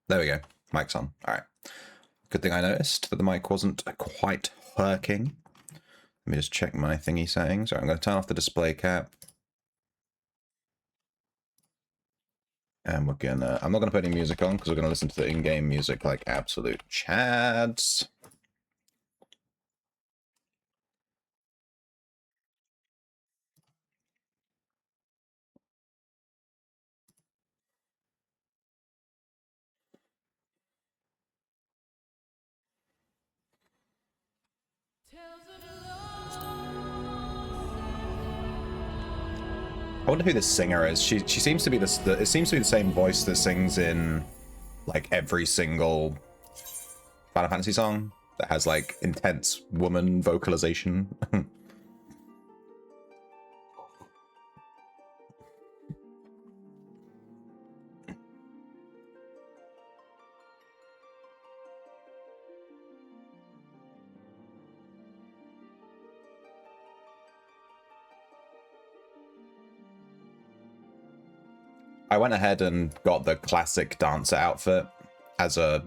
There we go. Mic's on. All right. Good thing I noticed that the mic wasn't quite working. Let me just check my thingy settings. All right, I'm going to turn off the display cap. And we're gonna, I'm not going to put any music on because we're going to listen to the in-game music like absolute chads. I wonder who this singer is. She seems to be this. It seems to be the same voice that sings in like every single Final Fantasy song that has like intense woman vocalization. I went ahead and got the classic dancer outfit as a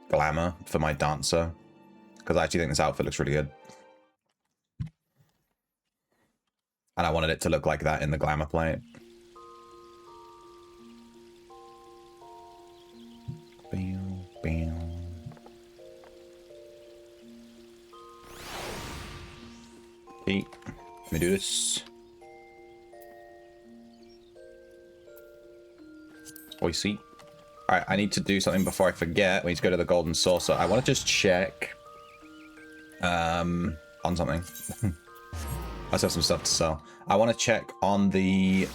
glamour for my dancer because I actually think this outfit looks really good. And I wanted it to look like that in the glamour plate. Bam, bam. Okay, let me do this. We see. All right, I need to do something before I forget. We need to go to the golden saucer. I want to just check on something. I still have some stuff to sell. I want to check on the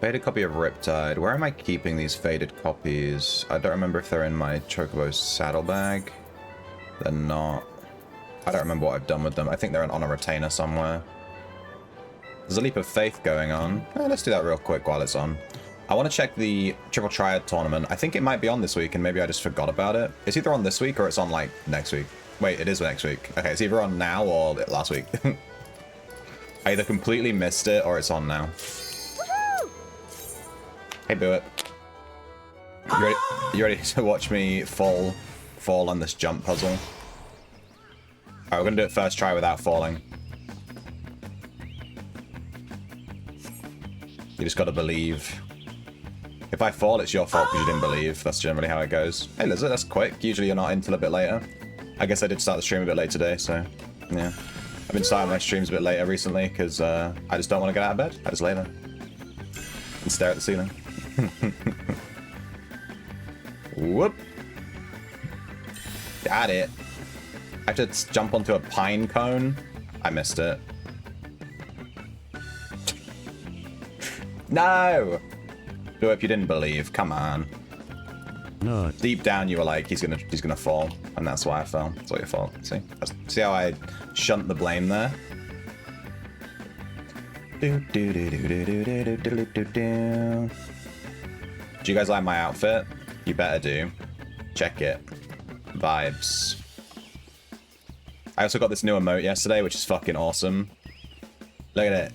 faded copy of Riptide. Where am I keeping these faded copies? I don't remember if they're in my Chocobo saddlebag. They're not. I don't remember what I've done with them. I think they're on a retainer somewhere. There's a leap of faith going on. Let's do that real quick while it's on. I want to check the Triple Triad tournament. I think it might be on this week, and maybe I just forgot about it. It's either on this week or it's on, like, next week. Wait, it is next week. Okay, it's either on now or last week. I either completely missed it or it's on now. Hey, do it. You ready to watch me fall on this jump puzzle? Alright, we're gonna do it first try without falling. You just gotta believe. If I fall, it's your fault because you didn't believe. That's generally how it goes. Hey, Lizard, that's quick. Usually you're not in till a bit later. I guess I did start the stream a bit late today, so yeah. I've been starting my streams a bit later recently because I just don't want to get out of bed. I just lay there and stare at the ceiling. Whoop. Got it. I had to jump onto a pine cone. I missed it. No! Do it if you didn't believe. Come on. No. Deep down, you were like, he's gonna fall, and that's why I fell. It's all your fault. See how I shunt the blame there? Do you guys like my outfit? You better do. Check it. Vibes. I also got this new emote yesterday, which is fucking awesome. Look at it.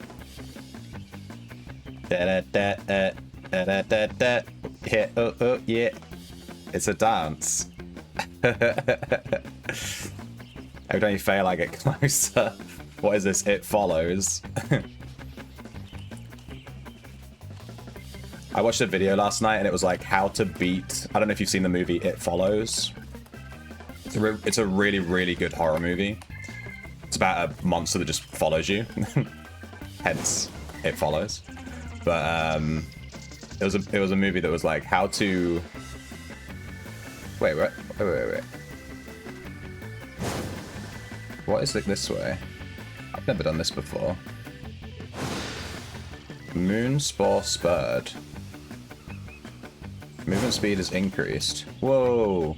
Yeah, oh, yeah. It's a dance. Every time you fail, I get closer. What is this? It follows. I watched a video last night and it was like how to beat... I don't know if you've seen the movie It Follows. It's a really, really good horror movie. It's about a monster that just follows you. Hence, It Follows. But it was a movie that was like how to... Wait. What is it this way? I've never done this before. Moonspore spurred. Movement speed is increased. Whoa.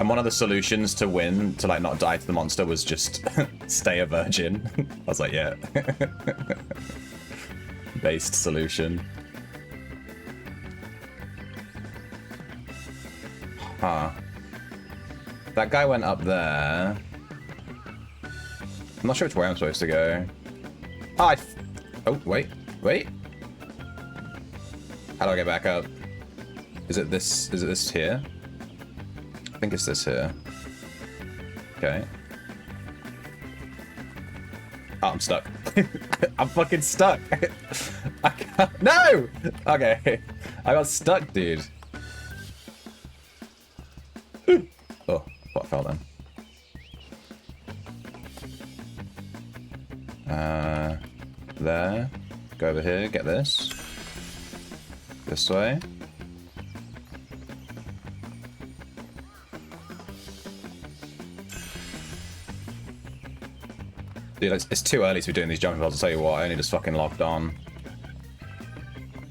And one of the solutions to win, to like not die to the monster, was just stay a virgin. I was like, yeah. Based solution. Huh. That guy went up there. I'm not sure which way I'm supposed to go. Oh, oh, wait. Wait. How do I get back up? Is it this here? I think it's this here. Okay. Oh, I'm stuck. I'm fucking stuck. I can't. No! Okay. I got stuck, dude. Oh, what fell then? There. Go over here, get this. This way. Dude, it's too early to be doing these jumping puzzles, I'll tell you what, I only just fucking logged on.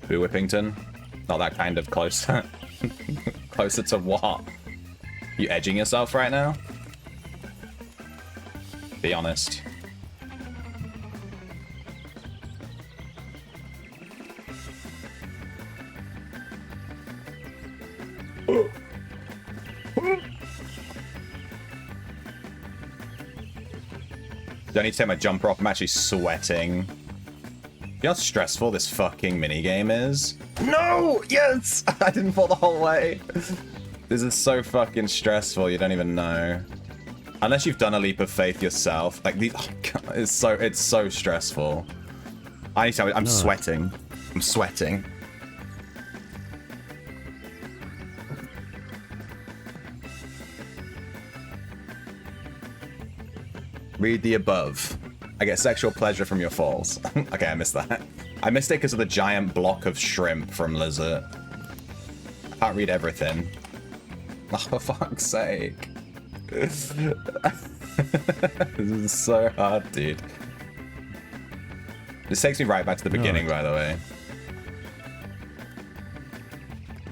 Boo Whippington? Not that kind of closer. Closer to what? You edging yourself right now? Be honest. Don't need to take my jumper off, I'm actually sweating. You know how stressful this fucking minigame is? No! Yes! I didn't fall the whole way. This is so fucking stressful, you don't even know. Unless you've done a leap of faith yourself. Like, oh God, it's so stressful. I need to, I'm sweating. I'm sweating. Read the above. I get sexual pleasure from your falls. Okay, I missed that. I missed it because of the giant block of shrimp from Lizard. I can't read everything. Oh, for fuck's sake. This is so hard, dude. This takes me right back to the beginning, by the way.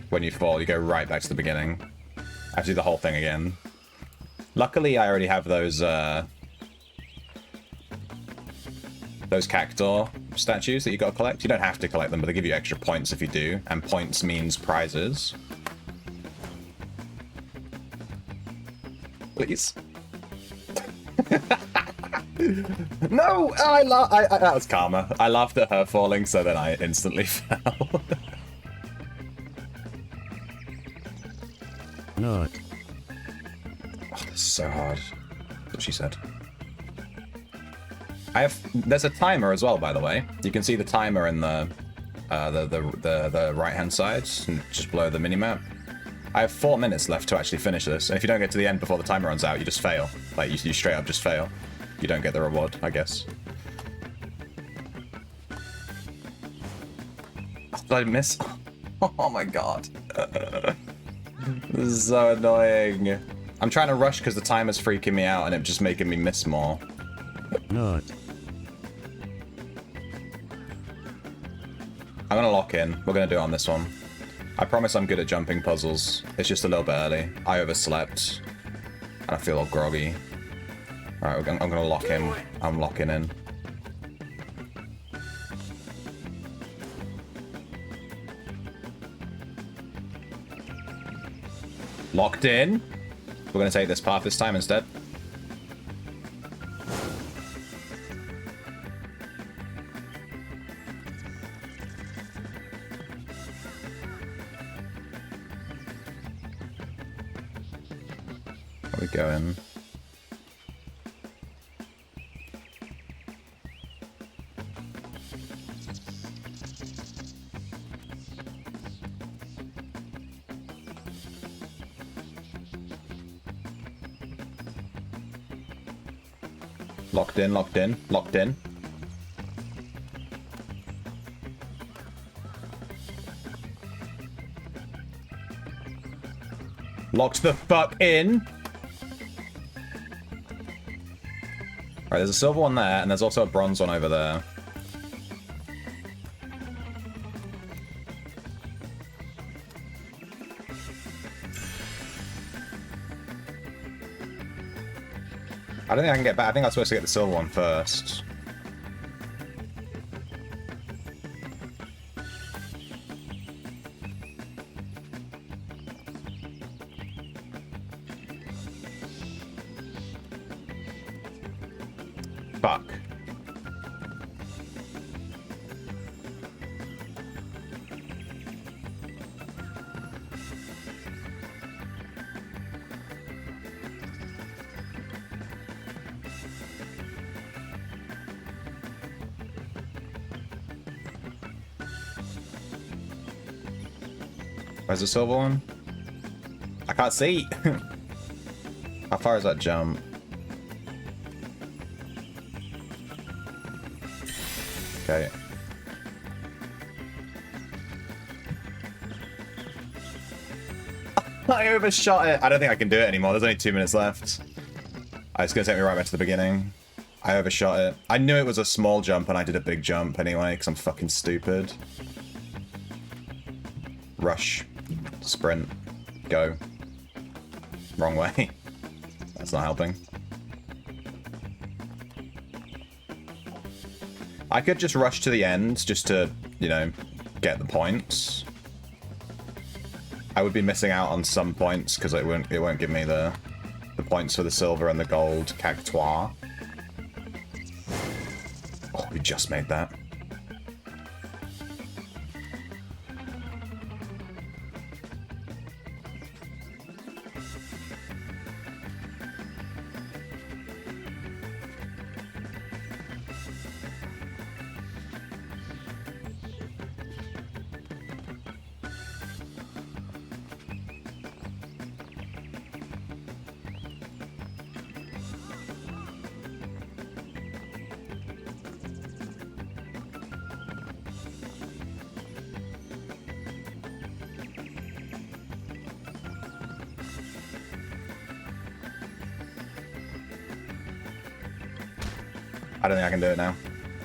When you fall, you go right back to the beginning. I have to do the whole thing again. Luckily, I already have those cactuar statues that you gotta collect. You don't have to collect them, but they give you extra points if you do, and points means prizes. Please. No! That was karma. I laughed at her falling, so then I instantly fell. No. Oh, this is so hard. That's what she said. There's a timer as well, by the way. You can see the timer in the right-hand side, just below the minimap. I have 4 minutes left to actually finish this, and if you don't get to the end before the timer runs out, you just fail. Like, you straight up just fail. You don't get the reward, I guess. Did I miss? Oh my god. This is so annoying. I'm trying to rush because the timer's freaking me out, and it's just making me miss more. No. I'm gonna lock in. We're gonna do it on this one. I promise I'm good at jumping puzzles. It's just a little bit early. I overslept. And I feel all groggy. Alright, I'm gonna lock in. I'm locking in. Locked in. We're gonna take this path this time instead. Where we going? Locked in, locked in, locked in. Locked the fuck in. Alright, there's a silver one there, and there's also a bronze one over there. I don't think I can get back. I think I'm supposed to get the silver one first. Fuck. Where's the silver one? I can't see. How far is that jump? Okay. I overshot it. I don't think I can do it anymore. There's only 2 minutes left. It's going to take me right back to the beginning. I overshot it. I knew it was a small jump and I did a big jump anyway because I'm fucking stupid. Rush. Sprint. Go. Wrong way. That's not helping. I could just rush to the end just to, you know, get the points. I would be missing out on some points because it won't give me the points for the silver and the gold cactoire. Oh, we just made that. I don't think I can do it now.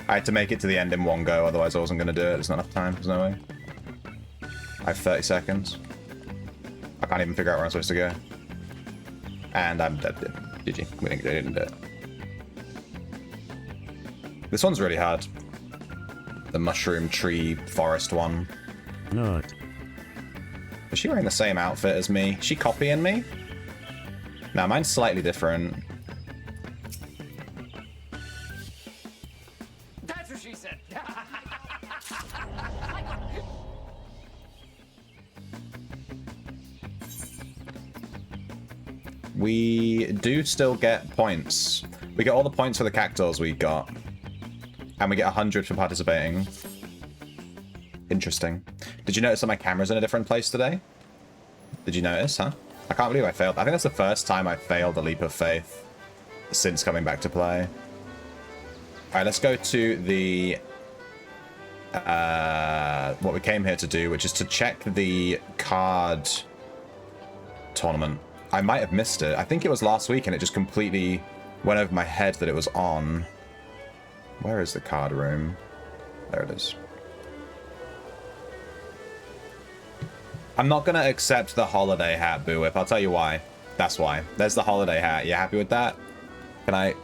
I had to make it to the end in one go, otherwise I wasn't going to do it. There's not enough time. There's no way. I have 30 seconds. I can't even figure out where I'm supposed to go. And I'm dead. GG. We didn't do it. This one's really hard. The mushroom tree forest one. Not. Is she wearing the same outfit as me? Is she copying me? No, mine's slightly different. That's what she said. We do still get points. We get all the points for the cactuars we got. And we get 100 for participating. Interesting. Did you notice that my camera's in a different place today? Did you notice, huh? I can't believe I failed. I think that's the first time I failed a leap of faith since coming back to play. Alright, let's go to the... what we came here to do, which is to check the card tournament. I might have missed it. I think it was last week and it just completely went over my head that it was on. Where is the card room? There it is. I'm not going to accept the holiday hat, Boo Whip. I'll tell you why. That's why. There's the holiday hat. You happy with that? Can I...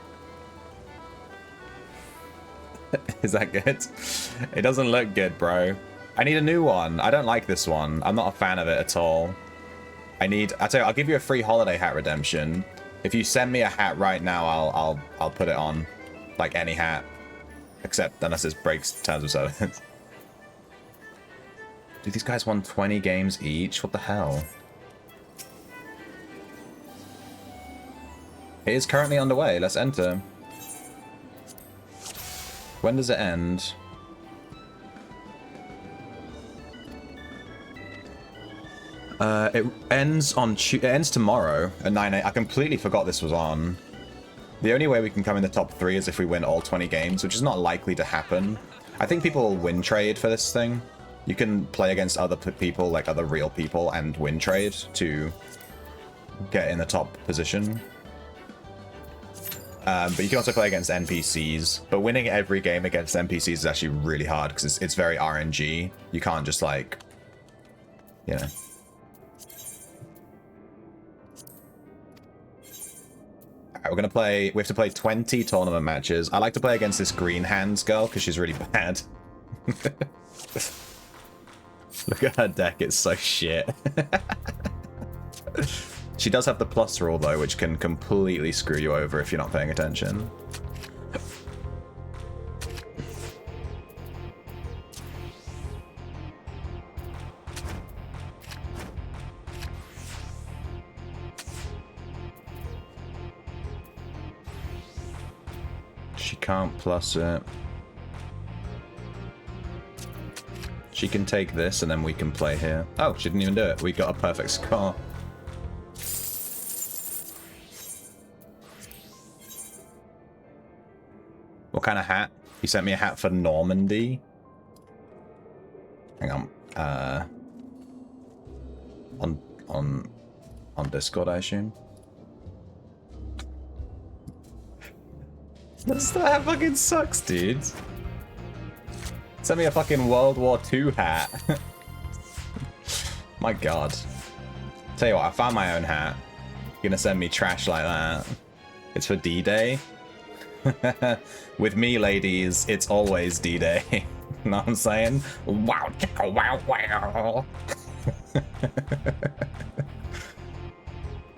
Is that good? It doesn't look good, bro. I need a new one. I don't like this one. I'm not a fan of it at all. I'll tell you, I'll give you a free holiday hat redemption. If you send me a hat right now, I'll put it on. Like any hat. Except unless it breaks terms of service. Dude, these guys won 20 games each? What the hell? It is currently underway. Let's enter. When does it end? It ends tomorrow at 9 a.m. I completely forgot this was on. The only way we can come in the top 3 is if we win all 20 games, which is not likely to happen. I think people will win trade for this thing. You can play against other people, like other real people, and win trade to get in the top position. But you can also play against NPCs. But winning every game against NPCs is actually really hard because it's very RNG. You can't just like, you know. Alright, we're gonna play. We have to play 20 tournament matches. I like to play against this green hands girl because she's really bad. Look at her deck, it's so shit. She does have the plus rule though, which can completely screw you over if you're not paying attention. She can't plus it. She can take this and then we can play here. Oh, she didn't even do it. We got a perfect score. What kind of hat? He sent me a hat for Normandy. Hang on. On Discord, I assume. That fucking sucks, dude. Send me a fucking World War II hat. My god. Tell you what, I found my own hat. You're gonna send me trash like that. It's for D-Day. With me, ladies, it's always D-Day. Know what I'm saying? Wow, chicka, wow, wow.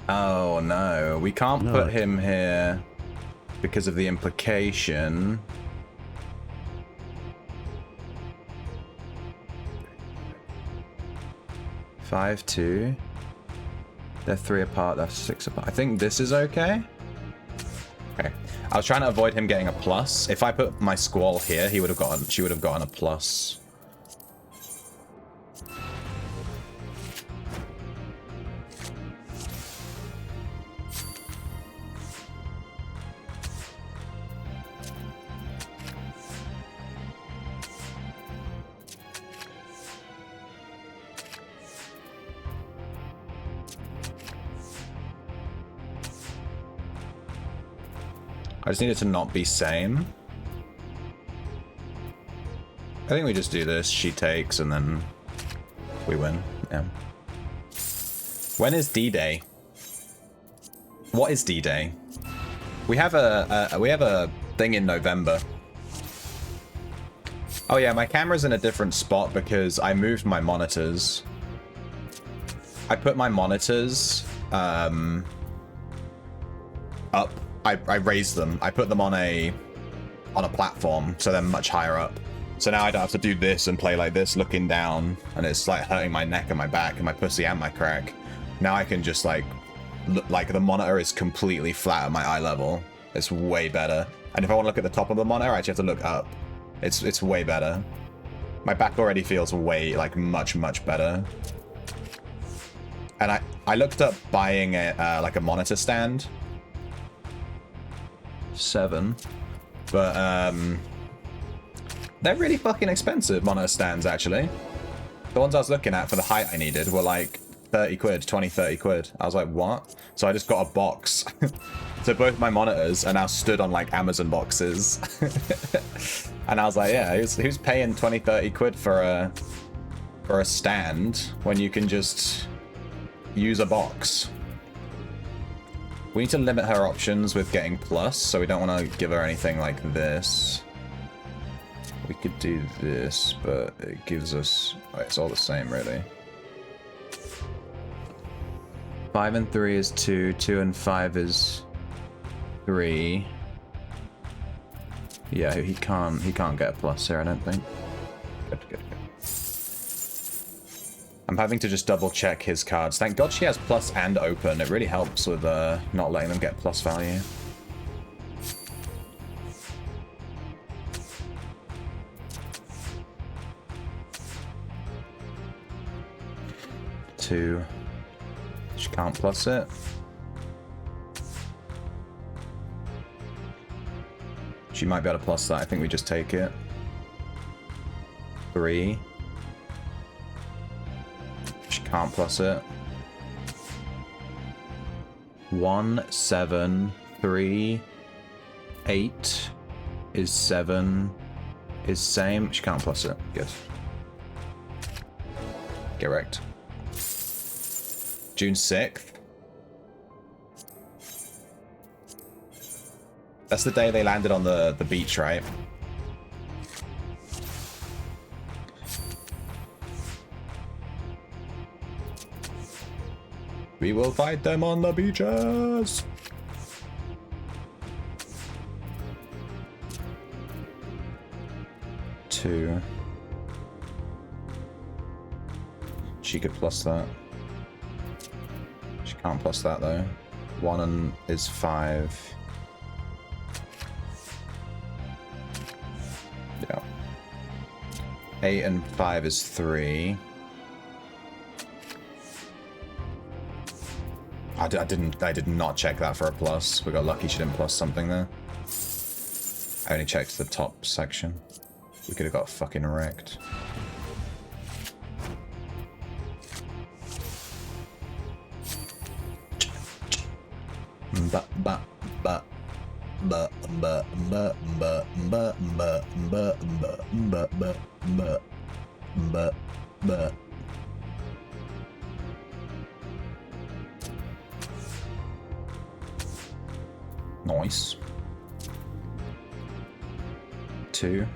Oh no, we can't put him here because of the implication. Five, 2. They're 3 apart, they're 6 apart. I think this is okay. Okay. I was trying to avoid him getting a plus. If I put my squall here, she would have gotten a plus. I just need it to not be same. I think we just do this. She takes, and then we win. Yeah. When is D-Day? What is D-Day? We have a thing in November. Oh yeah, my camera's in a different spot because I moved my monitors. I put my monitors up. I raised them. I put them on a platform, so they're much higher up. So now I don't have to do this and play like this, looking down, and it's like hurting my neck and my back and my pussy and my crack. Now I can just like look, like the monitor is completely flat at my eye level. It's way better. And if I want to look at the top of the monitor, I actually have to look up. It's way better. My back already feels way like much better. And I looked up buying a like a monitor stand. 7, but they're really fucking expensive, monitor stands, actually. The ones I was looking at for the height I needed were like 30 quid, 20, 30 quid. I was like, what? So I just got a box. So both my monitors are now stood on like Amazon boxes. And I was like, yeah, who's paying 20, 30 quid for a stand when you can just use a box? We need to limit her options with getting plus, so we don't want to give her anything like this. We could do this, but it gives us... Oh, it's all the same, really. 5 and 3 is 2, 2 and 5 is 3. Yeah, he can't get a plus here, I don't think. Good. I'm having to just double check his cards. Thank God she has plus and open. It really helps with not letting them get plus value. Two. She can't plus it. She might be able to plus that. I think we just take it. 3. Can't plus it. 1, 7, 3, 8 is 7 is same. She can't plus it. Good. Get wrecked. June 6th. That's the day they landed on the beach, right? We will fight them on the beaches. Two. She could plus that. She can't plus that though. 1 is 5. 8 and 5 is 3. I did not check that for a plus. We got lucky she didn't plus something there. I only checked the top section. We could have got fucking wrecked. Nice. 2.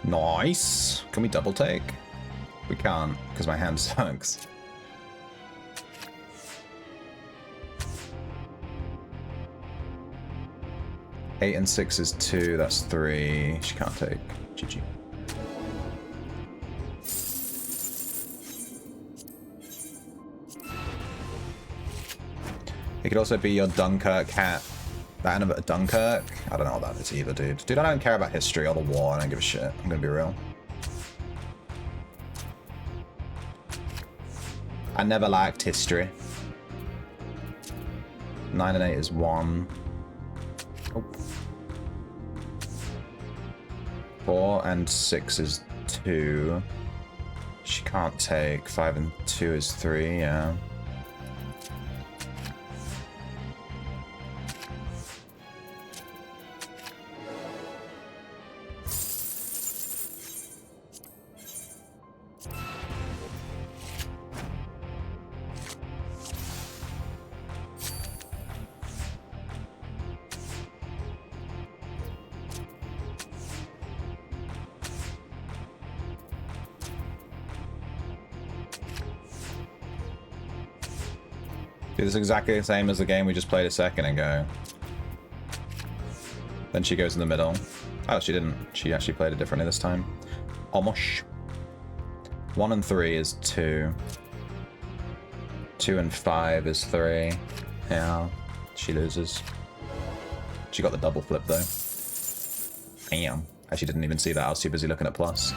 Nice. Can we double take? We can't, because my hand sucks. Eight and 6 is 2, that's 3. She can't take. GG. It could also be your Dunkirk hat. That and a Dunkirk? I don't know what that is either, dude. Dude, I don't care about history or the war. I don't give a shit. I'm gonna be real. I never liked history. 9 and 8 is 1. Oh. 4 and 6 is 2. She can't take. 5 and 2 is 3, yeah. Dude, this is exactly the same as the game we just played a second ago. Then she goes in the middle. Oh, she didn't. She actually played it differently this time. Almost. 1 and 3 is 2. 2 and 5 is 3. Yeah, she loses. She got the double flip though. Damn. Actually didn't even see that. I was too busy looking at plus.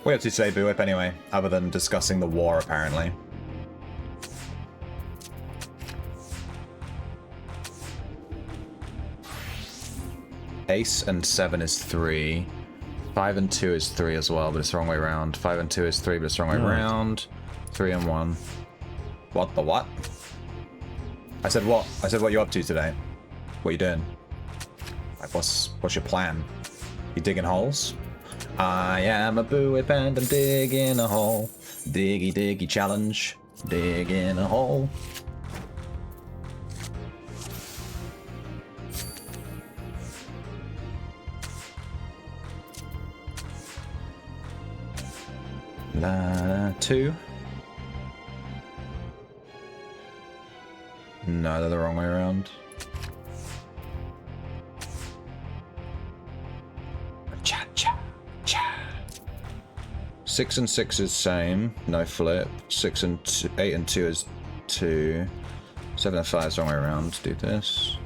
What are you up to today, Boo Whip, anyway? Other than discussing the war, apparently. Ace and 7 is 3. 5 and 2 is 3 as well, but it's the wrong way around. 5 and 2 is 3, but it's the wrong way around. 3 and 1. What the what? I said what? I said what you up to today? What you doing? Like, what's your plan? You digging holes? I am a Boo Whip and I'm digging a hole. Diggy diggy challenge. Dig in a hole. La 2. No, they're the wrong way around. Cha cha cha. 6 and 6 is same, no flip. 6 and 2, 8 and 2 is 2. 7 and 5 is the wrong way around. Do this.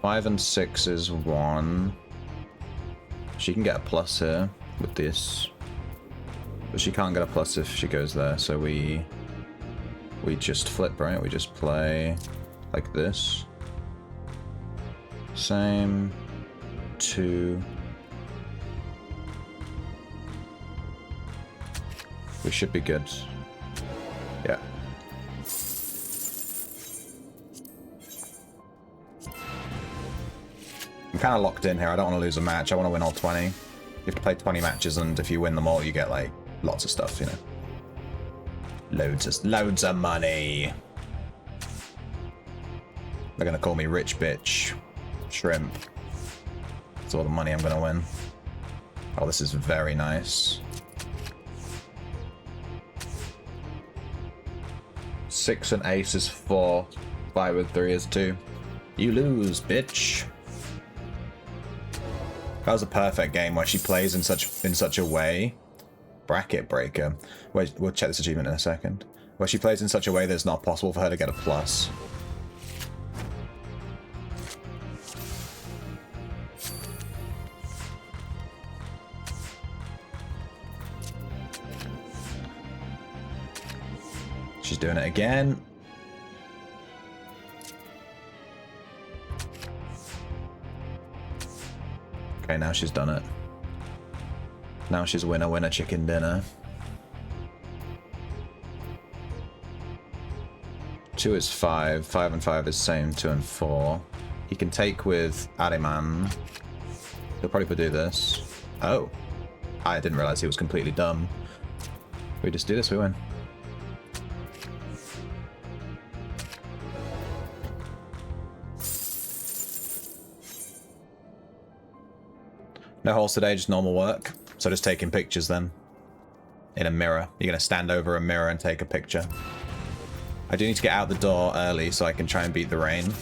5 and 6 is 1. She can get a plus here with this. But she can't get a plus if she goes there, so we just flip, right? We just play like this. Same. 2. We should be good. Yeah. I'm kind of locked in here. I don't want to lose a match. I want to win all 20. You have to play 20 matches, and if you win them all, you get, like, lots of stuff, you know. Loads of money. They're gonna call me rich bitch. Shrimp. That's all the money I'm gonna win. Oh, this is very nice. 6 and ace is 4. 5 and 3 is 2. You lose, bitch. That was a perfect game where she plays in such a way. Bracket breaker. Wait, we'll check this achievement in a second. Where she plays in such a way that it's not possible for her to get a plus. She's doing it again. Okay, now she's done it. Now she's winner, winner, chicken dinner. 2 is 5. 5 and 5 is same. 2 and 4. He can take with Ariman. He'll probably do this. Oh. I didn't realize he was completely dumb. We just do this, we win. No holes today, just normal work. So just taking pictures then. In a mirror. You're going to stand over a mirror and take a picture. I do need to get out the door early so I can try and beat the rain.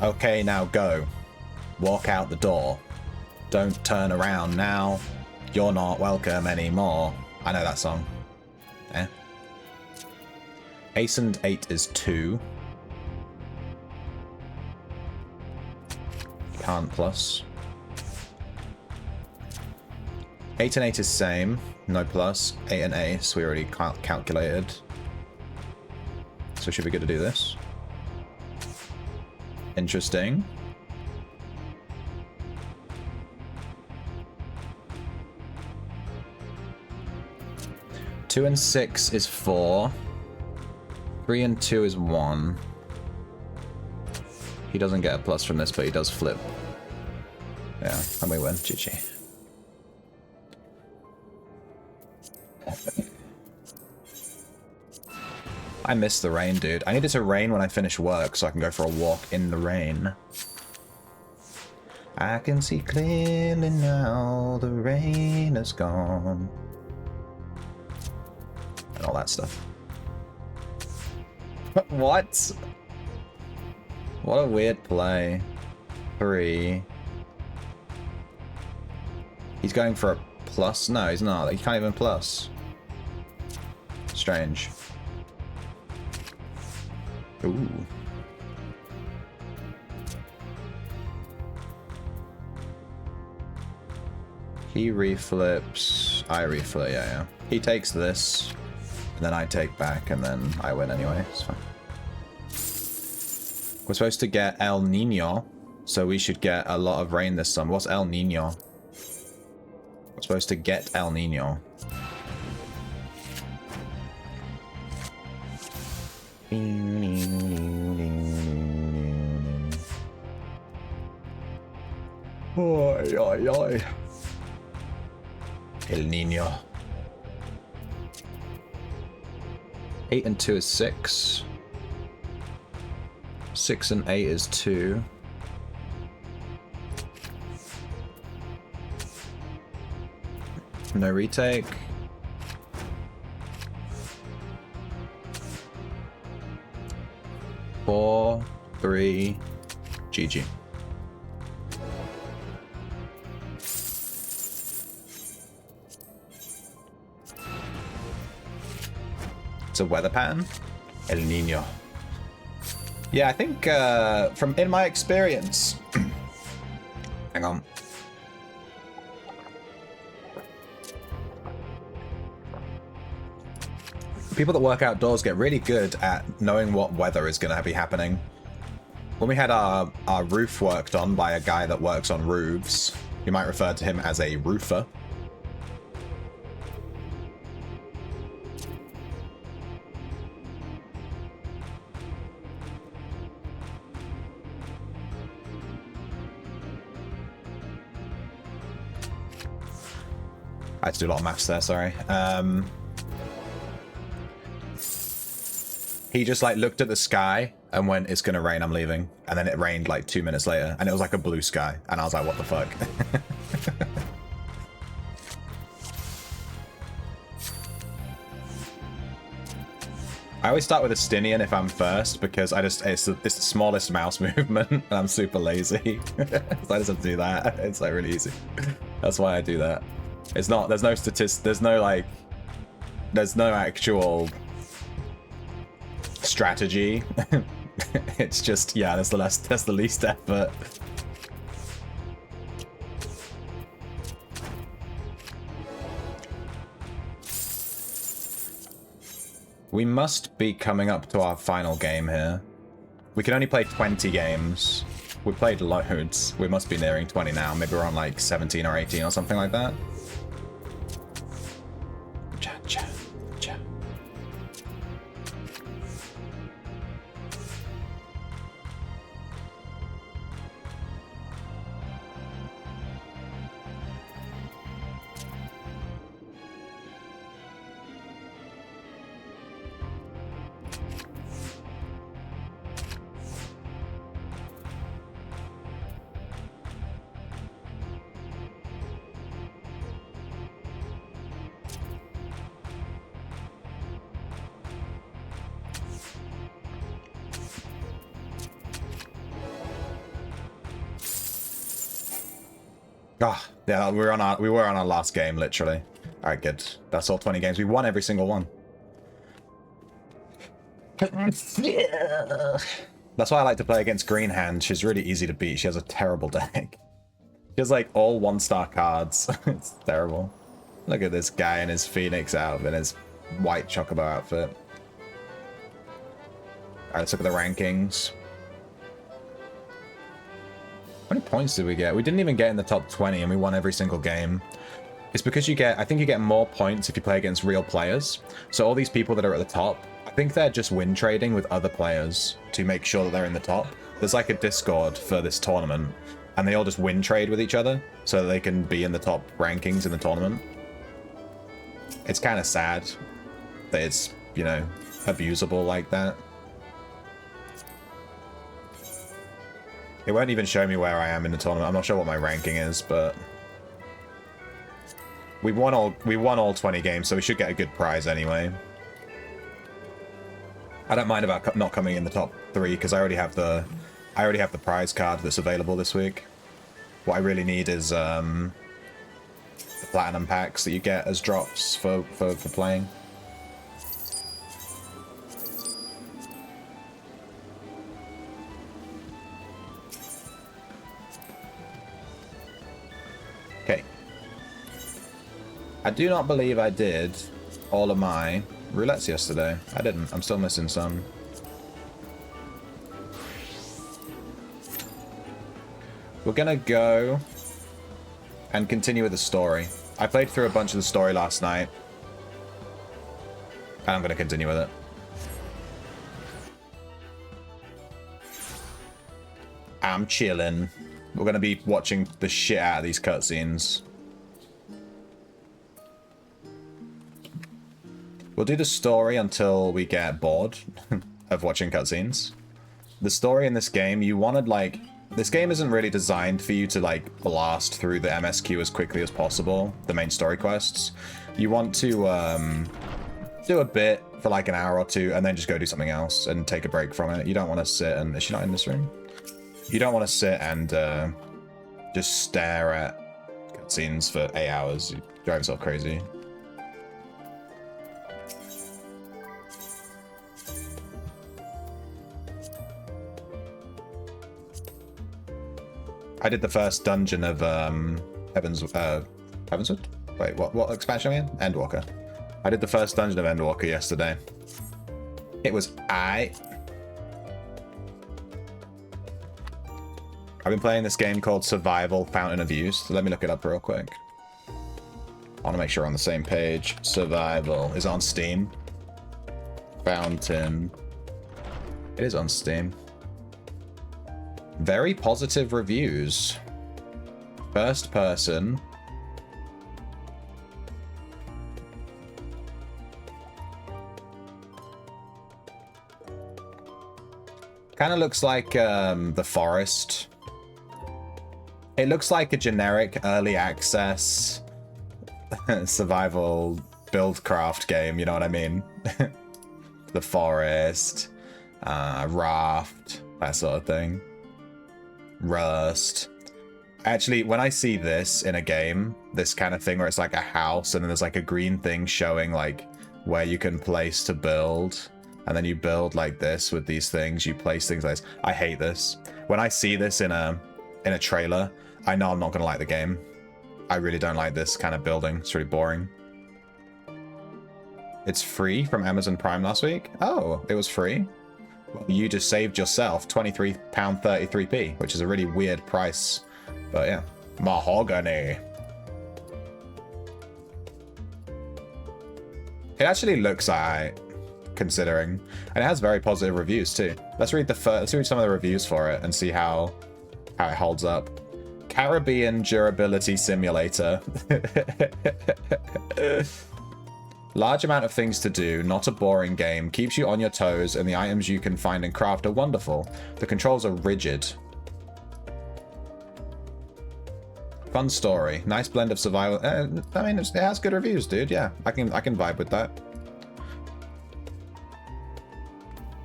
Okay, now go. Walk out the door. Don't turn around now. You're not welcome anymore. I know that song. Eh? Ace and 8 is 2. Can't plus. 8 and 8 is same. No plus. 8 and ace, we already calculated. So should be good to do this. Interesting. Two and 6 is 4. 3 and 2 is 1. He doesn't get a plus from this, but he does flip. Yeah, and we win. GG. I miss the rain, dude. I need it to rain when I finish work so I can go for a walk in the rain. I can see clearly now the rain is gone. And all that stuff. What? What a weird play. 3. He's going for a plus? No, he's not. He can't even plus. Strange. Ooh. He reflips. I reflip, yeah. He takes this, and then I take back, and then I win anyway. It's fine. We're supposed to get El Nino, so we should get a lot of rain this summer. What's El Nino? We're supposed to get El Nino. Oi, oi, oi. El Nino. 8 and 2 is 6. 6 and 8 is 2. No retake. Four, 3, GG. It's a weather pattern. El Nino. Yeah, I think from in my experience. Hang on. People that work outdoors get really good at knowing what weather is going to be happening. When we had our roof worked on by a guy that works on roofs, you might refer to him as a roofer. I had to do a lot of maths there, sorry. He just like looked at the sky and went, it's gonna rain, I'm leaving. And then it rained like 2 minutes later and it was like a blue sky. And I was like, what the fuck? I always start with a Stinian if I'm first because it's the smallest mouse movement and I'm super lazy. So I just have to do that. It's like really easy. That's why I do that. It's not, there's no There's no actual strategy. It's just, yeah, that's the least effort. We must be coming up to our final game here. We can only play 20 games. We played loads. We must be nearing 20 now. Maybe we're on like 17 or 18 or something like that. Cha, cha, cha. Ah, oh, yeah, we were on our last game, literally. Alright, good. That's all 20 games. We won every single one. That's why I like to play against Green Hand. She's really easy to beat. She has a terrible deck. She has like all 1-star cards. It's terrible. Look at this guy in his Phoenix outfit, in his white Chocobo outfit. Alright, let's look at the rankings. How many points did we get? We didn't even get in the top 20 and we won every single game. It's because I think you get more points if you play against real players. So all these people that are at the top, I think they're just win trading with other players to make sure that they're in the top. There's like a Discord for this tournament and they all just win trade with each other so that they can be in the top rankings in the tournament. It's kind of sad that it's, you know, abusable like that. It won't even show me where I am in the tournament. I'm not sure what my ranking is, but we won all 20 games, so we should get a good prize anyway. I don't mind about not coming in the top 3 because I already have the prize card that's available this week. What I really need is the platinum packs that you get as drops for playing. Okay. I do not believe I did all of my roulettes yesterday. I didn't. I'm still missing some. We're gonna go and continue with the story. I played through a bunch of the story last night. And I'm gonna continue with it. I'm chilling. We're going to be watching the shit out of these cutscenes. We'll do the story until we get bored of watching cutscenes. The story in this game, you wanted, like... This game isn't really designed for you to, like, blast through the MSQ as quickly as possible, the main story quests. You want to, do a bit for, like, an hour or two, and then just go do something else and take a break from it. You don't want to sit and... Is she not in this room? You don't want to sit and just stare at cutscenes for 8 hours. You drive yourself crazy. I did the first dungeon of Heavenswood? Wait, what expansion are we in? Endwalker. I did the first dungeon of Endwalker yesterday. It was aight. I've been playing this game called Survival Fountain of Youth. So let me look it up real quick. I want to make sure we're on the same page. Survival is on Steam. Fountain. It is on Steam. Very positive reviews. First person. Kind of looks like The Forest. It looks like a generic early access survival buildcraft game, you know what I mean? The Forest, Raft, that sort of thing. Rust. Actually, when I see this in a game, this kind of thing where it's like a house and then there's like a green thing showing like where you can place to build, and then you build like this with these things. You place things like this. I hate this. When I see this in a trailer, I know I'm not gonna like the game. I really don't like this kind of building. It's really boring. It's free from Amazon Prime last week. Oh, it was free. Well, you just saved yourself £23.33p, which is a really weird price. But yeah, mahogany. It actually looks alright, considering, and it has very positive reviews too. Let's read let's read some of the reviews for it and see how it holds up. Caribbean Durability Simulator. Large amount of things to do, not a boring game, keeps you on your toes, and the items you can find and craft are wonderful. The controls are rigid. Fun story. Nice blend of survival. I mean, it has good reviews, dude. Yeah, I can vibe with that.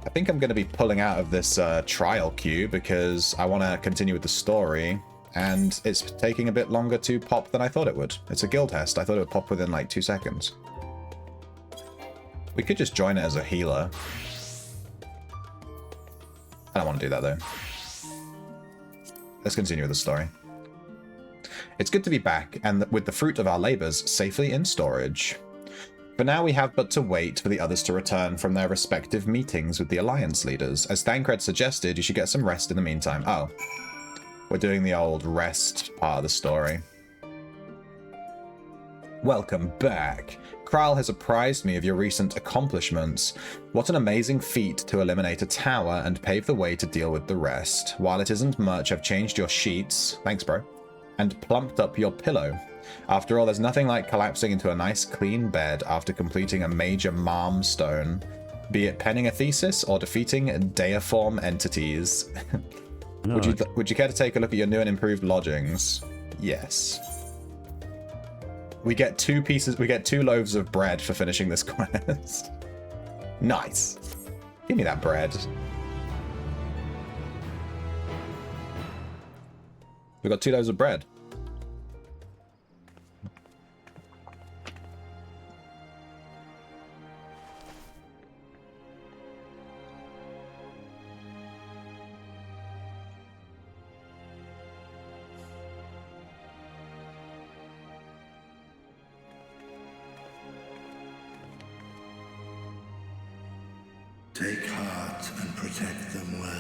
I think I'm going to be pulling out of this trial queue because I want to continue with the story, and it's taking a bit longer to pop than I thought it would. It's a guild test. I thought it would pop within like 2 seconds. We could just join it as a healer. I don't want to do that though. Let's continue with the story. It's good to be back, and with the fruit of our labors safely in storage. For now, we have but to wait for the others to return from their respective meetings with the Alliance leaders. As Thancred suggested, you should get some rest in the meantime. Oh. We're doing the old rest part of the story. Welcome back. Kral has apprised me of your recent accomplishments. What an amazing feat to eliminate a tower and pave the way to deal with the rest. While it isn't much, I've changed your sheets. Thanks, bro. And plumped up your pillow. After all, there's nothing like collapsing into a nice clean bed after completing a major milestone, be it penning a thesis or defeating deiform entities. No. Would you care to take a look at your new and improved lodgings? Yes. We get 2 loaves of bread for finishing this quest. Nice. Give me that bread. We got 2 loaves of bread. Take heart and protect them well.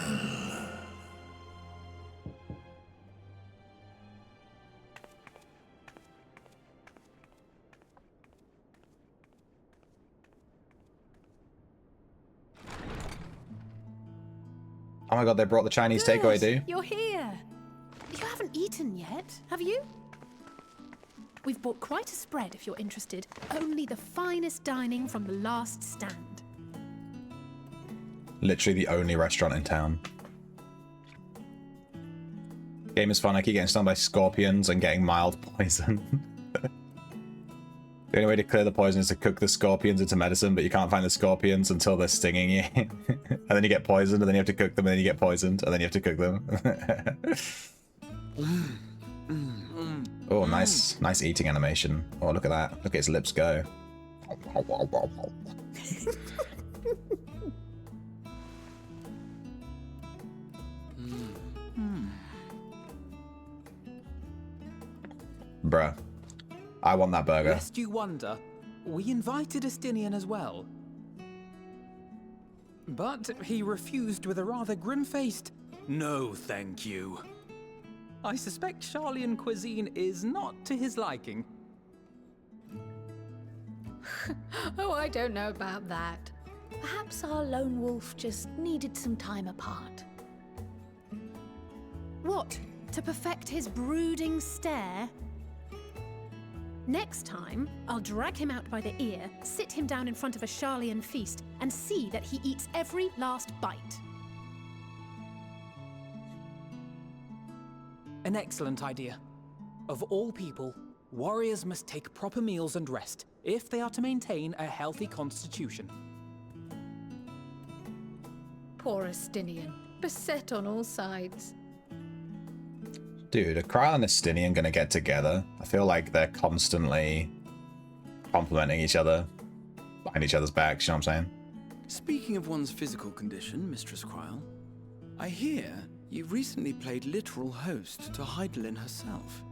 Oh my god, they brought the Chinese takeaway, dude. You're here. You haven't eaten yet, have you? We've bought quite a spread if you're interested. Only the finest dining from the last stand. Literally the only restaurant in town. Game is fun. I keep getting stung by scorpions and getting mild poison. The only way to clear the poison is to cook the scorpions into medicine, but you can't find the scorpions until they're stinging you. And then you get poisoned, and then you have to cook them, and then you get poisoned, and then you have to cook them. Oh, nice eating animation. Oh, look at that. Look at his lips go. Bruh. I want that burger. Lest you wonder, we invited Estinian as well. But he refused with a rather grim-faced, "No, thank you." I suspect Charlian cuisine is not to his liking. Oh, I don't know about that. Perhaps our lone wolf just needed some time apart. What? To perfect his brooding stare? Next time, I'll drag him out by the ear, sit him down in front of a Charlian feast, and see that he eats every last bite. An excellent idea. Of all people, warriors must take proper meals and rest if they are to maintain a healthy constitution. Poor Estinian, beset on all sides. Dude, are Krile and Estinian gonna get together? I feel like they're constantly complimenting each other. behind each other's backs, you know what I'm saying? Speaking of one's physical condition, Mistress Cryle, I hear you recently played literal host to Heidelin herself.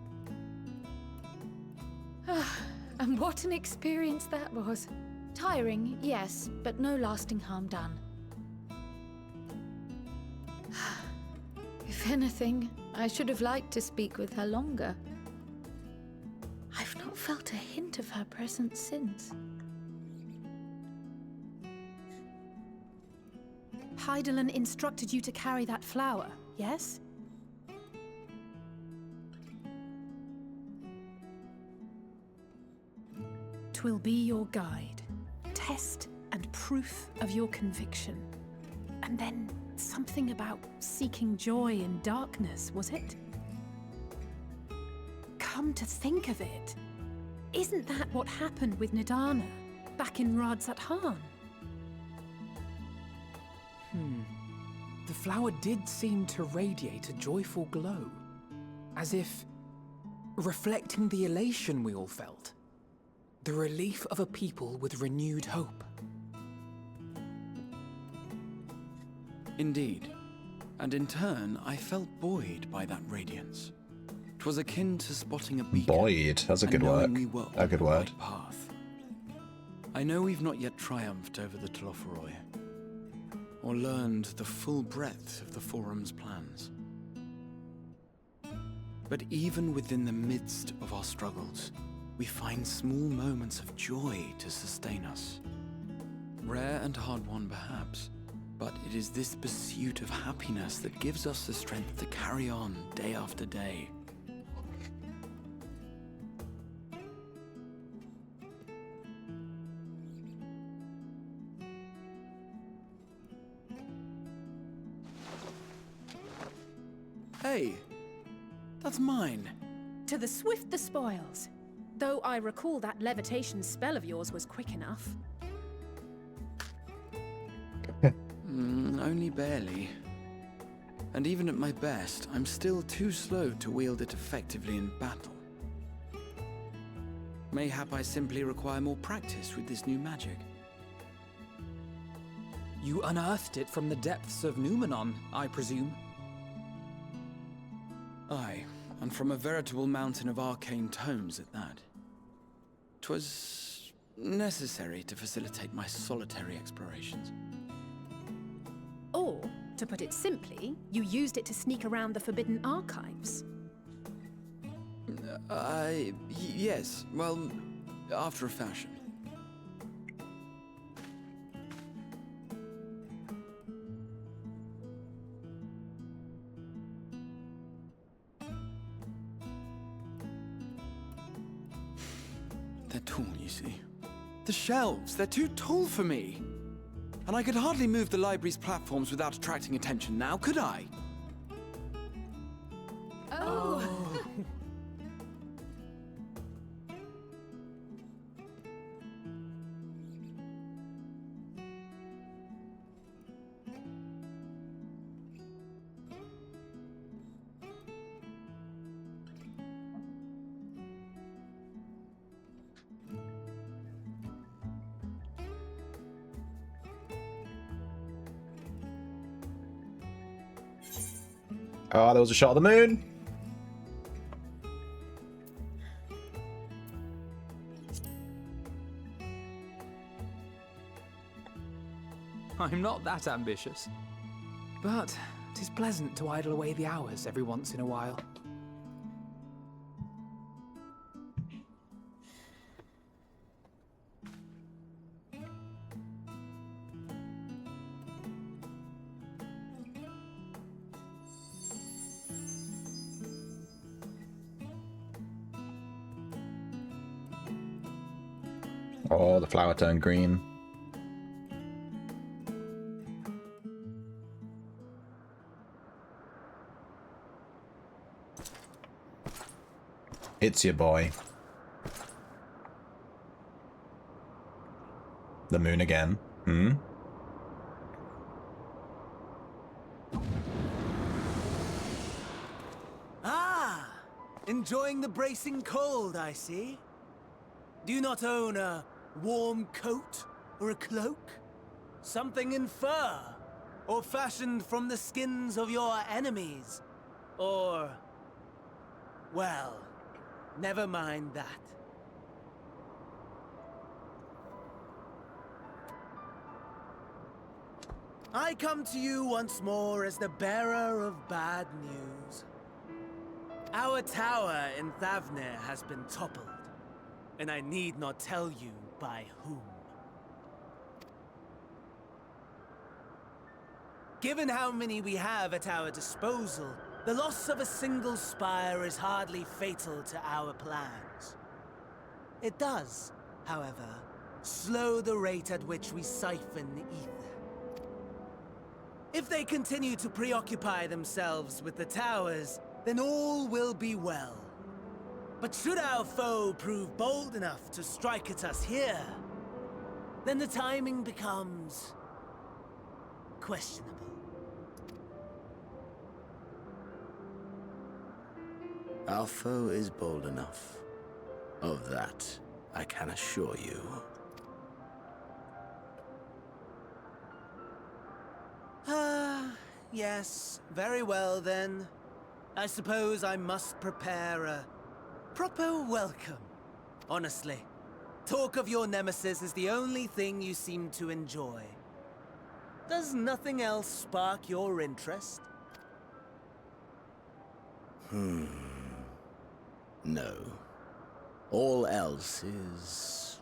And what an experience that was. Tiring, yes, but no lasting harm done. If anything, I should have liked to speak with her longer. I've not felt a hint of her presence since. Heidelin instructed you to carry that flower, yes? Twill be your guide, test and proof of your conviction. And then something about seeking joy in darkness, was it? Come to think of it, isn't that what happened with Nidana back in Radzat-Han? The flower did seem to radiate a joyful glow, as if reflecting the elation we all felt. The relief of a people with renewed hope. Indeed. And in turn, I felt buoyed by that radiance. 'Twas akin to spotting a beacon. Buoyed, that's a good and knowing word. we were A on good the word. right path. I know we've not yet triumphed over the Telophoroi, or learned the full breadth of the Forum's plans. But even within the midst of our struggles, we find small moments of joy to sustain us. Rare and hard-won perhaps, but it is this pursuit of happiness that gives us the strength to carry on day after day. Hey, that's mine. To the swift the spoils. Though I recall that levitation spell of yours was quick enough. Only barely. And even at my best, I'm still too slow to wield it effectively in battle. Mayhap I simply require more practice with this new magic. You unearthed it from the depths of Numenon, I presume? Aye, and from a veritable mountain of arcane tomes at that. 'Twas necessary to facilitate my solitary explorations. Or, to put it simply, you used it to sneak around the Forbidden Archives. Yes, well, after a fashion. They're tall, you see. The shelves, they're too tall for me. And I could hardly move the library's platforms without attracting attention now, could I? Oh! Oh, there was a shot of the moon. I'm not that ambitious. But 'tis pleasant to idle away the hours every once in a while. Oh, the flower turned green. It's your boy. The moon again. Hmm? Ah! Enjoying the bracing cold, I see. Do you not own a warm coat Or a cloak? Something in fur? Or fashioned from the skins of your enemies? Or... well, never mind that. I come to you once more as the bearer of bad news. Our tower in Thavnir has been toppled, and I need not tell you by whom. Given how many we have at our disposal, the loss of a single spire is hardly fatal to our plans. It does, however, slow the rate at which we siphon ether. If they continue to preoccupy themselves with the towers, then all will be well. But should our foe prove bold enough to strike at us here, then the timing becomes... questionable. Our foe is bold enough. Of that, I can assure you. Yes, very well then. I suppose I must prepare a proper welcome. Honestly, talk of your nemesis is the only thing you seem to enjoy. Does nothing else spark your interest? No. All else is...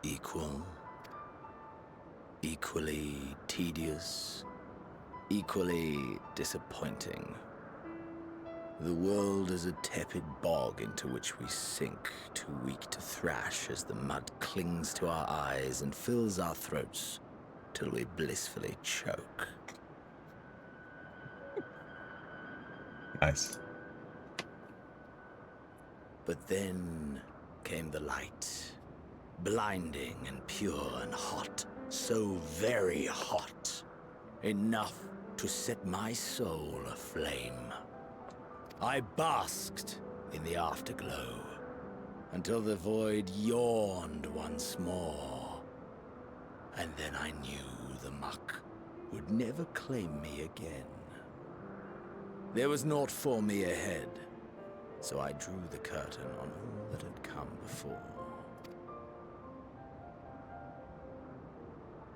equal. Equally tedious. Equally disappointing. The world is a tepid bog into which we sink, too weak to thrash as the mud clings to our eyes and fills our throats till we blissfully choke. Nice. But then came the light, blinding and pure and hot, so very hot, enough to set my soul aflame. I basked in the afterglow until the void yawned once more. And then I knew the muck would never claim me again. There was naught for me ahead, so I drew the curtain on all that had come before.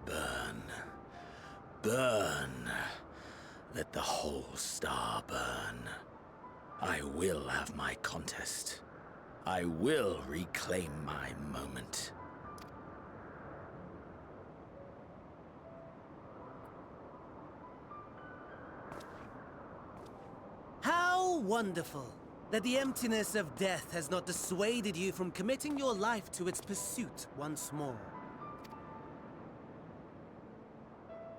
Burn. Burn. Let the whole star burn. I will have my contest. I will reclaim my moment. How wonderful that the emptiness of death has not dissuaded you from committing your life to its pursuit once more.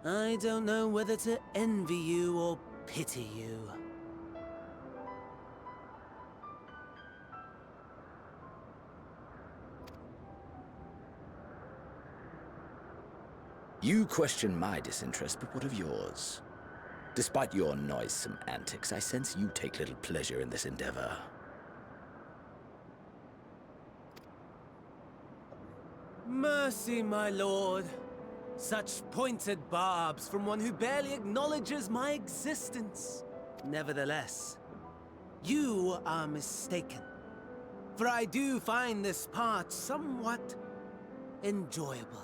I don't know whether to envy you or pity you. You question my disinterest, but what of yours? Despite your noisome antics, I sense you take little pleasure in this endeavor. Mercy, my lord. Such pointed barbs from one who barely acknowledges my existence. Nevertheless, you are mistaken. For I do find this part somewhat enjoyable.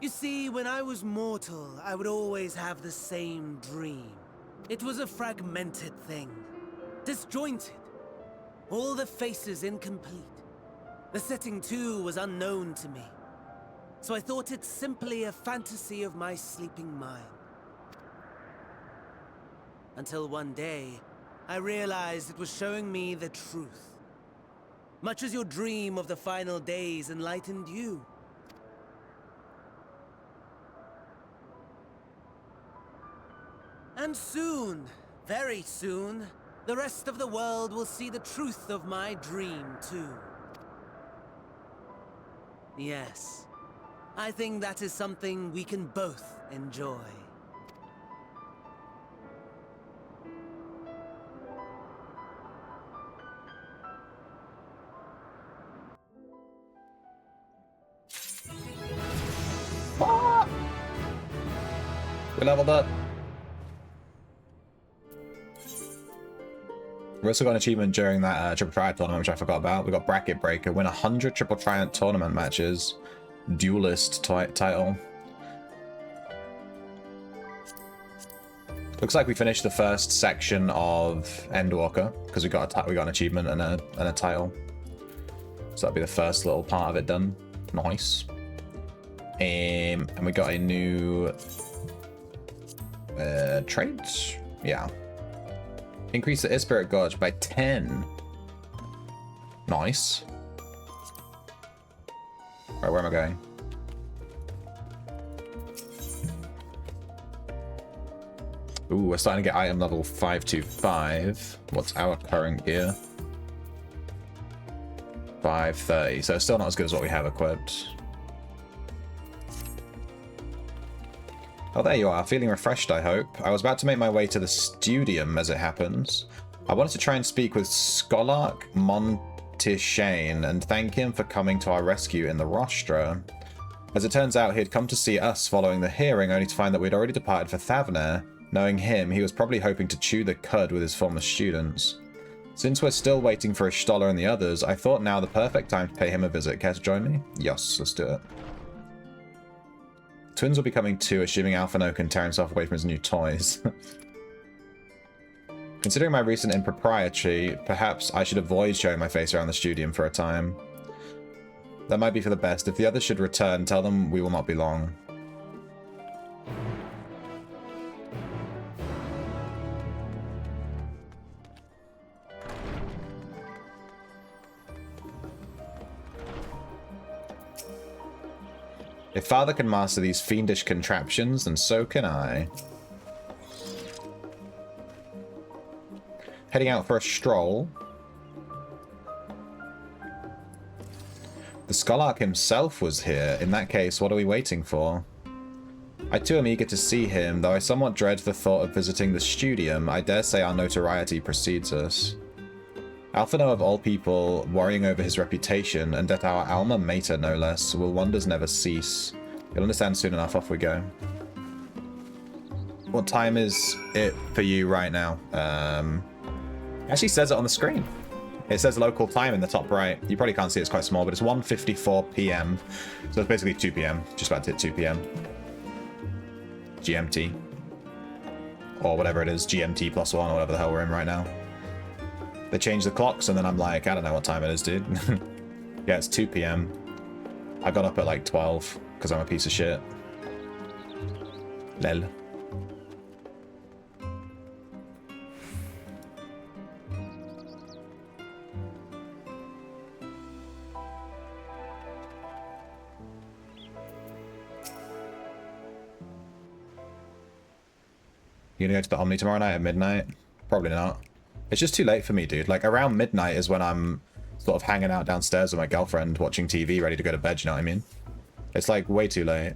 You see, when I was mortal, I would always have the same dream. It was a fragmented thing, disjointed. All the faces incomplete. The setting, too, was unknown to me. So I thought it simply a fantasy of my sleeping mind. Until one day, I realized it was showing me the truth. Much as your dream of the final days enlightened you. And soon, very soon, the rest of the world will see the truth of my dream, too. Yes, I think that is something we can both enjoy. We leveled up. We also got an achievement during that Triple Triad tournament, which I forgot about. We got Bracket Breaker. Win 100 Triple Triad tournament matches. Duelist title. Looks like we finished the first section of Endwalker because we got an achievement and a title. So that'll be the first little part of it done. Nice. And we got a new trait. Yeah. Increase the Spirit Gauge by 10. Nice. Alright, where am I going? Ooh, we're starting to get item level 525. What's our current gear? 530. So it's still not as good as what we have equipped. Oh, there you are. Feeling refreshed, I hope. I was about to make my way to the studium as it happens. I wanted to try and speak with Scholark Montishane and thank him for coming to our rescue in the rostra. As it turns out, he had come to see us following the hearing, only to find that we'd already departed for Thavnair. Knowing him, he was probably hoping to chew the cud with his former students. Since we're still waiting for Ishtola and the others, I thought now the perfect time to pay him a visit. Care to join me? Yes, let's do it. Twins will be coming too, assuming Alphino can tear himself away from his new toys. Considering my recent impropriety, perhaps I should avoid showing my face around the studium for a time. That might be for the best. If the others should return, tell them we will not be long. If Father can master these fiendish contraptions, then so can I. Heading out for a stroll. The Scholark himself was here. In that case, what are we waiting for? I too am eager to see him, though I somewhat dread the thought of visiting the studium. I dare say our notoriety precedes us. Alphino of all people, worrying over his reputation, and at our alma mater no less, will wonders never cease. You'll understand soon enough, off we go. What time is it for you right now? It actually says it on the screen. It says local time in the top right. You probably can't see it's quite small, but it's 1:54 p.m. So it's basically 2 p.m. Just about to hit 2 p.m. GMT. Or whatever it is, GMT +1 or whatever the hell we're in right now. They change the clocks, and then I'm like, I don't know what time it is, dude. Yeah, it's 2 p.m. I got up at like 12, because I'm a piece of shit. Lel. You gonna go to the Omni tomorrow night at midnight? Probably not. It's just too late for me, dude. Like, around midnight is when I'm sort of hanging out downstairs with my girlfriend, watching TV, ready to go to bed, you know what I mean? It's, like, way too late.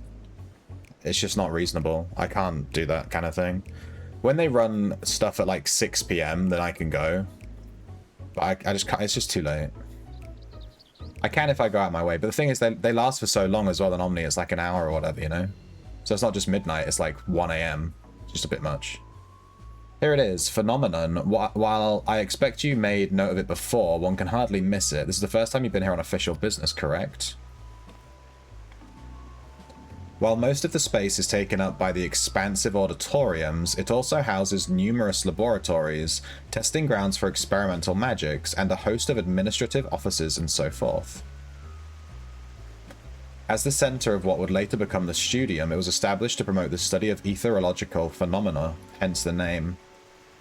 It's just not reasonable. I can't do that kind of thing. When they run stuff at, like, 6 p.m., then I can go. But I just can't. It's just too late. I can if I go out my way. But the thing is, they last for so long as well in Omni. It's like an hour or whatever, you know? So it's not just midnight. It's, like, 1 a.m. It's just a bit much. Here it is, Phenomenon. While I expect you made note of it before, one can hardly miss it. This is the first time you've been here on official business, correct? While most of the space is taken up by the expansive auditoriums, it also houses numerous laboratories, testing grounds for experimental magics, and a host of administrative offices and so forth. As the center of what would later become the Studium, it was established to promote the study of etherological phenomena, hence the name.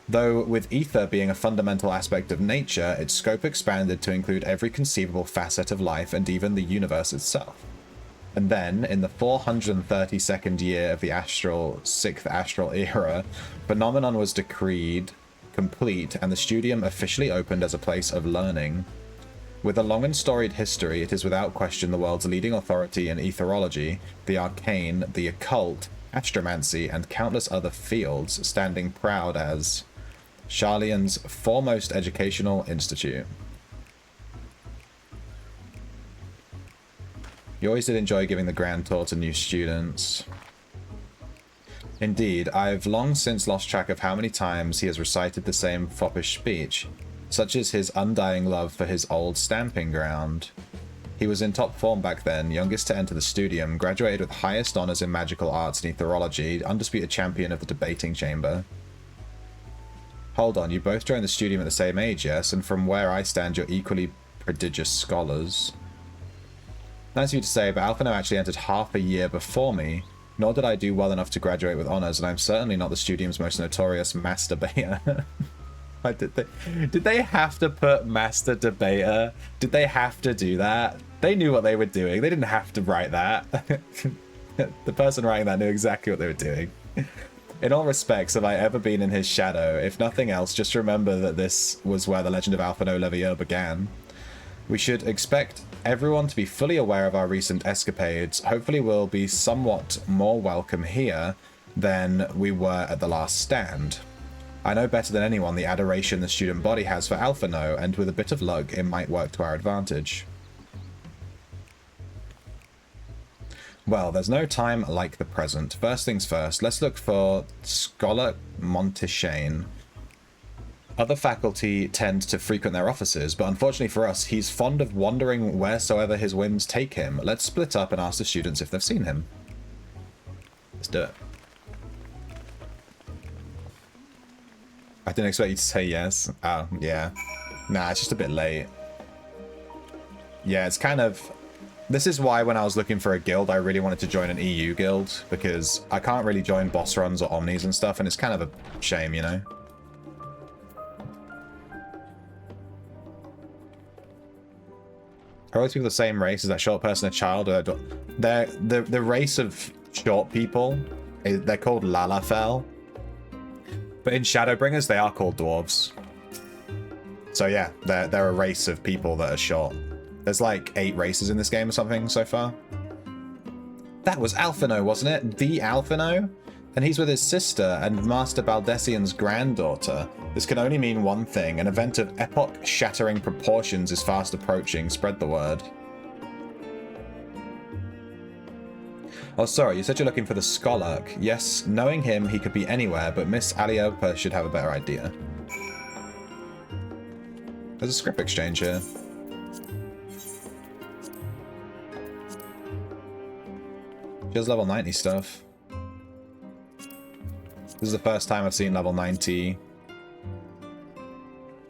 Though, with ether being a fundamental aspect of nature, its scope expanded to include every conceivable facet of life and even the universe itself. And then, in the 432nd year of the 6th astral era, Phenomenon was decreed complete and the Studium officially opened as a place of learning. With a long and storied history, it is without question the world's leading authority in etherology, the arcane, the occult, astromancy, and countless other fields, standing proud as Sharlayan's foremost educational institute. You always did enjoy giving the grand tour to new students. Indeed, I've long since lost track of how many times he has recited the same foppish speech. Such is his undying love for his old stamping ground. He was in top form back then, youngest to enter the studium, graduated with highest honours in magical arts and etherology, undisputed champion of the debating chamber. Hold on, you both joined the studium at the same age, yes? And from where I stand, you're equally prodigious scholars. Nice of you to say, but Alphino actually entered half a year before me, nor did I do well enough to graduate with honours, and I'm certainly not the studium's most notorious master debater. Did they have to put master debater? Did they have to do that? They knew what they were doing. They didn't have to write that. The person writing that knew exactly what they were doing. In all respects, have I ever been in his shadow? If nothing else, just remember that this was where the legend of Alphino Levieux began. We should expect everyone to be fully aware of our recent escapades. Hopefully we'll be somewhat more welcome here than we were at the last stand. I know better than anyone the adoration the student body has for Alphino, and with a bit of luck, it might work to our advantage. Well, there's no time like the present. First things first, let's look for Scholar Montaigne. Other faculty tend to frequent their offices, but unfortunately for us, he's fond of wandering wheresoever his whims take him. Let's split up and ask the students if they've seen him. Let's do it. I didn't expect you to say yes. Oh, yeah. Nah, it's just a bit late. Yeah, it's kind of... This is why when I was looking for a guild, I really wanted to join an EU guild, because I can't really join boss runs or omnis and stuff, and it's kind of a shame, you know? Are all these people the same race? Is that short person a child? Or they're the race of short people, they're called Lalafell. But in Shadowbringers, they are called dwarves. So yeah, they're a race of people that are short. There's like 8 races in this game or something so far. That was Alphino, wasn't it? The Alphino? And he's with his sister and Master Baldessian's granddaughter. This can only mean one thing. An event of epoch-shattering proportions is fast approaching. Spread the word. Oh, sorry, you said you're looking for the Scholark. Yes, knowing him, he could be anywhere, but Miss Aliopa should have a better idea. There's a script exchange here. She has level 90 stuff. This is the first time I've seen level 90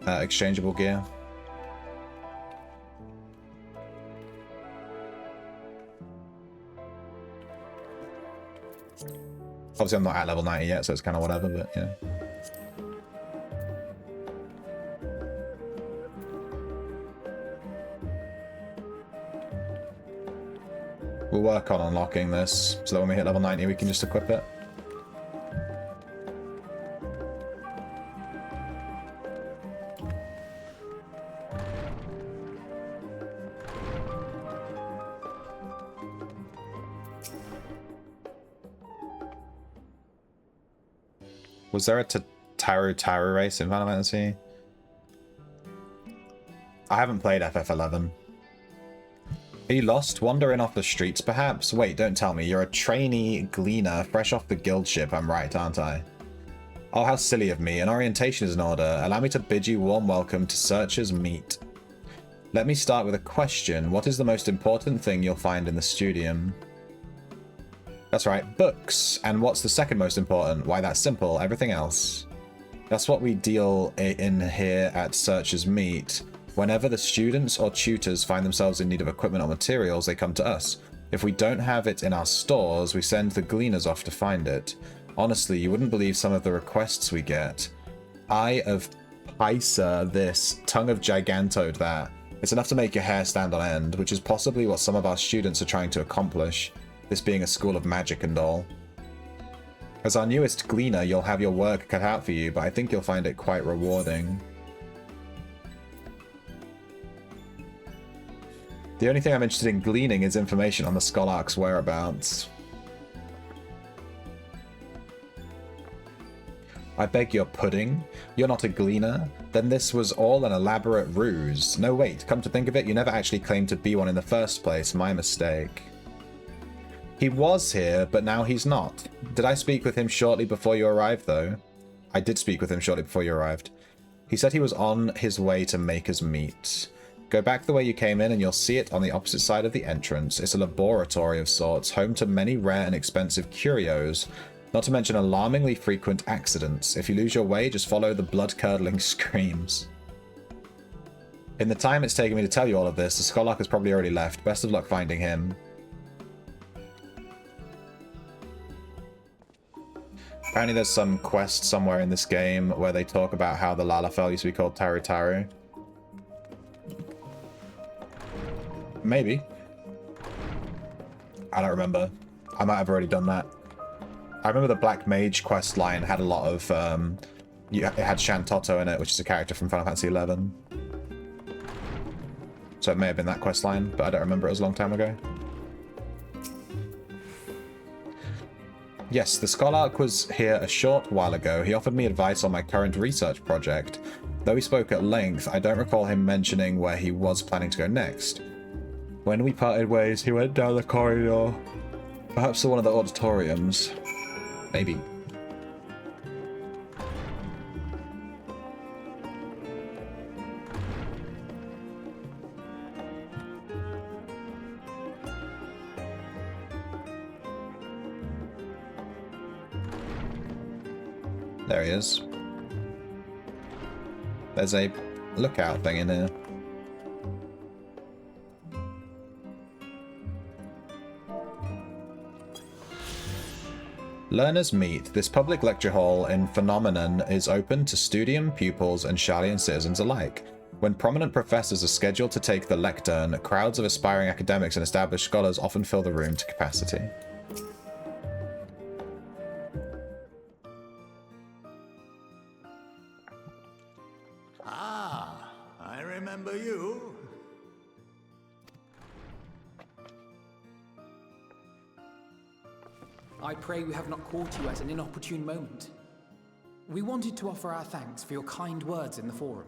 exchangeable gear. Obviously, I'm not at level 90 yet, so it's kind of whatever, but yeah. We'll work on unlocking this, so that when we hit level 90, we can just equip it. Was there a Taru race in Final Fantasy? I haven't played FF11. Are you lost? Wandering off the streets, perhaps? Wait, don't tell me. You're a trainee gleaner, fresh off the guild ship. I'm right, aren't I? Oh, how silly of me. An orientation is in order. Allow me to bid you warm welcome to Searcher's Meet. Let me start with a question. What is the most important thing you'll find in the studium? That's right, books. And what's the second most important? Why, that's simple. Everything else. That's what we deal in here at Searcher's Meet. Whenever the students or tutors find themselves in need of equipment or materials, they come to us. If we don't have it in our stores, we send the gleaners off to find it. Honestly, you wouldn't believe some of the requests we get. Eye of Pysa this, tongue of Gigantode that. It's enough to make your hair stand on end, which is possibly what some of our students are trying to accomplish. This being a school of magic and all. As our newest gleaner, you'll have your work cut out for you, but I think you'll find it quite rewarding. The only thing I'm interested in gleaning is information on the Scholark's whereabouts. I beg your pudding? You're not a gleaner? Then this was all an elaborate ruse. No, wait, come to think of it, you never actually claimed to be one in the first place. My mistake. He was here, but now he's not. Did I speak with him shortly before you arrived, though? I did speak with him shortly before you arrived. He said he was on his way to Maker's Meet. Go back the way you came in and you'll see it on the opposite side of the entrance. It's a laboratory of sorts, home to many rare and expensive curios, not to mention alarmingly frequent accidents. If you lose your way, just follow the blood-curdling screams. In the time it's taken me to tell you all of this, the Scholark has probably already left. Best of luck finding him. Apparently there's some quest somewhere in this game where they talk about how the Lalafell used to be called Taru Taru. Maybe. I don't remember. I might have already done that. I remember the Black Mage quest line had a lot of, it had Shantotto in it, which is a character from Final Fantasy XI. So it may have been that quest line, but I don't remember. It was a long time ago. Yes, the Scholark was here a short while ago. He offered me advice on my current research project. Though we spoke at length, I don't recall him mentioning where he was planning to go next. When we parted ways, he went down the corridor. Perhaps to one of the auditoriums. Maybe. There he is. There's a lookout thing in here. Learners Meet. This public lecture hall in Phenomenon is open to studium, pupils, and Sharlayan citizens alike. When prominent professors are scheduled to take the lectern, crowds of aspiring academics and established scholars often fill the room to capacity. Ah, I remember you. I pray we have not caught you at an inopportune moment. We wanted to offer our thanks for your kind words in the forum.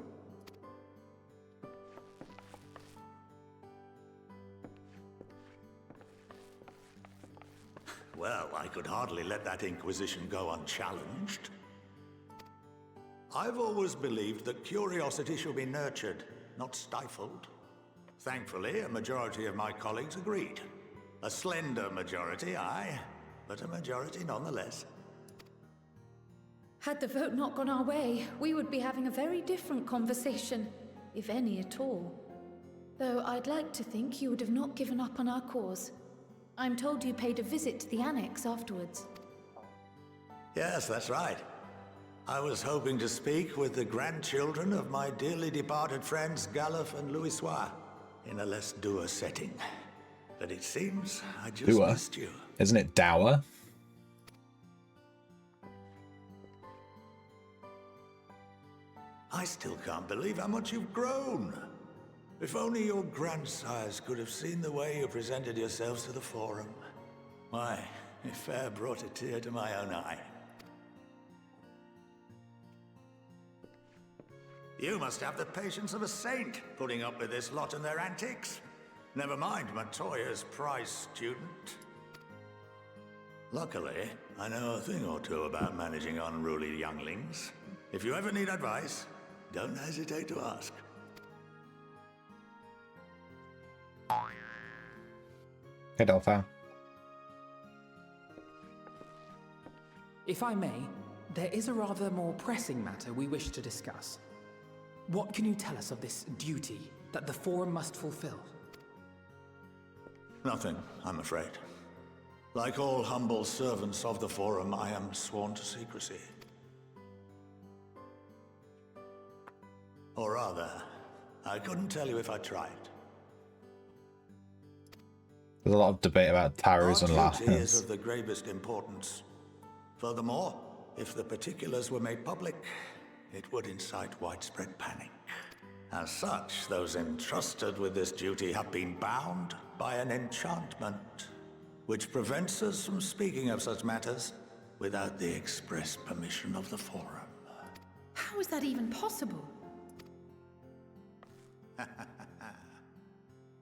Well, I could hardly let that Inquisition go unchallenged. I've always believed that curiosity should be nurtured, not stifled. Thankfully, a majority of my colleagues agreed. A slender majority, aye, but a majority nonetheless. Had the vote not gone our way, we would be having a very different conversation, if any at all. Though I'd like to think you would have not given up on our cause. I'm told you paid a visit to the Annex afterwards. Yes, that's right. I was hoping to speak with the grandchildren of my dearly departed friends Galuf and Louisoix in a less dour setting. But it seems I just missed you. Isn't it dour? I still can't believe how much you've grown. If only your grandsires could have seen the way you presented yourselves to the Forum. Why, it fair brought a tear to my own eye. You must have the patience of a saint, putting up with this lot and their antics. Never mind Matoya's prize student. Luckily, I know a thing or two about managing unruly younglings. If you ever need advice, don't hesitate to ask. Hey, Dolphin. If I may, there is a rather more pressing matter we wish to discuss. What can you tell us of this duty that the Forum must fulfill? Nothing, I'm afraid. Like all humble servants of the Forum, I am sworn to secrecy. Or rather, I couldn't tell you if I tried. There's a lot of debate about Tarus and Our duty is Lathas. of the gravest importance. Furthermore, if the particulars were made public, it would incite widespread panic. As such, those entrusted with this duty have been bound by an enchantment, which prevents us from speaking of such matters without the express permission of the Forum. How is that even possible?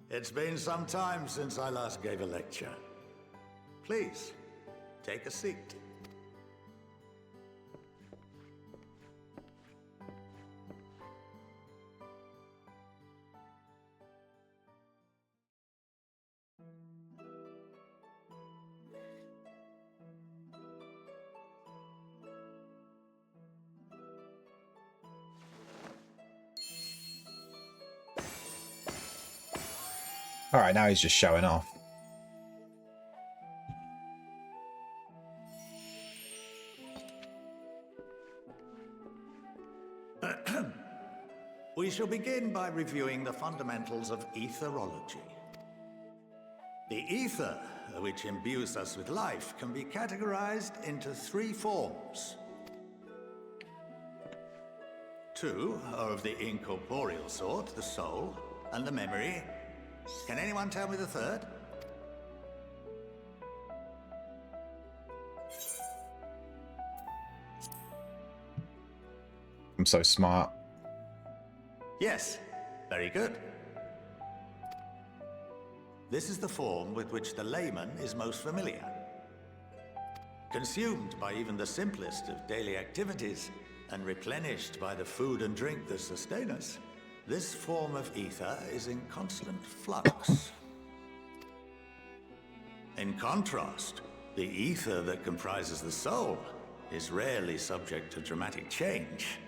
It's been some time since I last gave a lecture. Please, take a seat. Alright, now he's just showing off. We shall begin by reviewing the fundamentals of etherology. The ether, which imbues us with life, can be categorized into 3 forms. 2 are of the incorporeal sort, the soul and the memory. Can anyone tell me the third? I'm so smart. Yes, very good. This is the form with which the layman is most familiar. Consumed by even the simplest of daily activities and replenished by the food and drink that sustain us, this form of ether is in constant flux. In contrast, the ether that comprises the soul is rarely subject to dramatic change.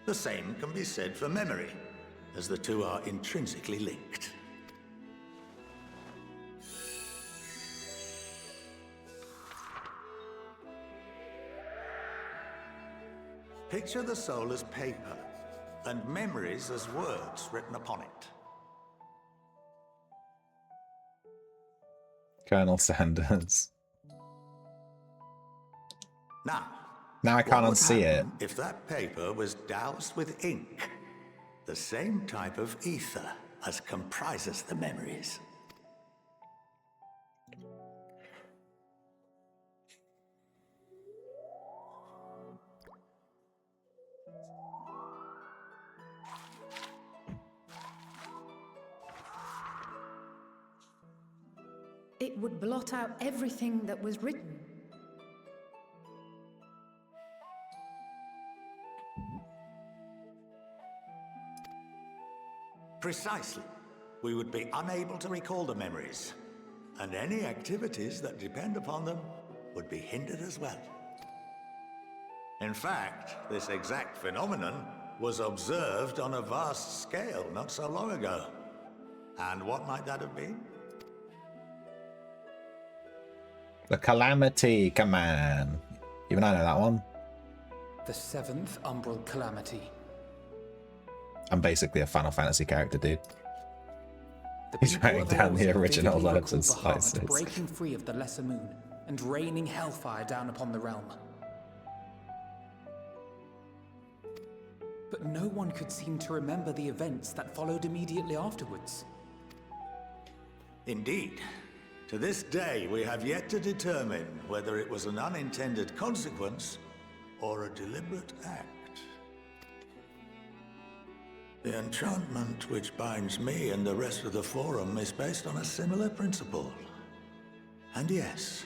The same can be said for memory, as the two are intrinsically linked. Picture the soul as paper, and memories as words written upon it. Colonel Sanders. Now I can't what would unsee it. happen if that paper was doused with ink? The same type of ether as comprises the memories. It would blot out everything that was written. Precisely. We would be unable to recall the memories, and any activities that depend upon them would be hindered as well. In fact, this exact phenomenon was observed on a vast scale not so long ago. And what might that have been? The Calamity Command. Even I know that one. The 7th Umbral Calamity. I'm basically a Final Fantasy character, dude. The He's people writing of down the Aeolus original vividly herbs and recall Bahamut spices. breaking free of the Lesser Moon and raining hellfire down upon the realm. But no one could seem to remember the events that followed immediately afterwards. Indeed. To this day, we have yet to determine whether it was an unintended consequence or a deliberate act. The enchantment which binds me and the rest of the Forum is based on a similar principle. And yes,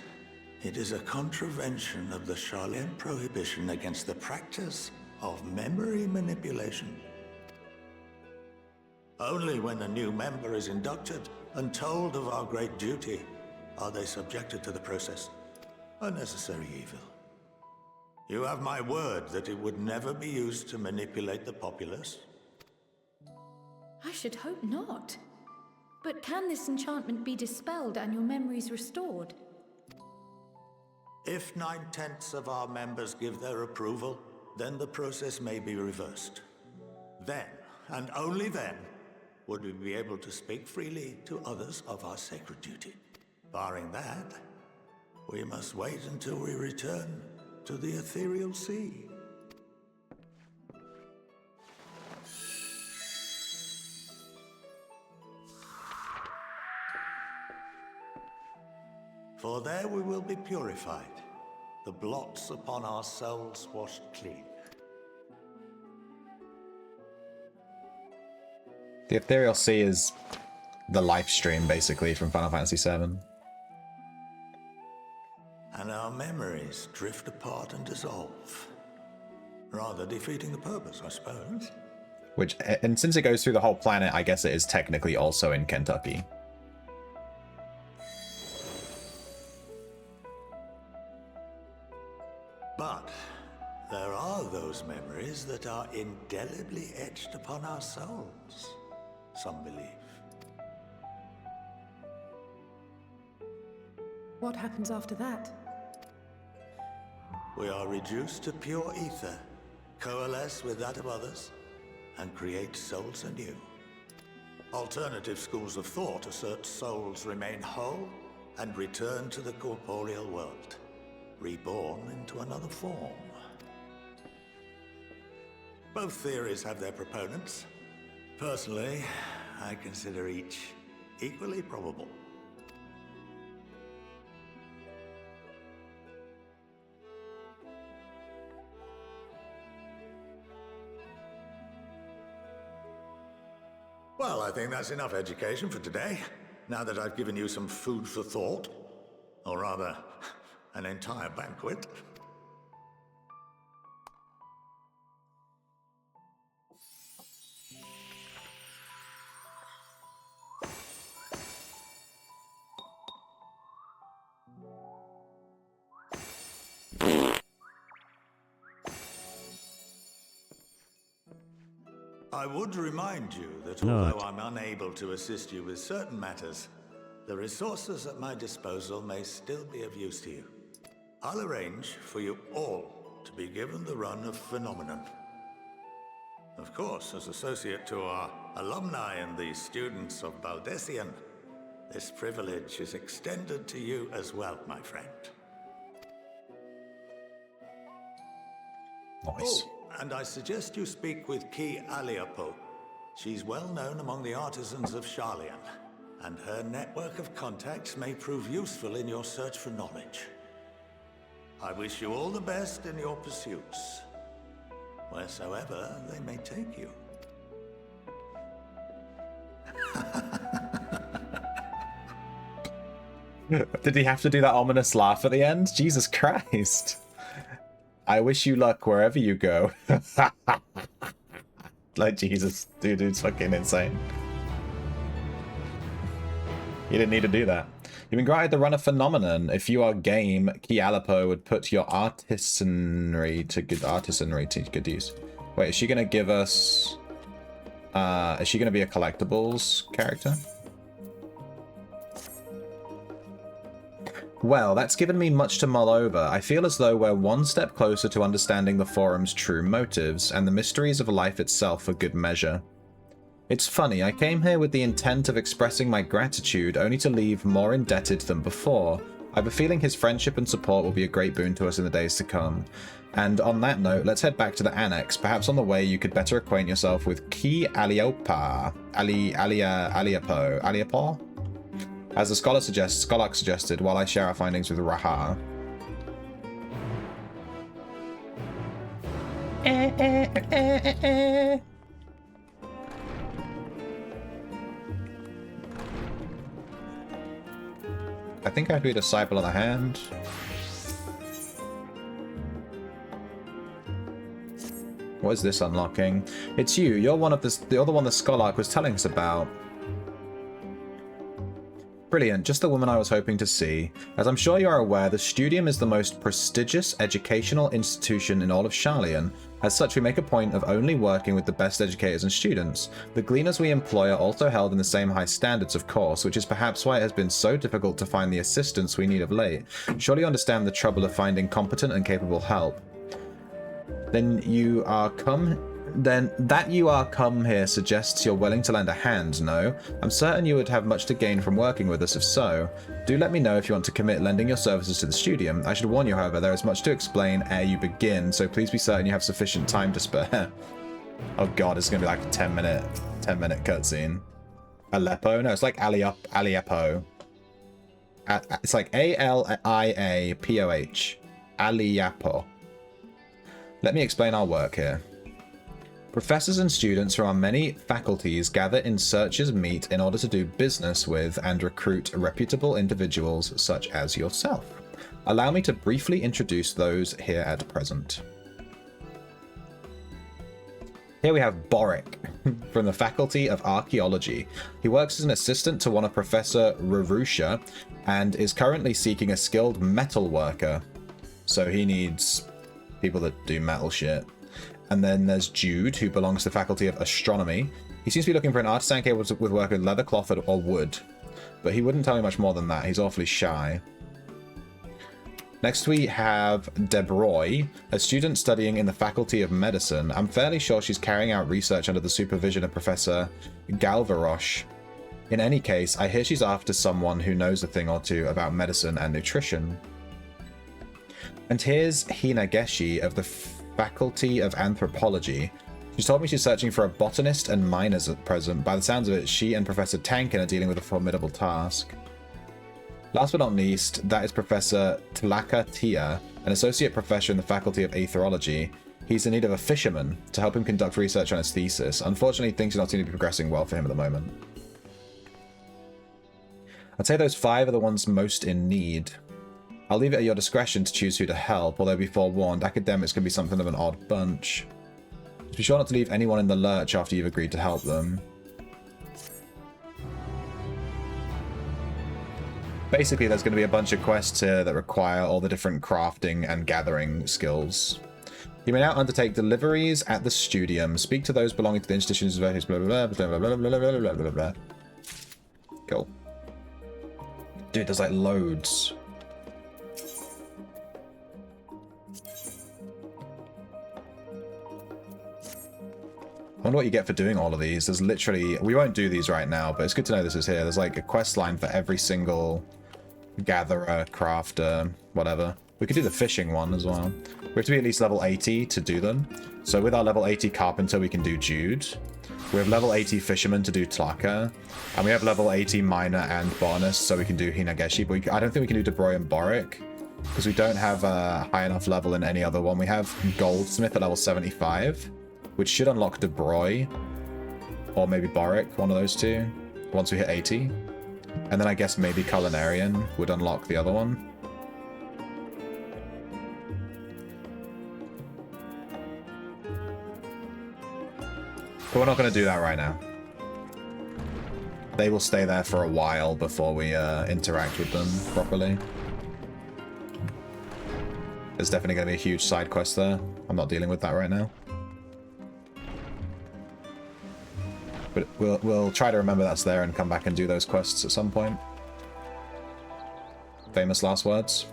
it is a contravention of the Charlene prohibition against the practice of memory manipulation. Only when a new member is inducted and told of our great duty are they subjected to the process. A necessary evil. You have my word that it would never be used to manipulate the populace. I should hope not. But can this enchantment be dispelled and your memories restored? If 9/10 of our members give their approval, then the process may be reversed. Then, and only then, would we be able to speak freely to others of our sacred duty. Barring that, we must wait until we return to the ethereal sea. For there we will be purified, the blots upon our souls washed clean. The Ethereal Sea is the live stream, basically, from Final Fantasy VII. and our memories drift apart and dissolve. Rather defeating the purpose, I suppose. Which, and since it goes through the whole planet, I guess it is technically also in Kentucky. But there are those memories that are indelibly etched upon our souls, some believe. What happens after that? We are reduced to pure ether, coalesce with that of others, and create souls anew. Alternative schools of thought assert souls remain whole and return to the corporeal world, reborn into another form. Both theories have their proponents. Personally, I consider each equally probable. Well, I think that's enough education for today, now that I've given you some food for thought. Or rather, an entire banquet. I would remind you that although I'm unable to assist you with certain matters, the resources at my disposal may still be of use to you. I'll arrange for you all to be given the run of Phenomenon. Of course, as associate to our alumni and the students of Baldessian, this privilege is extended to you as well, my friend. Nice. Oh, and I suggest you speak with Ki Aliapo. She's well known among the artisans of Sharlayan, and her network of contacts may prove useful in your search for knowledge. I wish you all the best in your pursuits, wheresoever they may take you. Did he have to do that ominous laugh at the end? Jesus Christ. I wish you luck wherever you go. Like, Jesus. Dude's fucking insane. You didn't need to do that. You've been granted the run of Phenomenon. If you are game, Kialapo would put your artisanry to good use. Wait, is she gonna give us... is she gonna be a collectibles character? Well, that's given me much to mull over. I feel as though we're one step closer to understanding the Forum's true motives, and the mysteries of life itself for good measure. It's funny, I came here with the intent of expressing my gratitude, only to leave more indebted than before. I have a feeling his friendship and support will be a great boon to us in the days to come. And on that note, let's head back to the Annex. Perhaps on the way you could better acquaint yourself with Ki Aliapo. Aliapo? As the Scholark suggested, while I share our findings with Raha. I think I have to be a disciple of the hand. What is this unlocking? It's you. You're one of the other one the Scholark was telling us about. Brilliant, just the woman I was hoping to see. As I'm sure you are aware, the Studium is the most prestigious educational institution in all of Sharlayan. As such, we make a point of only working with the best educators and students. The gleaners we employ are also held in the same high standards, of course, which is perhaps why it has been so difficult to find the assistance we need of late. Surely you understand the trouble of finding competent and capable help. That you are come here suggests you're willing to lend a hand, no? I'm certain you would have much to gain from working with us if so. Do let me know if you want to commit lending your services to the Studium. I should warn you, however, there is much to explain ere you begin, so please be certain you have sufficient time to spare. Oh god, it's gonna be like a 10-minute cutscene. Aleppo? No, it's like Aliapo. It's like A-L-I-A-P-O-H. Aliapo. Let me explain our work here. Professors and students from our many faculties gather in Search's meet in order to do business with and recruit reputable individuals such as yourself. Allow me to briefly introduce those here at present. Here we have Boric from the Faculty of Archaeology. He works as an assistant to one of Professor Rarusha and is currently seeking a skilled metal worker. So he needs people that do metal shit. And then there's Jude, who belongs to the Faculty of Astronomy. He seems to be looking for an artisan capable with work with leather, cloth, or wood. But he wouldn't tell me much more than that. He's awfully shy. Next we have Debroy, a student studying in the Faculty of Medicine. I'm fairly sure she's carrying out research under the supervision of Professor Galvarosh. In any case, I hear she's after someone who knows a thing or two about medicine and nutrition. And here's Hinageshi of the Faculty of Anthropology. She's told me she's searching for a botanist and miners at present. By the sounds of it, she and Professor Tankin are dealing with a formidable task. Last but not least, that is Professor Tlaka Tia, an associate professor in the Faculty of Aetherology. He's in need of a fisherman to help him conduct research on his thesis. Unfortunately, things do not seem to be progressing well for him at the moment. I'd say those 5 are the ones most in need. I'll leave it at your discretion to choose who to help, although be forewarned, academics can be something of an odd bunch. Just be sure not to leave anyone in the lurch after you've agreed to help them. Basically, there's going to be a bunch of quests here that require all the different crafting and gathering skills. You may now undertake deliveries at the studium. Speak to those belonging to the institutions of various blah blah blah blah blah blah blah blah blah blah. Cool. Dude, there's like loads. I wonder what you get for doing all of these. There's literally... We won't do these right now, but it's good to know this is here. There's like a quest line for every single gatherer, crafter, whatever. We could do the fishing one as well. We have to be at least level 80 to do them. So with our level 80 carpenter, we can do Jude. We have level 80 fisherman to do Tlaka. And we have level 80 miner and botanist, so we can do Hinageshi. But I don't think we can do Debroy and Boric, because we don't have a high enough level in any other one. We have Goldsmith at level 75. Which should unlock Debroy, or maybe Boric, one of those two, once we hit 80. And then I guess maybe Culinarian would unlock the other one. But we're not going to do that right now. They will stay there for a while before we interact with them properly. There's definitely going to be a huge side quest there. I'm not dealing with that right now. But we'll try to remember that's there and come back and do those quests at some point. Famous last words.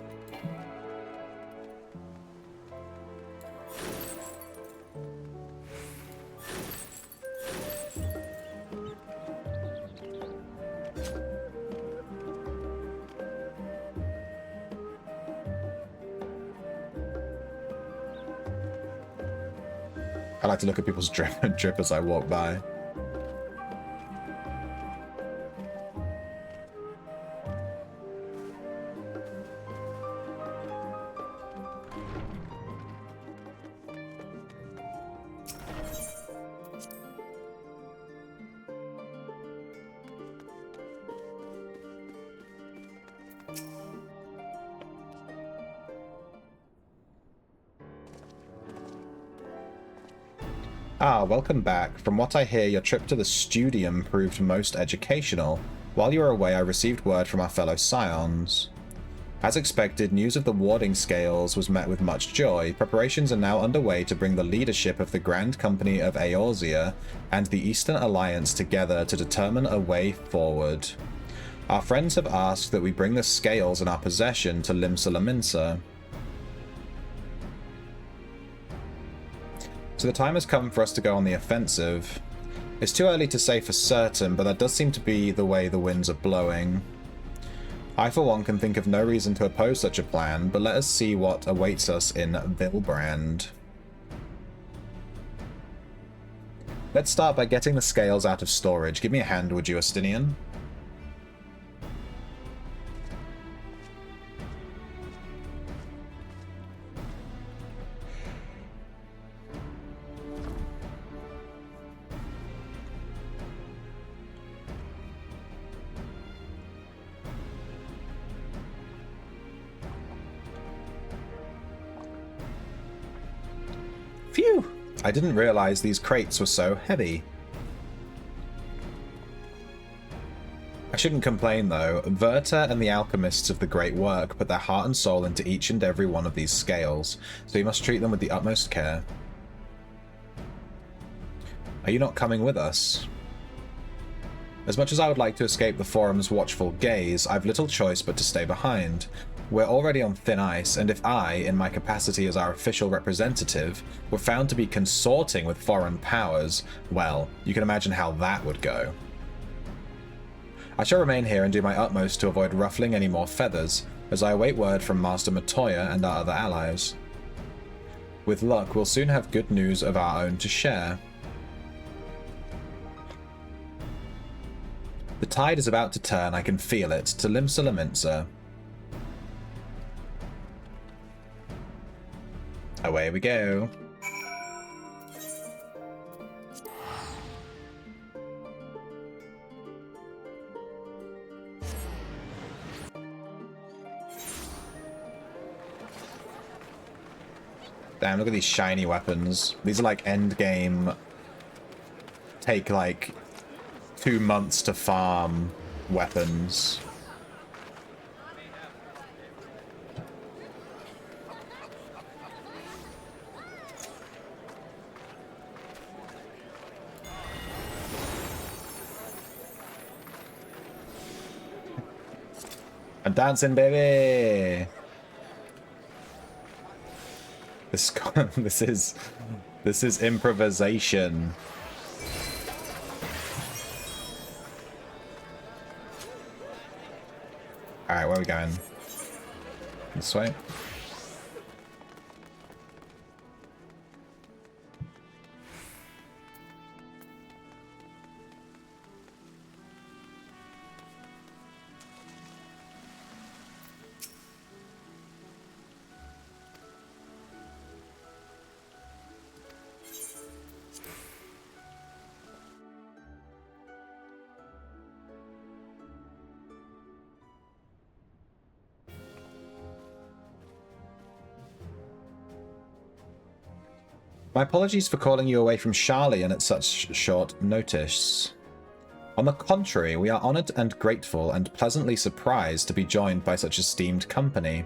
I like to look at people's drip as I walk by. Ah, welcome back. From what I hear, your trip to the Studium proved most educational. While you were away, I received word from our fellow Scions. As expected, news of the warding scales was met with much joy. Preparations are now underway to bring the leadership of the Grand Company of Eorzea and the Eastern Alliance together to determine a way forward. Our friends have asked that we bring the scales in our possession to Limsa Laminsa. So the time has come for us to go on the offensive. It's too early to say for certain, but that does seem to be the way the winds are blowing. I, for one, can think of no reason to oppose such a plan, but let us see what awaits us in Vilbrand. Let's start by getting the scales out of storage. Give me a hand, would you, Astinian? I didn't realize these crates were so heavy. I shouldn't complain though. Werther and the alchemists of the Great Work put their heart and soul into each and every one of these scales, so you must treat them with the utmost care. Are you not coming with us? As much as I would like to escape the Forum's watchful gaze, I've little choice but to stay behind. We're already on thin ice, and if I, in my capacity as our official representative, were found to be consorting with foreign powers, well, you can imagine how that would go. I shall remain here and do my utmost to avoid ruffling any more feathers, as I await word from Master Matoya and our other allies. With luck, we'll soon have good news of our own to share. The tide is about to turn, I can feel it, to Limsa Laminsa. Away we go. Damn, look at these shiny weapons. These are like end game, take like 2 months to farm weapons. I'm dancing, baby. This is improvisation. All right, where are we going? This way. My apologies for calling you away from Sharlayan at such short notice. On the contrary, we are honoured and grateful and pleasantly surprised to be joined by such esteemed company.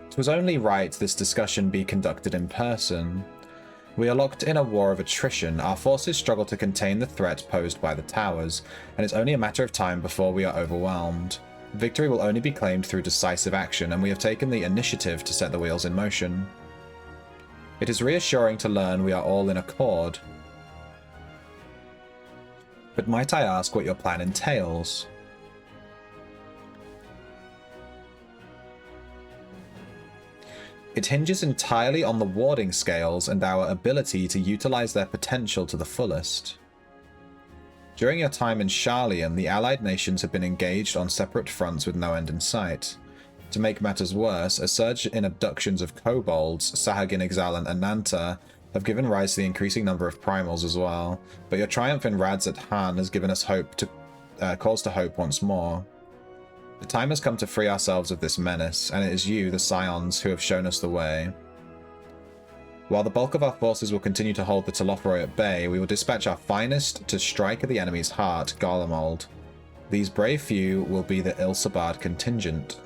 It was only right this discussion be conducted in person. We are locked in a war of attrition, our forces struggle to contain the threat posed by the towers, and it's only a matter of time before we are overwhelmed. Victory will only be claimed through decisive action, and we have taken the initiative to set the wheels in motion. It is reassuring to learn we are all in accord. But might I ask what your plan entails? It hinges entirely on the warding scales and our ability to utilize their potential to the fullest. During your time in Sharlayan, the allied nations have been engaged on separate fronts with no end in sight. To make matters worse, a surge in abductions of kobolds, Sahagin, Ixal, and Ananta have given rise to the increasing number of primals as well, but your triumph in Radzat Han has given us cause to hope once more. The time has come to free ourselves of this menace, and it is you, the Scions, who have shown us the way. While the bulk of our forces will continue to hold the Telophoroi at bay, we will dispatch our finest to strike at the enemy's heart, Garlemald. These brave few will be the Ilsabard contingent.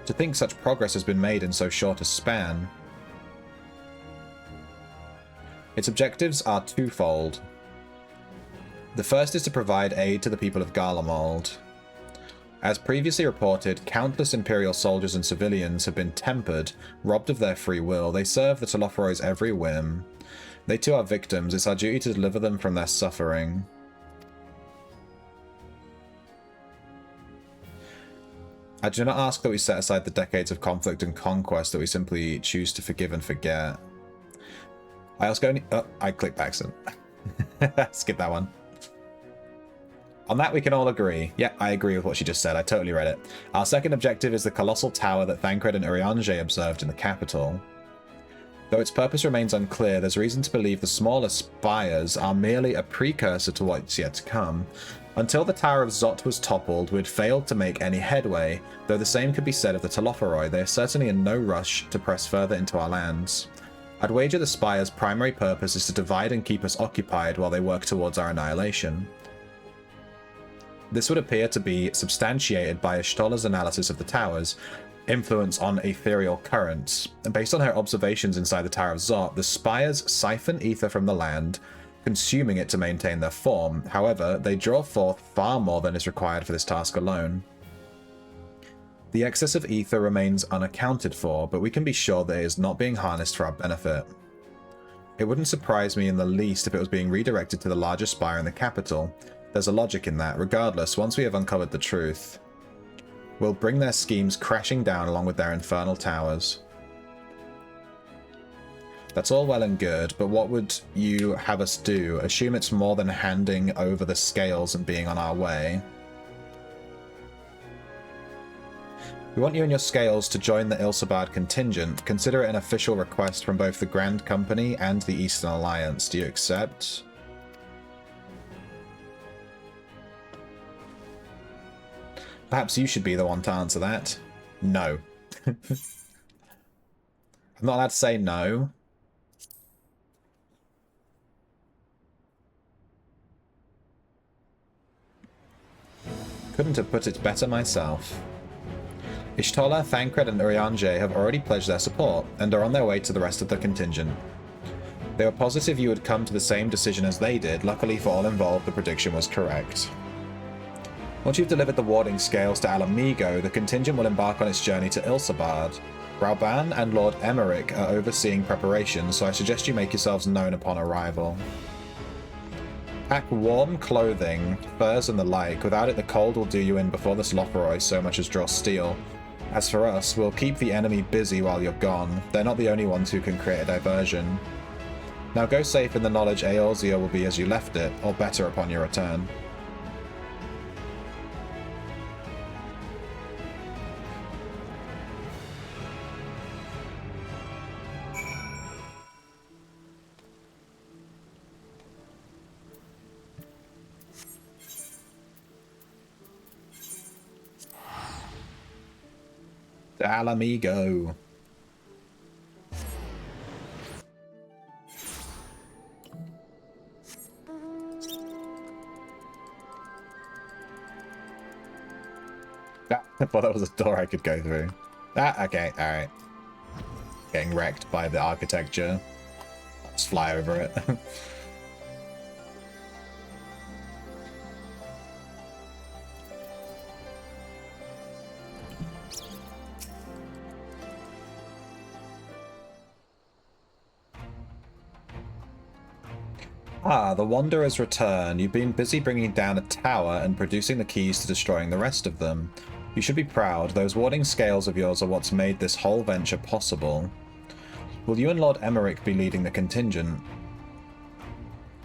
To think such progress has been made in so short a span. Its objectives are twofold. The first is to provide aid to the people of Garlemald. As previously reported, countless Imperial soldiers and civilians have been tempered, robbed of their free will. They serve the Telophoroi's every whim. They too are victims. It's our duty to deliver them from their suffering. I do not ask that we set aside the decades of conflict and conquest that we simply choose to forgive and forget. I also only... Oh, I clicked by accident. Skip that one. On that we can all agree. Yeah, I agree with what she just said. I totally read it. Our second objective is the colossal tower that Thancred and Urianger observed in the capital. Though its purpose remains unclear, there's reason to believe the smaller spires are merely a precursor to what's yet to come. Until the Tower of Zot was toppled, we'd failed to make any headway, though the same could be said of the Telophoroi. They are certainly in no rush to press further into our lands. I'd wager the Spire's primary purpose is to divide and keep us occupied while they work towards our annihilation. This would appear to be substantiated by Ishtola's analysis of the tower's influence on ethereal currents. And based on her observations inside the Tower of Zot, the Spires siphon ether from the land, consuming it to maintain their form. However, they draw forth far more than is required for this task alone. The excess of ether remains unaccounted for, but we can be sure that it is not being harnessed for our benefit. It wouldn't surprise me in the least if it was being redirected to the largest spire in the capital. There's a logic in that. Regardless, once we have uncovered the truth, we'll bring their schemes crashing down along with their infernal towers. That's all well and good, but what would you have us do? Assume it's more than handing over the scales and being on our way. We want you and your scales to join the Ilsabard contingent. Consider it an official request from both the Grand Company and the Eastern Alliance. Do you accept? Perhaps you should be the one to answer that. No. I'm not allowed to say no. Couldn't have put it better myself. Ishtola, Thancred, and Urianger have already pledged their support, and are on their way to the rest of the contingent. They were positive you would come to the same decision as they did. Luckily for all involved, the prediction was correct. Once you've delivered the warding scales to Alamigo, the contingent will embark on its journey to Ilsabard. Rauban and Lord Emmerich are overseeing preparations, so I suggest you make yourselves known upon arrival. Pack warm clothing, furs and the like. Without it, the cold will do you in before this Lothoroi so much as draw steel. As for us, we'll keep the enemy busy while you're gone. They're not the only ones who can create a diversion. Now go safe in the knowledge Eorzea will be as you left it, or better upon your return. Alamigo. Ah, I thought that was a door I could go through. Ah, okay, alright. Getting wrecked by the architecture. I'll just fly over it. Ah, the Wanderers return. You've been busy bringing down a tower and producing the keys to destroying the rest of them. You should be proud. Those warding scales of yours are what's made this whole venture possible. Will you and Lord Emmerich be leading the contingent?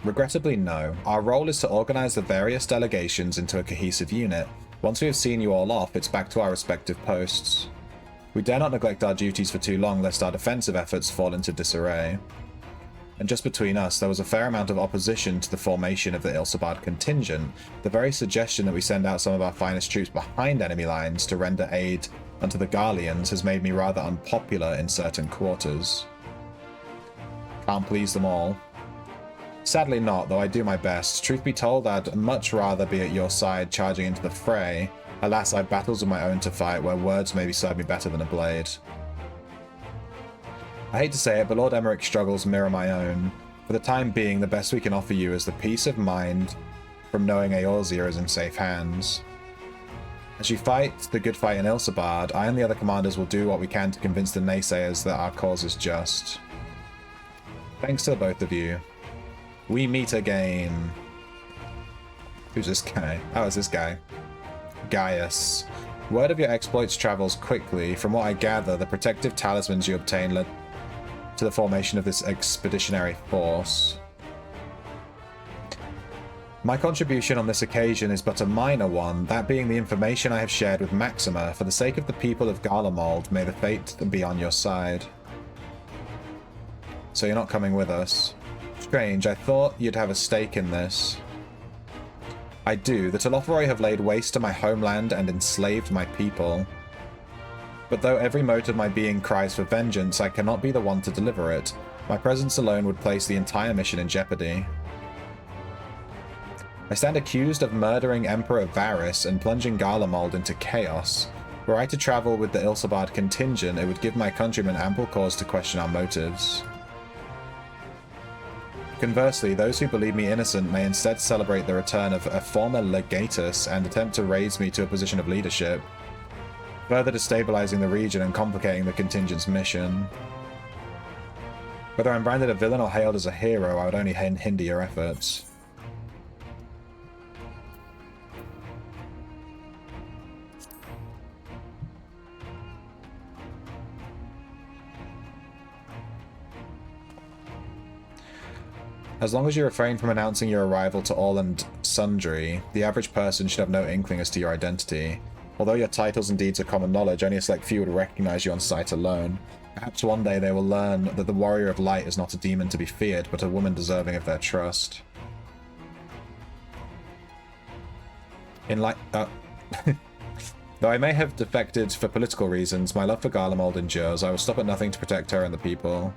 Regrettably, no. Our role is to organize the various delegations into a cohesive unit. Once we have seen you all off, it's back to our respective posts. We dare not neglect our duties for too long, lest our defensive efforts fall into disarray. And just between us, there was a fair amount of opposition to the formation of the Ilsabard contingent. The very suggestion that we send out some of our finest troops behind enemy lines to render aid unto the Garleans has made me rather unpopular in certain quarters. Can't please them all. Sadly not, though I do my best. Truth be told, I'd much rather be at your side charging into the fray. Alas, I've battles of my own to fight where words maybe serve me better than a blade. I hate to say it, but Lord Emmerich's struggles mirror my own. For the time being, the best we can offer you is the peace of mind from knowing Eorzea is in safe hands. As you fight the good fight in Ilsabard, I and the other commanders will do what we can to convince the naysayers that our cause is just. Thanks to the both of you. We meet again. Who's this guy? Oh, it's this guy. Gaius. Word of your exploits travels quickly. From what I gather, the protective talismans you obtained led to the formation of this expeditionary force. My contribution on this occasion is but a minor one, that being the information I have shared with Maxima. For the sake of the people of Garlemald, may the fate be on your side. So you're not coming with us. Strange, I thought you'd have a stake in this. I do. The Telophoroi have laid waste to my homeland and enslaved my people. But though every mote of my being cries for vengeance, I cannot be the one to deliver it. My presence alone would place the entire mission in jeopardy. I stand accused of murdering Emperor Varys and plunging Garlemald into chaos. Were I to travel with the Ilsabard contingent, it would give my countrymen ample cause to question our motives. Conversely, those who believe me innocent may instead celebrate the return of a former legatus and attempt to raise me to a position of leadership, further destabilizing the region and complicating the contingent's mission. Whether I'm branded a villain or hailed as a hero, I would only hinder your efforts. As long as you refrain from announcing your arrival to all and sundry, the average person should have no inkling as to your identity. Although your titles and deeds are common knowledge, only a select few would recognize you on sight alone. Perhaps one day they will learn that the Warrior of Light is not a demon to be feared, but a woman deserving of their trust. Though I may have defected for political reasons, my love for Garlemald endures. I will stop at nothing to protect her and the people.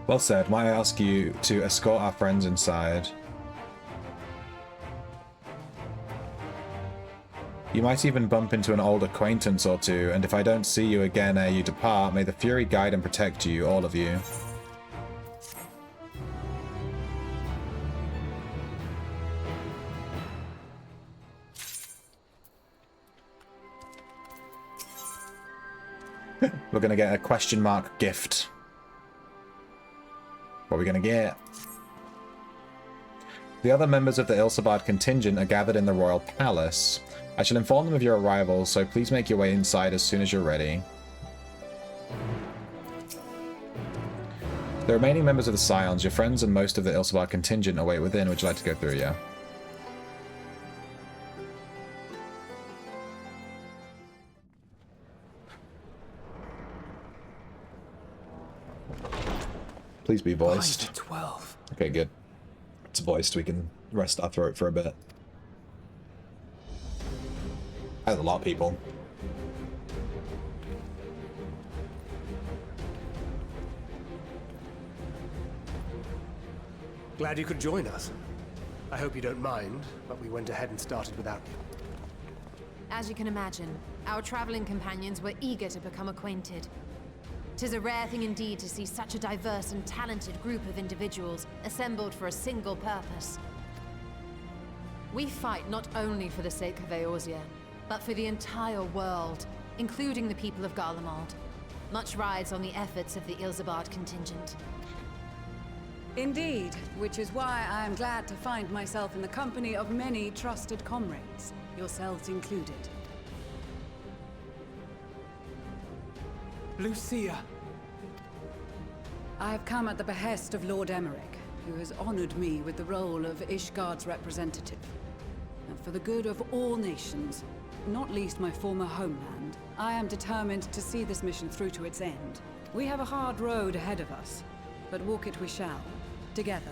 Well said. Might I ask you to escort our friends inside? You might even bump into an old acquaintance or two, and if I don't see you again ere you depart, may the Fury guide and protect you, all of you. We're gonna get a question mark gift. What are we gonna get? The other members of the Ilsabard contingent are gathered in the royal palace. I shall inform them of your arrival, so please make your way inside as soon as you're ready. The remaining members of the Scions, your friends and most of the Ilsabard contingent await within. Would you like to go through? Yeah. Please be voiced. 12. Okay, good. It's voiced. We can rest our throat for a bit. That's a lot of people. Glad you could join us. I hope you don't mind, but we went ahead and started without you. As you can imagine, our traveling companions were eager to become acquainted. 'Tis a rare thing indeed to see such a diverse and talented group of individuals assembled for a single purpose. We fight not only for the sake of Eorzea, but for the entire world, including the people of Garlemald. Much rides on the efforts of the Ilsabard contingent. Indeed, which is why I am glad to find myself in the company of many trusted comrades, yourselves included. Lucia! I have come at the behest of Lord Emmerich, who has honored me with the role of Ishgard's representative. And for the good of all nations, not least my former homeland, I am determined to see this mission through to its end. We have a hard road ahead of us, but walk it we shall, together.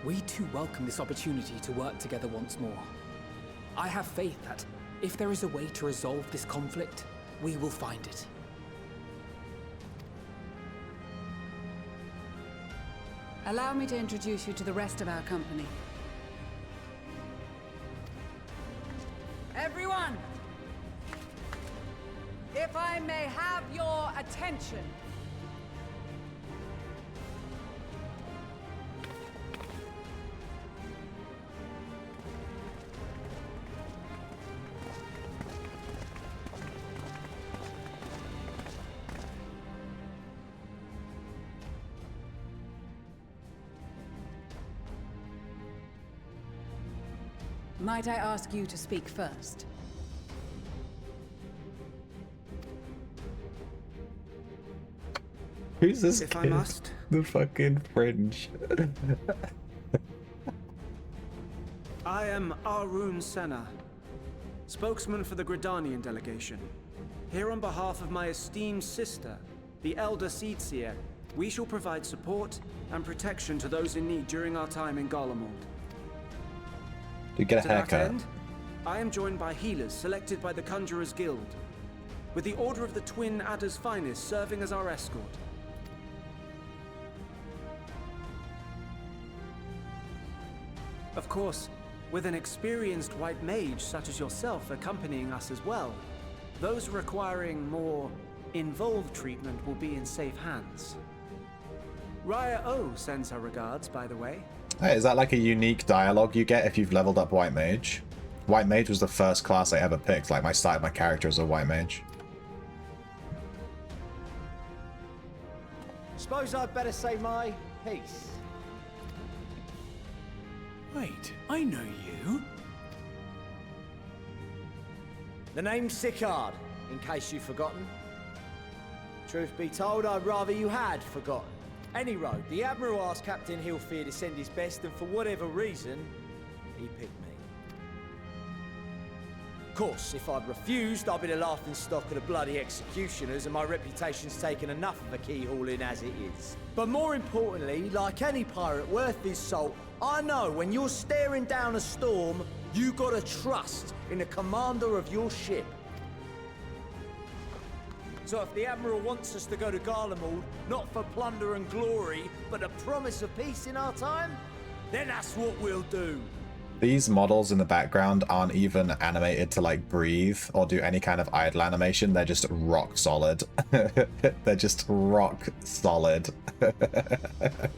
We too welcome this opportunity to work together once more. I have faith that, if there is a way to resolve this conflict, we will find it. Allow me to introduce you to the rest of our company. Everyone! If I may have your attention. Might I ask you to speak first? Who's this If kid? I must. The fucking fringe. I am Arun Senna, spokesman for the Gridanian delegation. Here on behalf of my esteemed sister, the Elder Seedseer, we shall provide support and protection to those in need during our time in Garlemald. To get a To that haircut. end, I am joined by healers selected by the Conjurers Guild, with the Order of the Twin Adder's Finest serving as our escort. Of course, with an experienced white mage such as yourself accompanying us as well, those requiring more involved treatment will be in safe hands. Raya O sends her regards, by the way. Hey, is that like a unique dialogue you get if you've leveled up White Mage? White Mage was the first class I ever picked. Like, I started my character as a White Mage. Suppose I'd better say my piece. Wait, I know you. The name's Sicard, in case you've forgotten. Truth be told, I'd rather you had forgotten. Any road, the Admiral asked Captain Hillfear to send his best, and for whatever reason, he picked me. Of course, if I'd refused, I'd be the laughingstock of the bloody executioners, and my reputation's taken enough of a keyhauling as it is. But more importantly, like any pirate worth his salt, I know when you're staring down a storm, you gotta trust in the commander of your ship. So if the Admiral wants us to go to Garlemald, not for plunder and glory, but the promise of peace in our time, then that's what we'll do. These models in the background aren't even animated to like breathe or do any kind of idle animation. They're just rock solid. They're just rock solid.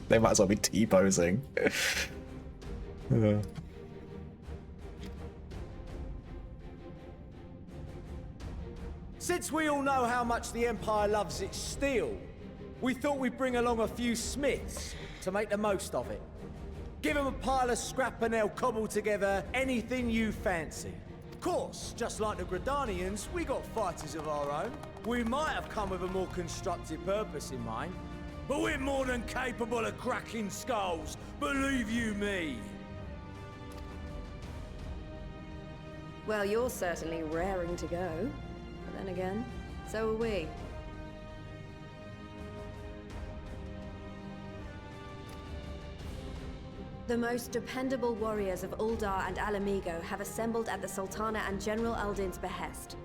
They might as well be T-posing. Since we all know how much the Empire loves its steel, we thought we'd bring along a few smiths to make the most of it. Give them a pile of scrap and they'll cobble together anything you fancy. Of course, just like the Gridanians, we got fighters of our own. We might have come with a more constructive purpose in mind, but we're more than capable of cracking skulls, believe you me. Well, you're certainly raring to go. But then again, so are we. The most dependable warriors of Uldar and Alamigo have assembled at the Sultana and General Aldin's behest.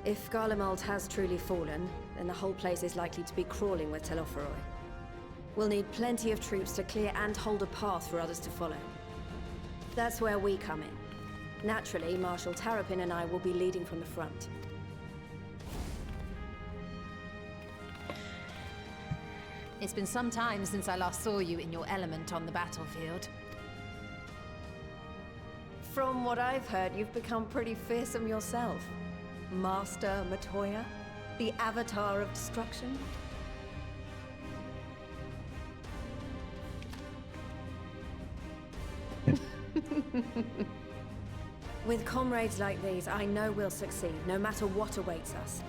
If Garlemald has truly fallen, then the whole place is likely to be crawling with Telophoroi. We'll need plenty of troops to clear and hold a path for others to follow. That's where we come in. Naturally, Marshal Terrapin and I will be leading from the front. It's been some time since I last saw you in your element on the battlefield. From what I've heard, you've become pretty fearsome yourself. Master Matoya, the Avatar of Destruction. With comrades like these, I know we'll succeed, no matter what awaits us.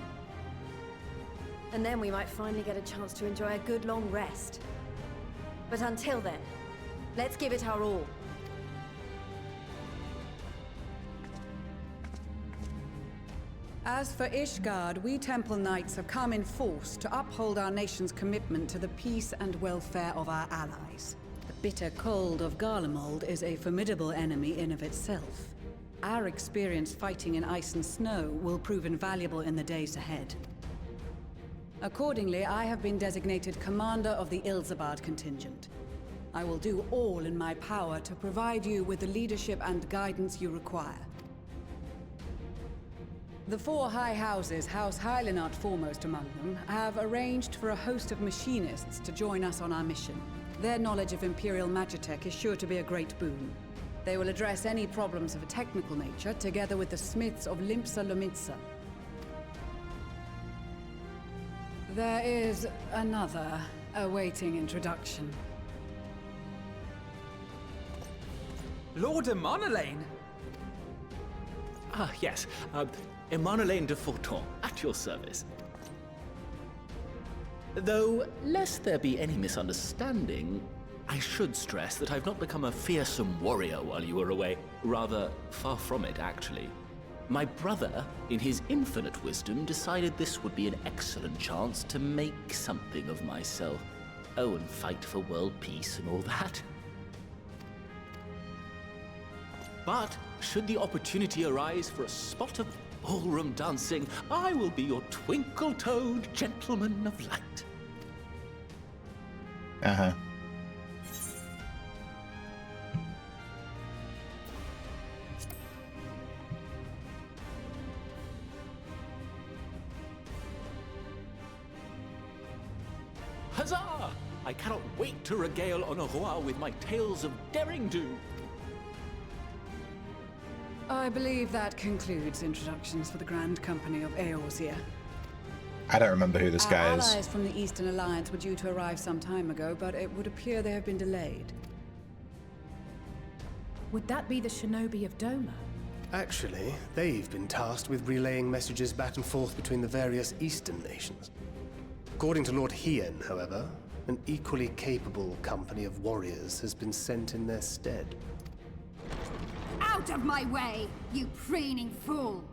And then we might finally get a chance to enjoy a good long rest. But until then, let's give it our all. As for Ishgard, we Temple Knights have come in force to uphold our nation's commitment to the peace and welfare of our allies. The bitter cold of Garlemald is a formidable enemy in of itself. Our experience fighting in ice and snow will prove invaluable in the days ahead. Accordingly, I have been designated commander of the Ilzabard contingent. I will do all in my power to provide you with the leadership and guidance you require. The four high houses, House Hylinart foremost among them, have arranged for a host of machinists to join us on our mission. Their knowledge of Imperial Magitech is sure to be a great boon. They will address any problems of a technical nature, together with the smiths of Limpsa Lomitsa. There is another awaiting introduction. Lord Emanolaine! Ah, yes. Emanolaine de Forton, at your service. Though, lest there be any misunderstanding, I should stress that I've not become a fearsome warrior while you were away. Rather, far from it, actually. My brother, in his infinite wisdom, decided this would be an excellent chance to make something of myself. Oh, and fight for world peace and all that. But should the opportunity arise for a spot of ballroom dancing, I will be your twinkle-toed gentleman of light. Uh-huh. Huzzah! I cannot wait to regale Honorat with my tales of daring-do. I believe that concludes introductions for the Grand Company of Eorzea. I don't remember who this Our guy is. allies from the Eastern Alliance were due to arrive some time ago, but it would appear they have been delayed. Would that be the shinobi of Doma? Actually, they've been tasked with relaying messages back and forth between the various Eastern nations. According to Lord Hien, however, an equally capable company of warriors has been sent in their stead. Out of my way, you preening fool!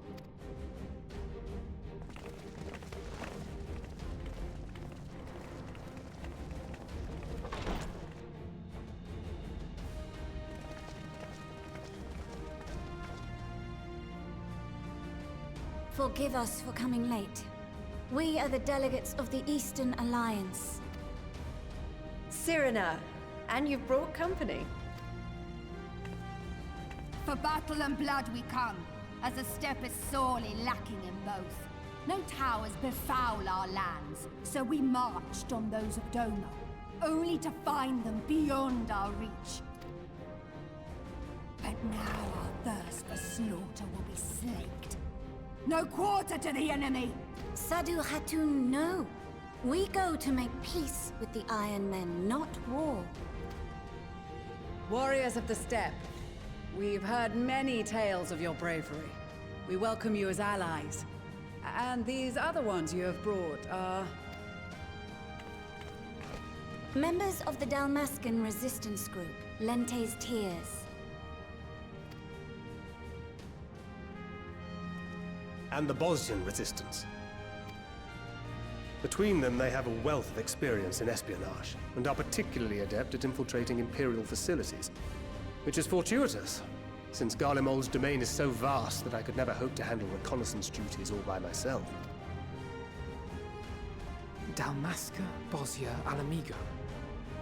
Forgive us for coming late. We are the delegates of the Eastern Alliance. Cyrena, and you've brought company. For battle and blood we come, as the steppe is sorely lacking in both. No towers befoul our lands, so we marched on those of Doma, only to find them beyond our reach. But now our thirst for slaughter will be slaked. No quarter to the enemy! Sadu Hatun, no. We go to make peace with the Iron Men, not war. Warriors of the Steppe, we've heard many tales of your bravery. We welcome you as allies. And these other ones you have brought are... Members of the Dalmascan resistance group, Lente's Tears. And the Bosnian resistance. Between them, they have a wealth of experience in espionage, and are particularly adept at infiltrating Imperial facilities. Which is fortuitous, since Garlemald's domain is so vast that I could never hope to handle reconnaissance duties all by myself. Dalmasca, Bosnia, Alamigo.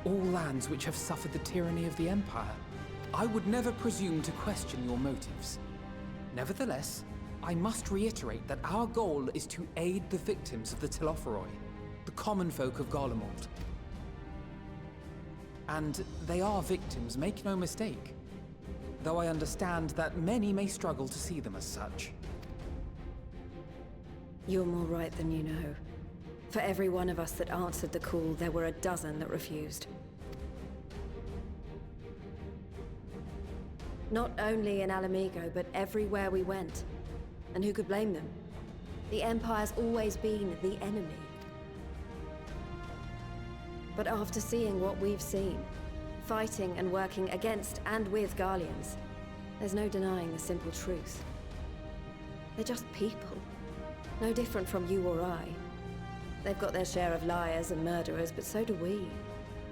All lands which have suffered the tyranny of the Empire. I would never presume to question your motives. Nevertheless, I must reiterate that our goal is to aid the victims of the Telophoroi, the common folk of Garlemald. And they are victims, make no mistake. Though I understand that many may struggle to see them as such. You're more right than you know. For every one of us that answered the call, there were a dozen that refused. Not only in Alamigo, but everywhere we went. And who could blame them? The Empire's always been the enemy. But after seeing what we've seen, fighting and working against and with Garleans, there's no denying the simple truth. They're just people. No different from you or I. They've got their share of liars and murderers, but so do we.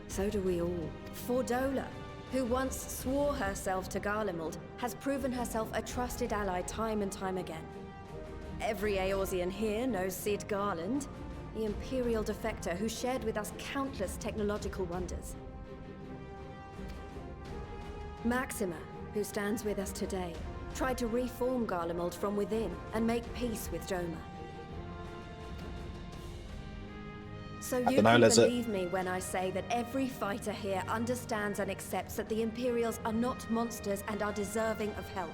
So do we all. Fordola, who once swore herself to Garlemald, has proven herself a trusted ally time and time again. Every Eorzean here knows Cid Garland, the Imperial defector who shared with us countless technological wonders. Maxima, who stands with us today, tried to reform Garlemald from within and make peace with Doma. So you can believe me when I say that every fighter here understands and accepts that the Imperials are not monsters and are deserving of help.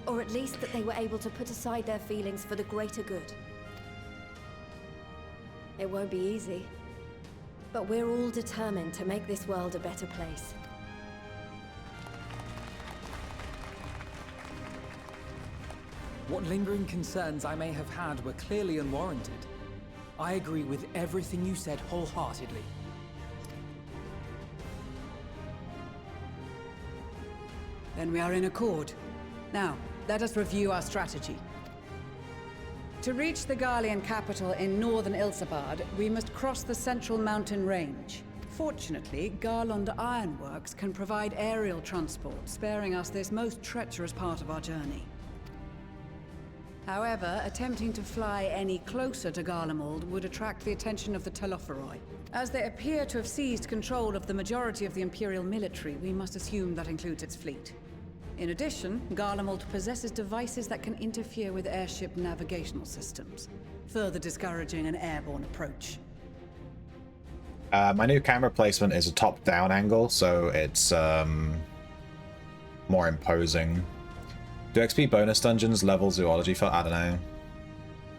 Or at least that they were able to put aside their feelings for the greater good. It won't be easy, but we're all determined to make this world a better place. What lingering concerns I may have had were clearly unwarranted. I agree with everything you said wholeheartedly. Then we are in accord. Now, let us review our strategy. To reach the Garlean capital in northern Ilsabard, we must cross the central mountain range. Fortunately, Garland Ironworks can provide aerial transport, sparing us this most treacherous part of our journey. However, attempting to fly any closer to Garlemald would attract the attention of the Telophoroi. As they appear to have seized control of the majority of the Imperial military, we must assume that includes its fleet. In addition, Garlemald possesses devices that can interfere with airship navigational systems, further discouraging an airborne approach. My new camera placement is a top-down angle, so it's more imposing. Do XP bonus dungeons level zoology for? I don't know.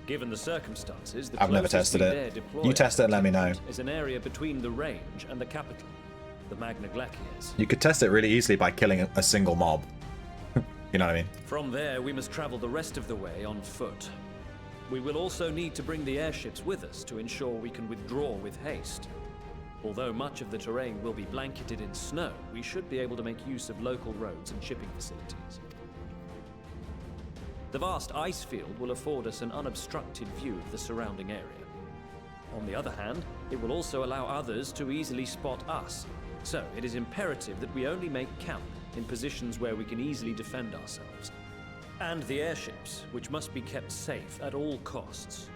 Given the circumstances, the I've never closest tested we it. dare deploy You test it and let me know. is an area between the range and the capital, the Magna Glaciers. You could test it really easily by killing a single mob. You know what I mean? From there, we must travel the rest of the way on foot. We will also need to bring the airships with us to ensure we can withdraw with haste. Although much of the terrain will be blanketed in snow, we should be able to make use of local roads and shipping facilities. The vast ice field will afford us an unobstructed view of the surrounding area. On the other hand, it will also allow others to easily spot us, so it is imperative that we only make camp in positions where we can easily defend ourselves. And the airships, which must be kept safe at all costs.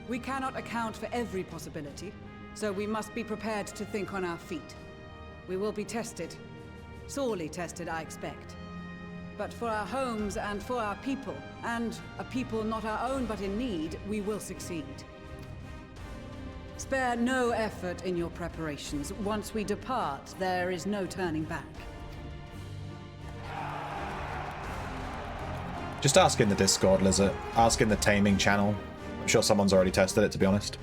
We cannot account for every possibility, so we must be prepared to think on our feet. We will be tested. Sorely tested, I expect. But for our homes and for our people, and a people not our own but in need, we will succeed. Spare no effort in your preparations. Once we depart, there is no turning back. Just ask in the Discord, Lizard. Ask in the Taming channel. I'm sure someone's already tested it, to be honest.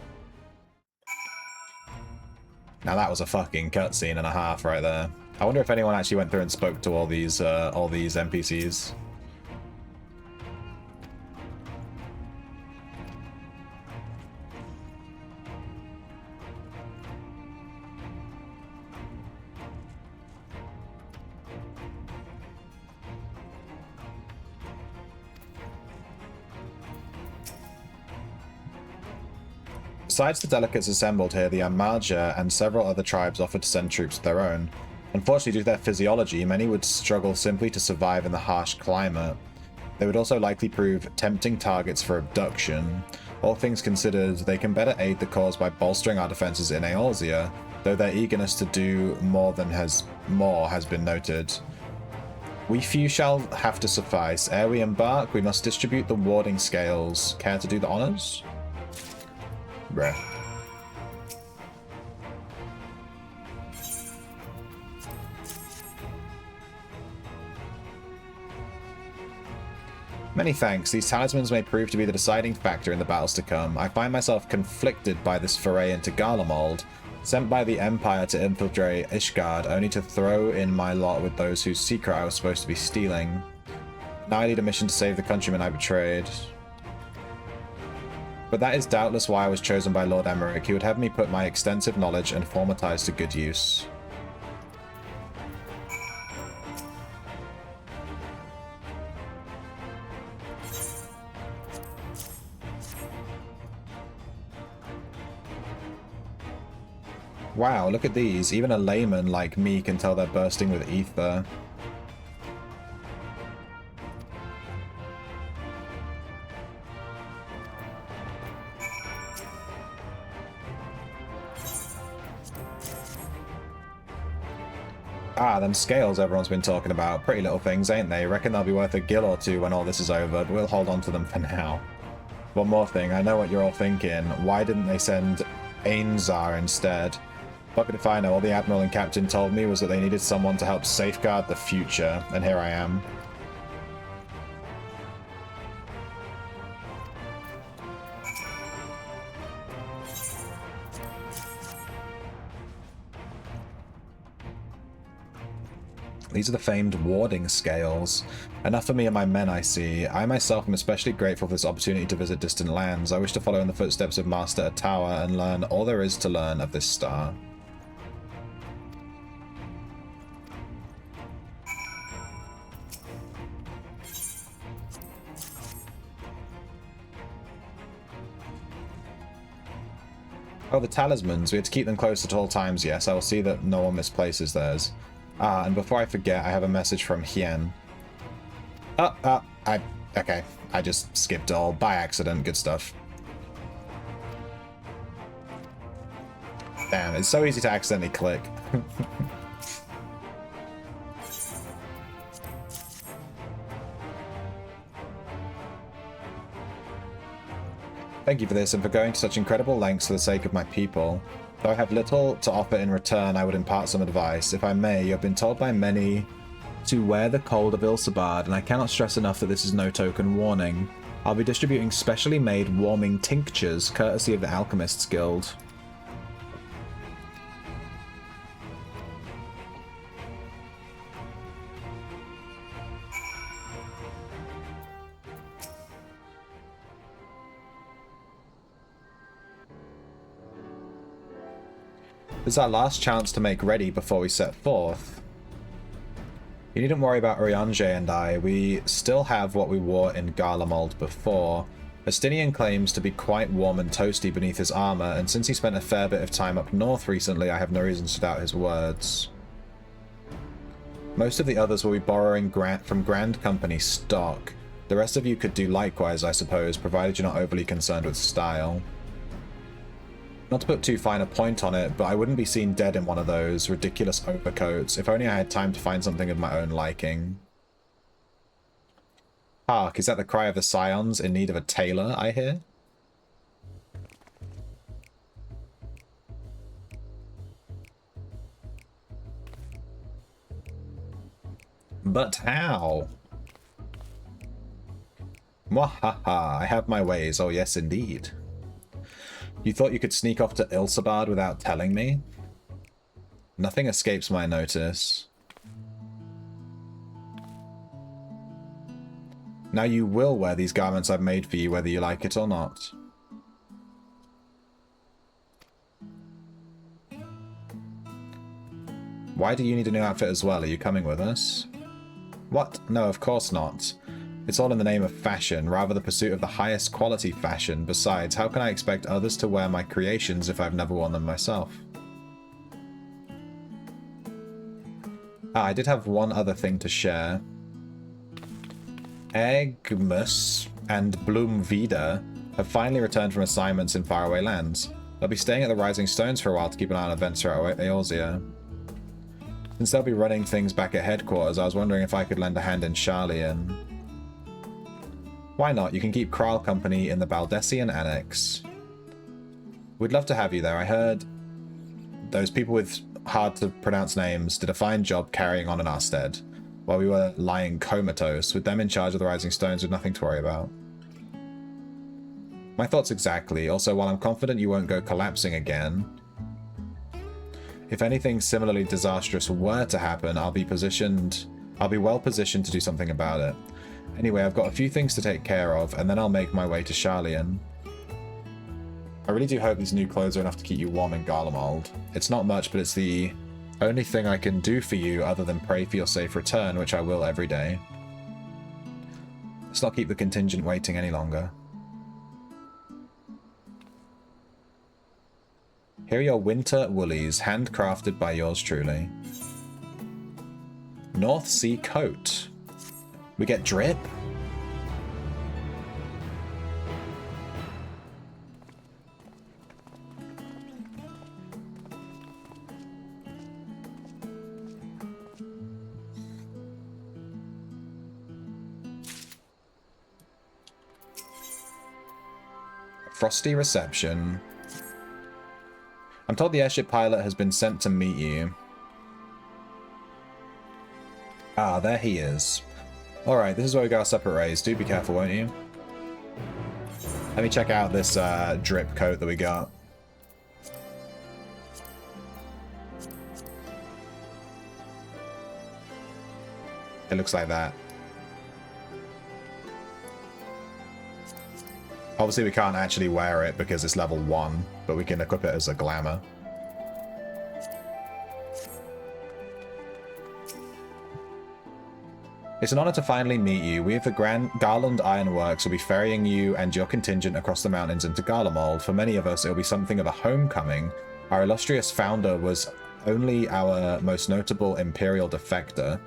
Now that was a fucking cutscene and a half right there. I wonder if anyone actually went through and spoke to all these NPCs. Besides the delegates assembled here, the Amaja and several other tribes offered to send troops of their own. Unfortunately, due to their physiology, many would struggle simply to survive in the harsh climate. They would also likely prove tempting targets for abduction. All things considered, they can better aid the cause by bolstering our defenses in Eorzea, though their eagerness to do more has been noted. We few shall have to suffice. Ere we embark, we must distribute the warding scales. Care to do the honors? Bruh. Many thanks. These talismans may prove to be the deciding factor in the battles to come. I find myself conflicted by this foray into Garlemald, sent by the Empire to infiltrate Ishgard, only to throw in my lot with those whose secret I was supposed to be stealing. Now I lead a mission to save the countrymen I betrayed. But that is doubtless why I was chosen by Lord Emmerich. He would have me put my extensive knowledge and former ties to good use. Wow, look at these. Even a layman like me can tell they're bursting with ether. Ah, them scales everyone's been talking about. Pretty little things, ain't they? Reckon they'll be worth a gil or two when all this is over, but we'll hold on to them for now. One more thing, I know what you're all thinking. Why didn't they send Ainzar instead? Fuck it if I know. All the Admiral and Captain told me was that they needed someone to help safeguard the future, and here I am. These are the famed warding scales. Enough for me and my men, I see. I myself am especially grateful for this opportunity to visit distant lands. I wish to follow in the footsteps of Master Atawa and learn all there is to learn of this star. Oh, the talismans. We had to keep them closed at all times. Yes, I will see that no one misplaces theirs. Ah, and before I forget, I have a message from Hien. Okay. I just skipped all by accident. Good stuff. Damn, it's so easy to accidentally click. Thank you for this and for going to such incredible lengths for the sake of my people. Though I have little to offer in return, I would impart some advice. If I may, you have been told by many to wear the cold of Ilsabard, and I cannot stress enough that this is no token warning. I'll be distributing specially made warming tinctures, courtesy of the Alchemists Guild. This is our last chance to make ready before we set forth. You needn't worry about Urianger and I. We still have what we wore in Garlemald before. Estinian claims to be quite warm and toasty beneath his armor, and since he spent a fair bit of time up north recently, I have no reason to doubt his words. Most of the others will be borrowing from Grand Company stock. The rest of you could do likewise, I suppose, provided you're not overly concerned with style. Not to put too fine a point on it, but I wouldn't be seen dead in one of those ridiculous overcoats. If only I had time to find something of my own liking. Hark, is that the cry of the scions in need of a tailor, I hear? But how? Mwahaha, I have my ways, oh yes indeed. You thought you could sneak off to Ilsabard without telling me? Nothing escapes my notice. Now you will wear these garments I've made for you, whether you like it or not. Why do you need a new outfit as well? Are you coming with us? What? No, of course not. It's all in the name of fashion, rather the pursuit of the highest quality fashion. Besides, how can I expect others to wear my creations if I've never worn them myself? Ah, I did have one other thing to share. Egmus and Bloomvida have finally returned from assignments in faraway lands. They'll be staying at the Rising Stones for a while to keep an eye on events throughout Eorzea. Since they'll be running things back at headquarters, I was wondering if I could lend a hand in Sharlayan. Why not? You can keep Kral company in the Baldessian Annex. We'd love to have you there. I heard those people with hard-to-pronounce names did a fine job carrying on in our stead, while we were lying comatose, with them in charge of the Rising Stones with nothing to worry about. My thoughts exactly. Also, while I'm confident you won't go collapsing again, if anything similarly disastrous were to happen, I'll be well positioned to do something about it. Anyway, I've got a few things to take care of, and then I'll make my way to Sharlayan. I really do hope these new clothes are enough to keep you warm in Garlemald. It's not much, but it's the only thing I can do for you other than pray for your safe return, which I will every day. Let's not keep the contingent waiting any longer. Here are your winter woolies, handcrafted by yours truly. North Sea coat. We get drip? Frosty reception. I'm told the airship pilot has been sent to meet you. Ah, there he is. Alright, this is where we got our separate rays. Do be careful, won't you? Let me check out this drip coat that we got. It looks like that. Obviously we can't actually wear it because it's level 1, but we can equip it as a glamour. It's an honor to finally meet you. We of the Grand Garland Ironworks will be ferrying you and your contingent across the mountains into Garlemald. For many of us, it will be something of a homecoming. Our illustrious founder was only our most notable Imperial defector.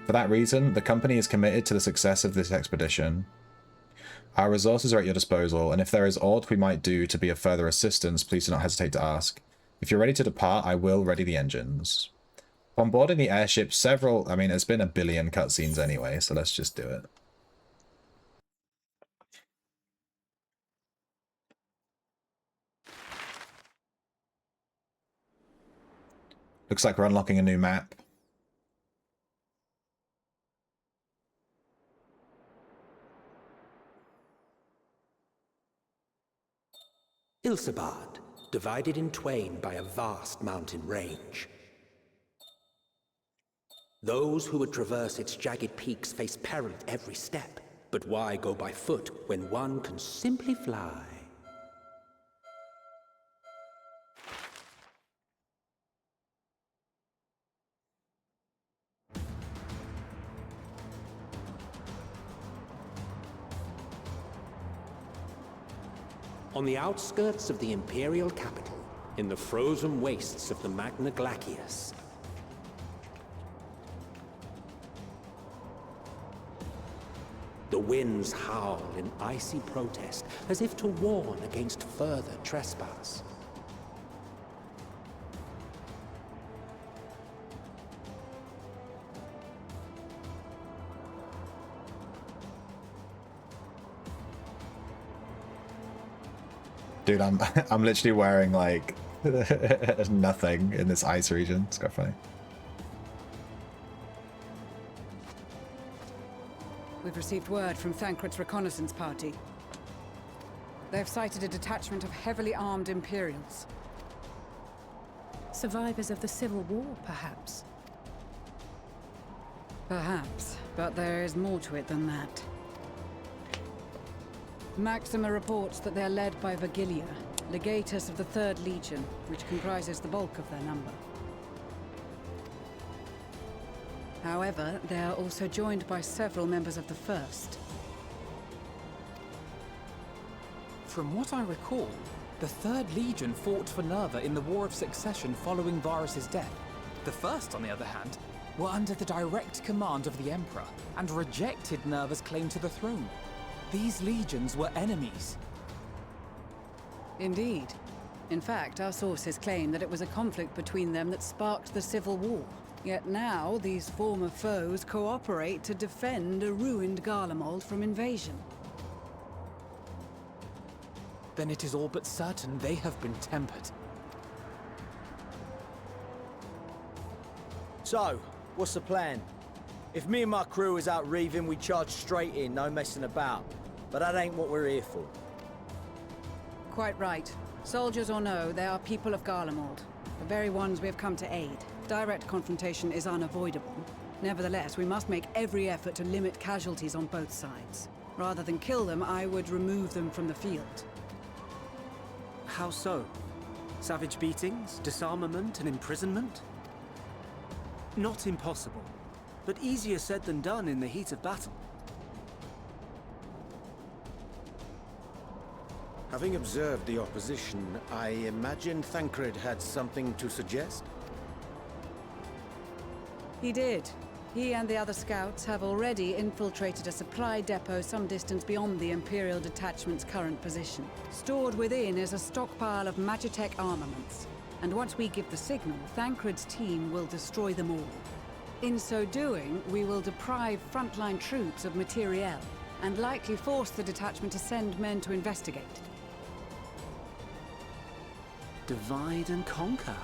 For that reason, the company is committed to the success of this expedition. Our resources are at your disposal, and if there is aught we might do to be of further assistance, please do not hesitate to ask. If you're ready to depart, I will ready the engines. On boarding the airship, I mean, it's been a billion cutscenes anyway, so let's just do it. Looks like we're unlocking a new map. Ilsabad, divided in twain by a vast mountain range. Those who would traverse its jagged peaks face peril at every step. But why go by foot when one can simply fly? On the outskirts of the Imperial capital, in the frozen wastes of the Magna Glacius, the winds howl in icy protest, as if to warn against further trespass. Dude, I'm literally wearing like nothing in this ice region. It's quite funny. We've received word from Thancred's reconnaissance party. They've sighted a detachment of heavily armed Imperials. Survivors of the Civil War, perhaps? Perhaps, but there is more to it than that. Maxima reports that they're led by Vergilia, legatus of the 3rd Legion, which comprises the bulk of their number. However, they are also joined by several members of the 1st. From what I recall, the 3rd Legion fought for Nerva in the War of Succession following Varus's death. The 1st, on the other hand, were under the direct command of the Emperor and rejected Nerva's claim to the throne. These legions were enemies. Indeed. In fact, our sources claim that it was a conflict between them that sparked the Civil War. Yet now, these former foes cooperate to defend a ruined Garlemald from invasion. Then it is all but certain they have been tempered. So, what's the plan? If me and my crew is out reaving, we charge straight in, no messing about. But that ain't what we're here for. Quite right. Soldiers or no, they are people of Garlemald. The very ones we have come to aid. Direct confrontation is unavoidable. Nevertheless, we must make every effort to limit casualties on both sides. Rather than kill them, I would remove them from the field. How so? Savage beatings, disarmament, and imprisonment? Not impossible, but easier said than done in the heat of battle. Having observed the opposition, I imagine Thancred had something to suggest? He did. He and the other scouts have already infiltrated a supply depot some distance beyond the Imperial detachment's current position. Stored within is a stockpile of Magitech armaments. And once we give the signal, Thancred's team will destroy them all. In so doing, we will deprive frontline troops of materiel, and likely force the detachment to send men to investigate. Divide and conquer.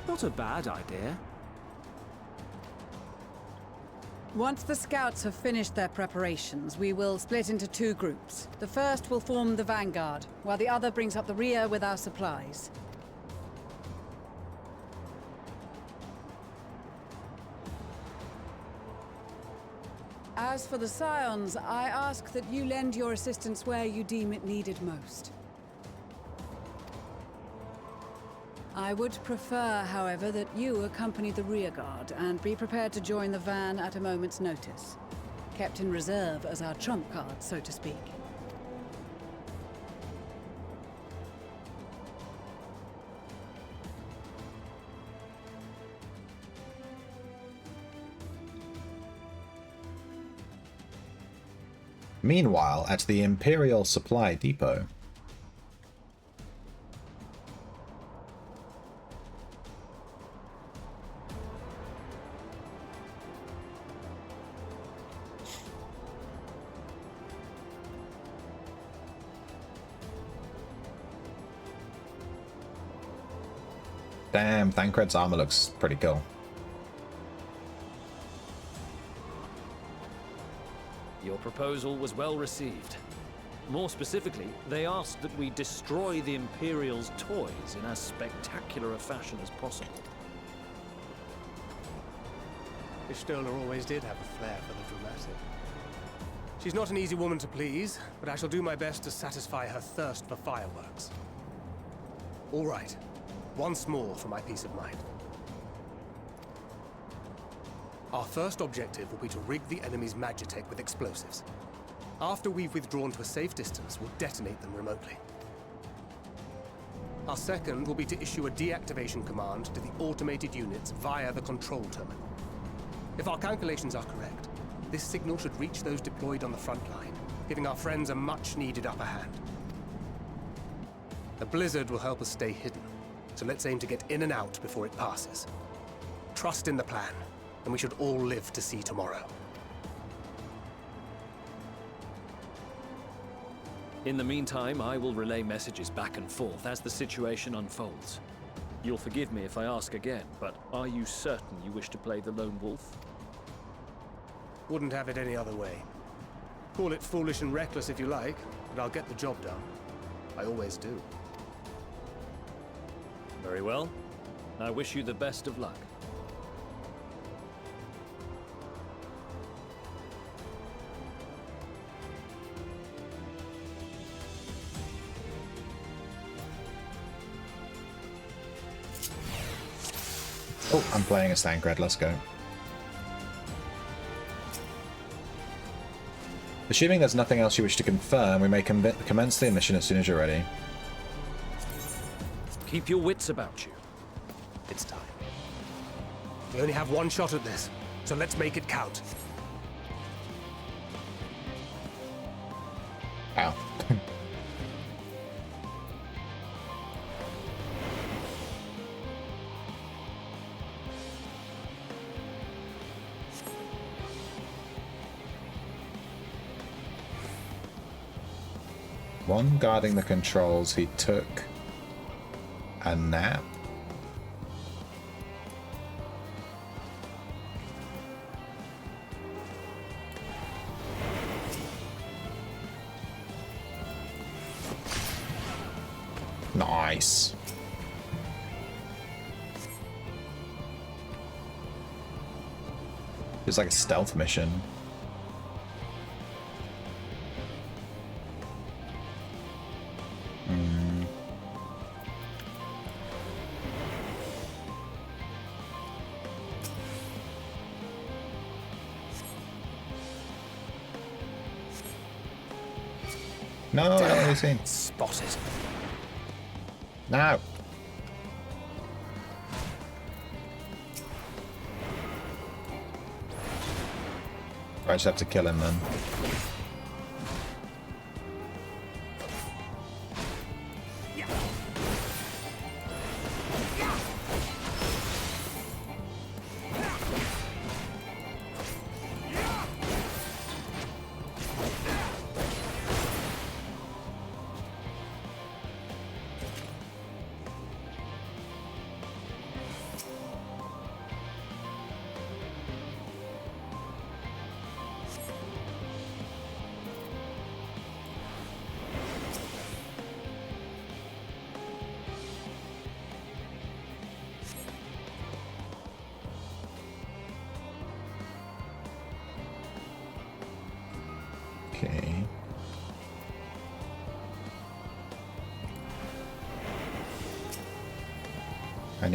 Not a bad idea. Once the scouts have finished their preparations, we will split into 2 groups. The first will form the vanguard, while the other brings up the rear with our supplies. As for the Scions, I ask that you lend your assistance where you deem it needed most. I would prefer, however, that you accompany the rearguard and be prepared to join the van at a moment's notice. Kept in reserve as our trump card, so to speak. Meanwhile, at the Imperial Supply Depot. Damn, Thancred's armor looks pretty cool. Your proposal was well received. More specifically, they asked that we destroy the Imperial's toys in as spectacular a fashion as possible. Ishtola always did have a flair for the dramatic. She's not an easy woman to please, but I shall do my best to satisfy her thirst for fireworks. All right. Once more for my peace of mind. Our first objective will be to rig the enemy's Magitech with explosives. After we've withdrawn to a safe distance, we'll detonate them remotely. Our second will be to issue a deactivation command to the automated units via the control terminal. If our calculations are correct, this signal should reach those deployed on the front line, giving our friends a much-needed upper hand. The blizzard will help us stay hidden, so let's aim to get in and out before it passes. Trust in the plan, and we should all live to see tomorrow. In the meantime, I will relay messages back and forth as the situation unfolds. You'll forgive me if I ask again, but are you certain you wish to play the lone wolf? Wouldn't have it any other way. Call it foolish and reckless if you like, but I'll get the job done. I always do. Very well. I wish you the best of luck. Oh, I'm playing as Thancred, let's go. Assuming there's nothing else you wish to confirm, we may commence the mission as soon as you're ready. Keep your wits about you. It's time. We only have one shot at this, so let's make it count. Ow. One guarding the controls, he took a nap. Nice. It's like a stealth mission. No, I don't really see. Spotted. No. I just have to kill him then.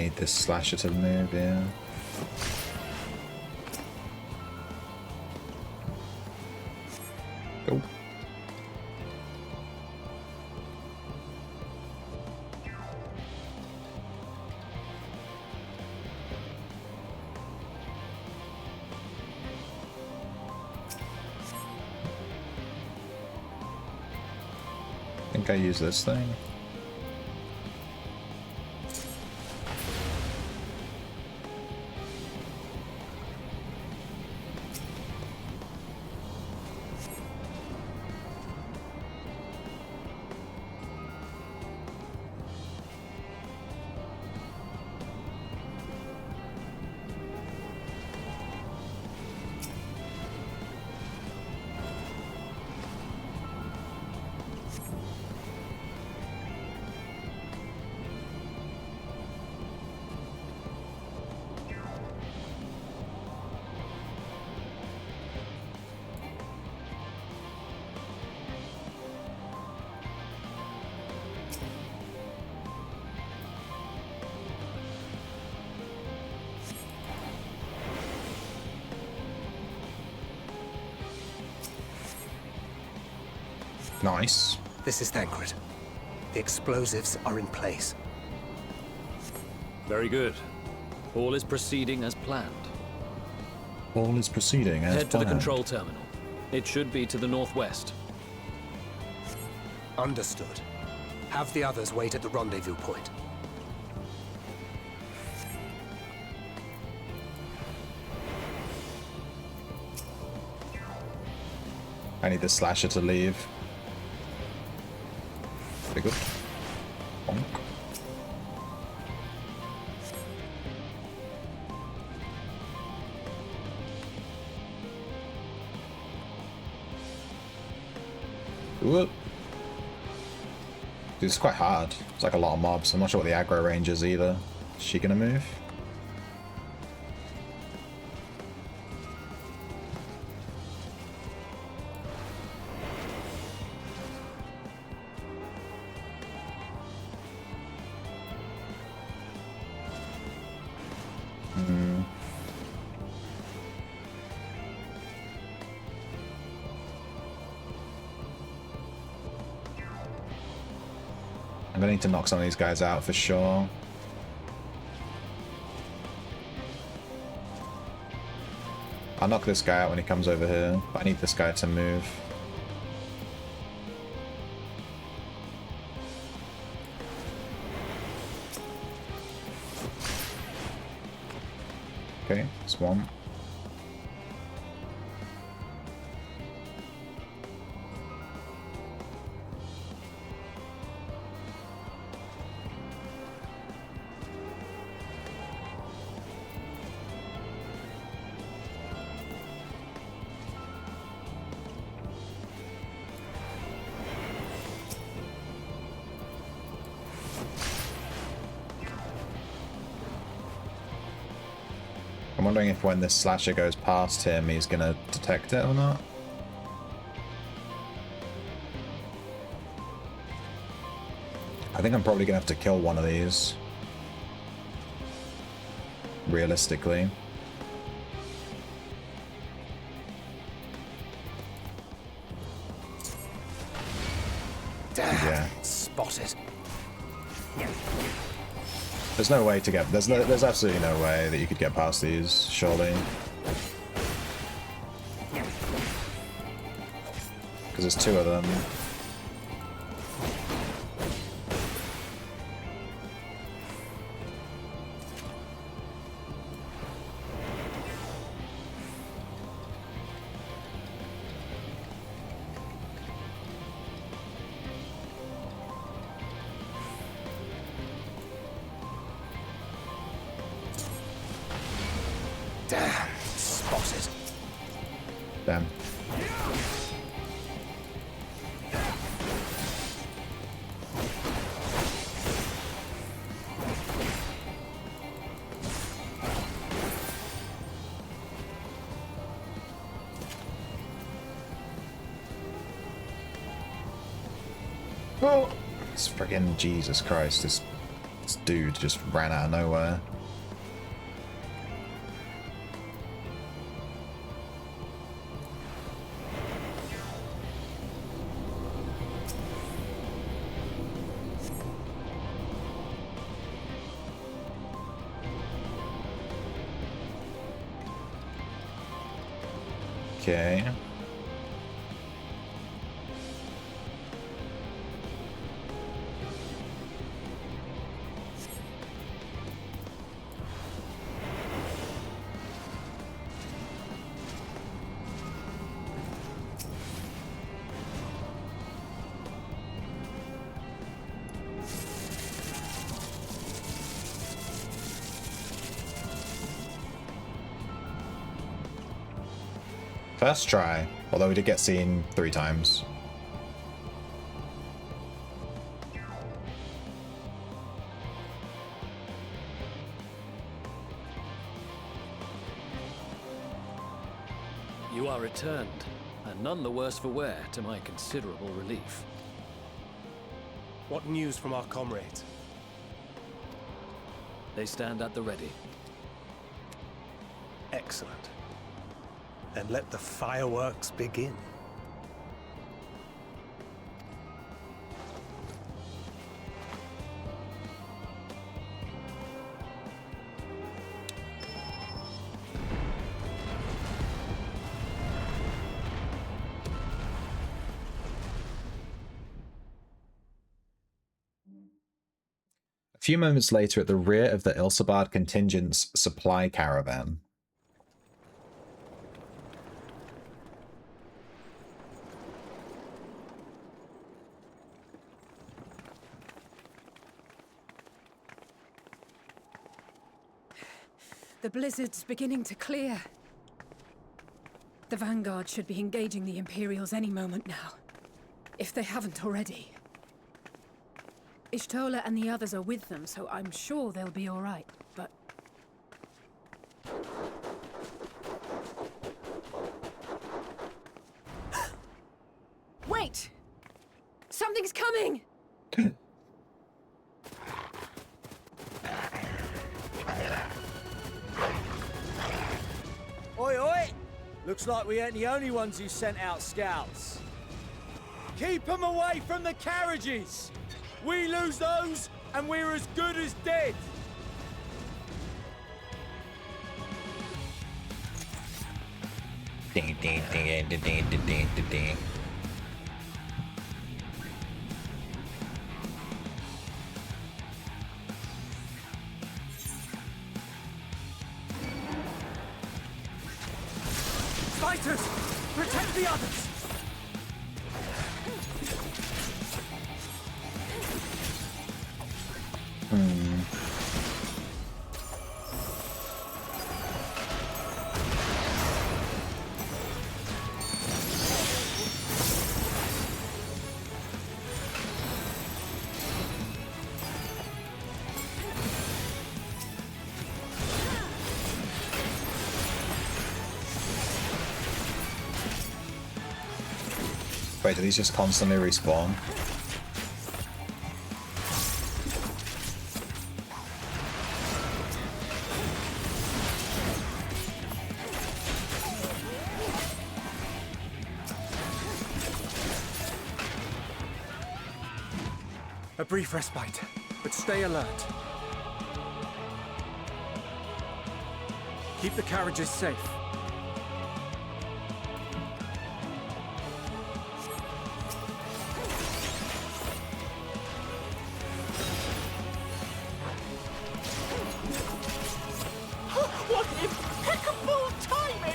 need this slasher to move, yeah. Go. I think I use this thing. Nice. This is Thancred. The explosives are in place. Very good. All is proceeding as planned. All is proceeding as Head to the planned. control terminal. It should be to the northwest. Understood. Have the others wait at the rendezvous point. I need the slasher to leave. Very good. Bonk. Whoop. Dude, it's quite hard. It's like a lot of mobs. I'm not sure what the aggro range is either. Is she gonna move? I'm gonna need to knock some of these guys out for sure. I'll knock this guy out when he comes over here, but I need this guy to move. Okay, that's one. I'm wondering if when this slasher goes past him, he's gonna detect it or not. I think I'm probably gonna have to kill one of these. Realistically. Damn, yeah. Spotted. There's no way to get... There's absolutely no way that you could get past these, surely. Because there's two of them. Damn, spotted. Damn. Oh, it's friggin' Jesus Christ, this This dude just ran out of nowhere. Okay. First try, although we did get seen 3 times. You are returned, and none the worse for wear, to my considerable relief. What news from our comrades? They stand at the ready. Excellent. Then let the fireworks begin. A few moments later, at the rear of the Ilsabard contingent's supply caravan. The blizzard's beginning to clear. The Vanguard should be engaging the Imperials any moment now, if they haven't already. Ishtola and the others are with them, so I'm sure they'll be all right, but... Wait! Something's coming! Oi, oi! Looks like we ain't the only ones who sent out scouts. Keep them away from the carriages! We lose those, and we're as good as dead! Ding, ding, ding, ding, ding, ding, ding, ding. Fighters! Protect the others! Wait, do these just constantly respawn? A brief respite, but stay alert. Keep the carriages safe. What impeccable timing!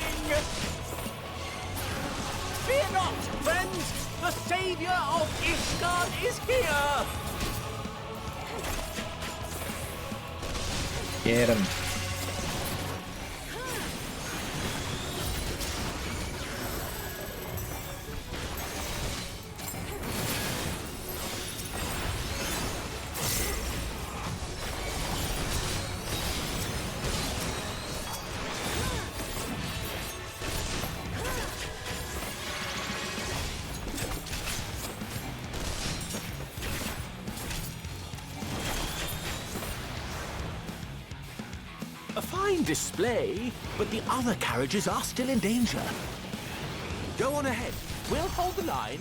Fear not, friends! The savior of Ishgard is here! Get him. fine display, but the other carriages are still in danger. Go on ahead. We'll hold the line.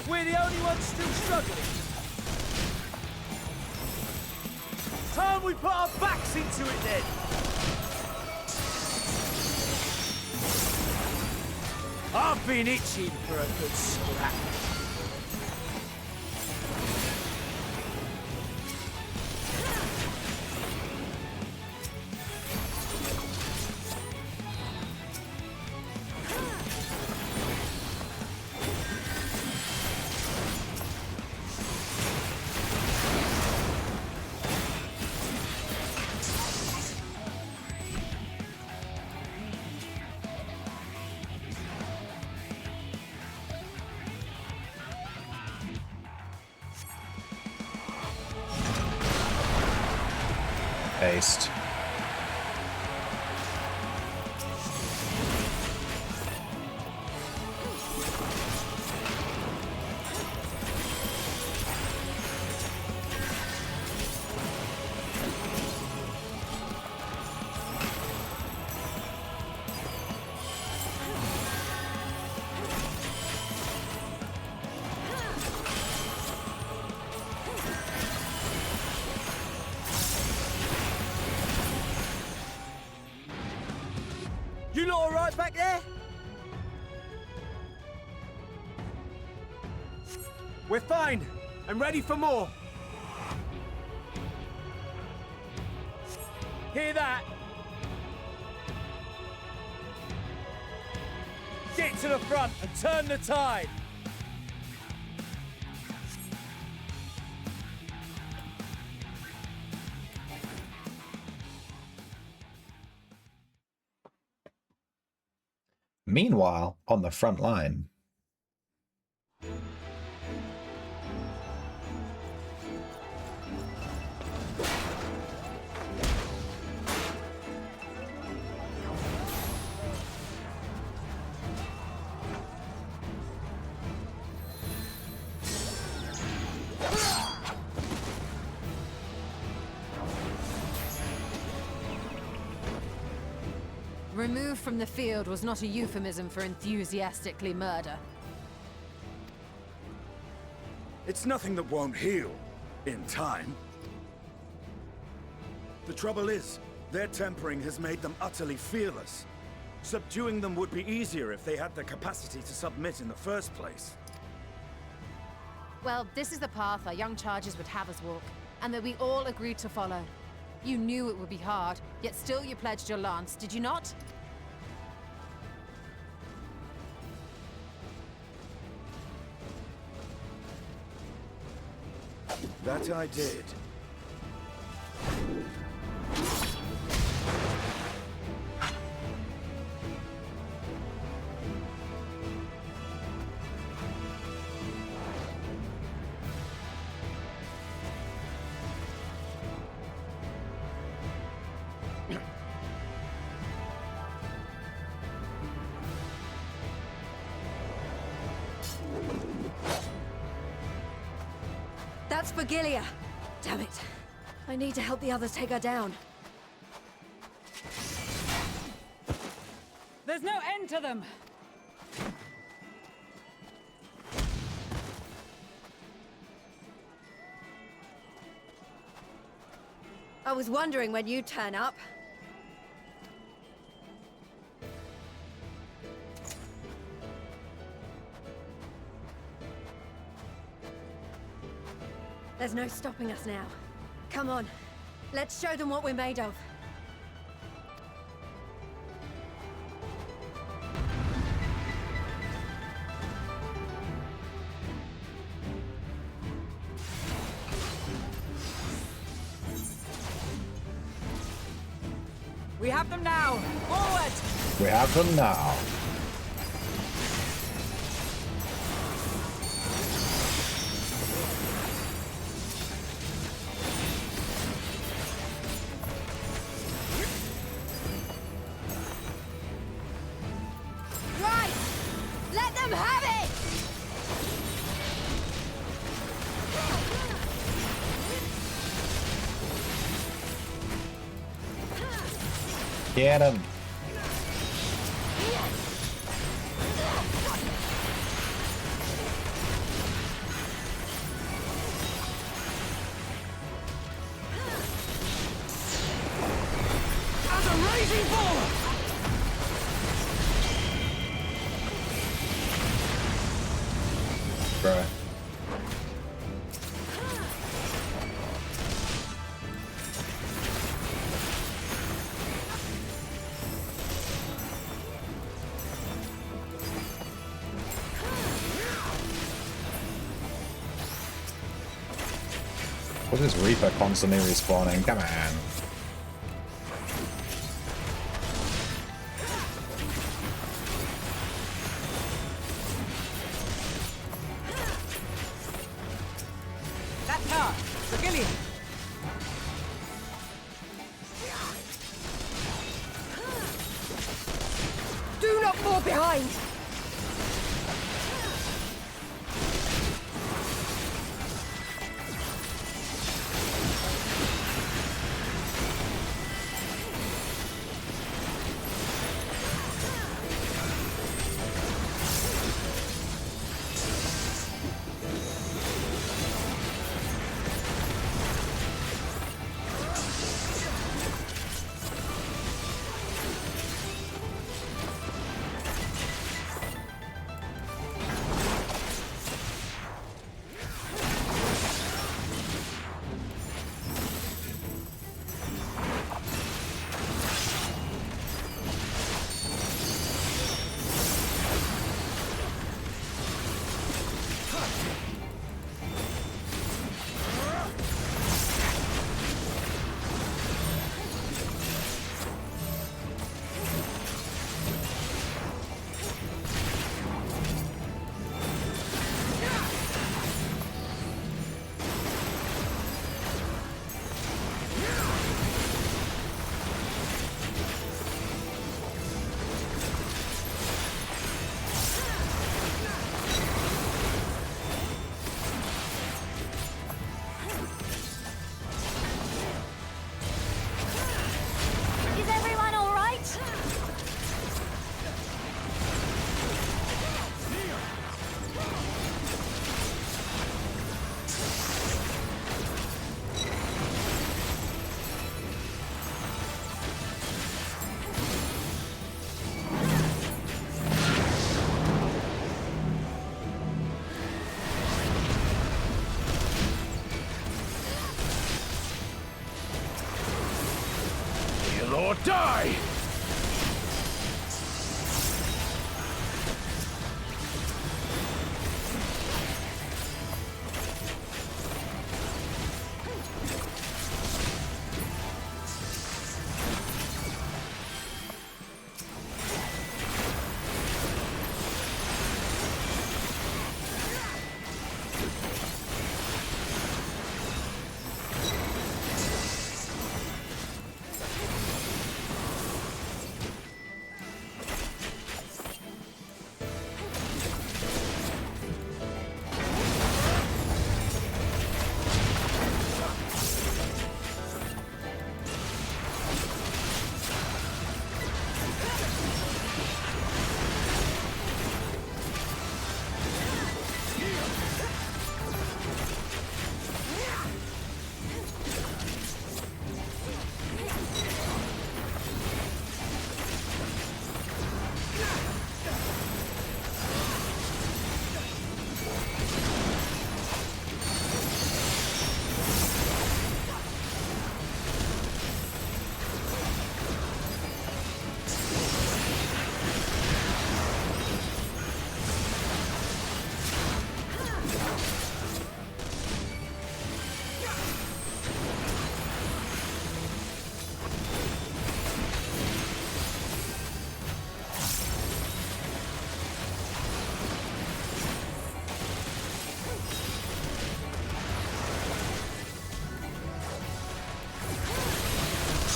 We're the only ones still struggling. Time we put our backs into it then. I've been itching for a good scrap. Aced. You lot all right back there? We're fine and ready for more. Hear that? Get to the front and turn the tide. Meanwhile, on the front line. Removed from the field was not a euphemism for enthusiastically murder. It's nothing that won't heal in time. The trouble is, their tempering has made them utterly fearless. Subduing them would be easier if they had the capacity to submit in the first place. Well, this is the path our young charges would have us walk, and that we all agreed to follow. You knew it would be hard, yet still you pledged your lance, did you not? That I did. That's Vigilia. Damn it. I need to help the others take her down. There's no end to them! I was wondering when you'd turn up. There's no stopping us now. Come on, let's show them what we're made of. We have them now! Forward! We have them now. Right! Let them have it! Get him! As a raging bull! Bruh. What's this Reaper constantly respawning? Come on. That car! Civilian! Do not fall behind! Is everyone all right? Heal or die!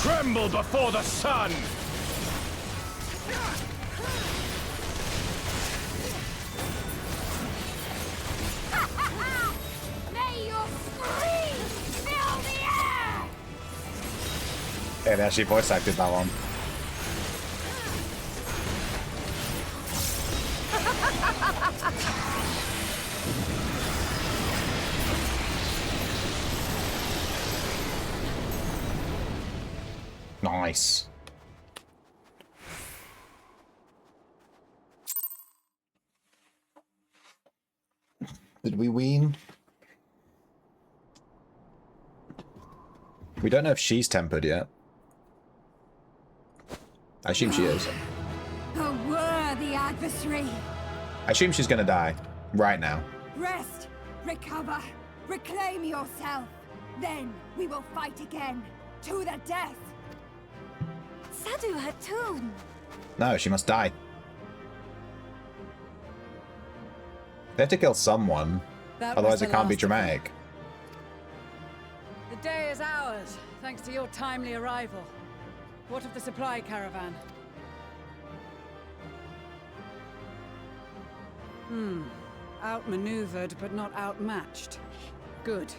Tremble before the sun! May your screams fill the air! Yeah, they actually voice acted that one. Nice. Did we win? We don't know if she's tempered yet. I assume she is. A worthy adversary. I assume she's gonna die. Right now. Rest, recover, reclaim yourself. Then we will fight again. To the death. Sadu Hatun. No, she must die. They have to kill someone. Otherwise it can't be dramatic. The day is ours, thanks to your timely arrival. What of the supply caravan? Outmaneuvered, but not outmatched. Good.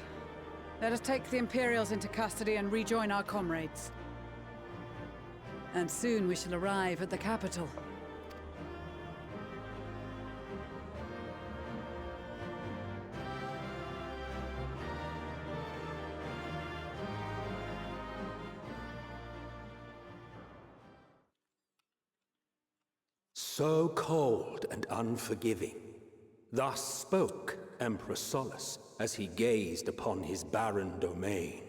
Let us take the Imperials into custody and rejoin our comrades. And soon we shall arrive at the capital. So cold and unforgiving. Thus spoke Emperor Solus as he gazed upon his barren domain.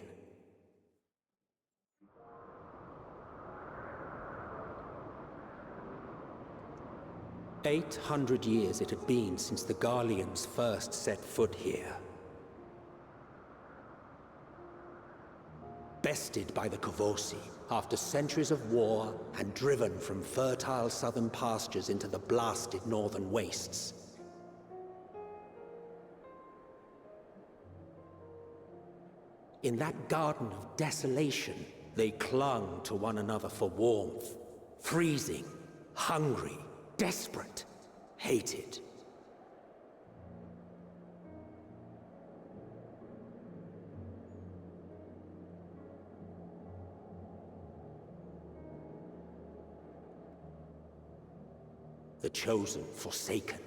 "800 years it had been since the Garleans first set foot here. Bested by the Kovosi after centuries of war and driven from fertile southern pastures into the blasted northern wastes. In that garden of desolation, they clung to one another for warmth, freezing, hungry, desperate, hated. The chosen forsaken.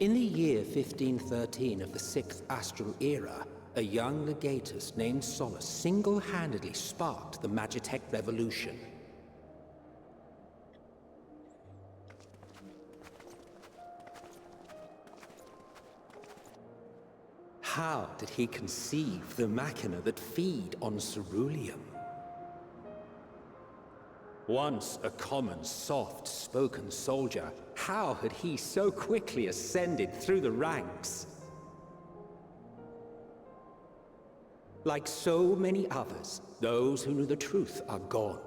In the year 1513 of the 6th Astral Era, a young legatus named Solus single-handedly sparked the Magitech Revolution. How did he conceive the machina that feed on ceruleum? Once a common, soft-spoken soldier, how had he so quickly ascended through the ranks? Like so many others, those who knew the truth are gone.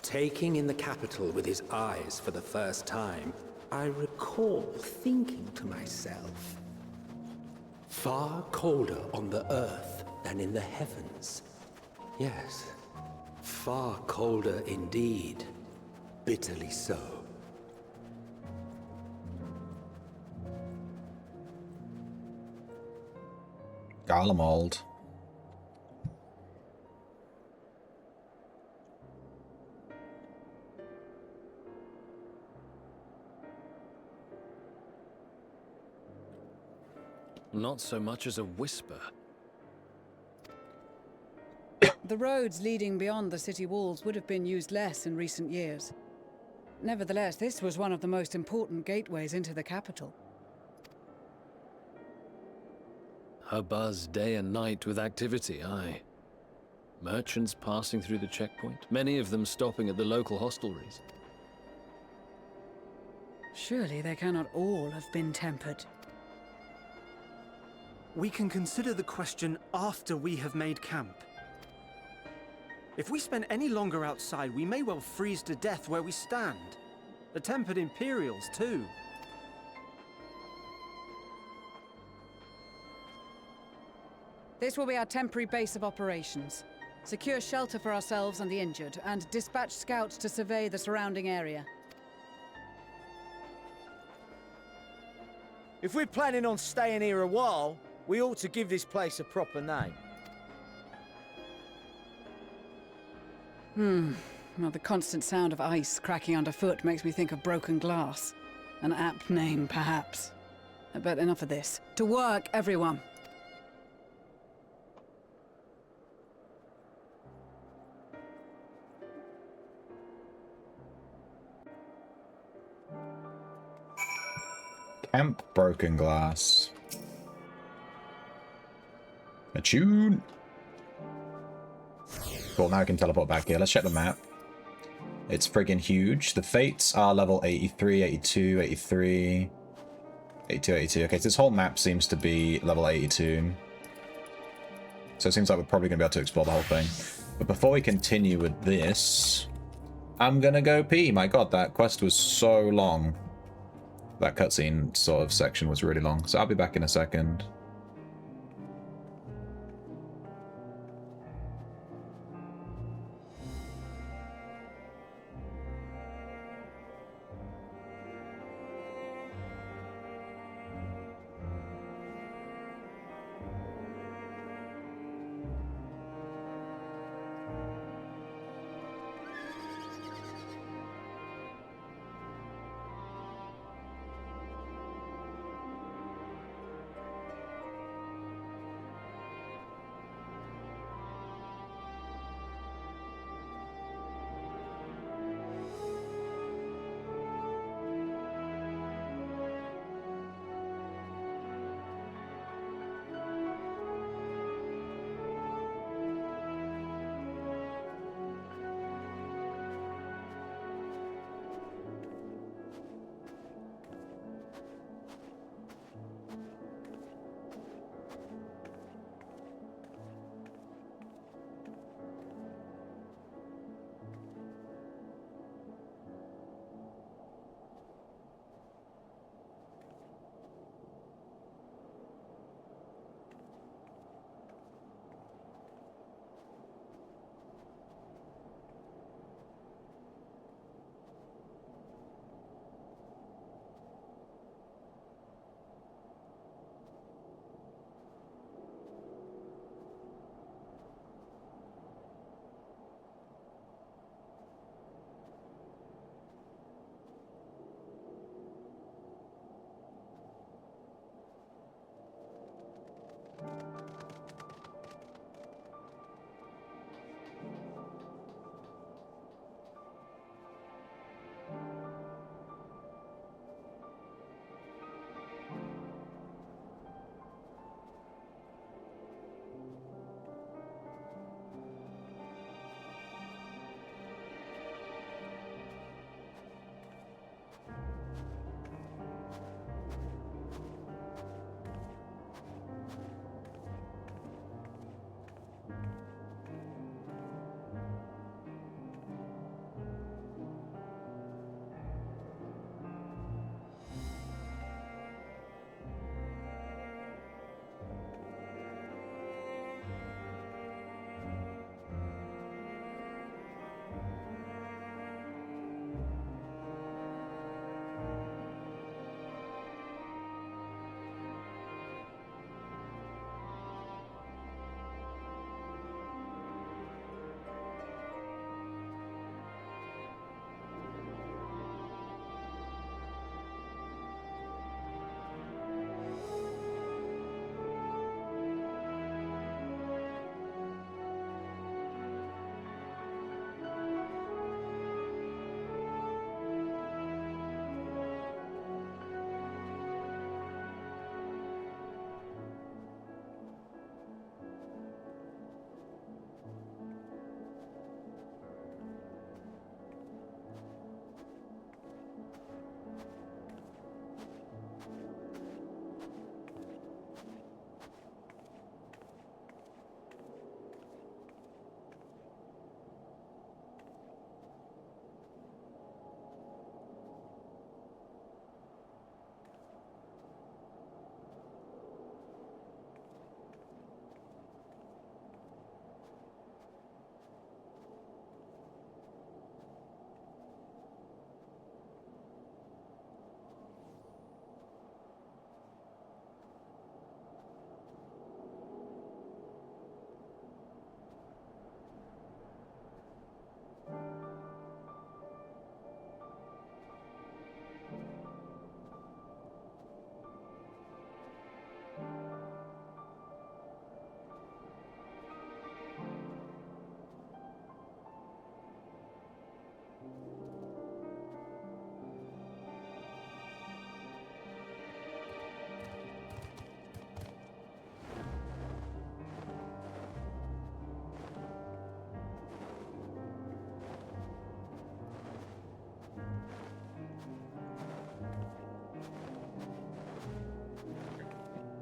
Taking in the capital with his eyes for the first time, I recall thinking to myself, far colder on the earth than in the heavens. Yes, far colder indeed. Bitterly so. Garlemald. Not so much as a whisper. The roads leading beyond the city walls would have been used less in recent years. Nevertheless, this was one of the most important gateways into the capital. A buzz day and night with activity, aye. Merchants passing through the checkpoint, many of them stopping at the local hostelries. Surely they cannot all have been tempered. We can consider the question after we have made camp. If we spend any longer outside, we may well freeze to death where we stand. The tempered Imperials, too. This will be our temporary base of operations. Secure shelter for ourselves and the injured, and dispatch scouts to survey the surrounding area. If we're planning on staying here a while, we ought to give this place a proper name. Well, the constant sound of ice cracking underfoot makes me think of broken glass. An apt name, perhaps. But enough of this. To work, everyone! Camp Broken Glass. A tune. Cool, now I can teleport back here. Let's check the map. It's friggin' huge. The Fates are level 83, 82, 83, 82, 82. Okay, so this whole map seems to be level 82. So it seems like we're probably going to be able to explore the whole thing. But before we continue with this, I'm going to go pee. My god, that quest was so long. That cutscene sort of section was really long. So I'll be back in a second.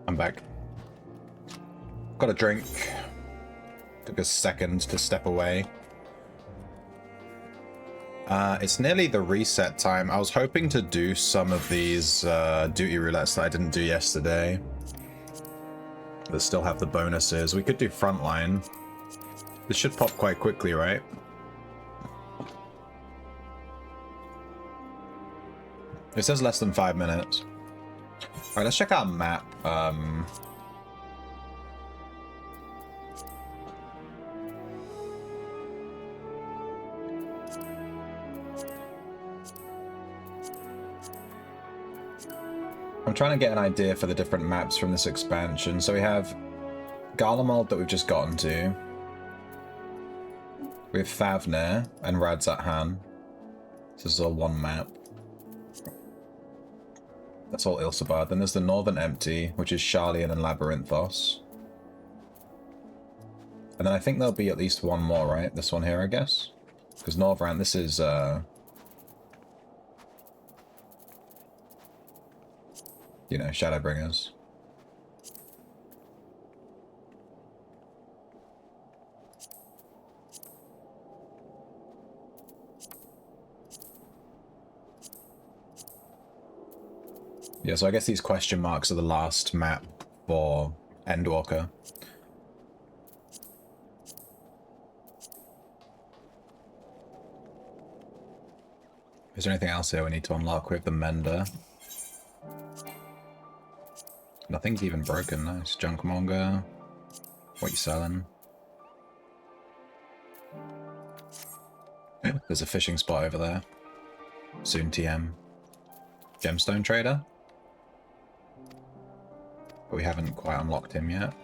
I'm back. Got a drink. Took a second to step away. It's nearly the reset time. I was hoping to do some of these duty roulettes that I didn't do yesterday, that still have the bonuses. We could do frontline. This should pop quite quickly, right? It says less than 5 minutes. Alright, let's check out a map. I'm trying to get an idea for the different maps from this expansion. So we have Garlemald that we've just gotten to. We have Thavnir and Radzat-Han. This is all one map. That's all Ilsabard. Then there's the Northern Empty, which is Sharlayan and Labyrinthos. And then I think there'll be at least one more, right? This one here, I guess? Because Norvrand, this is, you know, Shadowbringers. Yeah, so I guess these question marks are the last map for Endwalker. Is there anything else here we need to unlock? We have the Mender. Nothing's even broken. Nice. Junkmonger. What you selling? There's a fishing spot over there. Soon TM. Gemstone Trader? But we haven't quite unlocked him yet.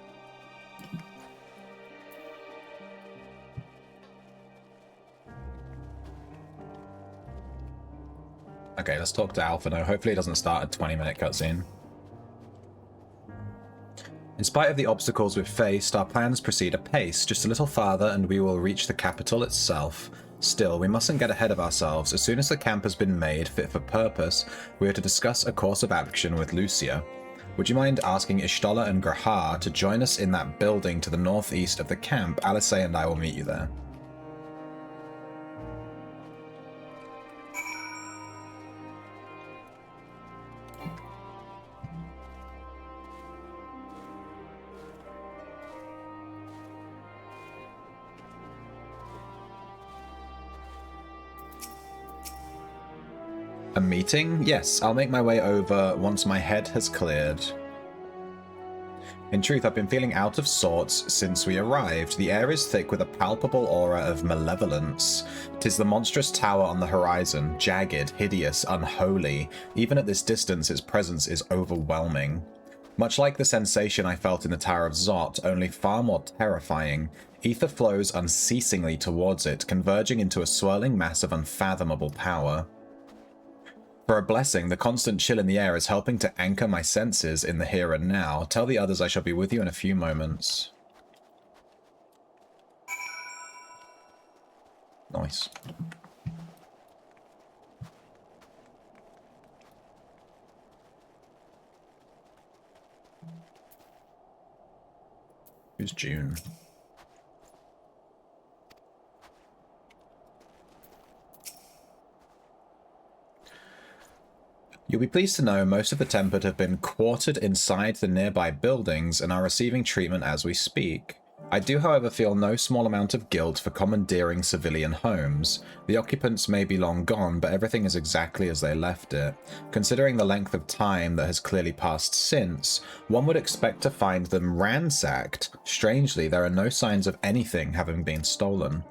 Okay, let's talk to Alpha now. Hopefully it doesn't start a 20-minute cutscene. In spite of the obstacles we've faced, our plans proceed apace. Just a little farther and we will reach the capital itself. Still, we mustn't get ahead of ourselves. As soon as the camp has been made fit for purpose, we are to discuss a course of action with Lucia. Would you mind asking Ishtola and Grahar to join us in that building to the northeast of the camp? Alice and I will meet you there. A meeting? Yes, I'll make my way over once my head has cleared. In truth, I've been feeling out of sorts since we arrived. The air is thick with a palpable aura of malevolence. 'Tis the monstrous tower on the horizon, jagged, hideous, unholy. Even at this distance, its presence is overwhelming. Much like the sensation I felt in the Tower of Zot, only far more terrifying. Ether flows unceasingly towards it, converging into a swirling mass of unfathomable power. For a blessing, the constant chill in the air is helping to anchor my senses in the here and now. Tell the others I shall be with you in a few moments. Nice. Who's June? You'll be pleased to know most of the Tempered have been quartered inside the nearby buildings and are receiving treatment as we speak. I do, however, feel no small amount of guilt for commandeering civilian homes. The occupants may be long gone, but everything is exactly as they left it. Considering the length of time that has clearly passed since, one would expect to find them ransacked. Strangely, there are no signs of anything having been stolen.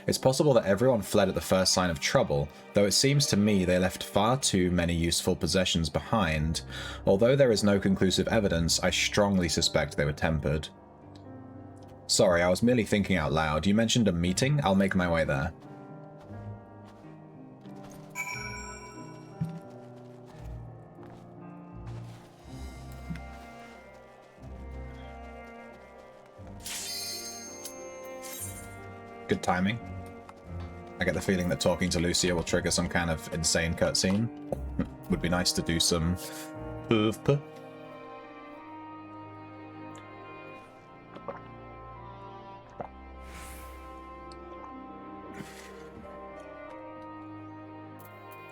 It's possible that everyone fled at the first sign of trouble, though it seems to me they left far too many useful possessions behind. Although there is no conclusive evidence, I strongly suspect they were tempered. Sorry, I was merely thinking out loud. You mentioned a meeting? I'll make my way there. Good timing. I get the feeling that talking to Lucia will trigger some kind of insane cutscene. Would be nice to do some...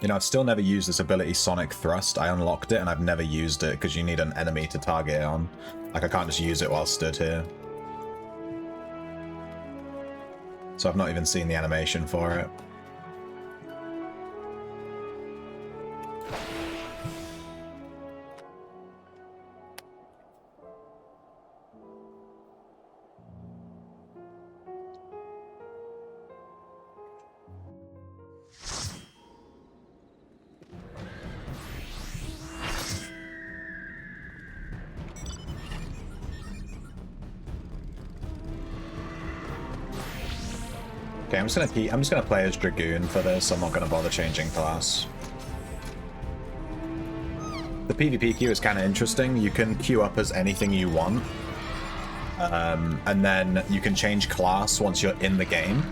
You know, I've still never used this ability, Sonic Thrust. I unlocked it and I've never used it because you need an enemy to target it on. Like, I can't just use it while stood here. So I've not even seen the animation for it. Okay, I'm just gonna play as Dragoon for this. I'm not gonna bother changing class. The PvP queue is kind of interesting. You can queue up as anything you want, and then you can change class once you're in the game.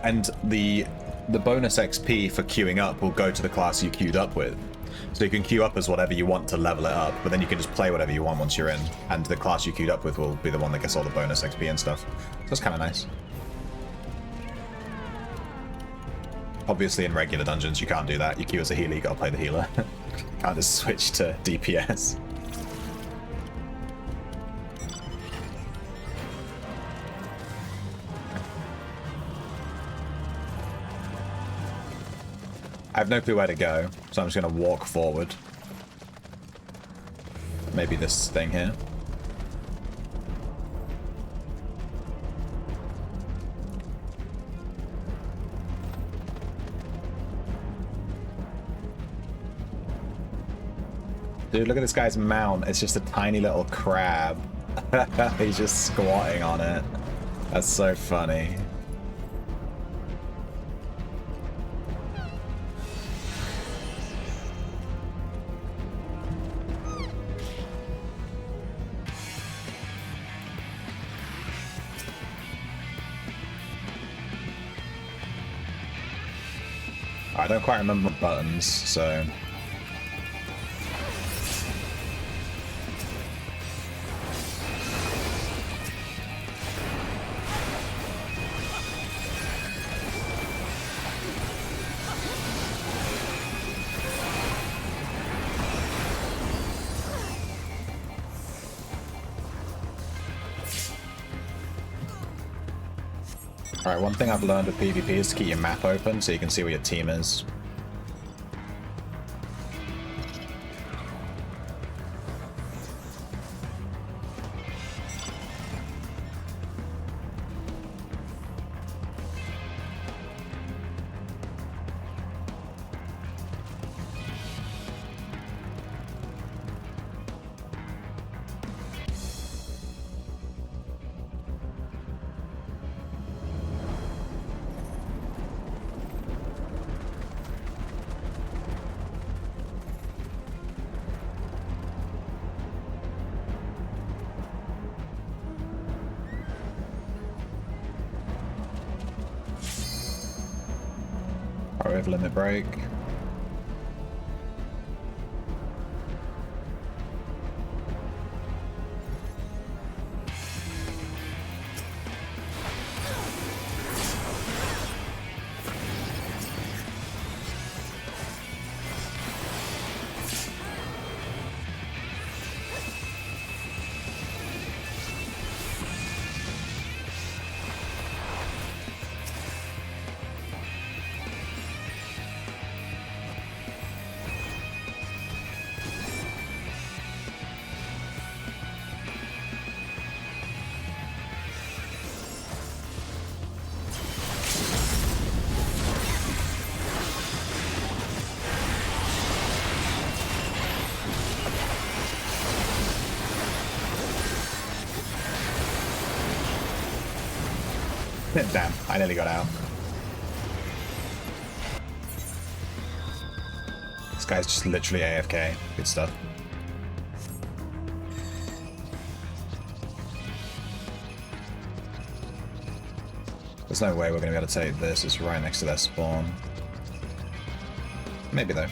And the bonus XP for queuing up will go to the class you queued up with. So you can queue up as whatever you want to level it up, but then you can just play whatever you want once you're in, and the class you queued up with will be the one that gets all the bonus XP and stuff. So that's kind of nice. Obviously in regular dungeons you can't do that. You queue as a healer, you gotta play the healer. Can't just switch to DPS. I have no clue where to go, so I'm just going to walk forward. Maybe this thing here. Dude, look at this guy's mount. It's just a tiny little crab. He's just squatting on it. That's so funny. I don't quite remember the buttons, so... Alright, one thing I've learned with PvP is to keep your map open so you can see where your team is. Alright, limit break. Damn, I nearly got out. This guy's just literally AFK. Good stuff. There's no way we're going to be able to take this. It's right next to their spawn. Maybe though.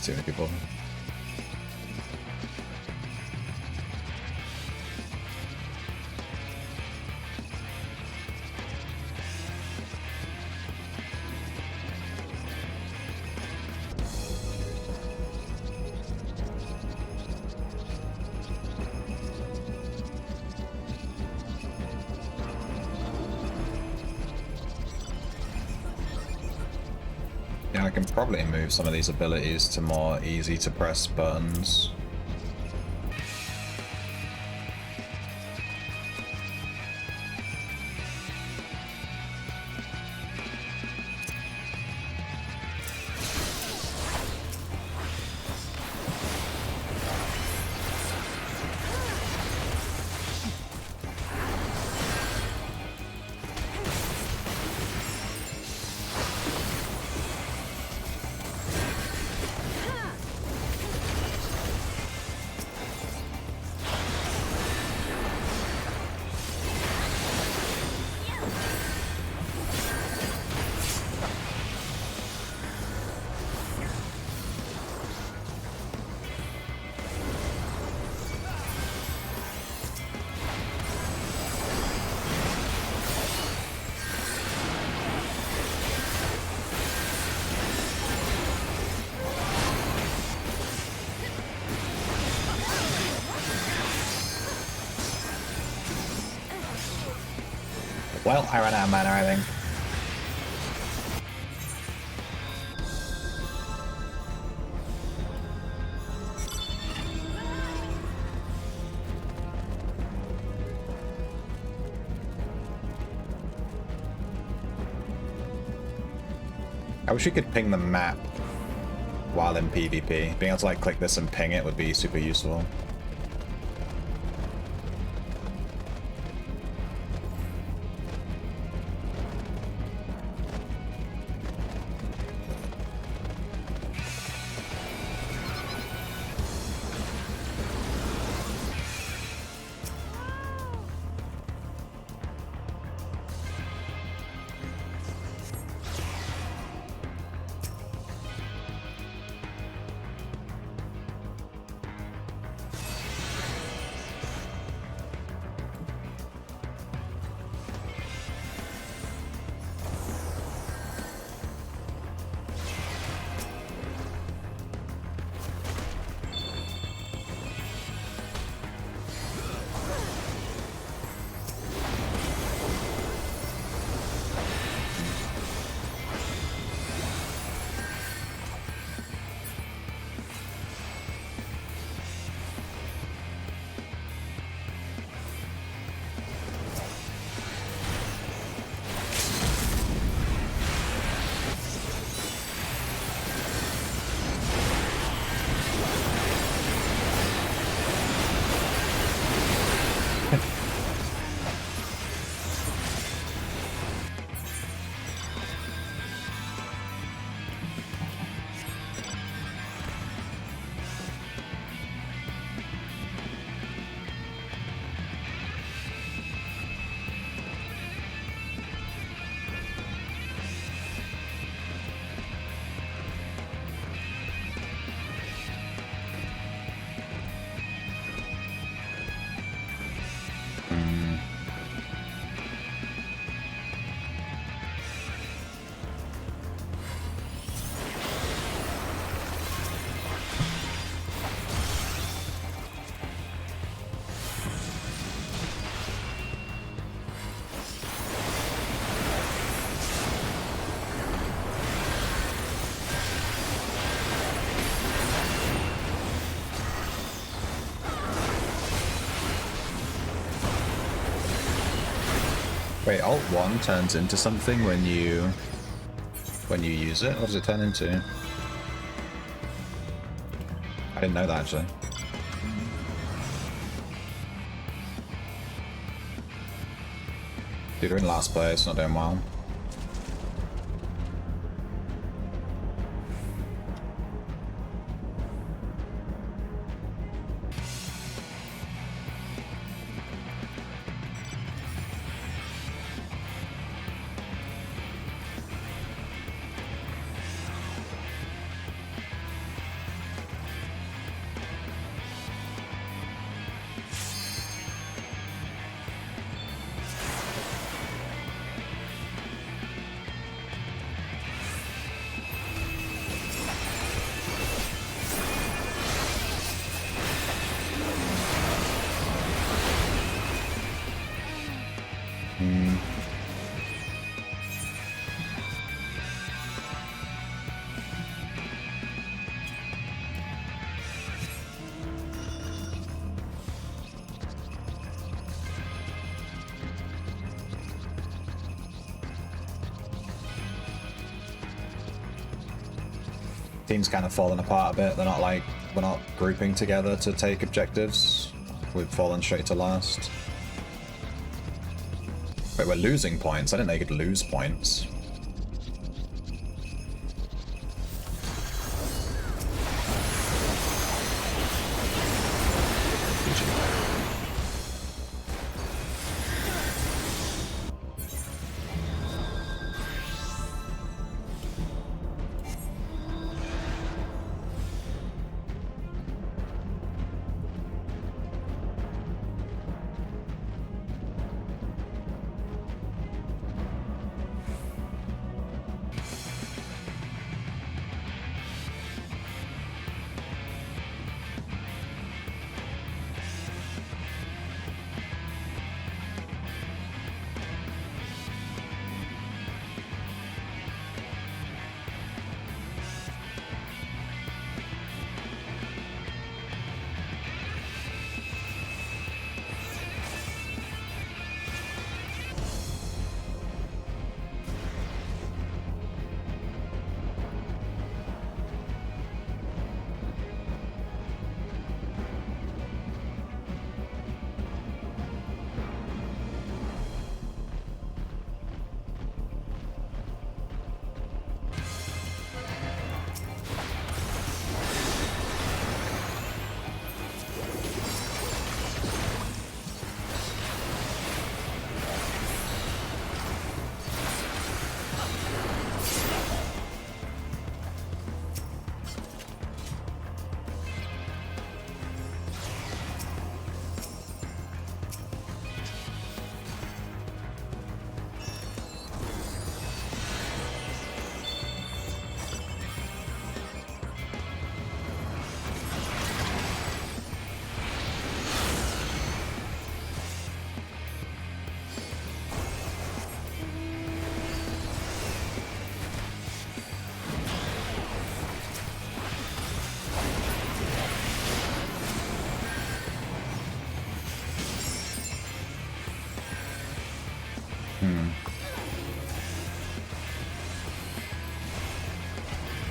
too many people. Yeah, I can probably move some of these abilities to more easy to press buttons. Well, I ran out of mana, I think. I wish we could ping the map while in PvP. Being able to like click this and ping it would be super useful. Wait, Alt 1 turns into something when you use it? What does it turn into? I didn't know that actually. Dude, we're in last place, not doing well. Team's kind of fallen apart a bit. They're not like, we're not grouping together to take objectives. We've fallen straight to last. Wait, we're losing points. I didn't know you could lose points.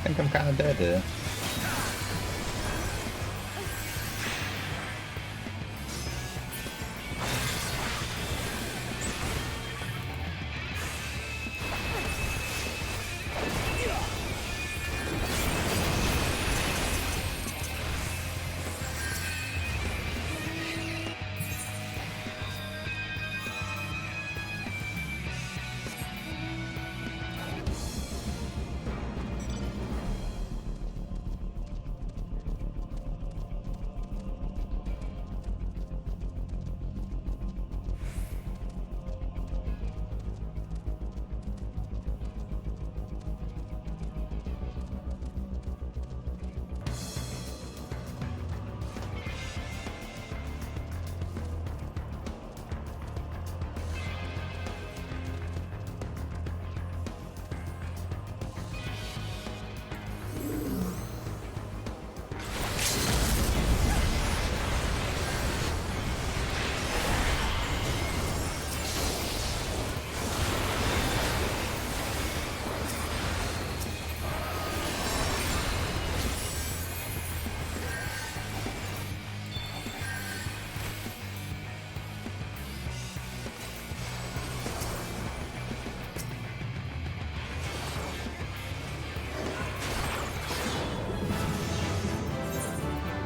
I think I'm kind of dead here.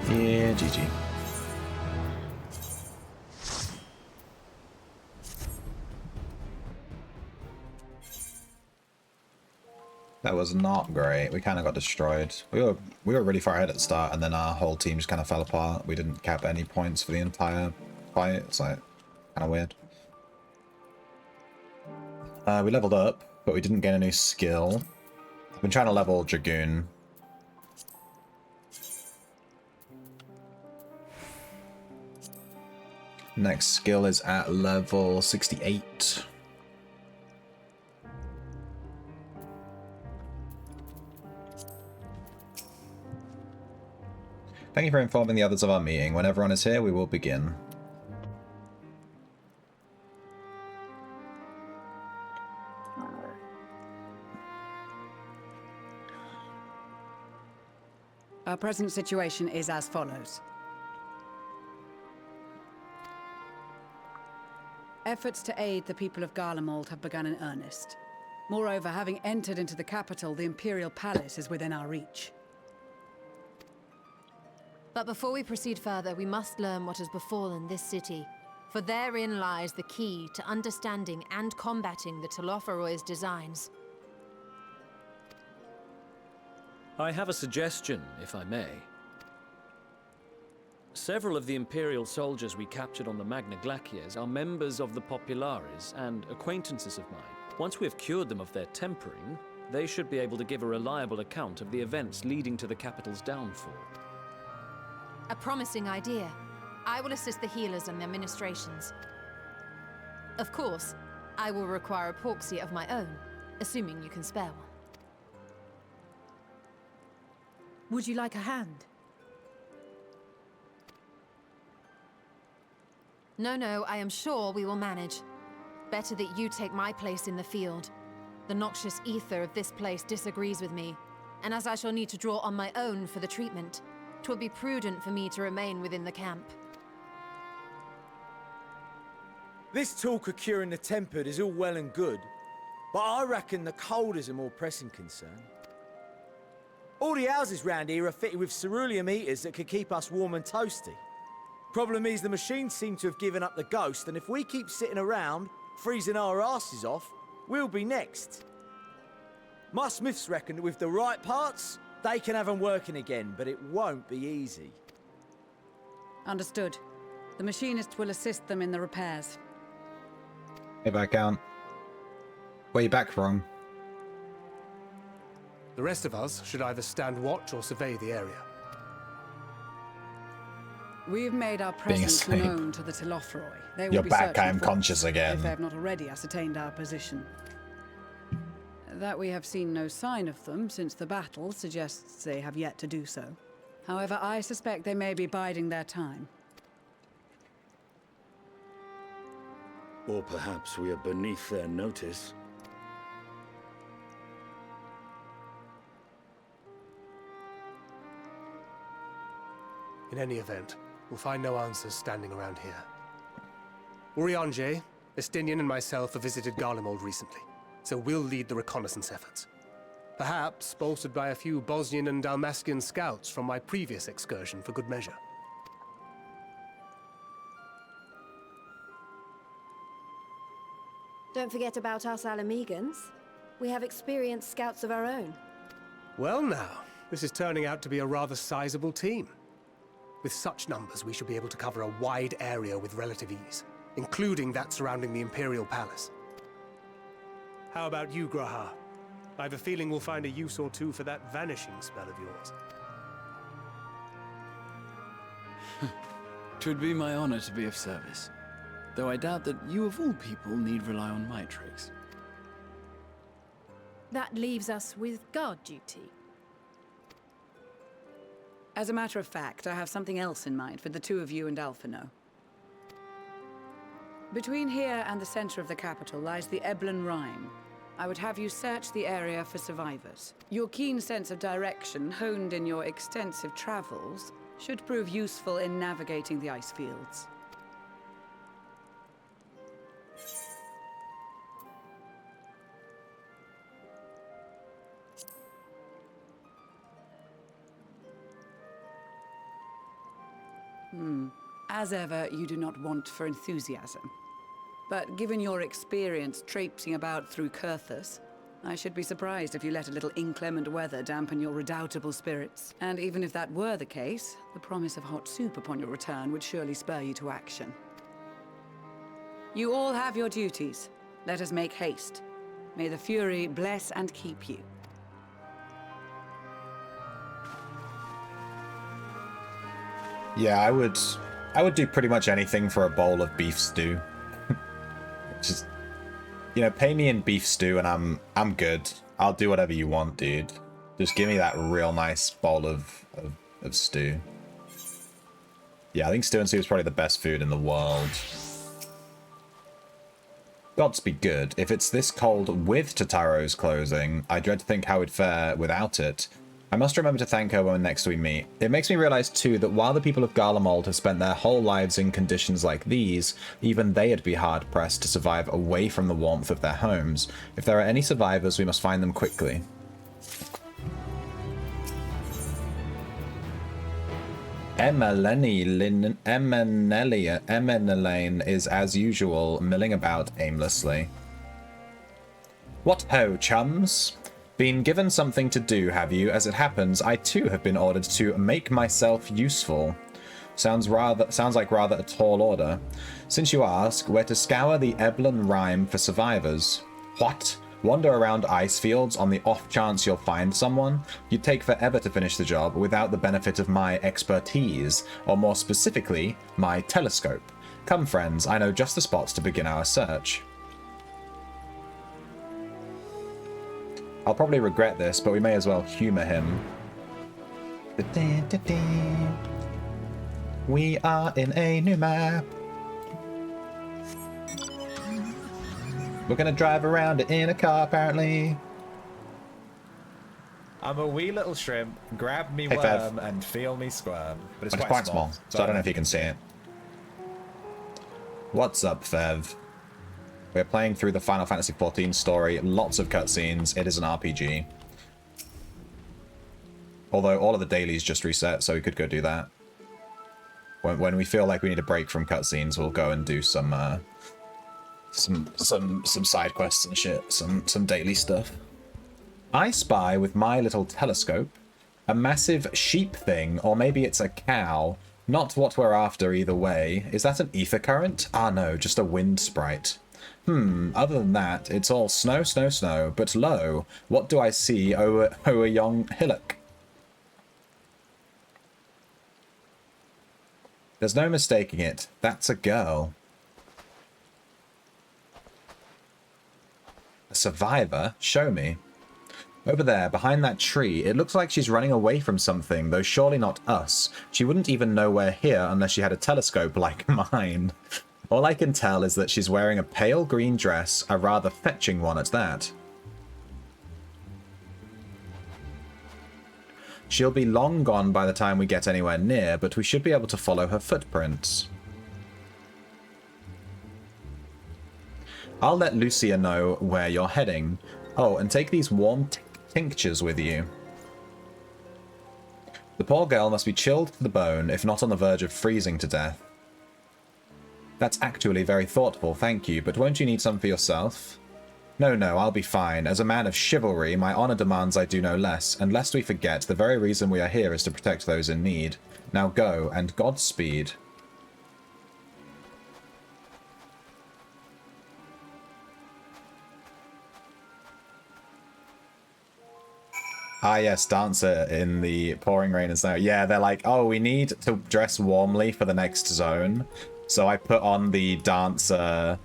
Yeah, GG. That was not great. We kind of got destroyed. We were really far ahead at the start, and then our whole team just kind of fell apart. We didn't cap any points for the entire fight. It's like kind of weird. We leveled up, but we didn't gain any skill. I've been trying to level Dragoon. Next skill is at level 68. Thank you for informing the others of our meeting. When everyone is here, we will begin. Our present situation is as follows. Efforts to aid the people of Garlemald have begun in earnest. Moreover, having entered into the capital, the Imperial Palace is within our reach. But before we proceed further, we must learn what has befallen this city. For therein lies the key to understanding and combating the Telophoroy's designs. I have a suggestion, if I may. Several of the Imperial soldiers we captured on the Magna Glaciers are members of the Populares and acquaintances of mine. Once we have cured them of their tempering, they should be able to give a reliable account of the events leading to the capital's downfall. A promising idea. I will assist the healers and their ministrations. Of course, I will require a proxy of my own, assuming you can spare one. Would you like a hand? No, I am sure we will manage. Better that you take my place in the field. The noxious ether of this place disagrees with me, and as I shall need to draw on my own for the treatment, 'twill be prudent for me to remain within the camp. This talk of curing the tempered is all well and good, but I reckon the cold is a more pressing concern. All the houses round here are fitted with ceruleum heaters that could keep us warm and toasty. Problem is, the machines seem to have given up the ghost, and if we keep sitting around, freezing our asses off, we'll be next. My smiths reckon that with the right parts, they can have them working again, but it won't be easy. Understood. The machinists will assist them in the repairs. Hey, Viscount. Where you back from? The rest of us should either stand watch or survey the area. We've made our Being presence asleep. known to the Telophoroi. They will You're be back, I searching am for conscious us, again. if they have not already ascertained our position. That we have seen no sign of them since the battle suggests they have yet to do so. However, I suspect they may be biding their time. Or perhaps we are beneath their notice. In any event, we'll find no answers standing around here. Urianger, Estinian and myself have visited Garlemald recently, so we'll lead the reconnaissance efforts. Perhaps bolstered by a few Bosnian and Dalmatian scouts from my previous excursion for good measure. Don't forget about us Alamegans. We have experienced scouts of our own. Well now, this is turning out to be a rather sizable team. With such numbers, we should be able to cover a wide area with relative ease, including that surrounding the Imperial Palace. How about you, Graha? I have a feeling we'll find a use or two for that vanishing spell of yours. 'Twould be my honor to be of service, though I doubt that you of all people need rely on my tricks. That leaves us with guard duty. As a matter of fact, I have something else in mind for the two of you and Alphino. Between here and the center of the capital lies the Eblan Rhine. I would have you search the area for survivors. Your keen sense of direction, honed in your extensive travels, should prove useful in navigating the ice fields. As ever, you do not want for enthusiasm. But given your experience traipsing about through Kurthus, I should be surprised if you let a little inclement weather dampen your redoubtable spirits. And even if that were the case, the promise of hot soup upon your return would surely spur you to action. You all have your duties. Let us make haste. May the Fury bless and keep you. Yeah, I would do pretty much anything for a bowl of beef stew. Just, you know, pay me in beef stew and I'm good. I'll do whatever you want, dude. Just give me that real nice bowl of stew. Yeah, I think stew and soup is probably the best food in the world. Gods be good. If it's this cold with Tataro's closing, I dread to think how it'd fare without it. I must remember to thank her when next we meet. It makes me realize too that while the people of Garlemald have spent their whole lives in conditions like these, even they'd be hard-pressed to survive away from the warmth of their homes. If there are any survivors, we must find them quickly. Emmeline is, as usual, milling about aimlessly. What ho, chums? Been given something to do, have you? As it happens, I too have been ordered to make myself useful. Sounds like rather a tall order. Since you ask, we're to scour the Eblan Rime for survivors. What? Wander around ice fields on the off chance you'll find someone? You'd take forever to finish the job without the benefit of my expertise, or more specifically, my telescope. Come, friends, I know just the spots to begin our search. I'll probably regret this, but we may as well humor him. We are in a new map. We're gonna drive around it in a car, apparently. I'm a wee little shrimp. Grab me Hey, worm Fev. and feel me squirm. But It's quite small, so I don't know if you can see it. What's up, Fev? We're playing through the Final Fantasy XIV story. Lots of cutscenes. It is an RPG. Although all of the dailies just reset, so we could go do that. When we feel like we need a break from cutscenes, we'll go and do some side quests and shit, some daily stuff. I spy with my little telescope a massive sheep thing, or maybe it's a cow. Not what we're after either way. Is that an ether current? Ah no, just a wind sprite. Other than that, it's all snow, snow, snow. But lo, what do I see over a young hillock? There's no mistaking it. That's a girl. A survivor? Show me. Over there, behind that tree, it looks like she's running away from something, though surely not us. She wouldn't even know we're here unless she had a telescope like mine. All I can tell is that she's wearing a pale green dress, a rather fetching one at that. She'll be long gone by the time we get anywhere near, but we should be able to follow her footprints. I'll let Lucia know where you're heading. Oh, and take these warm tinctures with you. The poor girl must be chilled to the bone, if not on the verge of freezing to death. That's actually very thoughtful, thank you, but won't you need some for yourself? No, I'll be fine. As a man of chivalry, my honor demands I do no less, and lest we forget, the very reason we are here is to protect those in need. Now go, and Godspeed. Ah yes, Dancer in the pouring rain and snow. Yeah, they're like, oh, we need to dress warmly for the next zone. So I put on the Dancer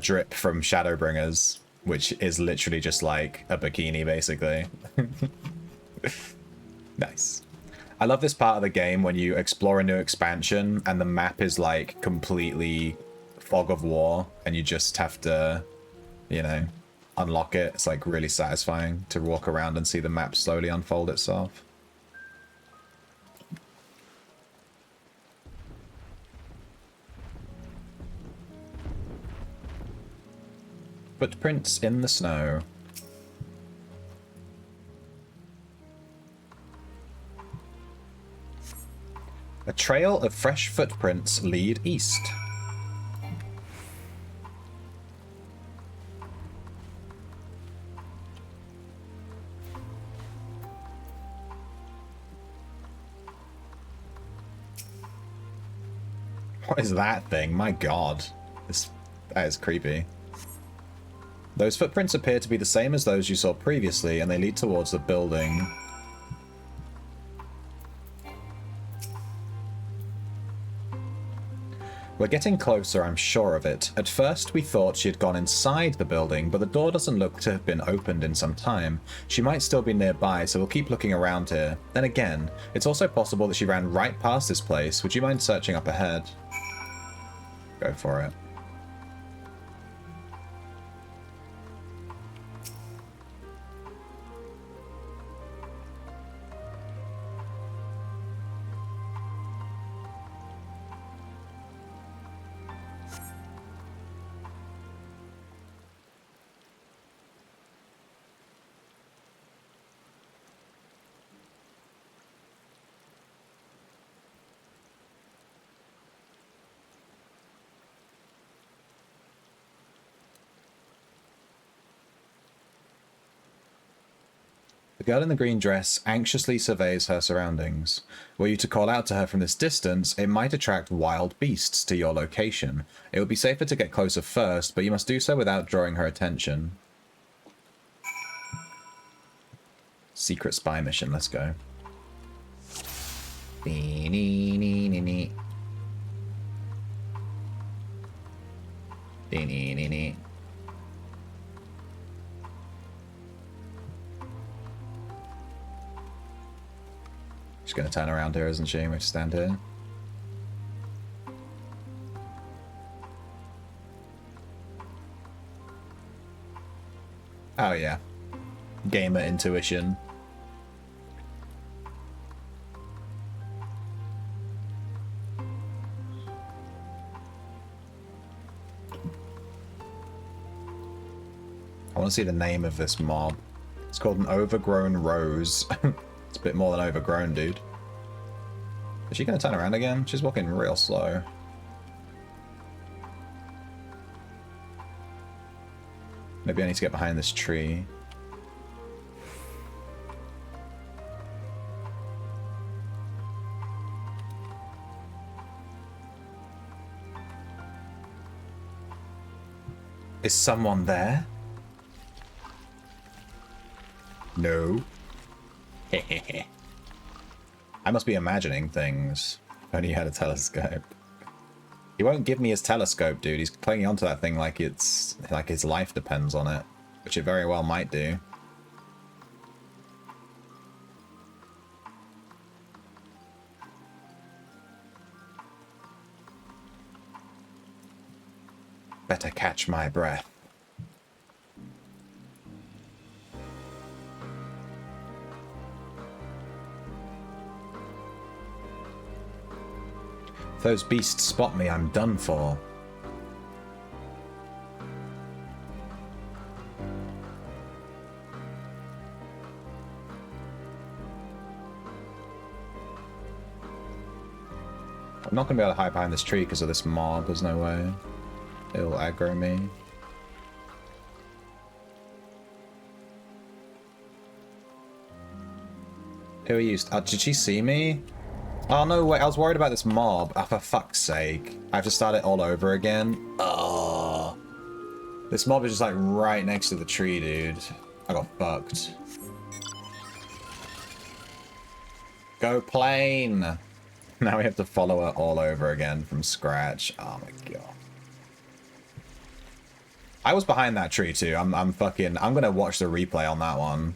drip from Shadowbringers, which is literally just like a bikini, basically. Nice. I love this part of the game when you explore a new expansion and the map is like completely fog of war and you just have to, you know, unlock it. It's like really satisfying to walk around and see the map slowly unfold itself. Footprints in the snow. A trail of fresh footprints lead east. What is that thing? My god. That is creepy. Those footprints appear to be the same as those you saw previously, and they lead towards the building. We're getting closer, I'm sure of it. At first, we thought she had gone inside the building, but the door doesn't look to have been opened in some time. She might still be nearby, so we'll keep looking around here. Then again, it's also possible that she ran right past this place. Would you mind searching up ahead? Go for it. girl in the green dress anxiously surveys her surroundings. Were you to call out to her from this distance, it might attract wild beasts to your location. It would be safer to get closer first, but you must do so without drawing her attention. Secret spy mission, let's go. Dee-nee-nee-nee-nee. Dee-nee-nee-nee. She's gonna turn around here, isn't she? We stand here. Oh yeah. Gamer intuition. I want to see the name of this mob. It's called an overgrown rose. It's a bit more than overgrown, dude. Is she going to turn around again? She's walking real slow. Maybe I need to get behind this tree. Is someone there? No. I must be imagining things. If only he had a telescope. He won't give me his telescope, dude. He's clinging onto that thing like it's like his life depends on it, which it very well might do. Better catch my breath. If those beasts spot me, I'm done for. I'm not going to be able to hide behind this tree because of this mob. There's no way. It'll aggro me. Who are you? Did she see me? Oh, no, wait, I was worried about this mob. Oh, for fuck's sake. I have to start it all over again. Oh. This mob is just like right next to the tree, dude. I got fucked. Go plane. Now we have to follow her all over again from scratch. Oh my god. I was behind that tree too. I'm gonna watch the replay on that one.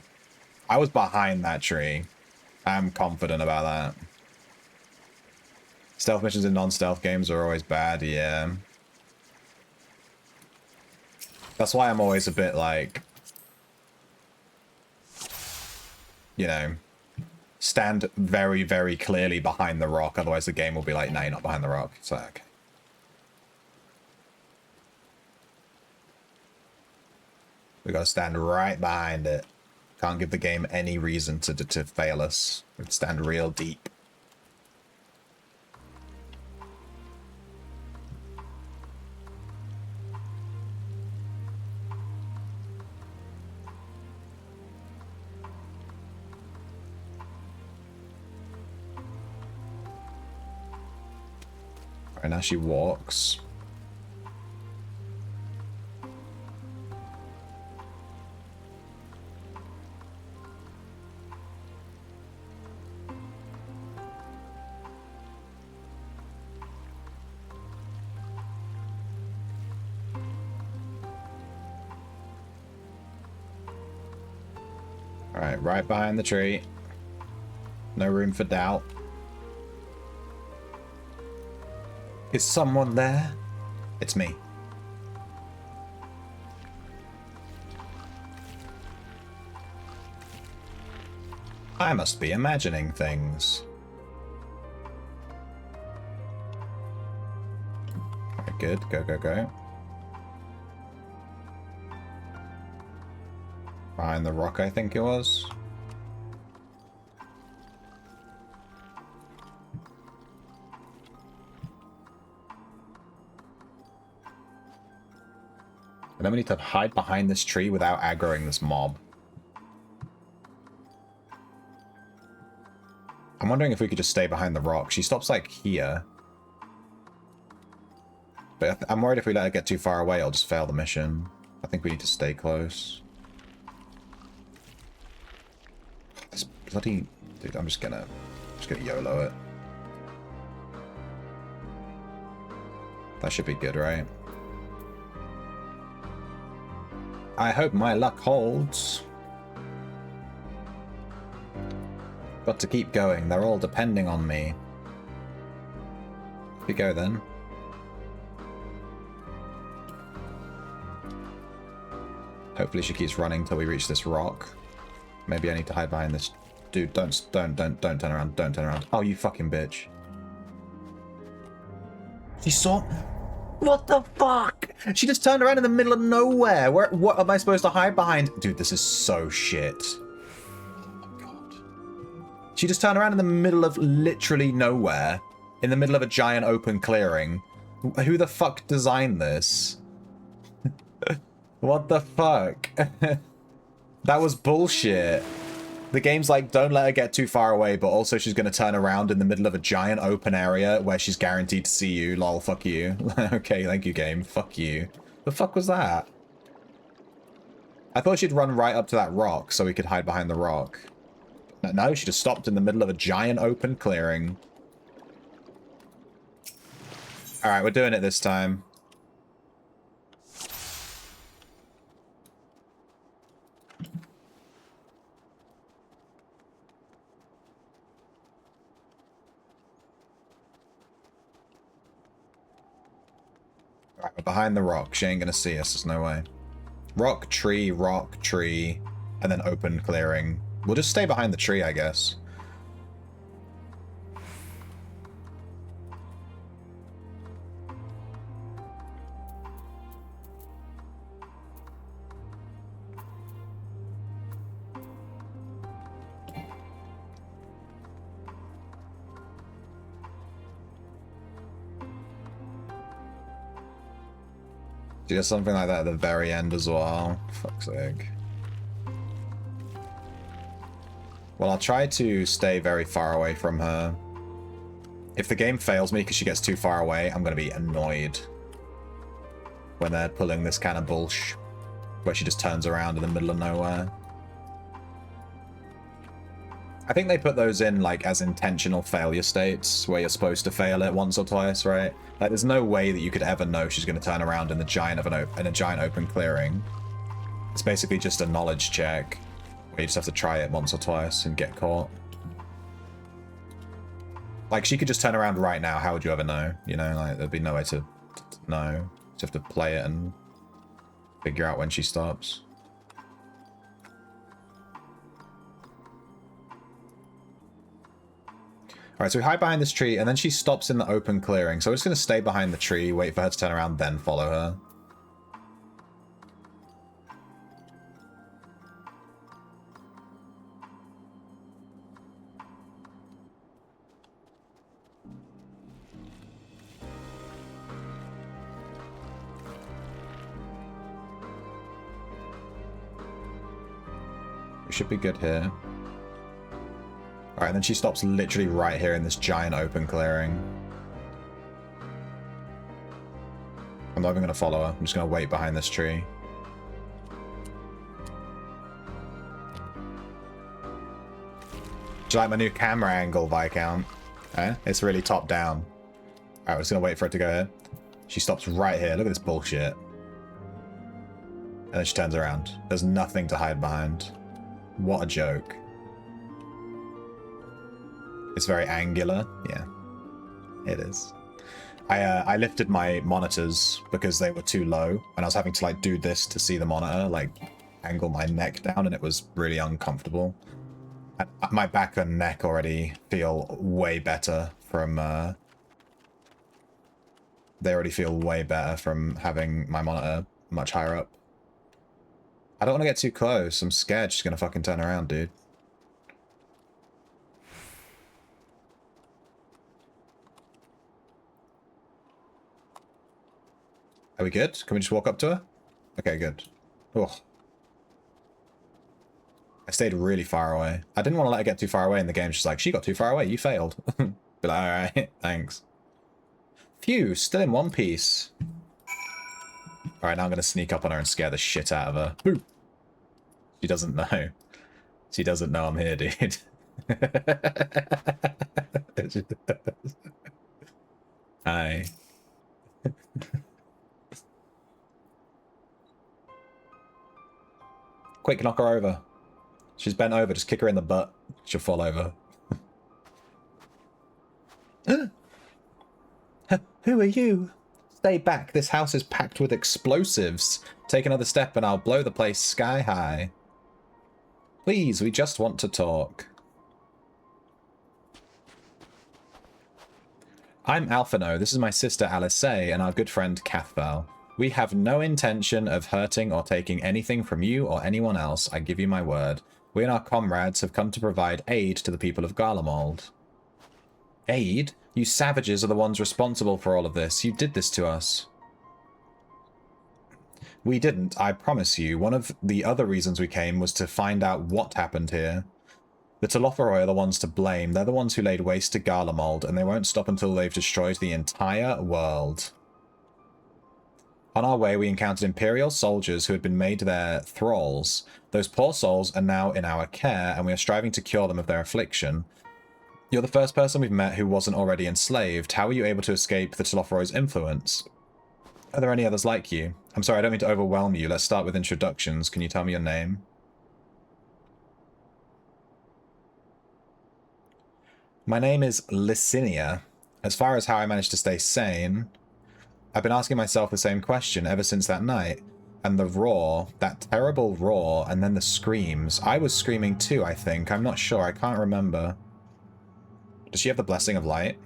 I was behind that tree. I'm confident about that. Stealth missions in non-stealth games are always bad, yeah. That's why I'm always a bit like, you know, stand very, very clearly behind the rock, otherwise the game will be like, no, you're not behind the rock. It's like, okay. We gotta stand right behind it. Can't give the game any reason to fail us. We stand real deep. And now she walks. Alright, right behind the tree. No room for doubt. Is someone there? It's me. I must be imagining things. Alright, good. Go, go, go. Behind the rock, I think it was. And then we need to hide behind this tree without aggroing this mob. wondering if we could just stay behind the rock. She stops, like, here. But I'm worried if we let her get too far away, it'll just fail the mission. I think we need to stay close. This bloody... Dude, I'm just gonna YOLO it. That should be good, right? I hope my luck holds. Got to keep going. They're all depending on me. Here we go then. Hopefully she keeps running till we reach this rock. Maybe I need to hide behind this. Dude, don't turn around. Don't turn around. Oh, you fucking bitch. She saw... What the fuck? She just turned around in the middle of nowhere. What am I supposed to hide behind? Dude, this is so shit. Oh my god. She just turned around in the middle of literally nowhere. In the middle of a giant open clearing. Who the fuck designed this? What the fuck? That was bullshit. The game's like, don't let her get too far away, but also she's going to turn around in the middle of a giant open area where she's guaranteed to see you. Lol, fuck you. Okay, thank you, game. Fuck you. The fuck was that? I thought she'd run right up to that rock so we could hide behind the rock. No, she just stopped in the middle of a giant open clearing. Alright, we're doing it this time. Alright, we're behind the rock. She ain't gonna see us, there's no way. Rock, tree, and then open clearing. We'll just stay behind the tree, I guess. She does something like that at the very end as well. Fuck's sake. Well, I'll try to stay very far away from her. If the game fails me because she gets too far away, I'm going to be annoyed. When they're pulling this kind of bullshit. Where she just turns around in the middle of nowhere. I think they put those in, like, as intentional failure states, where you're supposed to fail it once or twice, right? Like, there's no way that you could ever know she's going to turn around in the giant open clearing. It's basically just a knowledge check, where you just have to try it once or twice and get caught. Like, she could just turn around right now, how would you ever know? You know, like, there'd be no way to know. You just have to play it and figure out when she stops. Alright, so we hide behind this tree, and then she stops in the open clearing. So we're just going to stay behind the tree, wait for her to turn around, then follow her. We should be good here. Alright, and then she stops literally right here in this giant open clearing. I'm not even going to follow her. I'm just going to wait behind this tree. Do you like my new camera angle, Viscount? Eh? It's really top down. Alright, we're just going to wait for it to go here. She stops right here. Look at this bullshit. And then she turns around. There's nothing to hide behind. What a joke. It's very angular. Yeah, it is. I lifted my monitors because they were too low, and I was having to like do this to see the monitor, like angle my neck down, and it was really uncomfortable. And my back and neck already feel way better from they already feel way better from having my monitor much higher up. I don't want to get too close. I'm scared she's gonna fucking turn around, dude. Are we good? Can we just walk up to her? Okay, good. Oh. stayed really far away. I didn't want to let her get too far away, and the game's just like, she got too far away, you failed. Be like, alright, thanks. Phew, still in one piece. Alright, now I'm gonna sneak up on her and scare the shit out of her. Boo! She doesn't know. She doesn't know I'm here, dude. Hi. Quick, knock her over. She's bent over, just kick her in the butt. She'll fall over. Who are you? Stay back, this house is packed with explosives. Take another step and I'll blow the place sky high. Please, we just want to talk. I'm Alphino, this is my sister Alice and our good friend Cathval. We have no intention of hurting or taking anything from you or anyone else, I give you my word. We and our comrades have come to provide aid to the people of Garlemald. Aid? You savages are the ones responsible for all of this. You did this to us. We didn't, I promise you. One of the other reasons we came was to find out what happened here. The Telophoroi are the ones to blame. They're the ones who laid waste to Garlemald, and they won't stop until they've destroyed the entire world. On our way, we encountered Imperial soldiers who had been made their thralls. Those poor souls are now in our care, and we are striving to cure them of their affliction. You're the first person we've met who wasn't already enslaved. How were you able to escape the Telophoroi's influence? Are there any others like you? I'm sorry, I don't mean to overwhelm you. Let's start with introductions. Can you tell me your name? My name is Licinia. As far as how I managed to stay sane, I've been asking myself the same question ever since that night. And the roar, that terrible roar, and then the screams. I was screaming too, I think. I'm not sure. I can't remember. Does she have the blessing of light?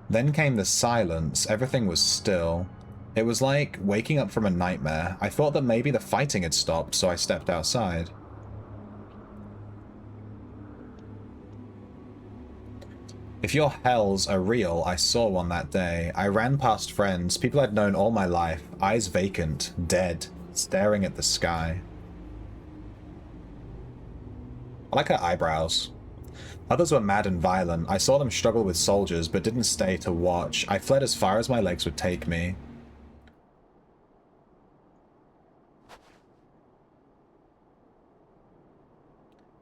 Then came the silence. Everything was still. It was like waking up from a nightmare. I thought that maybe the fighting had stopped, so I stepped outside. If your hells are real, I saw one that day. I ran past friends, people I'd known all my life, eyes vacant, dead, staring at the sky. I like her eyebrows. Others were mad and violent. I saw them struggle with soldiers, but didn't stay to watch. I fled as far as my legs would take me.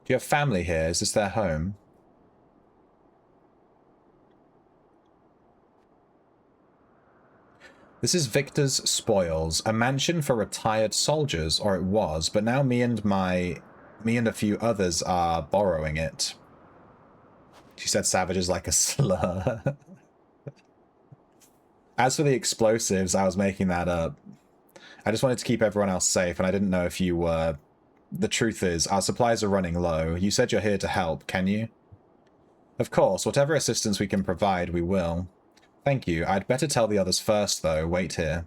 Do you have family here? Is this their home? This is Victor's Spoils, a mansion for retired soldiers, or it was, but now me and a few others are borrowing it. She said savages like a slur. As for the explosives, I was making that up. I just wanted to keep everyone else safe, and I didn't know if you were. The truth is, our supplies are running low. You said you're here to help, can you? Of course, whatever assistance we can provide, we will. Thank you. I'd better tell the others first, though. Wait here.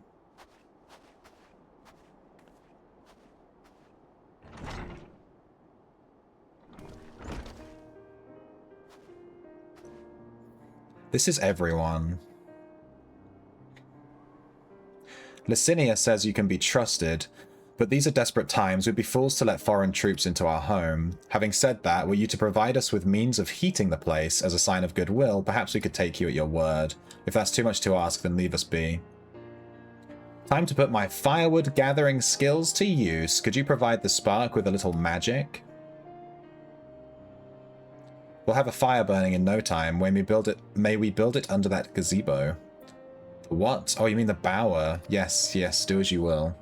This is everyone. Licinia says you can be trusted, but these are desperate times. We'd be fools to let foreign troops into our home. Having said that, were you to provide us with means of heating the place as a sign of goodwill, perhaps we could take you at your word. If that's too much to ask, then leave us be. Time to put my firewood gathering skills to use. Could you provide the spark with a little magic? We'll have a fire burning in no time. When we build it, may we build it under that gazebo. What? Oh, you mean the bower? Yes, yes, do as you will.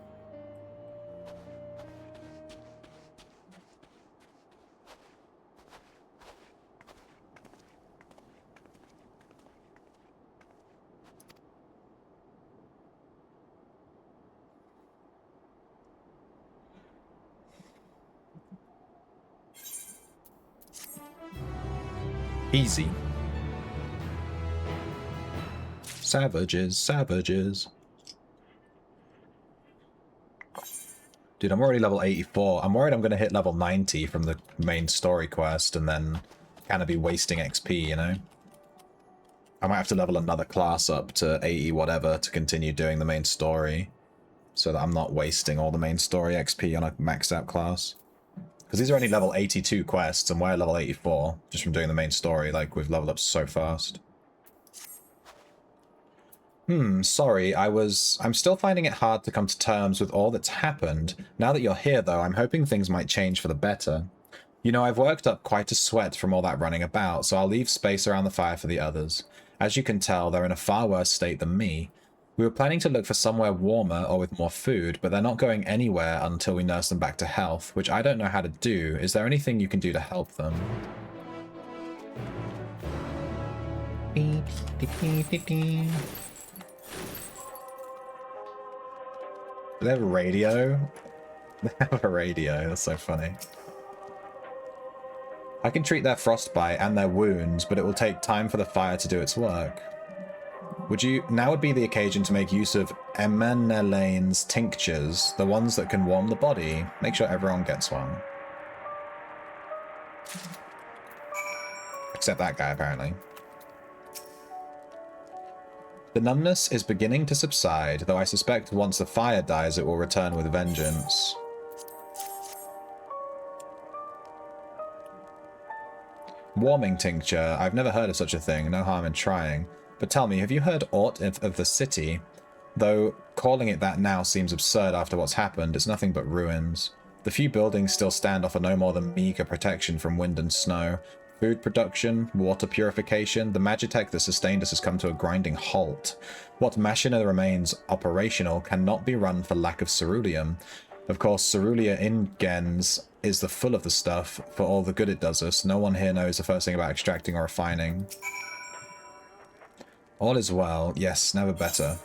Easy. Savages, savages. Dude, I'm already level 84. I'm worried I'm going to hit level 90 from the main story quest and then kind of be wasting XP, you know? I might have to level another class up to 80 whatever to continue doing the main story so that I'm not wasting all the main story XP on a maxed out class. Because these are only level 82 quests, and we're level 84, just from doing the main story. Like, we've leveled up so fast. Sorry, I'm still finding it hard to come to terms with all that's happened. Now that you're here, though, I'm hoping things might change for the better. You know, I've worked up quite a sweat from all that running about, so I'll leave space around the fire for the others. As you can tell, they're in a far worse state than me. We were planning to look for somewhere warmer or with more food, but they're not going anywhere until we nurse them back to health, which I don't know how to do. Is there anything you can do to help them? Do they have a radio? They have a radio. That's so funny. I can treat their frostbite and their wounds, but it will take time for the fire to do its work. Now would be the occasion to make use of Emenelane's tinctures, the ones that can warm the body. Make sure everyone gets one. Except that guy, apparently. The numbness is beginning to subside, though I suspect once the fire dies it will return with vengeance. Warming tincture. I've never heard of such a thing, no harm in trying. But tell me, have you heard aught of the city? Though calling it that now seems absurd after what's happened, it's nothing but ruins. The few buildings still stand offer no more than meager protection from wind and snow. Food production, water purification, the magitech that sustained us has come to a grinding halt. What machina remains operational cannot be run for lack of ceruleum. Of course, cerulia ingens is the full of the stuff. For all the good it does us, no one here knows the first thing about extracting or refining. All is well. Yes, never better.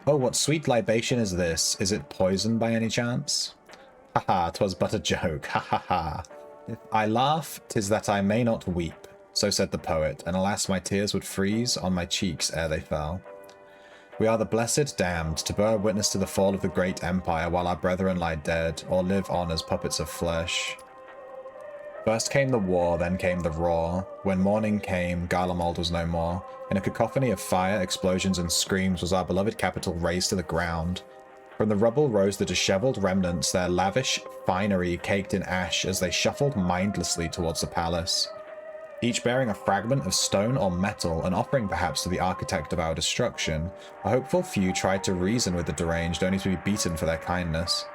Oh, what sweet libation is this? Is it poison by any chance? Haha, 'twas but a joke. Ha ha ha. If I laugh, 'tis that I may not weep. So said the poet, and alas, my tears would freeze on my cheeks ere they fell. We are the blessed damned, to bear witness to the fall of the great empire while our brethren lie dead, or live on as puppets of flesh. First came the war, then came the roar. When morning came, Garlemald was no more. In a cacophony of fire, explosions, and screams was our beloved capital razed to the ground. From the rubble rose the disheveled remnants, their lavish finery caked in ash as they shuffled mindlessly towards the palace. Each bearing a fragment of stone or metal, an offering perhaps to the architect of our destruction. A hopeful few tried to reason with the deranged, only to be beaten for their kindness.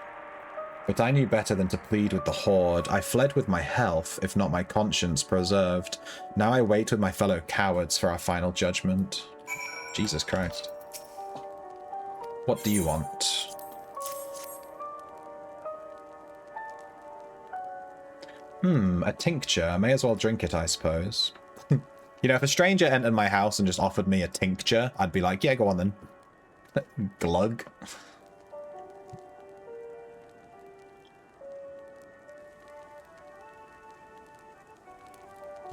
But I knew better than to plead with the horde. I fled with my health, if not my conscience, preserved. Now I wait with my fellow cowards for our final judgment. Jesus Christ. What do you want? A tincture. May as well drink it, I suppose. You know, if a stranger entered my house and just offered me a tincture, I'd be like, yeah, go on then. Glug.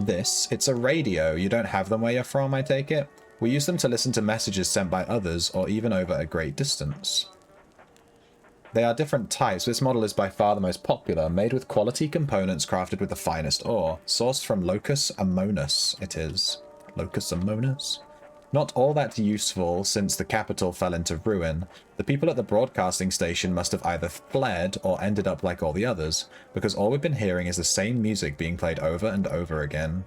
It's a radio. You don't have them where you're from, I take it? We use them to listen to messages sent by others, or even over a great distance. They are different types. This model is by far the most popular, made with quality components crafted with the finest ore. Sourced from Locus Ammonus, it is. Locus Ammonus? Not all that useful since the capital fell into ruin. The people at the broadcasting station must have either fled or ended up like all the others, because all we've been hearing is the same music being played over and over again.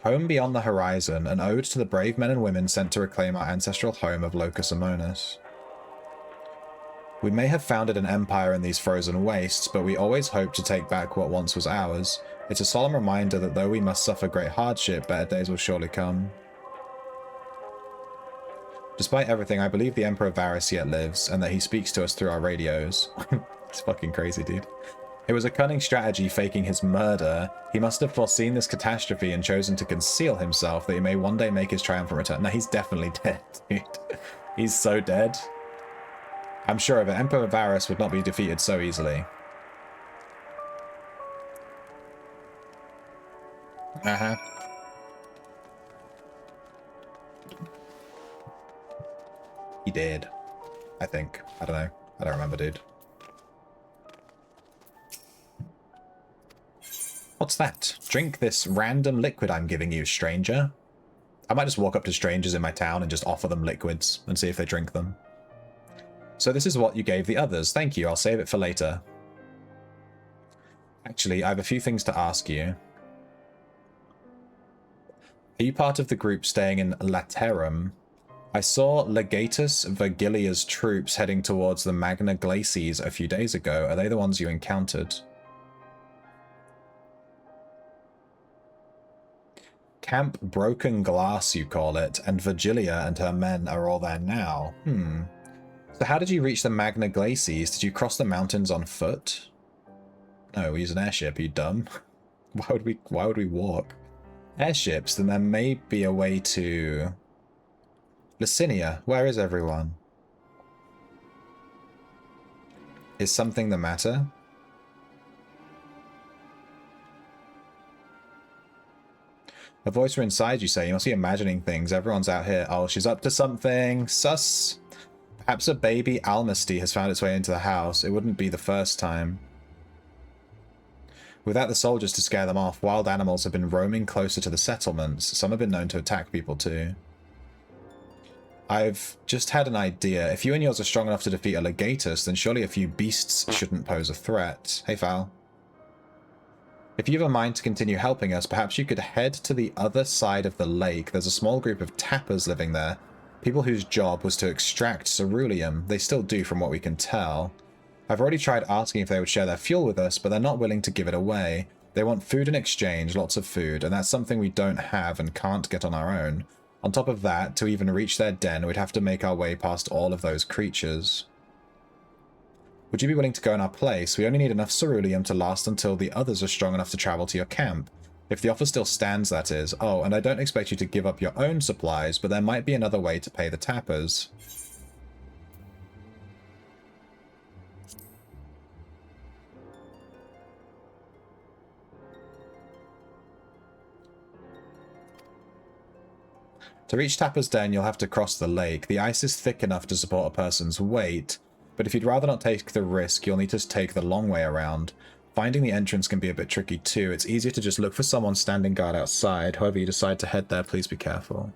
Home Beyond the Horizon, an ode to the brave men and women sent to reclaim our ancestral home of Locus Ammonus. We may have founded an empire in these frozen wastes, but we always hoped to take back what once was ours. It's a solemn reminder that though we must suffer great hardship, better days will surely come. Despite everything, I believe the Emperor Varys yet lives, and that he speaks to us through our radios. It's fucking crazy, dude. It was a cunning strategy faking his murder. He must have foreseen this catastrophe and chosen to conceal himself that he may one day make his triumphant return. No, he's definitely dead, dude. He's so dead. I'm sure of it. Emperor Varys would not be defeated so easily. He did. I think. I don't know. I don't remember, dude. What's that? Drink this random liquid I'm giving you, stranger. I might just walk up to strangers in my town and just offer them liquids and see if they drink them. So this is what you gave the others. Thank you, I'll save it for later. Actually, I have a few things to ask you. Are you part of the group staying in Laterum? I saw Legatus Vergilia's troops heading towards the Magna Glacies a few days ago. Are they the ones you encountered? Camp Broken Glass, you call it, and Virgilia and her men are all there now. So how did you reach the Magna Glacies? Did you cross the mountains on foot? No, we use an airship, you dumb. Why would we walk? Airships, then there may be a way to... Licinia, where is everyone? Is something the matter? A voice from inside you say, you must be imagining things. Everyone's out here. Oh, she's up to something. Sus. Perhaps a baby Almasty has found its way into the house. It wouldn't be the first time. Without the soldiers to scare them off, wild animals have been roaming closer to the settlements. Some have been known to attack people too. I've just had an idea. If you and yours are strong enough to defeat a Legatus, then surely a few beasts shouldn't pose a threat. Hey, Val. If you have a mind to continue helping us, perhaps you could head to the other side of the lake. There's a small group of tappers living there. People whose job was to extract ceruleum. They still do from what we can tell. I've already tried asking if they would share their fuel with us, but they're not willing to give it away. They want food in exchange, lots of food, and that's something we don't have and can't get on our own. On top of that, to even reach their den, we'd have to make our way past all of those creatures. Would you be willing to go in our place? We only need enough ceruleum to last until the others are strong enough to travel to your camp. If the offer still stands, that is. Oh, and I don't expect you to give up your own supplies, but there might be another way to pay the tappers. To reach Tapper's Den, you'll have to cross the lake. The ice is thick enough to support a person's weight, but if you'd rather not take the risk, you'll need to take the long way around. Finding the entrance can be a bit tricky too. It's easier to just look for someone standing guard outside. However you decide to head there, please be careful.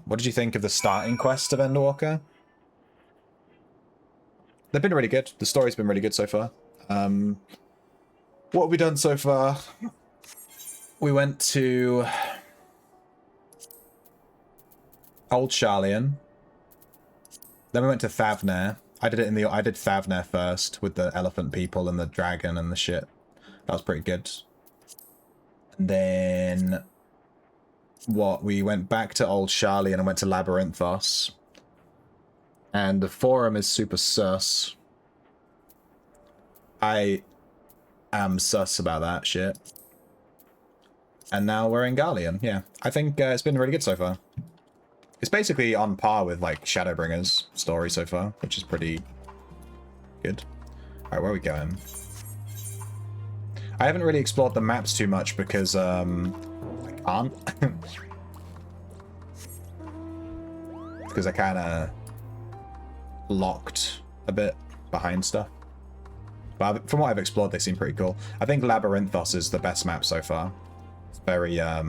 What did you think of the starting quest of Endwalker? They've been really good. The story's been really good so far. What have we done so far? We went to Old Sharlayan. Then we went to Thavnair. I did Thavnair first with the elephant people and the dragon and the shit. That was pretty good. And then we went back to Old Sharlayan and went to Labyrinthos. And the forum is super sus. I am sus about that shit. And now we're in Garlean. Yeah, I think it's been really good so far. It's basically on par with, like, Shadowbringer's story so far, which is pretty good. Alright, where are we going? I haven't really explored the maps too much because, I can't. Because I kind of locked a bit behind stuff. But from what I've explored, they seem pretty cool. I think Labyrinthos is the best map so far. It's very, I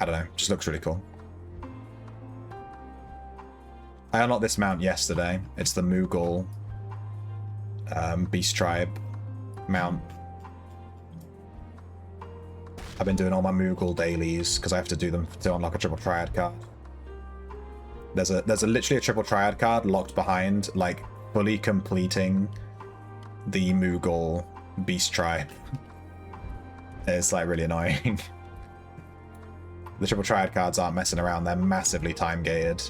don't know, just looks really cool. I unlocked this mount yesterday. It's the Moogle Beast Tribe mount. I've been doing all my Moogle dailies because I have to do them to unlock a triple Triad card. There's literally a triple Triad card locked behind, like, fully completing the Moogle Beast Tribe. It's, like, really annoying. The triple Triad cards aren't messing around, they're massively time-gated.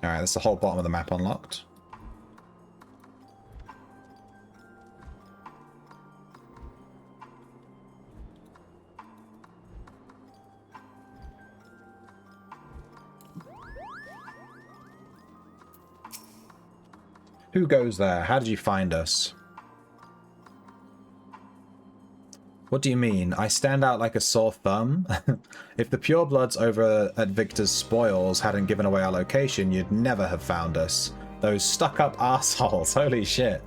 Alright, that's the whole bottom of the map unlocked. Who goes there? How did you find us? What do you mean? I stand out like a sore thumb? If the purebloods over at Victor's spoils hadn't given away our location, you'd never have found us. Those stuck-up assholes, holy shit.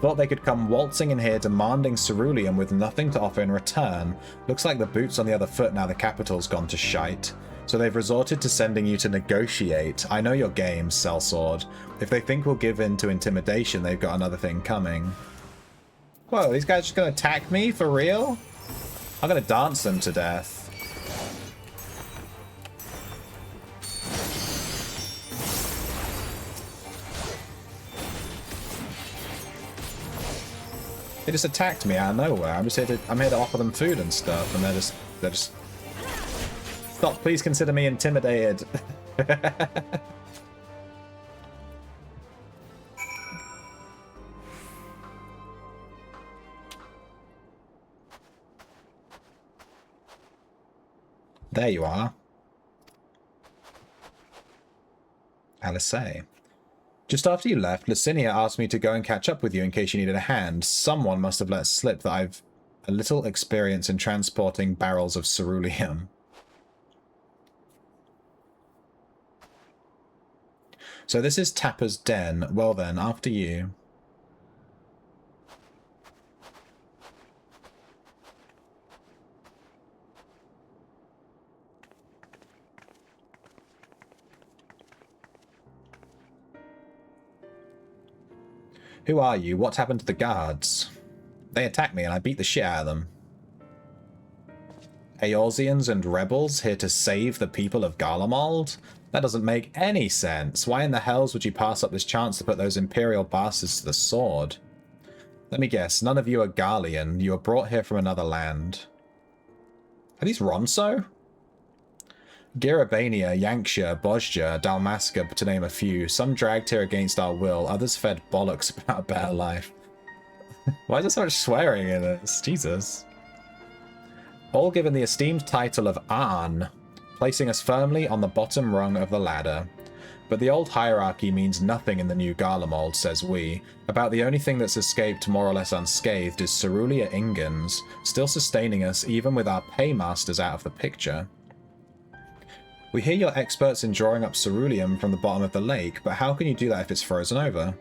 Thought they could come waltzing in here demanding ceruleum with nothing to offer in return. Looks like the boot's on the other foot now the capital's gone to shite. So they've resorted to sending you to negotiate. I know your game, Sellsword. If they think we'll give in to intimidation, they've got another thing coming. Whoa, these guys just gonna attack me? For real? I'm gonna dance them to death. They just attacked me out of nowhere. I'm here to offer them food and stuff, and they're just stop, please consider me intimidated. There you are. Alice. Just after you left, Licinia asked me to go and catch up with you in case you needed a hand. Someone must have let slip that I've a little experience in transporting barrels of ceruleum. So this is Tapper's Den. Well then, after you. Who are you? What happened to the guards? They attacked me and I beat the shit out of them. Eorzeans and rebels here to save the people of Garlemald? That doesn't make any sense. Why in the hells would you pass up this chance to put those Imperial bastards to the sword? Let me guess, none of you are Garlean. You were brought here from another land. Are these Ronso? Girabania, Yankshire, Bosja, Dalmasca, to name a few. Some dragged here against our will, others fed bollocks about a better life. Why is there so much swearing in this? Jesus. All given the esteemed title of Arn, placing us firmly on the bottom rung of the ladder. But the old hierarchy means nothing in the new Garlemald, says we. About the only thing that's escaped more or less unscathed is Cerulia Ingens, still sustaining us even with our paymasters out of the picture. We hear you're experts in drawing up ceruleum from the bottom of the lake, but how can you do that if it's frozen over?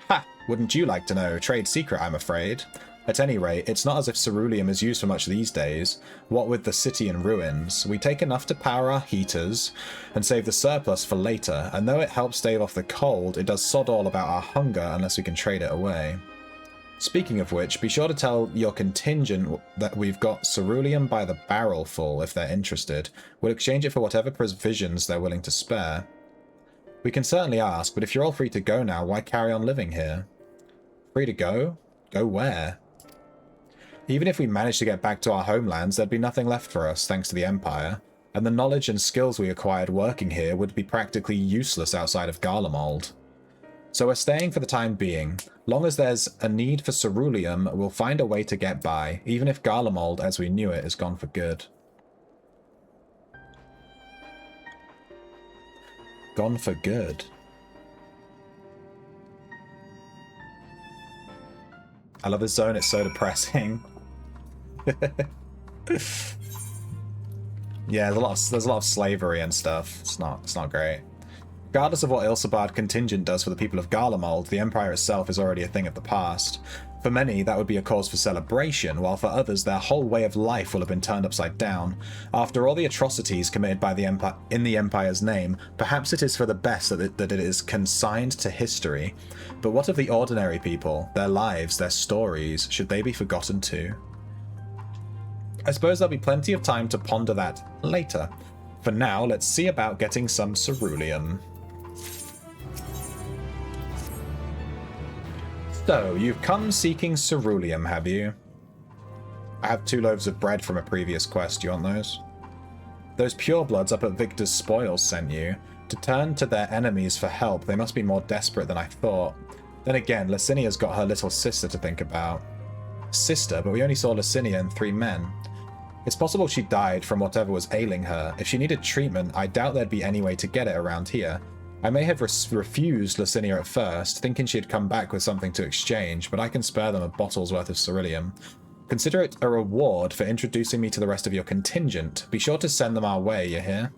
Ha! Wouldn't you like to know? Trade secret, I'm afraid. At any rate, it's not as if ceruleum is used for much these days. What with the city in ruins, we take enough to power our heaters and save the surplus for later, and though it helps stave off the cold, it does sod all about our hunger unless we can trade it away. Speaking of which, be sure to tell your contingent that we've got ceruleum by the barrel full if they're interested. We'll exchange it for whatever provisions they're willing to spare. We can certainly ask, but if you're all free to go now, why carry on living here? Free to go? Go where? Even if we managed to get back to our homelands, there'd be nothing left for us, thanks to the Empire, and the knowledge and skills we acquired working here would be practically useless outside of Garlemald. So we're staying for the time being. Long as there's a need for ceruleum, we'll find a way to get by, even if Garlemald, as we knew it, is gone for good. Gone for good. I love this zone, it's so depressing. Yeah, there's a lot of slavery and stuff. It's not great. Regardless of what Ilsabard contingent does for the people of Garlemald, the Empire itself is already a thing of the past. For many, that would be a cause for celebration, while for others, their whole way of life will have been turned upside down. After all the atrocities committed by the Empire in the Empire's name, perhaps it is for the best that it is consigned to history. But what of the ordinary people? Their lives, their stories, should they be forgotten too? I suppose there'll be plenty of time to ponder that later. For now, let's see about getting some ceruleum. So, you've come seeking ceruleum, have you? I have 2 loaves of bread from a previous quest. Do you want those? Those purebloods up at Victor's spoils sent you. To turn to their enemies for help, they must be more desperate than I thought. Then again, Licinia's got her little sister to think about. Sister? But we only saw Licinia and 3 men. It's possible she died from whatever was ailing her. If she needed treatment, I doubt there'd be any way to get it around here. I may have refused Licinia at first, thinking she'd come back with something to exchange, but I can spare them a bottle's worth of ceruleum. Consider it a reward for introducing me to the rest of your contingent. Be sure to send them our way, you hear?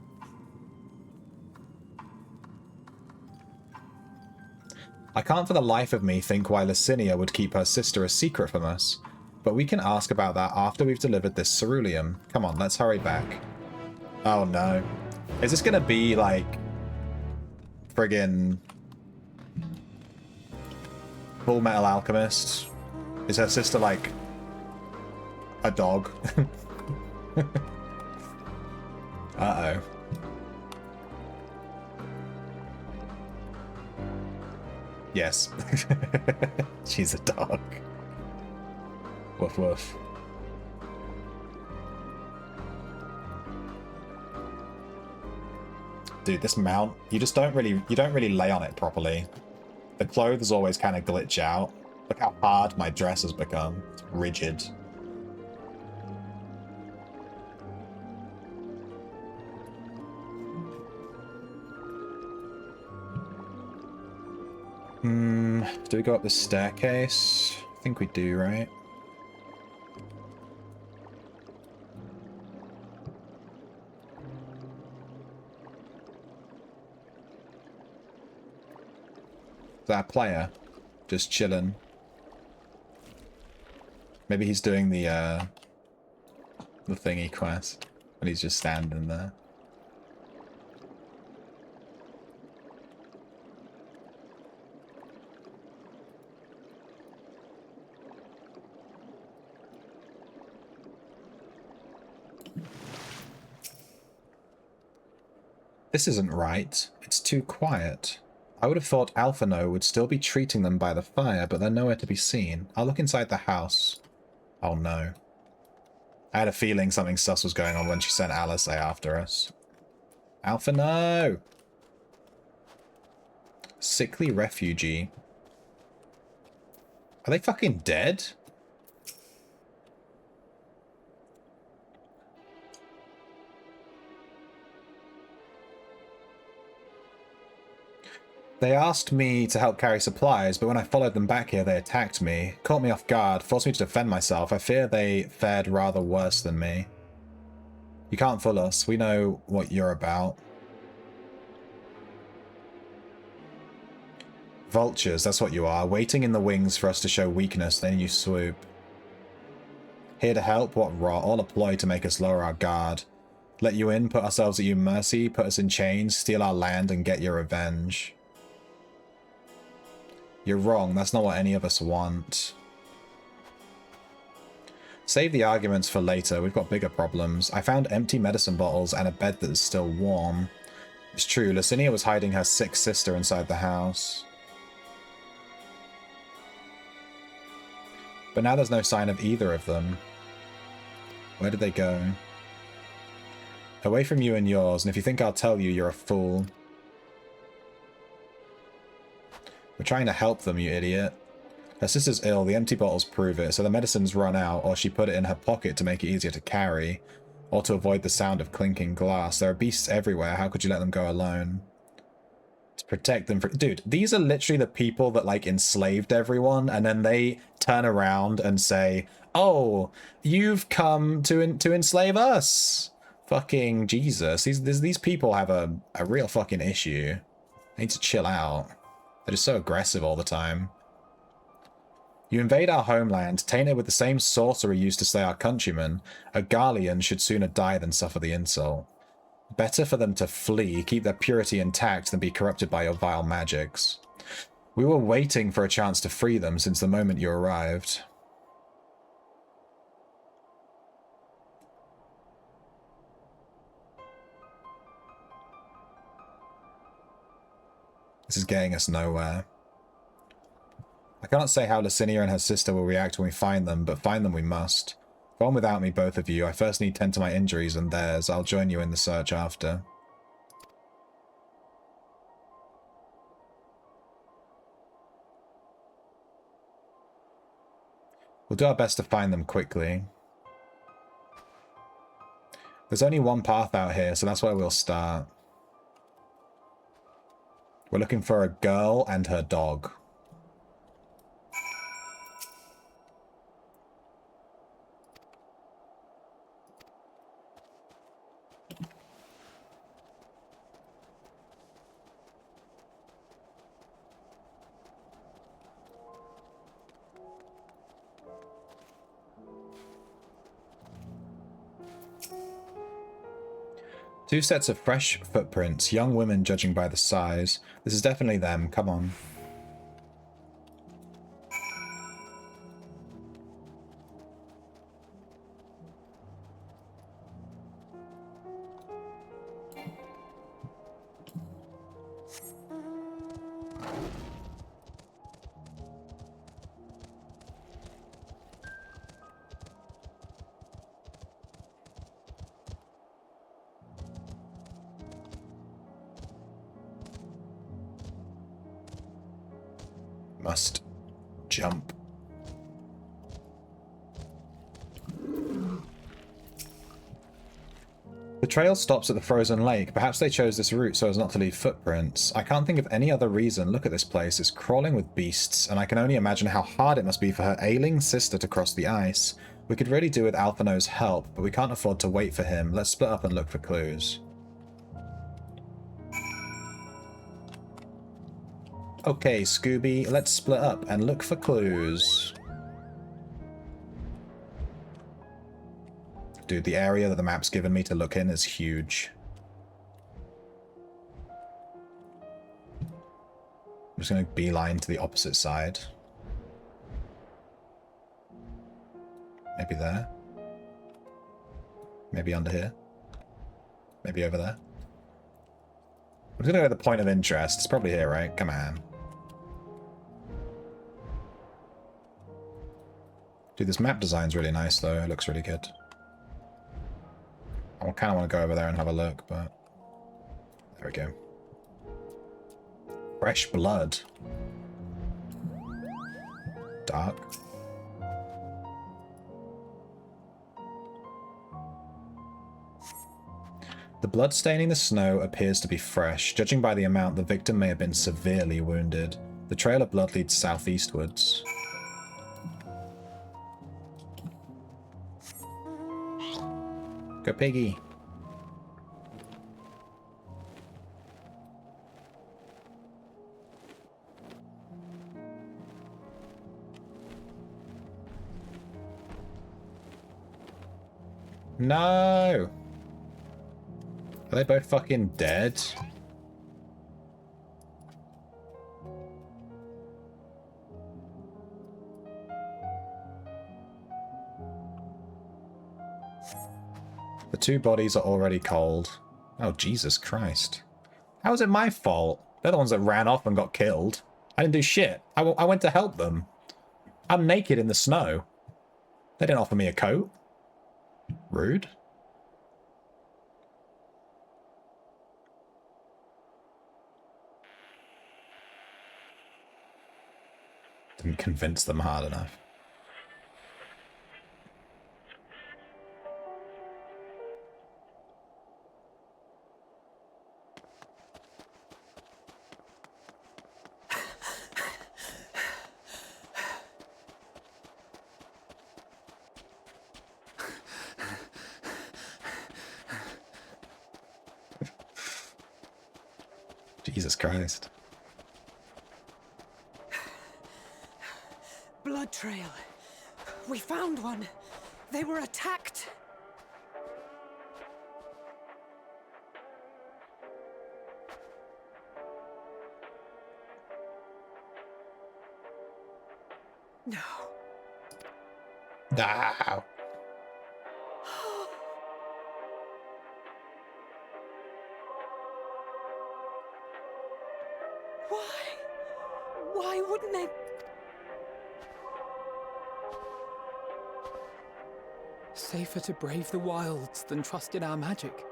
I can't for the life of me think why Licinia would keep her sister a secret from us, but we can ask about that after we've delivered this ceruleum. Come on, let's hurry back. Oh no. Is this gonna be like friggin' Full Metal Alchemist? Is her sister like a dog? Uh-oh. Yes. She's a dog. Woof woof. Dude, this mount, you don't really lay on it properly. The clothes always kind of glitch out. Look how hard my dress has become. It's rigid. Do we go up the staircase? I think we do, right? Is that a player? Just chilling. Maybe he's doing the thingy quest, and he's just standing there. This isn't right. It's too quiet. I would have thought Alphino would still be treating them by the fire, but they're nowhere to be seen. I'll look inside the house. Oh no. I had a feeling something sus was going on when she sent Alice after us. Alphino! Sickly refugee. Are they fucking dead? They asked me to help carry supplies, but when I followed them back here, they attacked me, caught me off guard, forced me to defend myself. I fear they fared rather worse than me. You can't fool us. We know what you're about. Vultures, that's what you are. Waiting in the wings for us to show weakness, then you swoop. Here to help? What rot. All a ploy to make us lower our guard. Let you in, put ourselves at your mercy, put us in chains, steal our land, and get your revenge. You're wrong. That's not what any of us want. Save the arguments for later. We've got bigger problems. I found empty medicine bottles and a bed that is still warm. It's true. Licinia was hiding her sick sister inside the house. But now there's no sign of either of them. Where did they go? Away from you and yours, and if you think I'll tell you, you're a fool. We're trying to help them, you idiot. Her sister's ill, the empty bottles prove it, so the medicine's run out, or she put it in her pocket to make it easier to carry, or to avoid the sound of clinking glass. There are beasts everywhere, how could you let them go alone? To protect them from... Dude, these are literally the people that, like, enslaved everyone, and then they turn around and say, oh, you've come to enslave us! Fucking Jesus. These people have a real fucking issue. They need to chill out. They're just so aggressive all the time. You invade our homeland, tainted with the same sorcery used to slay our countrymen. A Garlean should sooner die than suffer the insult. Better for them to flee, keep their purity intact, than be corrupted by your vile magics. We were waiting for a chance to free them since the moment you arrived. This is getting us nowhere. I cannot say how Licinia and her sister will react when we find them, but find them we must. Go on without me, both of you. I first need to tend to my injuries and theirs. I'll join you in the search after. We'll do our best to find them quickly. There's only one path out here, so that's where we'll start. We're looking for a girl and her dog. 2 sets of fresh footprints, young women judging by the size. This is definitely them, come on. Must jump. The trail stops at the frozen lake. Perhaps they chose this route so as not to leave footprints. I can't think of any other reason. Look at this place. It's crawling with beasts, and I can only imagine how hard it must be for her ailing sister to cross the ice. We could really do with Alphino's help, but we can't afford to wait for him. Let's split up and look for clues. Okay, Scooby, let's split up and look for clues. Dude, the area that the map's given me to look in is huge. I'm just going to beeline to the opposite side. Maybe there. Maybe under here. Maybe over there. I'm just going to go to the point of interest. It's probably here, right? Come on. Dude, this map design's really nice, though. It looks really good. I kind of want to go over there and have a look, but... There we go. Fresh blood. Dark. The blood staining the snow appears to be fresh. Judging by the amount, the victim may have been severely wounded. The trail of blood leads southeastwards. Go piggy. No! Are they both fucking dead? The 2 bodies are already cold. Oh, Jesus Christ. How is it my fault? They're the ones that ran off and got killed. I didn't do shit. I went to help them. I'm naked in the snow. They didn't offer me a coat. Rude. Didn't convince them hard enough. Jesus Christ. Blood trail. We found one. They were attacked. No. No. Why wouldn't they? Safer to brave the wilds than trust in our magic.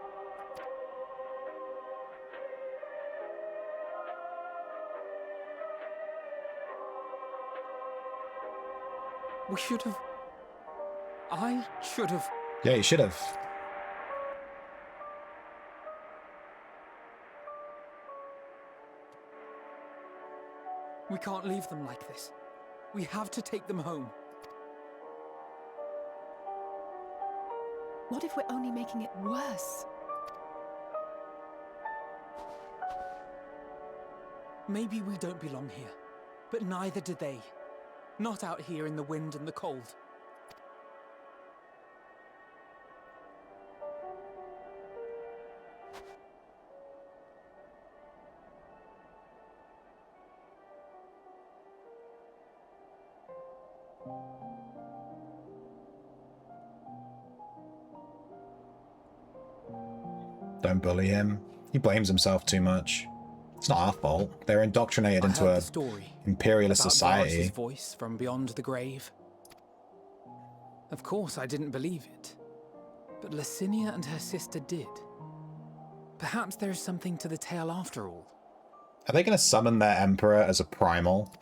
We should have... I should have... Yeah, you should have. We can't leave them like this. We have to take them home. What if we're only making it worse? Maybe we don't belong here, but neither do they. Not out here in the wind and the cold. Don't bully him. He blames himself too much. It's not our fault. They're indoctrinated into heard a the story imperialist about society. Varus's voice from beyond the grave. Of course, I didn't believe it. But Licinia and her sister did. Perhaps there is something to the tale after all. Are they going to summon their emperor as a primal?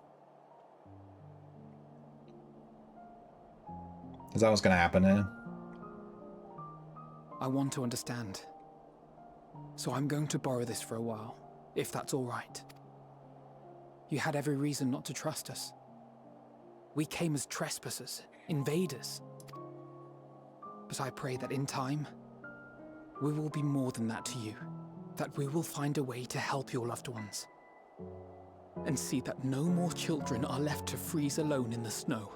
Is that what's going to happen here? I want to understand. So I'm going to borrow this for a while, if that's all right. You had every reason not to trust us. We came as trespassers, invaders. But I pray that in time, we will be more than that to you. That we will find a way to help your loved ones. And see that no more children are left to freeze alone in the snow.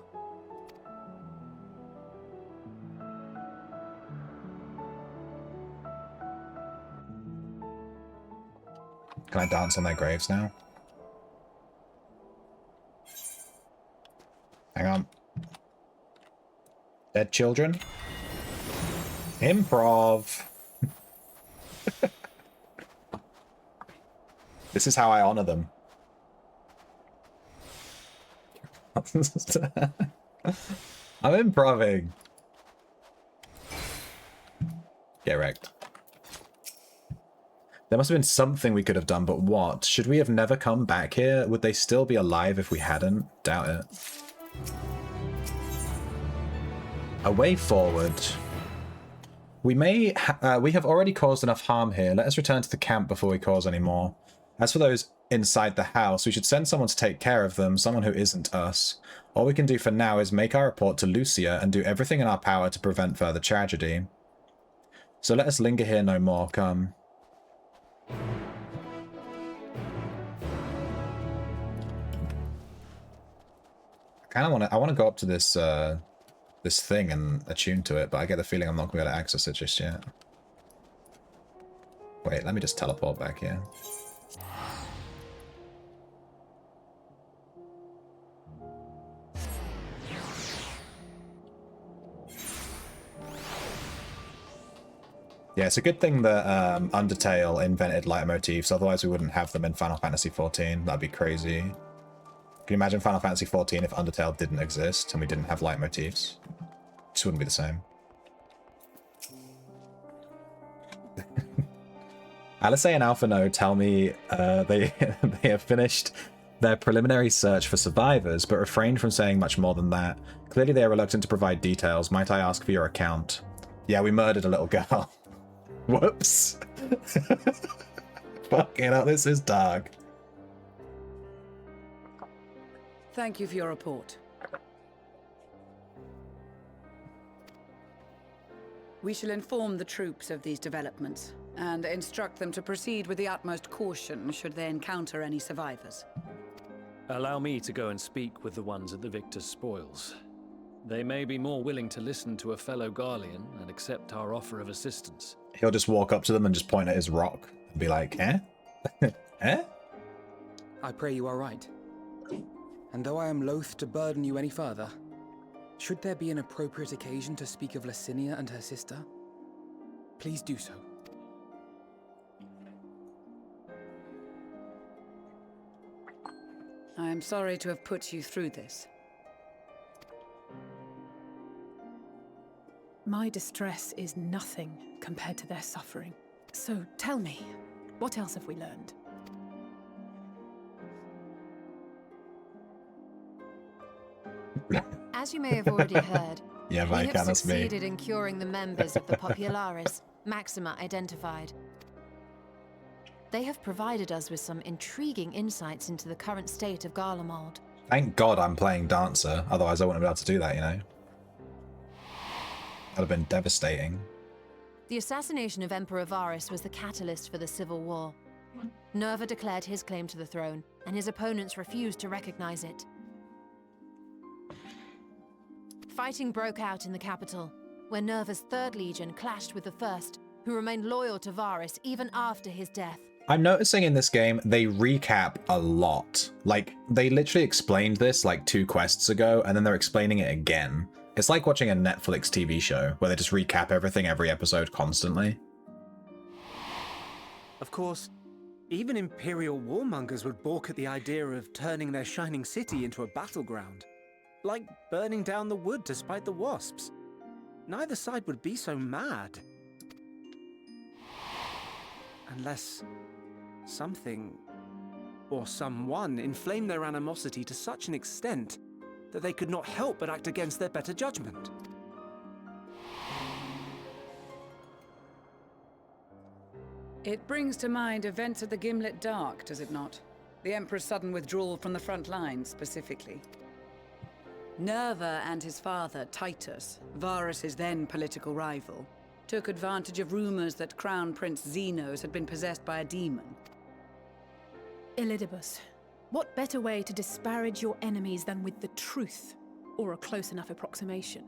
Can I dance on their graves now? Hang on. Dead children? Improv! This is how I honor them. I'm improving. Get wrecked. There must have been something we could have done, but what? Should we have never come back here? Would they still be alive if we hadn't? Doubt it. A way forward. We have already caused enough harm here. Let us return to the camp before we cause any more. As for those inside the house, we should send someone to take care of them, someone who isn't us. All we can do for now is make our report to Lucia and do everything in our power to prevent further tragedy. So let us linger here no more, come. I want to go up to this this thing and attune to it, but I get the feeling I'm not going to be able to access it just yet. Wait, let me just teleport back here. Yeah, it's a good thing that Undertale invented leitmotifs, otherwise we wouldn't have them in Final Fantasy XIV. That'd be crazy. Can you imagine Final Fantasy XIV if Undertale didn't exist and we didn't have leitmotifs? It just wouldn't be the same. Alice and Alpha No tell me they have finished their preliminary search for survivors, but refrained from saying much more than that. Clearly they are reluctant to provide details. Might I ask for your account? Yeah, we murdered a little girl. Whoops. Fucking hell, this is dark. Thank you for your report. We shall inform the troops of these developments and instruct them to proceed with the utmost caution should they encounter any survivors. Allow me to go and speak with the ones at the victor's spoils. They may be more willing to listen to a fellow Garlean and accept our offer of assistance. He'll just walk up to them and just point at his rock and be like, eh? Eh? I pray you are right. And though I am loath to burden you any further, should there be an appropriate occasion to speak of Licinia and her sister, please do so. I am sorry to have put you through this. My distress is nothing compared to their suffering. So tell me, what else have we learned? As you may have already heard, Yeah, we have that's me. succeeded in curing the members of the Popularis, Maxima identified. They have provided us with some intriguing insights into the current state of Garlemald. Thank God I'm playing Dancer, otherwise I wouldn't be able to do that, you know? That'd have been devastating. The assassination of Emperor Varus was the catalyst for the civil war. Nerva declared his claim to the throne, and his opponents refused to recognize it. Fighting broke out in the capital, where Nerva's 3rd Legion clashed with the 1st, who remained loyal to Varus even after his death. I'm noticing in this game, they recap a lot. Like, they literally explained this like 2 quests ago, and then they're explaining it again. It's like watching a Netflix TV show, where they just recap everything every episode constantly. Of course, even Imperial warmongers would balk at the idea of turning their shining city into a battleground. Like burning down the wood to spite the wasps. Neither side would be so mad. Unless something or someone inflamed their animosity to such an extent that they could not help but act against their better judgment. It brings to mind events at the Gimlet Dark, does it not? The Emperor's sudden withdrawal from the front lines, specifically. Nerva and his father, Titus, Varus's then political rival, took advantage of rumors that Crown Prince Xenos had been possessed by a demon. Elidibus, what better way to disparage your enemies than with the truth, or a close enough approximation?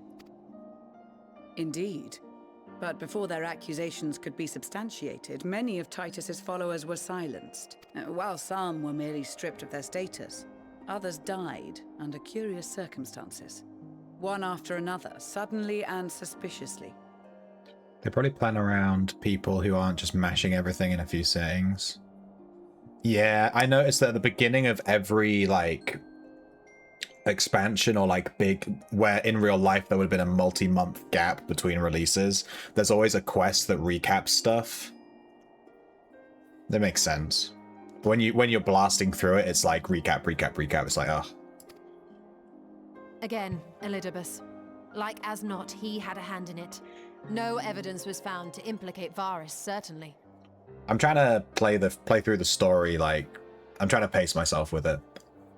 Indeed. But before their accusations could be substantiated, many of Titus's followers were silenced. While some were merely stripped of their status, others died under curious circumstances. One after another, suddenly and suspiciously. They probably plan around people who aren't just mashing everything in a few settings. Yeah, I noticed that at the beginning of every, like, expansion or, like, big, where in real life there would have been a multi-month gap between releases, there's always a quest that recaps stuff. That makes sense. When you're blasting through it, it's like recap, recap, recap. It's like, oh. Again, Elidibus. Like as not, he had a hand in it. No evidence was found to implicate Varus, certainly. I'm trying to play through the story, like, I'm trying to pace myself with it,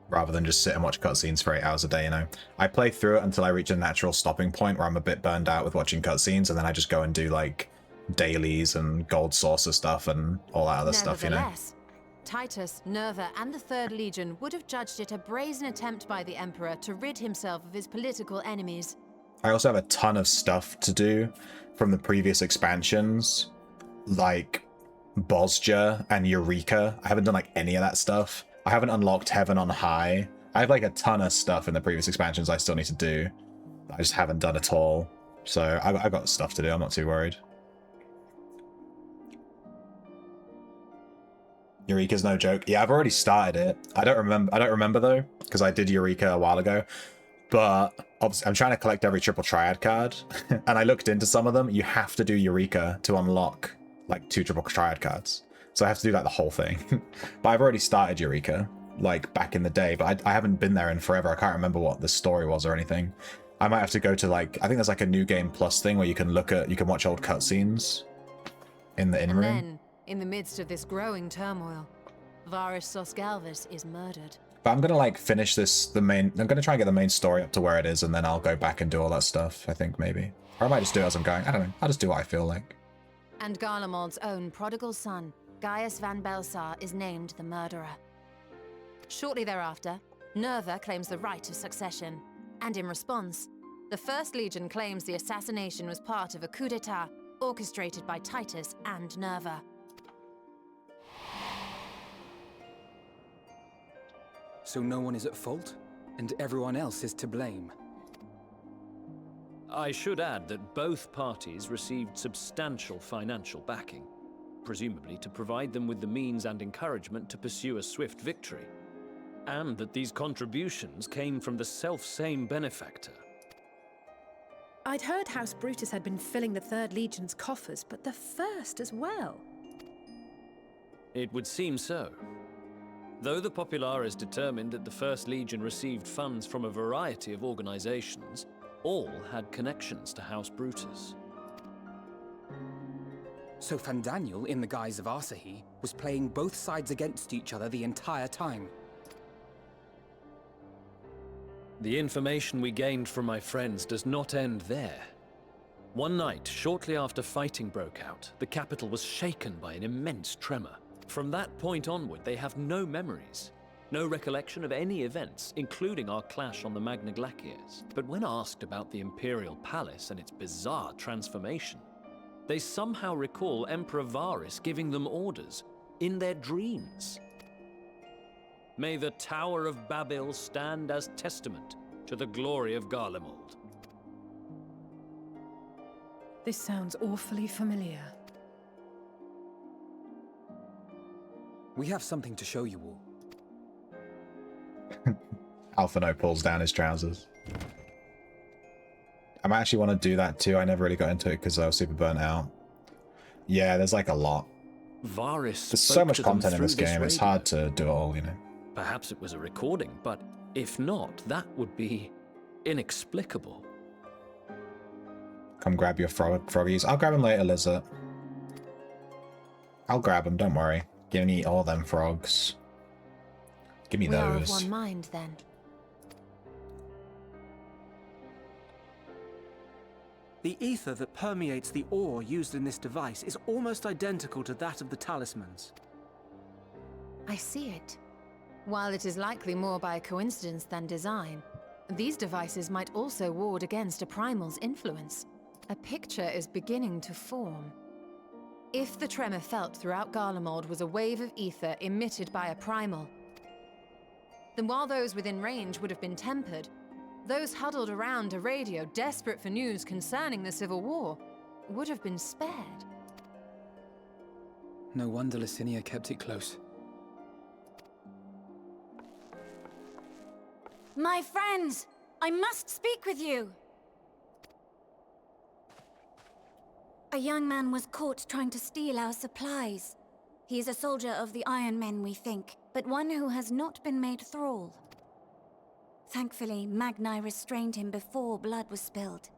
rather than just sit and watch cutscenes for 8 hours a day, you know? I play through it until I reach a natural stopping point where I'm a bit burned out with watching cutscenes, and then I just go and do, like, dailies and gold saucer stuff and all that other stuff, you know? Nevertheless, Titus, Nerva, and the Third Legion would have judged it a brazen attempt by the Emperor to rid himself of his political enemies. I also have a ton of stuff to do from the previous expansions, like Bosja and Eureka. I haven't done like any of that stuff. I haven't unlocked Heaven on High. I have like a ton of stuff in the previous expansions I still need to do. I just haven't done at all. So I've got stuff to do. I'm not too worried. Eureka's no joke. Yeah, I've already started it. I don't remember though, because I did Eureka a while ago. But obviously, I'm trying to collect every triple Triad card, and I looked into some of them. You have to do Eureka to unlock like 2 triple Triad cards. So I have to do like the whole thing. But I've already started Eureka, like back in the day, but I haven't been there in forever. I can't remember what the story was or anything. I might have to go to like, I think there's like a New Game Plus thing where you can watch old cutscenes in the in-room. And then, in the midst of this growing turmoil, Varus Sosgalvis is murdered. But I'm gonna like finish I'm gonna try and get the main story up to where it is, and then I'll go back and do all that stuff, I think, maybe. Or I might just do it as I'm going. I don't know. I'll just do what I feel like. And Garlemald's own prodigal son, Gaius van Belsar, is named the murderer. Shortly thereafter, Nerva claims the right of succession, and in response, the First Legion claims the assassination was part of a coup d'etat orchestrated by Titus and Nerva. So no one is at fault, and everyone else is to blame. I should add that both parties received substantial financial backing, presumably to provide them with the means and encouragement to pursue a swift victory, and that these contributions came from the self-same benefactor. I'd heard House Brutus had been filling the Third Legion's coffers, but the First as well. It would seem so. Though the Populares determined that the First Legion received funds from a variety of organizations, all had connections to House Brutus. So Fandaniel, in the guise of Asahi, was playing both sides against each other the entire time. The information we gained from my friends does not end there. One night, shortly after fighting broke out, the capital was shaken by an immense tremor. From that point onward, they have no memories, no recollection of any events, including our clash on the Magna Glaciers. But when asked about the Imperial Palace and its bizarre transformation, they somehow recall Emperor Varus giving them orders, in their dreams. May the Tower of Babel stand as testament to the glory of Garlemald. This sounds awfully familiar. We have something to show you all. Alphino pulls down his trousers. I might actually want to do that too. I never really got into it because I was super burnt out. Yeah, there's like a lot. Varys There's so spoke much to them content in through this game, it's radio. hard to do it all, you know. Perhaps it was a recording, but if not, that would be inexplicable. Come grab your froggies. I'll grab them later, Lizard. I'll grab them, don't worry. Give me all them frogs. Give me We are of those. one mind, then. The ether that permeates the ore used in this device is almost identical to that of the talismans. I see it. While it is likely more by coincidence than design, these devices might also ward against a primal's influence. A picture is beginning to form. If the tremor felt throughout Garlemald was a wave of ether emitted by a primal, then while those within range would have been tempered, those huddled around a radio desperate for news concerning the Civil War would have been spared. No wonder Licinia kept it close. My friends, I must speak with you. A young man was caught trying to steal our supplies. He is a soldier of the Iron Men, we think, but one who has not been made thrall. Thankfully, Magni restrained him before blood was spilled.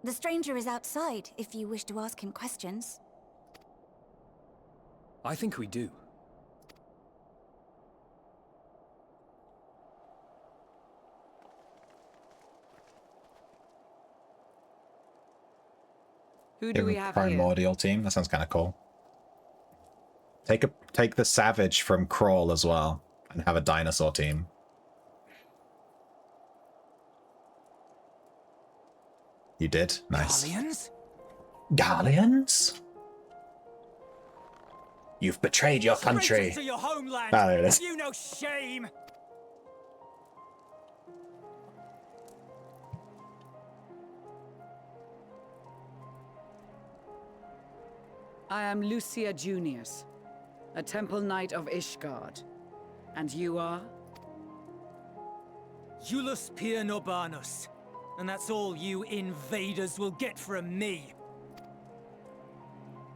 The stranger is outside, if you wish to ask him questions. I think we do. Who do we have here? Primordial team. That sounds kind of cool. Take the Savage from Crawl as well, and have a dinosaur team. You did? Nice. Garleans? Garleans? You've betrayed your country. To your homeland. Ah, there it is. Have you no shame? I am Lucia Junius, a Temple Knight of Ishgard. And you are? Iulus Pier Norbanus. And that's all you invaders will get from me.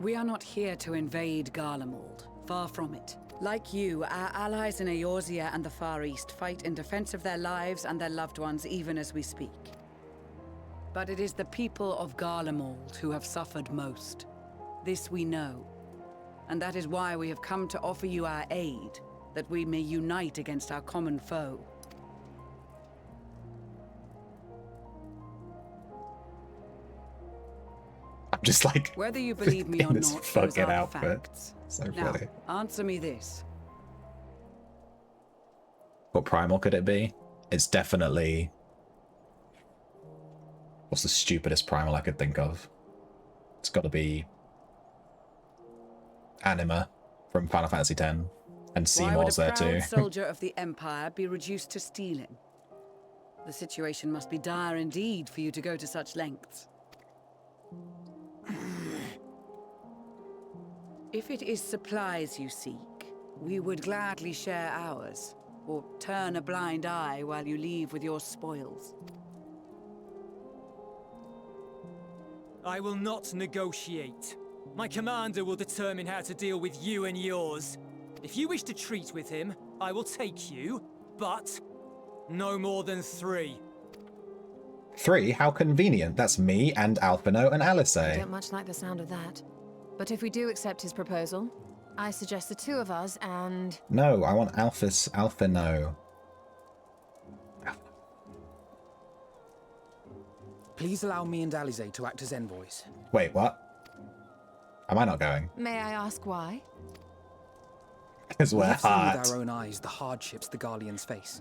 We are not here to invade Garlemald. Far from it. Like you, our allies in Eorzea and the Far East fight in defense of their lives and their loved ones even as we speak. But it is the people of Garlemald who have suffered most. This we know. And that is why we have come to offer you our aid, that we may unite against our common foe. I'm just like, whether you believe me or in this not, those fucking are the outfit. facts. So Now, funny. answer me this. What primal could it be? It's definitely... What's the stupidest primal I could think of? It's got to be... Anima from Final Fantasy X. And Seymour's Why there would a too. proud soldier of the Empire be reduced to stealing? The situation must be dire indeed for you to go to such lengths. If it is supplies you seek, we would gladly share ours, or turn a blind eye while you leave with your spoils. I will not negotiate. My commander will determine how to deal with you and yours. If you wish to treat with him, I will take you, but no more than 3. 3? How convenient. That's me and Alphino and Alice. I don't much like the sound of that. But if we do accept his proposal, I suggest the 2 of us and... No, I want Alphino. Please allow me and Alize to act as envoys. Wait, what? Am I not going? May I ask why? Because We we're have seen hard. with our own eyes the hardships the Garleans face.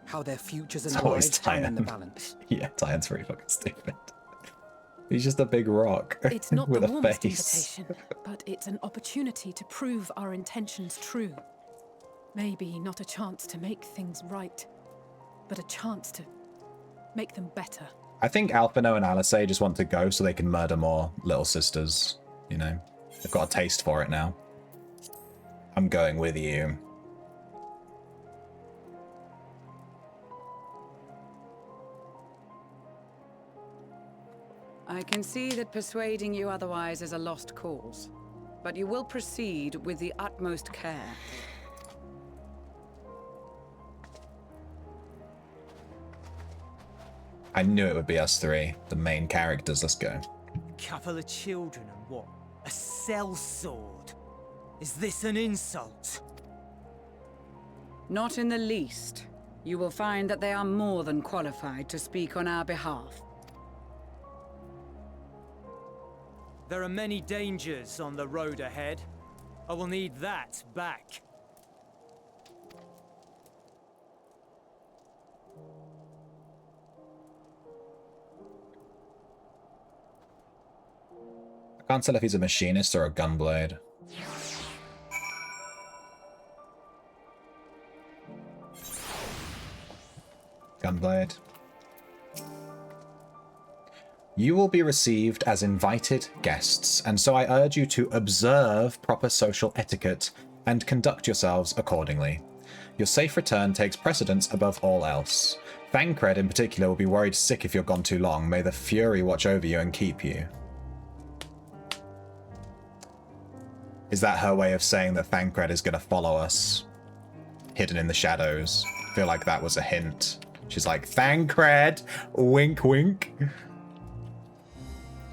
How their futures and It's always lives hang in the Tyan. balance. Yeah, Tyan's pretty fucking stupid. He's just a big rock It's not with the a warmest face. invitation, but it's an opportunity to prove our intentions true. Maybe not a chance to make things right, but a chance to make them better. I think Alphino and Alice just want to go so they can murder more little sisters. You know, they've got a taste for it now. I'm going with you. I can see that persuading you otherwise is a lost cause, but you will proceed with the utmost care. I knew it would be us three, the main characters. Let's go. A couple of children and what? A sellsword? Is this an insult? Not in the least. You will find that they are more than qualified to speak on our behalf. There are many dangers on the road ahead. I will need that back. I can't tell if he's a machinist or a gunblade. Gunblade. You will be received as invited guests, and so I urge you to observe proper social etiquette and conduct yourselves accordingly. Your safe return takes precedence above all else. Thancred in particular will be worried sick if you're gone too long. May the Fury watch over you and keep you. Is that her way of saying that Thancred is going to follow us? Hidden in the shadows. I feel like that was a hint. She's like, Thancred! Wink, wink.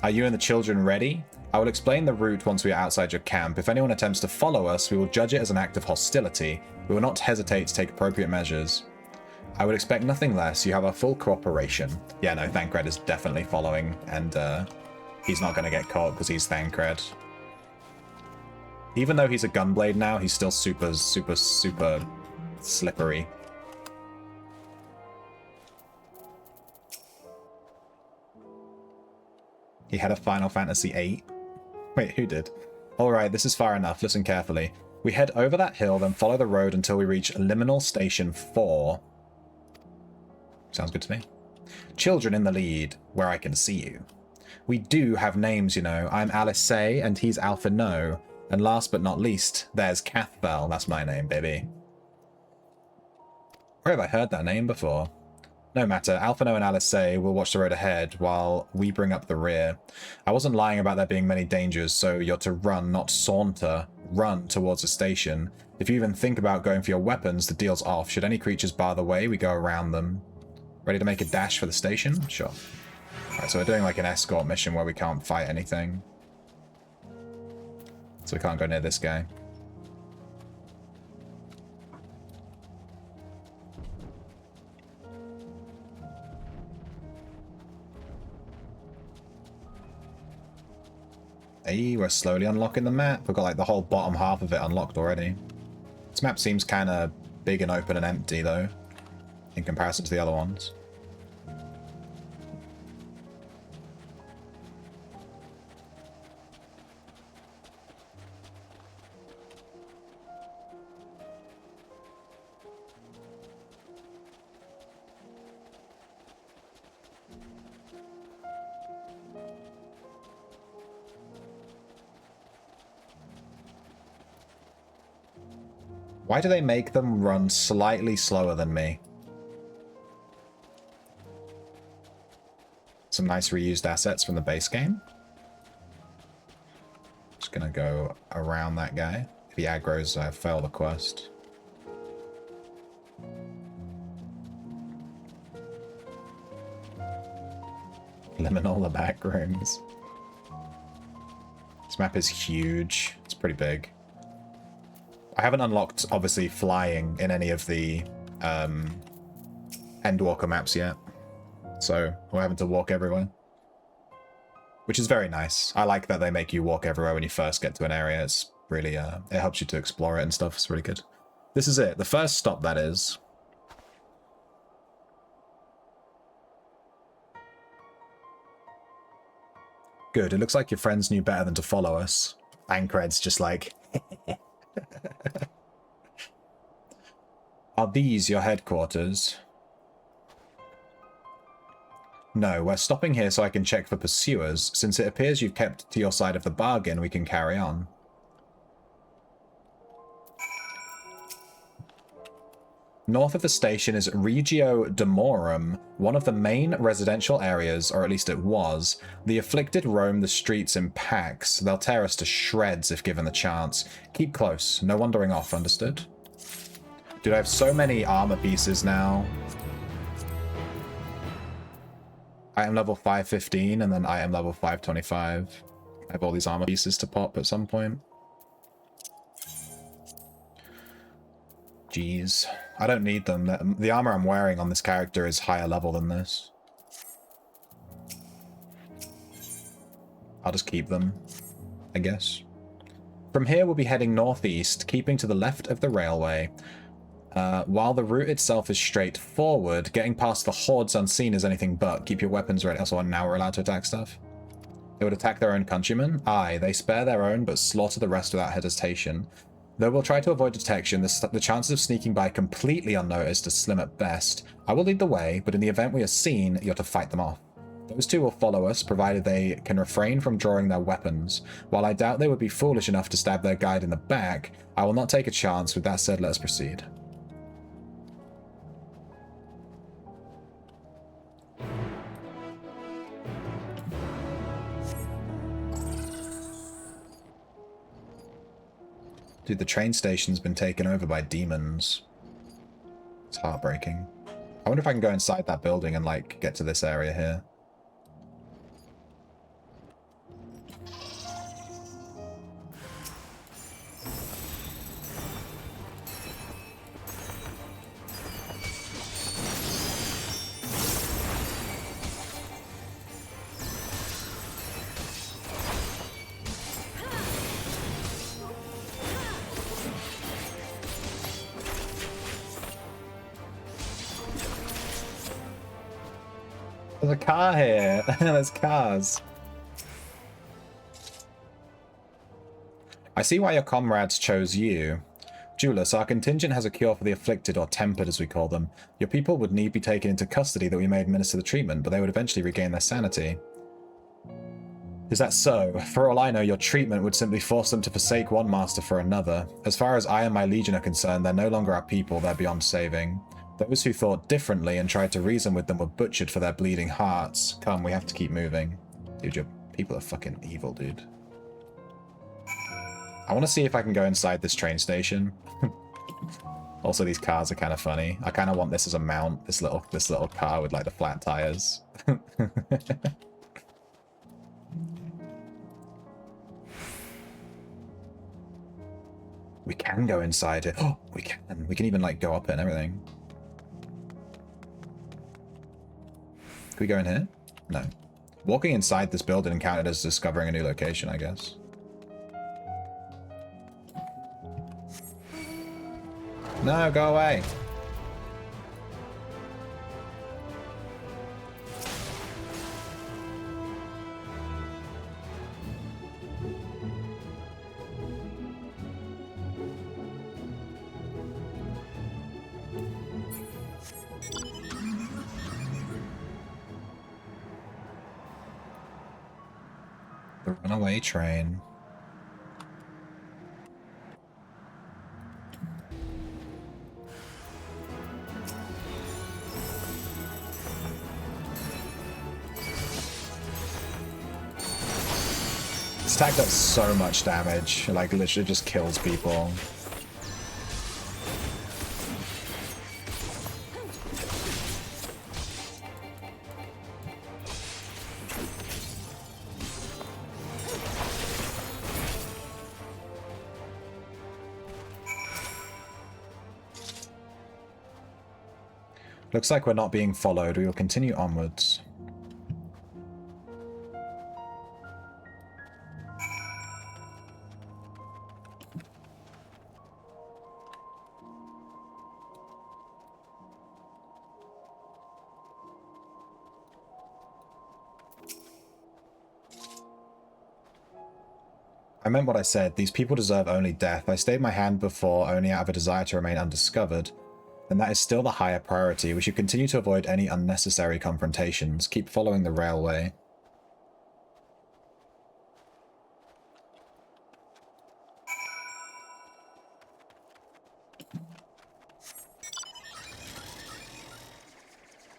Are you and the children ready? I will explain the route once we are outside your camp. If anyone attempts to follow us, we will judge it as an act of hostility. We will not hesitate to take appropriate measures. I would expect nothing less. You have our full cooperation. Yeah, no, Thancred is definitely following, and he's not going to get caught because he's Thancred. Even though he's a gunblade now, he's still super, super, super slippery. He had a Final Fantasy VIII. Wait, who did? Alright, this is far enough. Listen carefully. We head over that hill, then follow the road until we reach Liminal Station 4. Sounds good to me. Children in the lead, where I can see you. We do have names, you know. I'm Alice Say, and he's Alpha No. And last but not least, there's Cathbell. That's my name, baby. Where have I heard that name before? No matter, Alphino and Alice Say will watch the road ahead while we bring up the rear. I wasn't lying about there being many dangers, so you're to run, not saunter. Run towards the station. If you even think about going for your weapons, the deal's off. Should any creatures bar the way, we go around them. Ready to make a dash for the station? Sure. Alright, so we're doing like an escort mission where we can't fight anything. So we can't go near this guy. Hey, we're slowly unlocking the map. We've got like the whole bottom half of it unlocked already. This map seems kind of big and open and empty though, in comparison to the other ones. Why do they make them run slightly slower than me? Some nice reused assets from the base game. Just gonna go around that guy. If he aggroes, I fail the quest. Liminal the back rooms. This map is huge. It's pretty big. I haven't unlocked, obviously, flying in any of the Endwalker maps yet. So we're having to walk everywhere. Which is very nice. I like that they make you walk everywhere when you first get to an area. It's really, it helps you to explore it and stuff. It's really good. This is it. The first stop, that is. Good, it looks like your friends knew better than to follow us. Thancred's just like... Are these your headquarters? No, we're stopping here so I can check for pursuers. Since it appears you've kept to your side of the bargain, we can carry on. North of the station is Regio Demorum, one of the main residential areas, or at least it was. The afflicted roam the streets in packs. They'll tear us to shreds if given the chance. Keep close. No wandering off, understood? Dude, I have so many armor pieces now. I am level 515, and then I am level 525. I have all these armor pieces to pop at some point. Jeez. I don't need them. The armor I'm wearing on this character is higher level than this. I'll just keep them, I guess. From here, we'll be heading northeast, keeping to the left of the railway. While the route itself is straightforward, getting past the hordes unseen is anything but. Keep your weapons ready. Also, now we're allowed to attack stuff. They would attack their own countrymen? Aye, they spare their own, but slaughter the rest without hesitation. Though we'll try to avoid detection, the chances of sneaking by completely unnoticed are slim at best. I will lead the way, but in the event we are seen, you're to fight them off. Those two will follow us, provided they can refrain from drawing their weapons. While I doubt they would be foolish enough to stab their guide in the back, I will not take a chance. With that said, let us proceed. Dude, the train station's been taken over by demons. It's heartbreaking. I wonder if I can go inside that building and, like, get to this area here. There's a car here. There's cars. I see why your comrades chose you. Julius, our contingent has a cure for the afflicted, or tempered as we call them. Your people would need be taken into custody that we may administer the treatment, but they would eventually regain their sanity. Is that so? For all I know, your treatment would simply force them to forsake one master for another. As far as I and my legion are concerned, they're no longer our people, they're beyond saving. Those who thought differently and tried to reason with them were butchered for their bleeding hearts. Come, we have to keep moving. Dude, your people are fucking evil, dude. I want to see if I can go inside this train station. Also, these cars are kind of funny. I kind of want this as a mount, this little car with, like, the flat tires. We can go inside it. Oh, we can. We can even, like, go up it and everything. Can we go in here? No. Walking inside this building counted as discovering a new location, I guess. No, go away. The runaway train. This attack does so much damage. It, like, literally just kills people. Looks like we're not being followed. We will continue onwards. I meant what I said. These people deserve only death. I stayed my hand before only out of a desire to remain undiscovered. And that is still the higher priority. We should continue to avoid any unnecessary confrontations. Keep following the railway.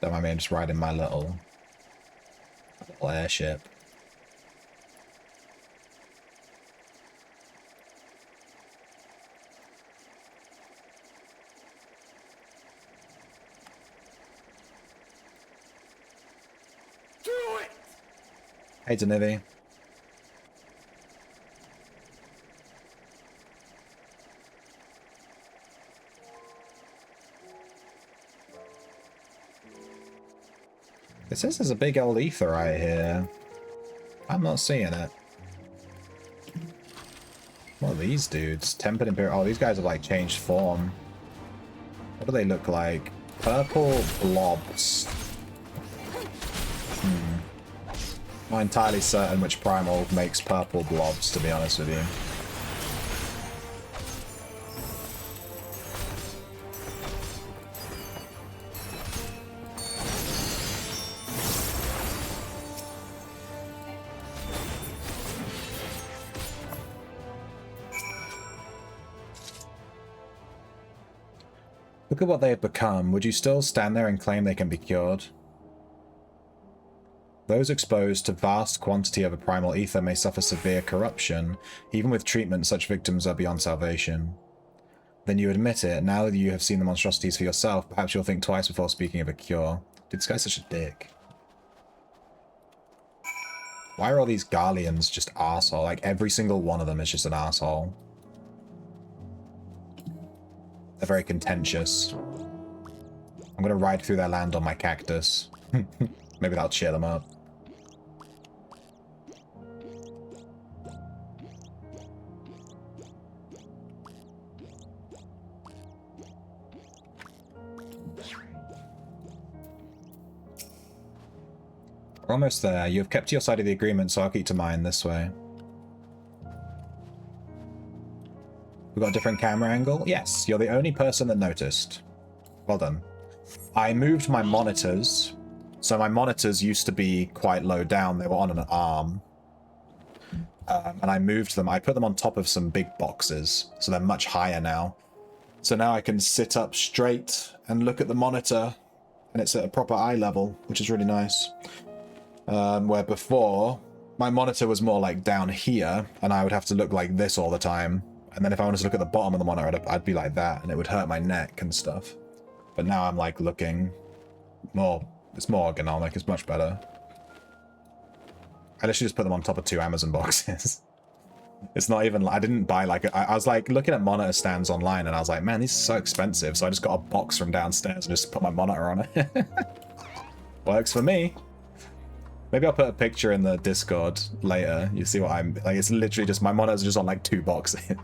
Don't mind me, I'm just riding my little airship. Hey, Denivi. It says there's a big old etherite here. I'm not seeing it. What are these dudes? Tempered Imperial. Oh, these guys have like changed form. What do they look like? Purple blobs. Not entirely certain which primal makes purple blobs, to be honest with you. Look at what they have become. Would you still stand there and claim they can be cured? Those exposed to vast quantity of a primal ether may suffer severe corruption. Even with treatment, such victims are beyond salvation. Then you admit it. Now that you have seen the monstrosities for yourself, perhaps you'll think twice before speaking of a cure. Dude, this guy's such a dick. Why are all these Garleans just arsehole? Like, every single one of them is just an arsehole. They're very contentious. I'm gonna ride through their land on my cactus. Maybe that'll cheer them up. We're almost there. You have kept to your side of the agreement, so I'll keep to mine this way. We've got a different camera angle? Yes, you're the only person that noticed. Well done. I moved my monitors. So my monitors used to be quite low down. They were on an arm. And I moved them. I put them on top of some big boxes. So they're much higher now. So now I can sit up straight and look at the monitor. And it's at a proper eye level, which is really nice. Where before, my monitor was more like down here, and I would have to look like this all the time. And then if I wanted to look at the bottom of the monitor, I'd be like that, and it would hurt my neck and stuff. But now I'm like looking more, it's more ergonomic, it's much better. I literally just put them on top of 2 Amazon boxes. It's not even, I didn't buy like, I was like looking at monitor stands online, and I was like, man, these are so expensive. So I just got a box from downstairs and just put my monitor on it. Works for me. Maybe I'll put a picture in the Discord later. You see what I'm... Like, it's literally just... My monitor's just on, like, 2 boxes.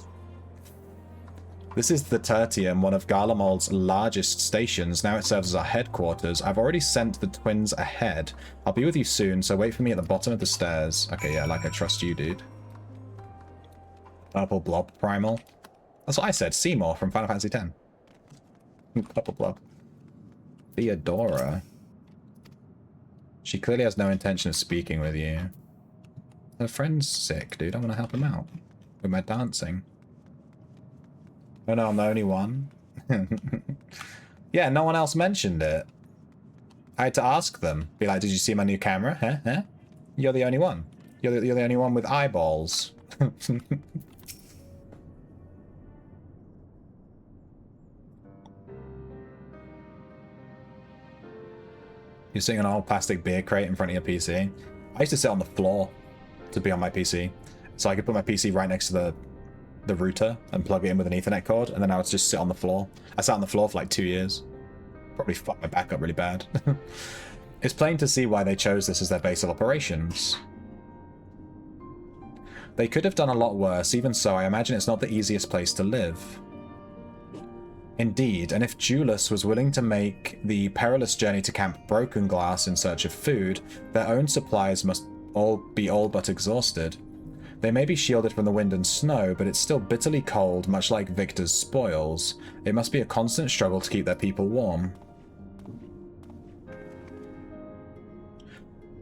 This is the Tertium, one of Garlemald's largest stations. Now it serves as our headquarters. I've already sent the twins ahead. I'll be with you soon, so wait for me at the bottom of the stairs. Okay, yeah, like I trust you, dude. Purple Blob Primal. That's what I said. Seymour from Final Fantasy X. Purple Blob. Theodora. She clearly has no intention of speaking with you. Her friend's sick, dude. I want to help him out with my dancing. Oh no, I'm the only one. Yeah, no one else mentioned it. I had to ask them. Be like, did you see my new camera? Huh? Huh? You're the only one. You're the only one with eyeballs. You're sitting on an old plastic beer crate in front of your PC. I used to sit on the floor to be on my PC. So I could put my PC right next to the router and plug it in with an Ethernet cord, and then I would just sit on the floor. I sat on the floor for like 2 years. Probably fucked my back up really bad. It's plain to see why they chose this as their base of operations. They could have done a lot worse. Even so, I imagine it's not the easiest place to live. Indeed, and if Julius was willing to make the perilous journey to Camp Broken Glass in search of food, their own supplies must all be all but exhausted. They may be shielded from the wind and snow, but it's still bitterly cold, much like Victor's spoils. It must be a constant struggle to keep their people warm.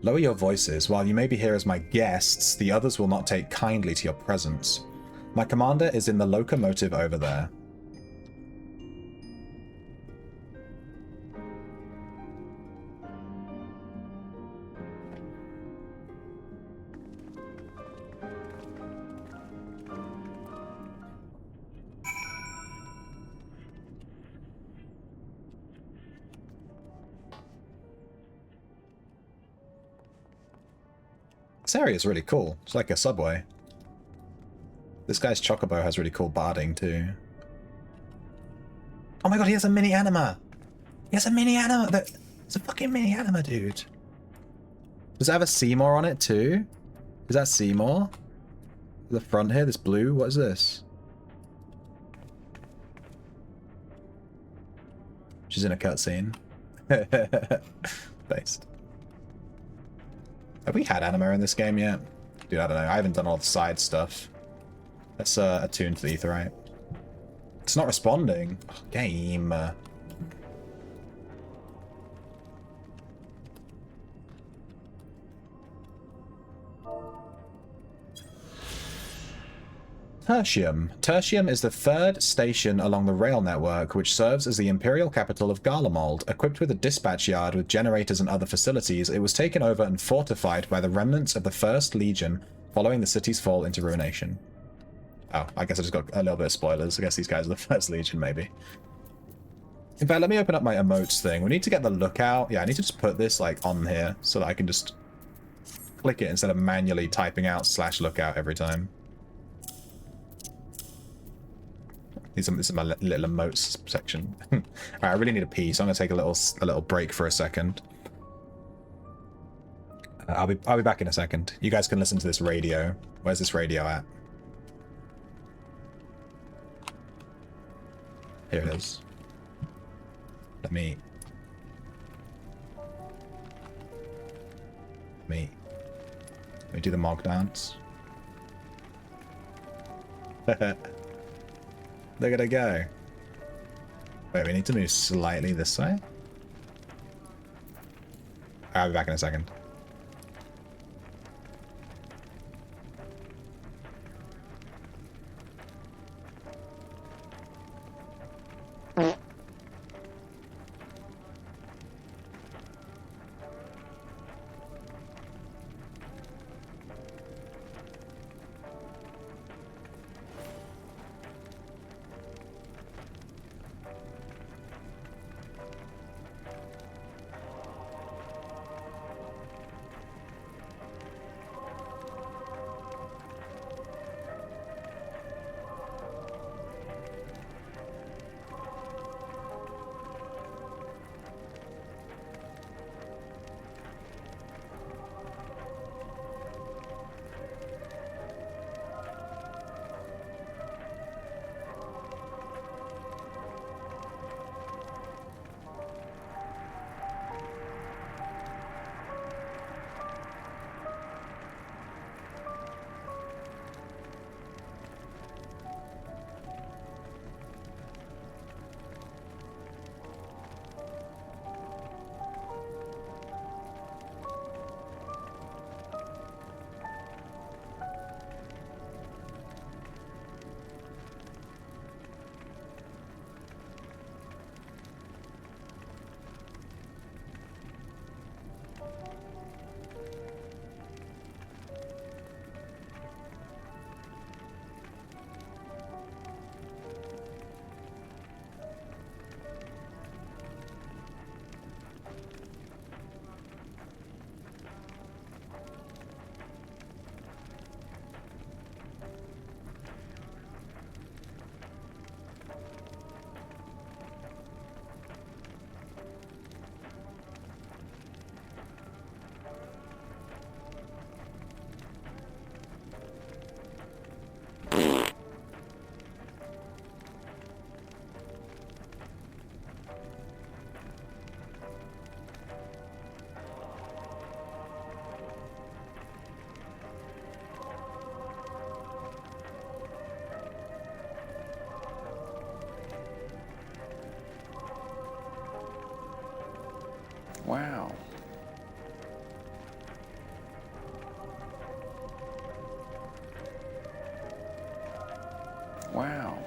Lower your voices. While you may be here as my guests, the others will not take kindly to your presence. My commander is in the locomotive over there. This area is really cool. It's like a subway. This guy's Chocobo has really cool barding too. Oh my god, he has a mini anima! He has a mini anima! It's a fucking mini anima, dude. Does it have a Seymour on it too? Is that Seymour? The front here, this blue? What is this? She's in a cutscene. Based. Have we had anima in this game yet? Dude, I don't know. I haven't done all the side stuff. Let's attune to the Aetherite. It's not responding. Oh, game. Tertium. Tertium is the third station along the rail network, which serves as the imperial capital of Garlemald. Equipped with a dispatch yard with generators and other facilities, it was taken over and fortified by the remnants of the First Legion following the city's fall into ruination. Oh, I guess I just got a little bit of spoilers. I guess these guys are the First Legion, maybe. In fact, let me open up my emotes thing. We need to get the lookout. Yeah, I need to just put this, like, on here so that I can just click it instead of manually typing out /lookout every time. This is my little emotes section. Alright, I really need a pee, so I'm gonna take a little break for a second. I'll be back in a second. You guys can listen to this radio. Where's this radio at? Here it is. Let me do the Mog dance. Look at it go. Wait, we need to move slightly this way? I'll be back in a second. Wow.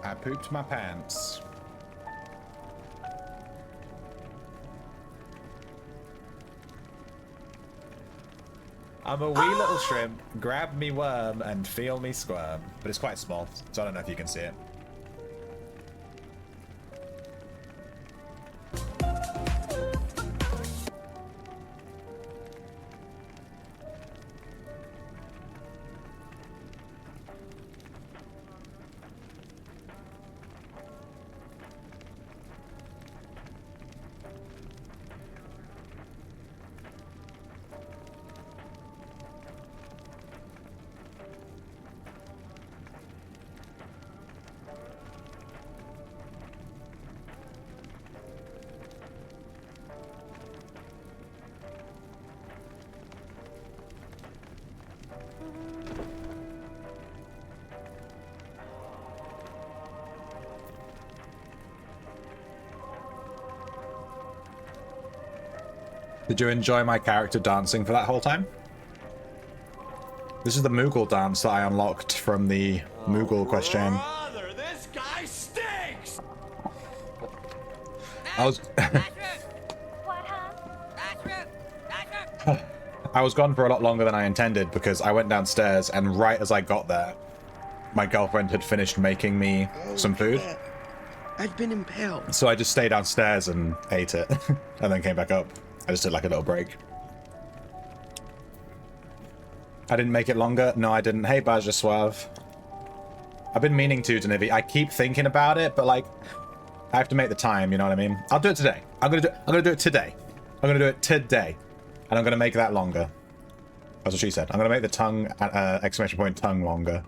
I pooped my pants. I'm a wee little shrimp. Grab me worm and feel me squirm. But it's quite small, so I don't know if you can see it. Did you enjoy my character dancing for that whole time? This is the Moogle dance that I unlocked from the Moogle question. Brother, this guy stinks! I was I was gone for a lot longer than I intended because I went downstairs and right as I got there, my girlfriend had finished making me some food. I've been impaled. So I just stayed downstairs and ate it and then came back up. I just did like a little break. I didn't make it longer. No, I didn't. Hey, Baja Suave. I've been meaning to, Denivi. I keep thinking about it, but like, I have to make the time. You know what I mean? I'll do it today. I'm gonna do it today. I'm gonna do it today, and I'm gonna make that longer. That's what she said. I'm gonna make the tongue exclamation point tongue longer.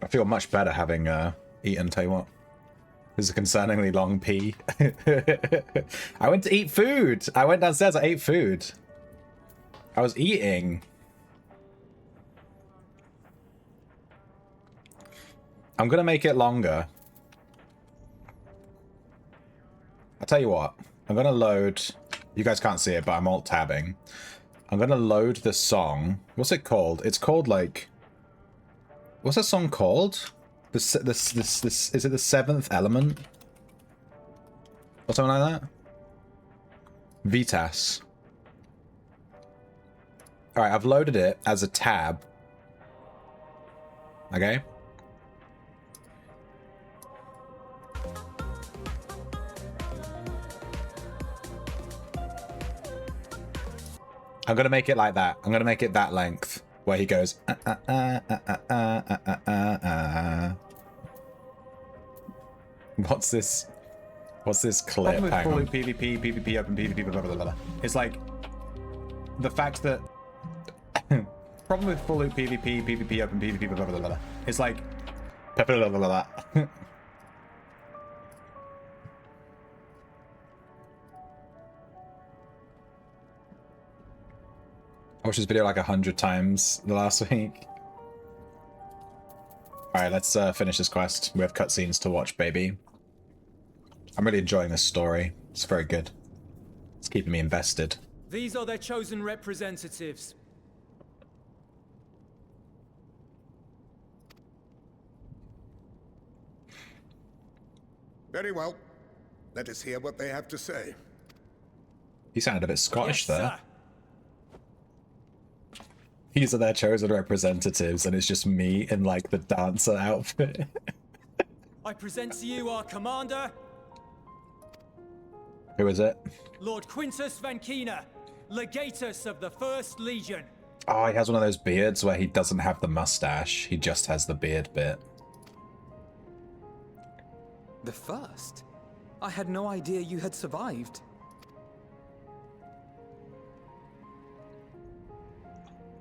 I feel much better having eaten. Tell you what. This is a concerningly long pee. I went to eat food. I went downstairs. I ate food. I was eating. I'm going to make it longer. I'll tell you what. I'm going to load... You guys can't see it, but I'm alt-tabbing. I'm going to load the song. What's it called? It's called, like... What's that song called? Is it the Seventh Element? Or something like that? Vitas. Alright, I've loaded it as a tab. Okay? I'm gonna make it like that. I'm gonna make it that length. Where he goes, What's this? What's this clip? Problem with fully PvP, PvP open, PvP, blah, blah, blah, blah. It's like the fact that problem with fully PvP, PvP open, PvP, blah, blah, blah, blah. It's like blah, blah, blah, blah. I watched this video like 100 times the last week. Alright, let's finish this quest. We have cutscenes to watch, baby. I'm really enjoying this story. It's very good. It's keeping me invested. These are their chosen representatives. Very well. Let us hear what they have to say. He sounded a bit Scottish there. Sir. These are their chosen representatives, and it's just me in, like, the dancer outfit. I present to you our commander, Who is it? Lord Quintus Vankina, Legatus of the First Legion. Oh, he has one of those beards where he doesn't have the mustache. He just has the beard bit. The first? I had no idea you had survived.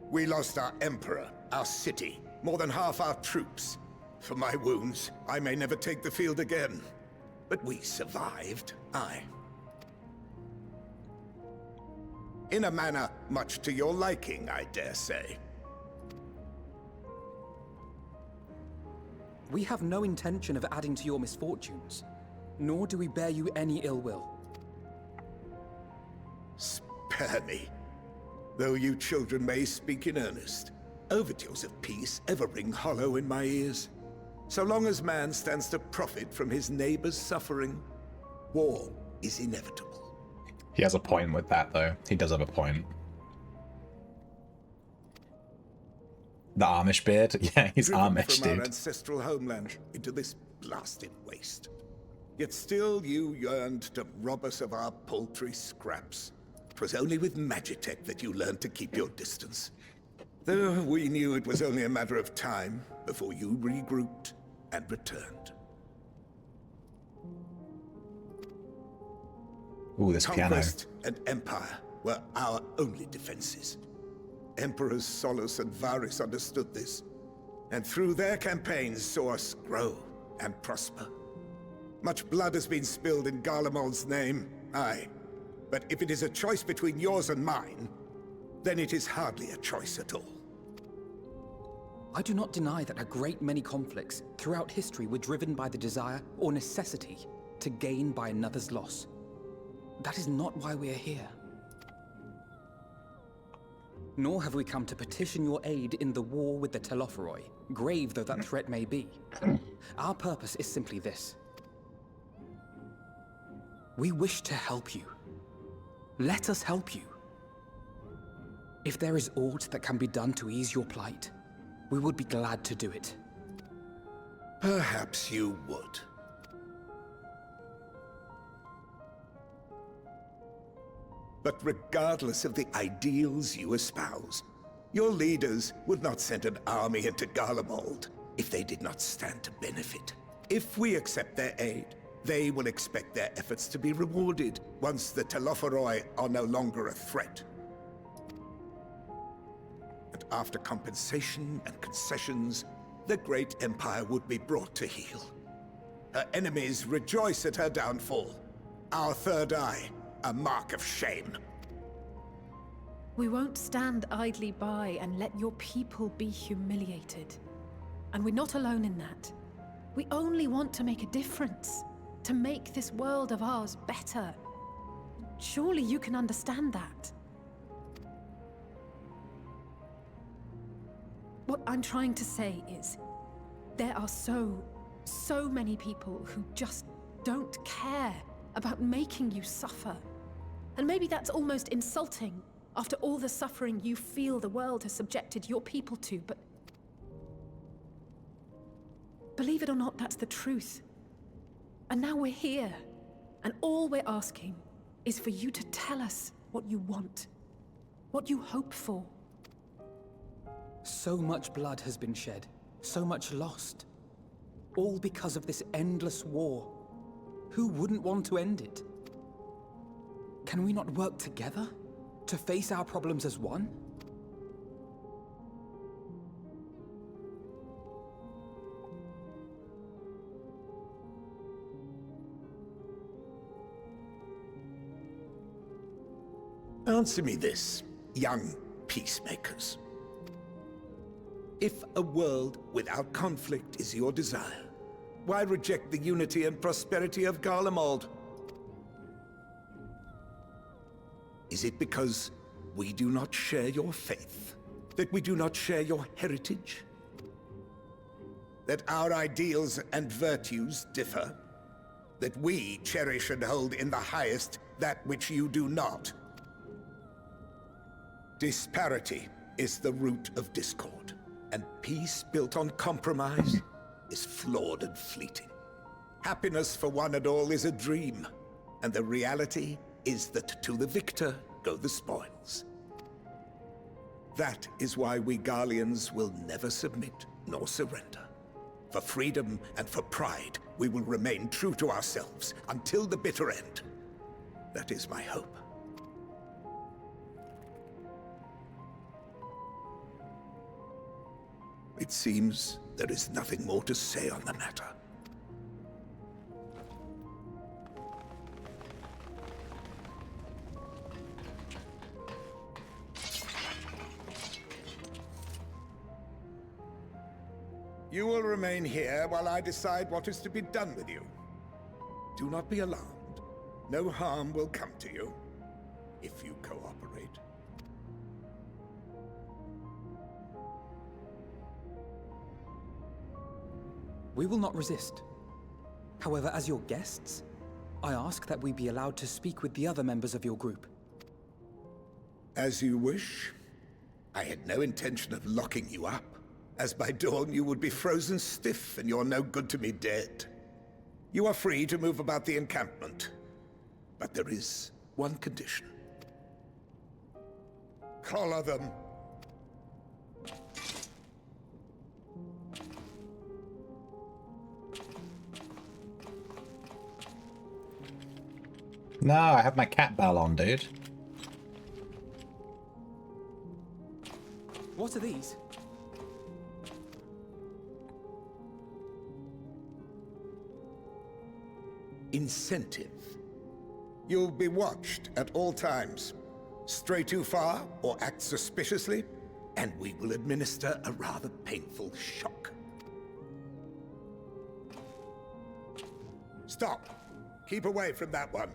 We lost our emperor, our city, more than half our troops. For my wounds, I may never take the field again. But we survived, aye. In a manner much to your liking, I dare say. We have no intention of adding to your misfortunes, nor do we bear you any ill will. Spare me. Though you children may speak in earnest, overtures of peace ever ring hollow in my ears. So long as man stands to profit from his neighbor's suffering, war is inevitable. He has a point with that, though. He does have a point. The Amish beard? Yeah, he's Driven Amish, from our dude. ancestral homeland into this blasted waste. Yet still you yearned to rob us of our paltry scraps. 'Twas only with Magitech that you learned to keep your distance. Though we knew it was only a matter of time before you regrouped and returned. Ooh, this piano. Conquest and Empire were our only defenses. Emperors Solus and Varys understood this, and through their campaigns saw us grow and prosper. Much blood has been spilled in Garlemald's name, aye. But if it is a choice between yours and mine, then it is hardly a choice at all. I do not deny that a great many conflicts throughout history were driven by the desire or necessity to gain by another's loss. That is not why we are here. Nor have we come to petition your aid in the war with the Telophoroi, grave though that threat may be. Our purpose is simply this. We wish to help you. Let us help you. If there is aught that can be done to ease your plight, we would be glad to do it. Perhaps you would. But regardless of the ideals you espouse, your leaders would not send an army into Garlemald if they did not stand to benefit. If we accept their aid, they will expect their efforts to be rewarded once the Telophoroi are no longer a threat. And after compensation and concessions, the great empire would be brought to heel. Her enemies rejoice at her downfall. Our third eye, a mark of shame. We won't stand idly by and let your people be humiliated. And we're not alone in that. We only want to make a difference. To make this world of ours better. Surely you can understand that. What I'm trying to say is, there are so many people who just don't care about making you suffer. And maybe that's almost insulting after all the suffering you feel the world has subjected your people to, but believe it or not, that's the truth. And now we're here, and all we're asking is for you to tell us what you want, what you hope for. So much blood has been shed, so much lost. All because of this endless war. Who wouldn't want to end it? Can we not work together to face our problems as one? Answer me this, young peacemakers. If a world without conflict is your desire, why reject the unity and prosperity of Garlemald? Is it because we do not share your faith? That we do not share your heritage? That our ideals and virtues differ? That we cherish and hold in the highest that which you do not? Disparity is the root of discord, and peace built on compromise is flawed and fleeting. Happiness for one and all is a dream, and the reality is that to the victor go the spoils. That is why we Garleans will never submit nor surrender. For freedom and for pride, we will remain true to ourselves until the bitter end. That is my hope. It seems there is nothing more to say on the matter. You will remain here while I decide what is to be done with you. Do not be alarmed. No harm will come to you if you cooperate. We will not resist. However, as your guests, I ask that we be allowed to speak with the other members of your group. As you wish. I had no intention of locking you up, as by dawn you would be frozen stiff and you're no good to me dead. You are free to move about the encampment, but there is one condition. Collar them. No, I have my cat bell on, dude. What are these? Incentive. You'll be watched at all times. Stray too far or act suspiciously, and we will administer a rather painful shock. Stop. Keep away from that one.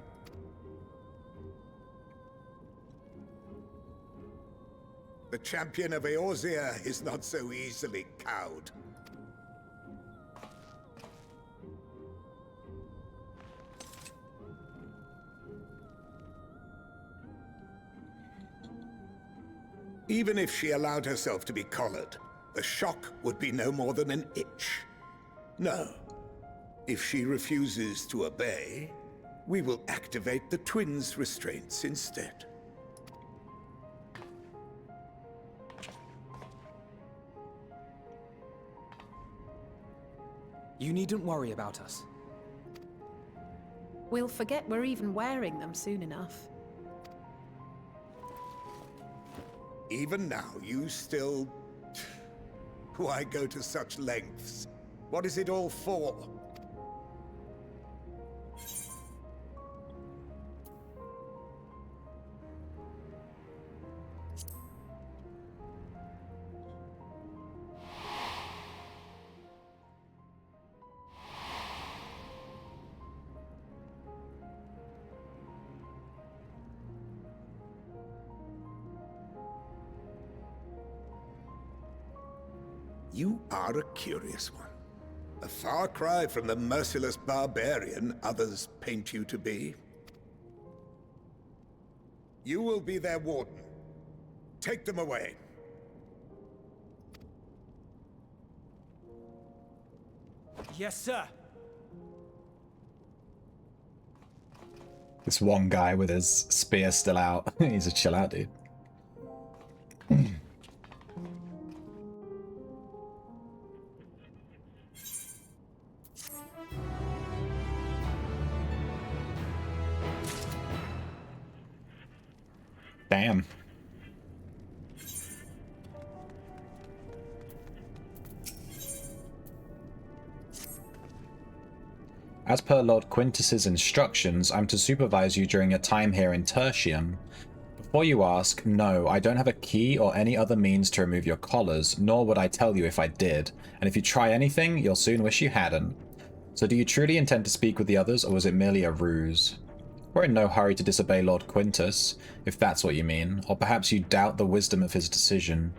The champion of Eorzea is not so easily cowed. Even if she allowed herself to be collared, the shock would be no more than an itch. No. If she refuses to obey, we will activate the twins' restraints instead. You needn't worry about us. We'll forget we're even wearing them soon enough. Even now, you still... Why go to such lengths? What is it all for? You are a curious one. A far cry from the merciless barbarian others paint you to be. You will be their warden. Take them away. Yes, sir. This one guy with his spear still out. He's a chill out dude. Damn. As per Lord Quintus's instructions, I'm to supervise you during your time here in Tertium. Before you ask, no, I don't have a key or any other means to remove your collars, nor would I tell you if I did, and if you try anything, you'll soon wish you hadn't. So do you truly intend to speak with the others, or was it merely a ruse? We're in no hurry to disobey Lord Quintus, if that's what you mean, or perhaps you doubt the wisdom of his decision.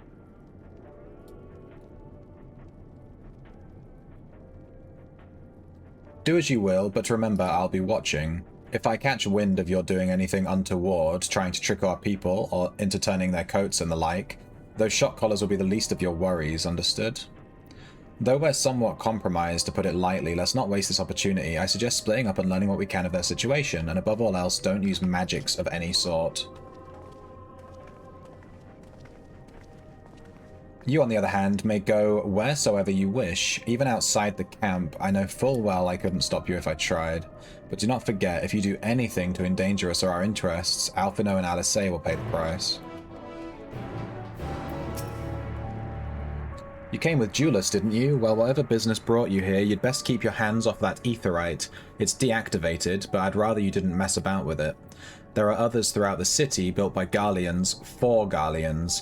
Do as you will, but remember I'll be watching. If I catch wind of you're doing anything untoward, trying to trick our people, or into turning their coats and the like, those shock collars will be the least of your worries, understood? Though we're somewhat compromised, to put it lightly, let's not waste this opportunity. I suggest splitting up and learning what we can of their situation, and above all else, don't use magics of any sort. You, on the other hand, may go wheresoever you wish, even outside the camp. I know full well I couldn't stop you if I tried. But do not forget, if you do anything to endanger us or our interests, Alphino and Alice will pay the price. You came with Julius, didn't you? Well, whatever business brought you here, you'd best keep your hands off that aetheryte. It's deactivated, but I'd rather you didn't mess about with it. There are others throughout the city, built by Garleans, for Garleans.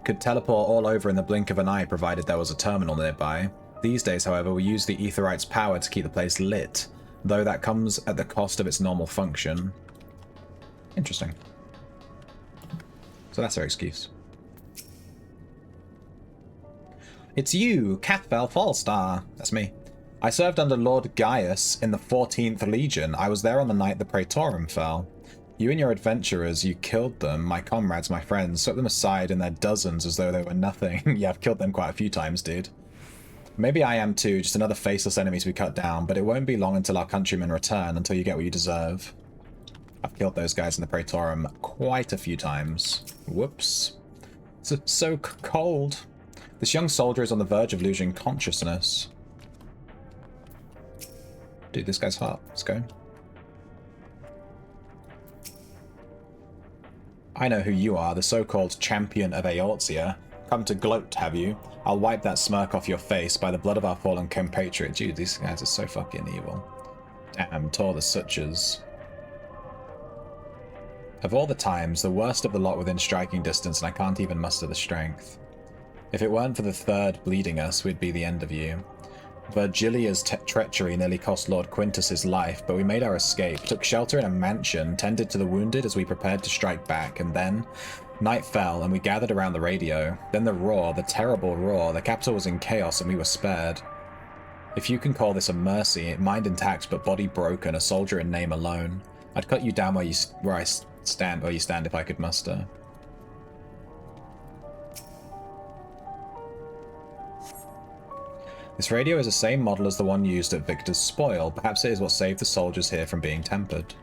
Could teleport all over in the blink of an eye, provided there was a terminal nearby. These days, however, we use the aetheryte's power to keep the place lit, though that comes at the cost of its normal function. Interesting. So that's their excuse. It's you, Cathbell Fallstar. That's me. I served under Lord Gaius in the 14th Legion. I was there on the night the Praetorum fell. You and your adventurers, you killed them, my comrades, my friends, swept them aside in their dozens as though they were nothing. Yeah, I've killed them quite a few times, dude. Maybe I am too, just another faceless enemy to be cut down, but it won't be long until our countrymen return, until you get what you deserve. I've killed those guys in the Praetorum quite a few times. Whoops. It's so cold. This young soldier is on the verge of losing consciousness. Dude, this guy's hot. Let's go. I know who you are, the so-called champion of Eorzea. Come to gloat, have you? I'll wipe that smirk off your face by the blood of our fallen compatriot. Dude, these guys are so fucking evil. Damn, tore the sutures. Of all the times, the worst of the lot within striking distance, and I can't even muster the strength. If it weren't for the third bleeding us, we'd be the end of you. Virgilia's treachery nearly cost Lord Quintus his life, but we made our escape, took shelter in a mansion, tended to the wounded as we prepared to strike back, and then night fell and we gathered around the radio. Then the roar, the terrible roar, the capital was in chaos and we were spared. If you can call this a mercy, mind intact but body broken, a soldier in name alone, I'd cut you down where you stand if I could muster. This radio is the same model as the one used at Victor's Spoil. Perhaps it is what saved the soldiers here from being tempered.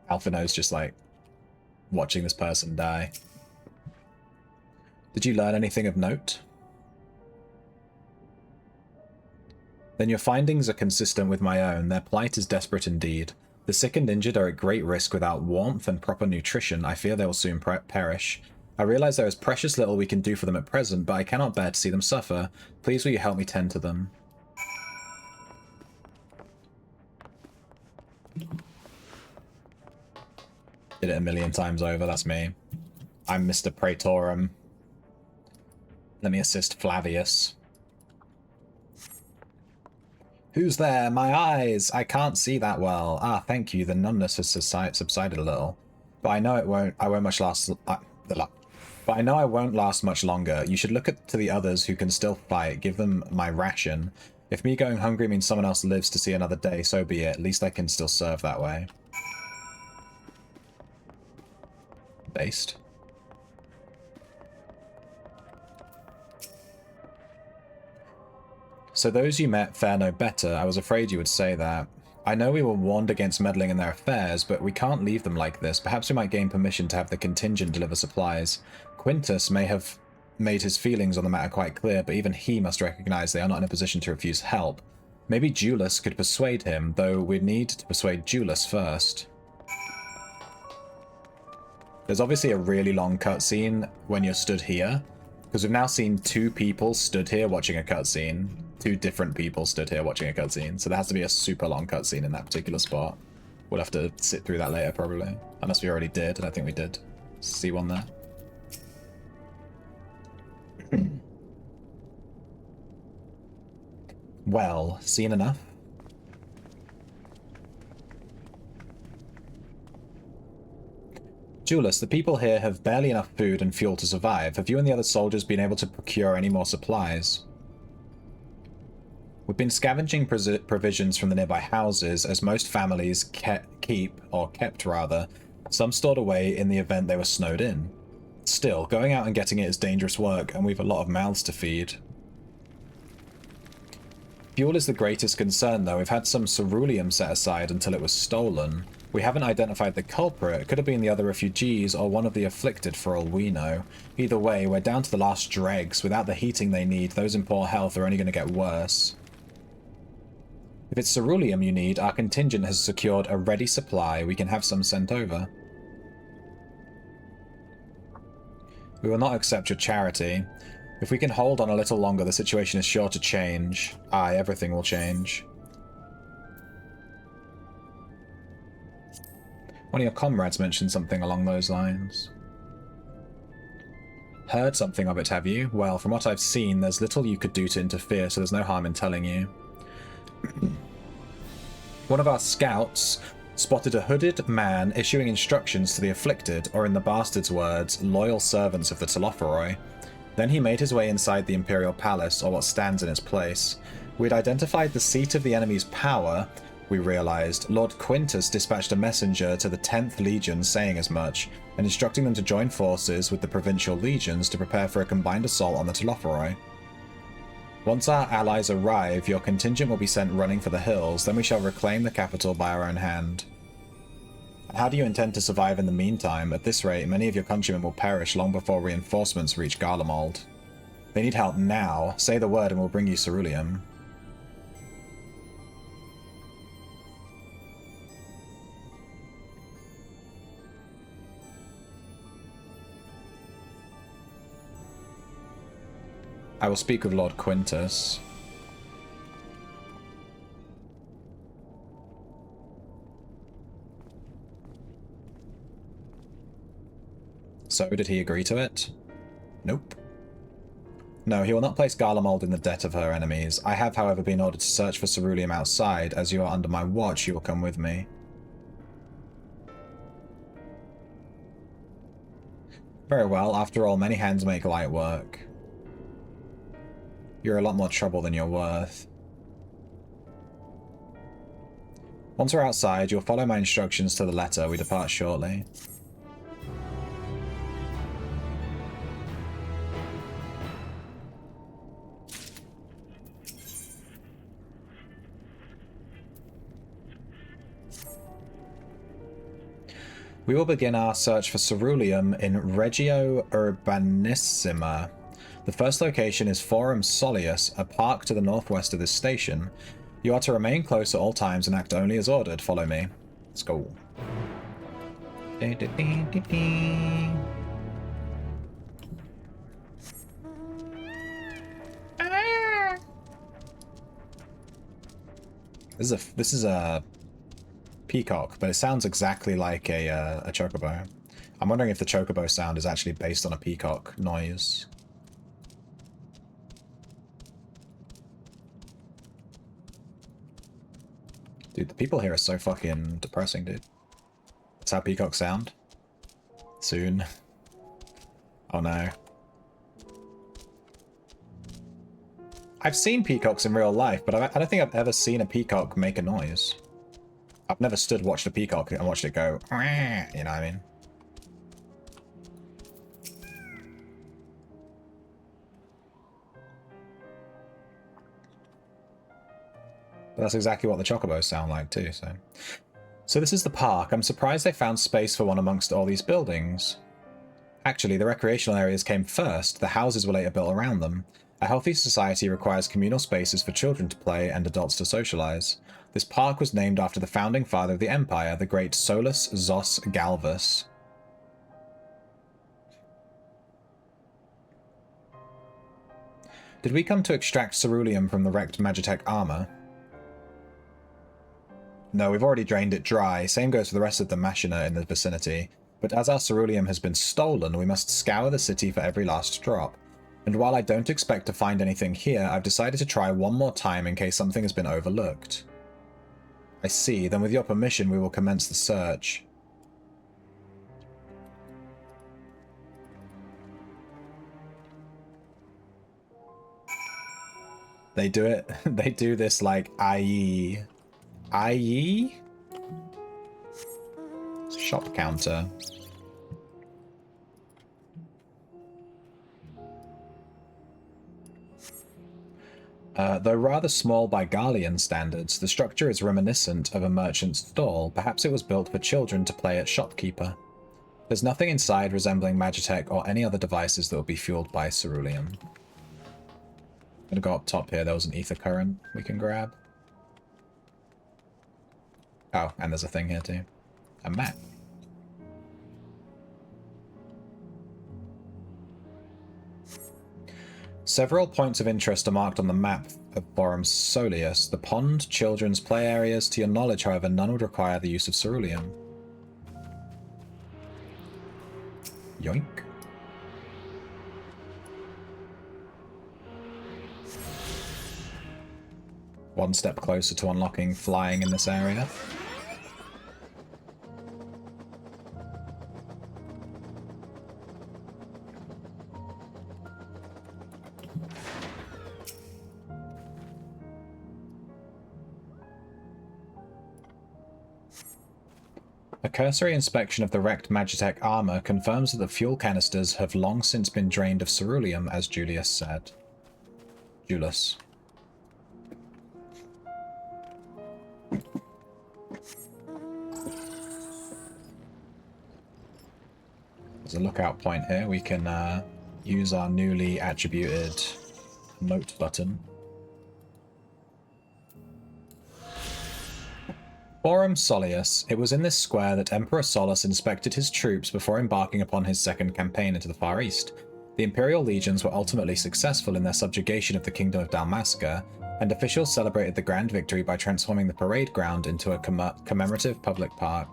Alphino's just like watching this person die. Did you learn anything of note? Then your findings are consistent with my own. Their plight is desperate indeed. The sick and injured are at great risk without warmth and proper nutrition. I fear they will soon perish. I realize there is precious little we can do for them at present, but I cannot bear to see them suffer. Please will you help me tend to them? Did it a million times over, that's me. I'm Mr. Praetorum. Let me assist Flavius. Who's there? My eyes! I can't see that well. Ah, thank you. The numbness has subsided a little. But I know I won't last much longer. You should look to the others who can still fight. Give them my ration. If me going hungry means someone else lives to see another day, so be it. At least I can still serve that way. Based. So those you met fare no better. I was afraid you would say that. I know we were warned against meddling in their affairs, but we can't leave them like this. Perhaps we might gain permission to have the contingent deliver supplies. Quintus may have made his feelings on the matter quite clear, but even he must recognize they are not in a position to refuse help. Maybe Julius could persuade him, though we'd need to persuade Julius first. There's obviously a really long cutscene when you're stood here, because we've now seen two people stood here watching a cutscene. Two different people stood here watching a cutscene, so there has to be a super long cutscene in that particular spot. We'll have to sit through that later, probably. Unless we already did, and I think we did. See one there. Well, seen enough? Julius, the people here have barely enough food and fuel to survive. Have you and the other soldiers been able to procure any more supplies? We've been scavenging provisions from the nearby houses, as most families kept rather, some stored away in the event they were snowed in. Still, going out and getting it is dangerous work, and we've a lot of mouths to feed. Fuel is the greatest concern, though. We've had some ceruleum set aside until it was stolen. We haven't identified the culprit. It could have been the other refugees or one of the afflicted for all we know. Either way, we're down to the last dregs. Without the heating they need, those in poor health are only going to get worse. If it's ceruleum you need, our contingent has secured a ready supply. We can have some sent over. We will not accept your charity. If we can hold on a little longer, the situation is sure to change. Aye, everything will change. One of your comrades mentioned something along those lines. Heard something of it, have you? Well, from what I've seen, there's little you could do to interfere, so there's no harm in telling you. One of our scouts spotted a hooded man issuing instructions to the afflicted, or in the bastard's words, loyal servants of the Telophoroi. Then he made his way inside the Imperial Palace, or what stands in its place. We'd identified the seat of the enemy's power. We realized Lord Quintus dispatched a messenger to the 10th Legion saying as much, and instructing them to join forces with the provincial legions to prepare for a combined assault on the Telophoroi. Once our allies arrive, your contingent will be sent running for the hills, then we shall reclaim the capital by our own hand. How do you intend to survive in the meantime? At this rate, many of your countrymen will perish long before reinforcements reach Garlemald. They need help now. Say the word and we'll bring you ceruleum. I will speak with Lord Quintus. So, did he agree to it? Nope. No, he will not place Garlemald in the debt of her enemies. I have, however, been ordered to search for ceruleum outside. As you are under my watch, you will come with me. Very well. After all, many hands make light work. You're a lot more trouble than you're worth. Once we're outside, you'll follow my instructions to the letter. We depart shortly. We will begin our search for ceruleum in Regio Urbanissima. The first location is Forum Soleus, a park to the northwest of this station. You are to remain close at all times and act only as ordered. Follow me. Let's go. This is a peacock, but it sounds exactly like a chocobo. I'm wondering if the chocobo sound is actually based on a peacock noise. Dude, the people here are so fucking depressing, dude. That's how peacocks sound. Soon. Oh no. I've seen peacocks in real life, but I don't think I've ever seen a peacock make a noise. I've never watched a peacock and watched it go, you know what I mean? But that's exactly what the chocobos sound like too, so. So this is the park. I'm surprised they found space for one amongst all these buildings. Actually, the recreational areas came first. The houses were later built around them. A healthy society requires communal spaces for children to play and adults to socialize. This park was named after the founding father of the Empire, the great Solus Zos Galvus. Did we come to extract ceruleum from the wrecked Magitech armor? No, we've already drained it dry. Same goes for the rest of the machina in the vicinity. But as our ceruleum has been stolen, we must scour the city for every last drop. And while I don't expect to find anything here, I've decided to try one more time in case something has been overlooked. I see. Then with your permission, we will commence the search. They do it. They do this like IE. IE? Shop counter. Though rather small by Garlean standards, the structure is reminiscent of a merchant's stall. Perhaps it was built for children to play at shopkeeper. There's nothing inside resembling Magitech or any other devices that will be fueled by ceruleum. I'm gonna go up top here. There was an ether current we can grab. Oh, and there's a thing here too. A map. Several points of interest are marked on the map of Forum Soleus. The pond, children's play areas. To your knowledge, however, none would require the use of ceruleum. Yoink. One step closer to unlocking flying in this area. A cursory inspection of the wrecked Magitech armor confirms that the fuel canisters have long since been drained of ceruleum, as Julius said. Julius. There's a lookout point here. We can use our newly attributed note button. Forum Solius. It was in this square that Emperor Solus inspected his troops before embarking upon his second campaign into the Far East. The Imperial legions were ultimately successful in their subjugation of the Kingdom of Dalmasca, and officials celebrated the grand victory by transforming the parade ground into a commemorative public park.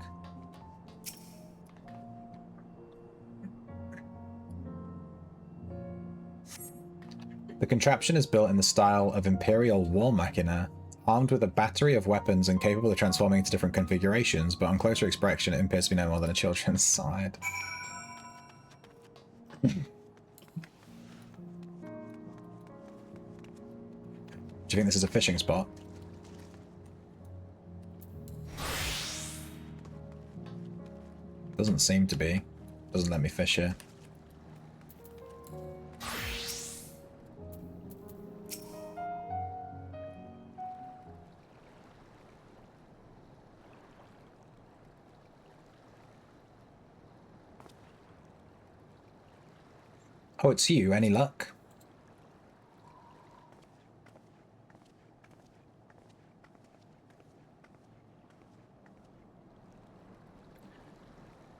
The contraption is built in the style of Imperial War Machina, armed with a battery of weapons and capable of transforming into different configurations, but on closer inspection it appears to be no more than a children's side. Do you think this is a fishing spot? Doesn't seem to be. Doesn't let me fish here. Oh, it's you. Any luck?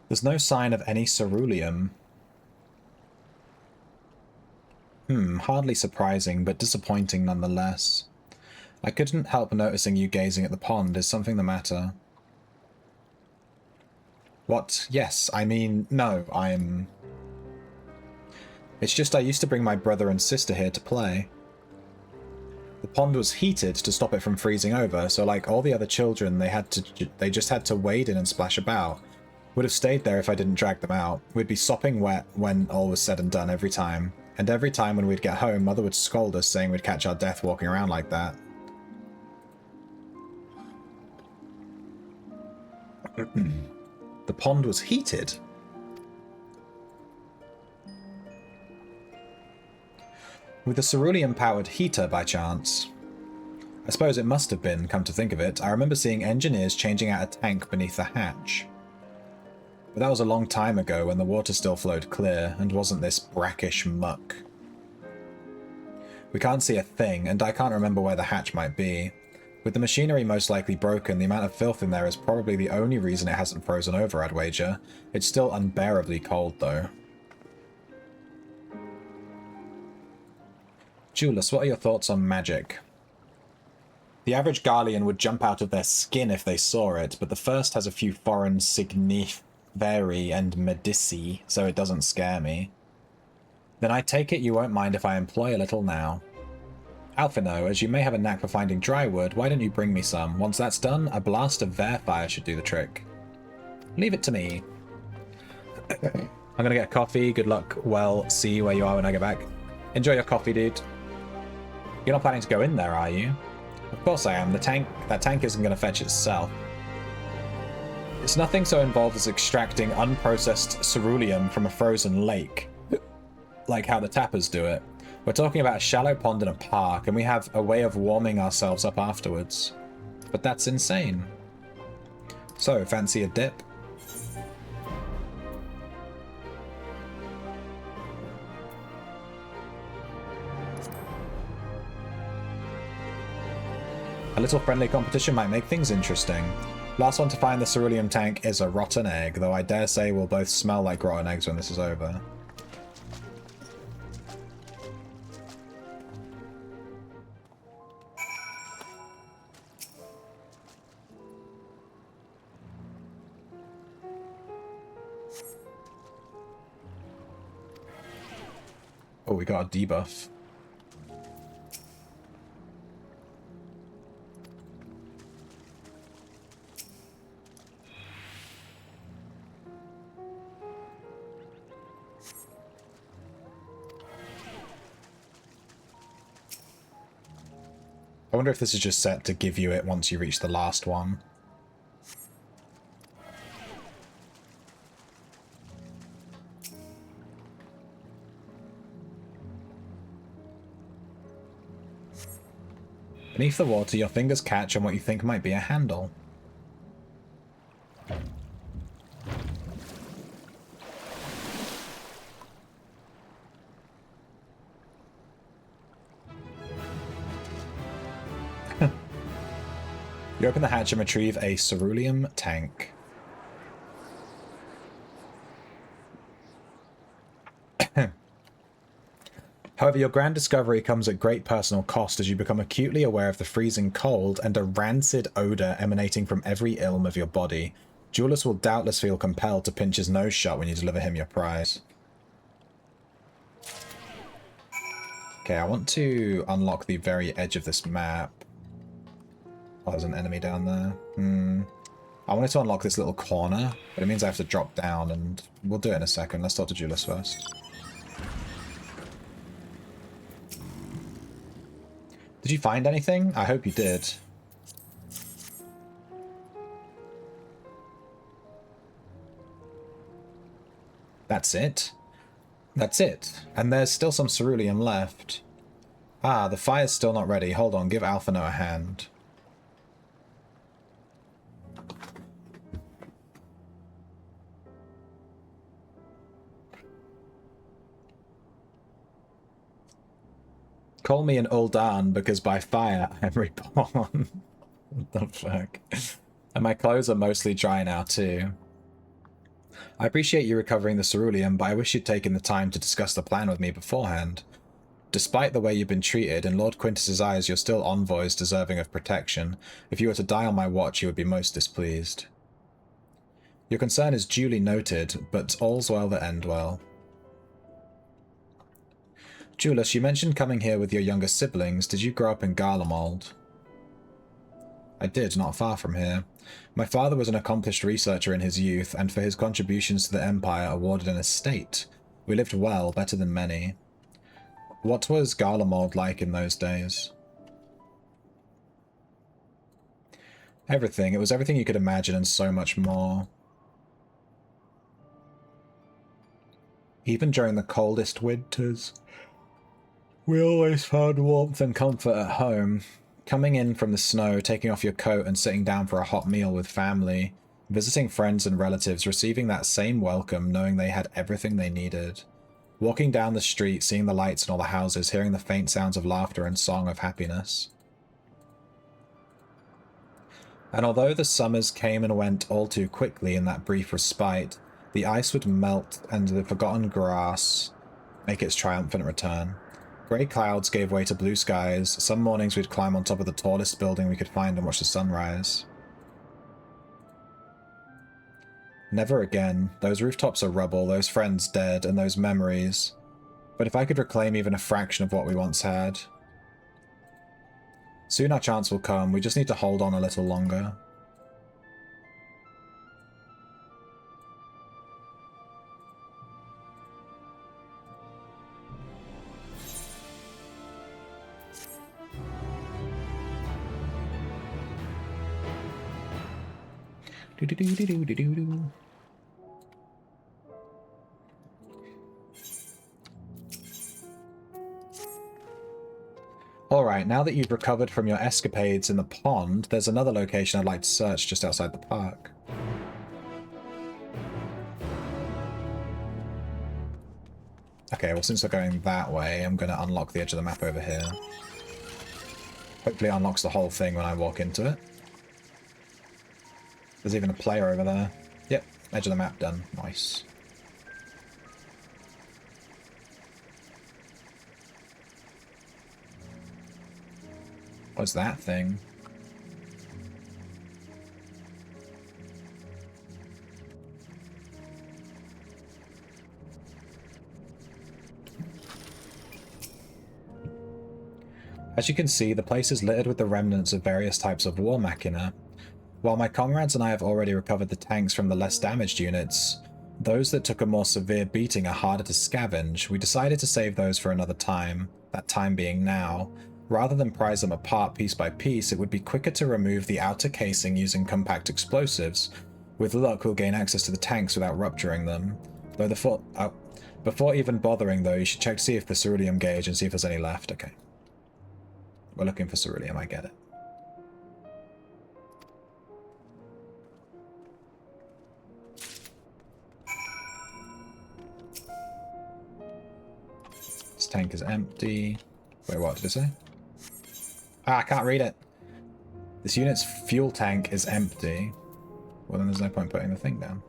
There's no sign of any ceruleum. Hardly surprising, but disappointing nonetheless. I couldn't help noticing you gazing at the pond. Is something the matter? What? Yes, I mean, no, I'm... It's just I used to bring my brother and sister here to play. The pond was heated to stop it from freezing over, so like all the other children, they just had to wade in and splash about. Would have stayed there if I didn't drag them out. We'd be sopping wet when all was said and done every time. And every time when we'd get home, Mother would scold us, saying we'd catch our death walking around like that. The pond was heated? With a ceruleum-powered heater, by chance? I suppose it must have been, come to think of it. I remember seeing engineers changing out a tank beneath the hatch. But that was a long time ago when the water still flowed clear, and wasn't this brackish muck. We can't see a thing, and I can't remember where the hatch might be. With the machinery most likely broken, the amount of filth in there is probably the only reason it hasn't frozen over, I'd wager. It's still unbearably cold, though. Julius, what are your thoughts on magic? The average Garlean would jump out of their skin if they saw it, but the first has a few foreign signiferi and medici, so it doesn't scare me. Then I take it you won't mind if I employ a little now. Alphino, as you may have a knack for finding dry wood, why don't you bring me some? Once that's done, a blast of Vairfire should do the trick. Leave it to me. I'm gonna get a coffee. Good luck. Well, see where you are when I get back. Enjoy your coffee, dude. You're not planning to go in there, are you? Of course I am. That tank isn't going to fetch itself. It's nothing so involved as extracting unprocessed ceruleum from a frozen lake, like how the tappers do it. We're talking about a shallow pond in a park, and we have a way of warming ourselves up afterwards. But that's insane. So, fancy a dip? A little friendly competition might make things interesting. Last one to find the ceruleum tank is a rotten egg, though I dare say we'll both smell like rotten eggs when this is over. Oh, we got a debuff. I wonder if this is just set to give you it once you reach the last one. Beneath the water, your fingers catch on what you think might be a handle. You open the hatch and retrieve a ceruleum tank. However, your grand discovery comes at great personal cost as you become acutely aware of the freezing cold and a rancid odor emanating from every ilm of your body. Julius will doubtless feel compelled to pinch his nose shut when you deliver him your prize. Okay, I want to unlock the very edge of this map. Oh, there's an enemy down there. I wanted to unlock this little corner, but it means I have to drop down, and we'll do it in a second. Let's talk to Julius first. Did you find anything? I hope you did. That's it? That's it. And there's still some ceruleum left. Ah, the fire's still not ready. Hold on, give Alphino a hand. Call me an Uldan because by fire I'm reborn. What the fuck? And my clothes are mostly dry now too. I appreciate you recovering the ceruleum, but I wish you'd taken the time to discuss the plan with me beforehand. Despite the way you've been treated, in Lord Quintus's eyes you're still envoys deserving of protection. If you were to die on my watch, you would be most displeased. Your concern is duly noted, but all's well that end well. Julius, you mentioned coming here with your younger siblings. Did you grow up in Garlemald? I did, not far from here. My father was an accomplished researcher in his youth, and for his contributions to the Empire awarded an estate. We lived well, better than many. What was Garlemald like in those days? Everything. It was everything you could imagine and so much more. Even during the coldest winters, we always found warmth and comfort at home. Coming in from the snow, taking off your coat and sitting down for a hot meal with family, visiting friends and relatives, receiving that same welcome, knowing they had everything they needed. Walking down the street, seeing the lights in all the houses, hearing the faint sounds of laughter and song of happiness. And although the summers came and went all too quickly in that brief respite, the ice would melt and the forgotten grass make its triumphant return. Grey clouds gave way to blue skies. Some mornings we'd climb on top of the tallest building we could find and watch the sunrise. Never again. Those rooftops are rubble, those friends dead, and those memories. But if I could reclaim even a fraction of what we once had. Soon our chance will come, we just need to hold on a little longer. Alright, now that you've recovered from your escapades in the pond, there's another location I'd like to search just outside the park. Okay, well since we're going that way, I'm going to unlock the edge of the map over here. Hopefully it unlocks the whole thing when I walk into it. There's even a player over there. Yep, edge of the map done. Nice. What's that thing? As you can see, the place is littered with the remnants of various types of war machina. While my comrades and I have already recovered the tanks from the less damaged units, those that took a more severe beating are harder to scavenge. We decided to save those for another time, that time being now. Rather than prise them apart piece by piece, it would be quicker to remove the outer casing using compact explosives. With luck, we'll gain access to the tanks without rupturing them. Though before even bothering though, you should check to see if the ceruleum gauge and see if there's any left. Okay. We're looking for ceruleum, I get it. This tank is empty. Wait, what did it say? Ah, I can't read it. This unit's fuel tank is empty. Well, then there's no point putting the thing down.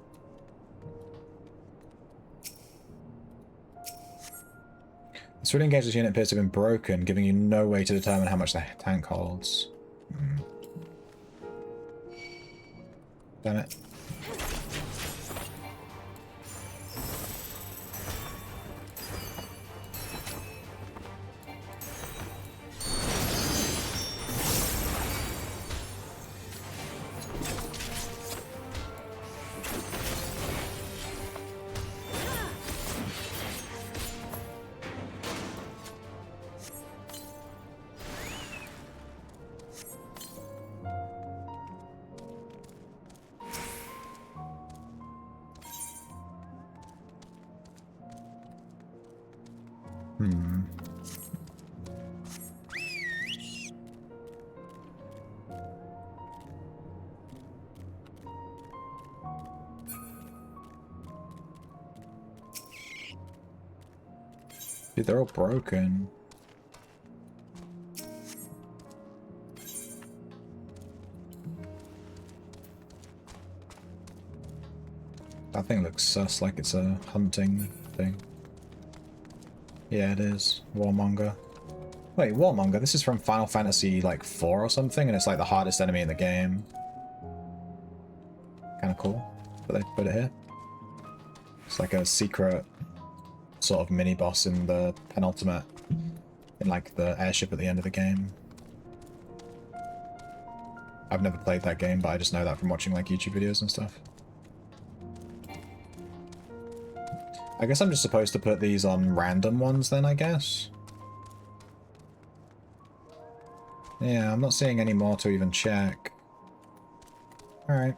The ceruleum gauge of this unit appears to have been broken, giving you no way to determine how much the tank holds. Damn it. Dude, they're all broken. That thing looks sus, like it's a hunting thing. Yeah, it is. Warmonger. Wait, Warmonger? This is from Final Fantasy, like, 4 or something, and it's like the hardest enemy in the game. Kinda cool that they put it here. It's like a secret sort of mini-boss in the penultimate, in like the airship at the end of the game. I've never played that game, but I just know that from watching like YouTube videos and stuff. I guess I'm just supposed to put these on random ones then, I guess? Yeah, I'm not seeing any more to even check. Alright.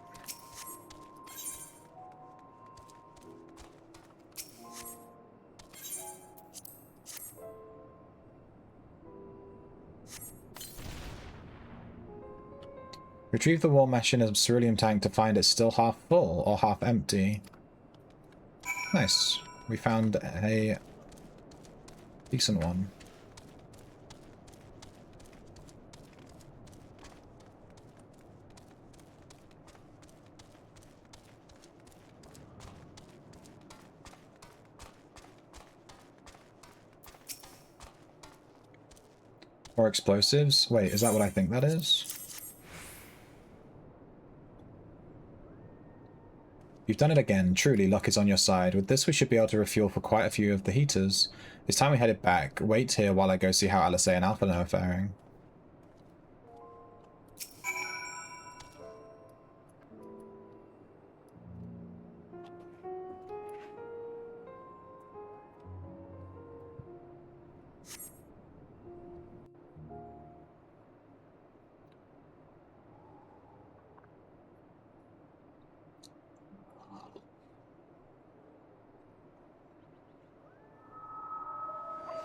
Retrieve the war machine in a ceruleum tank to find it's still half full or half empty. Nice. We found a decent one. Or explosives? Wait, is that what I think that is? You've done it again. Truly, luck is on your side. With this, we should be able to refuel for quite a few of the heaters. It's time we headed back. Wait here while I go see how Alisei and Alpha are faring.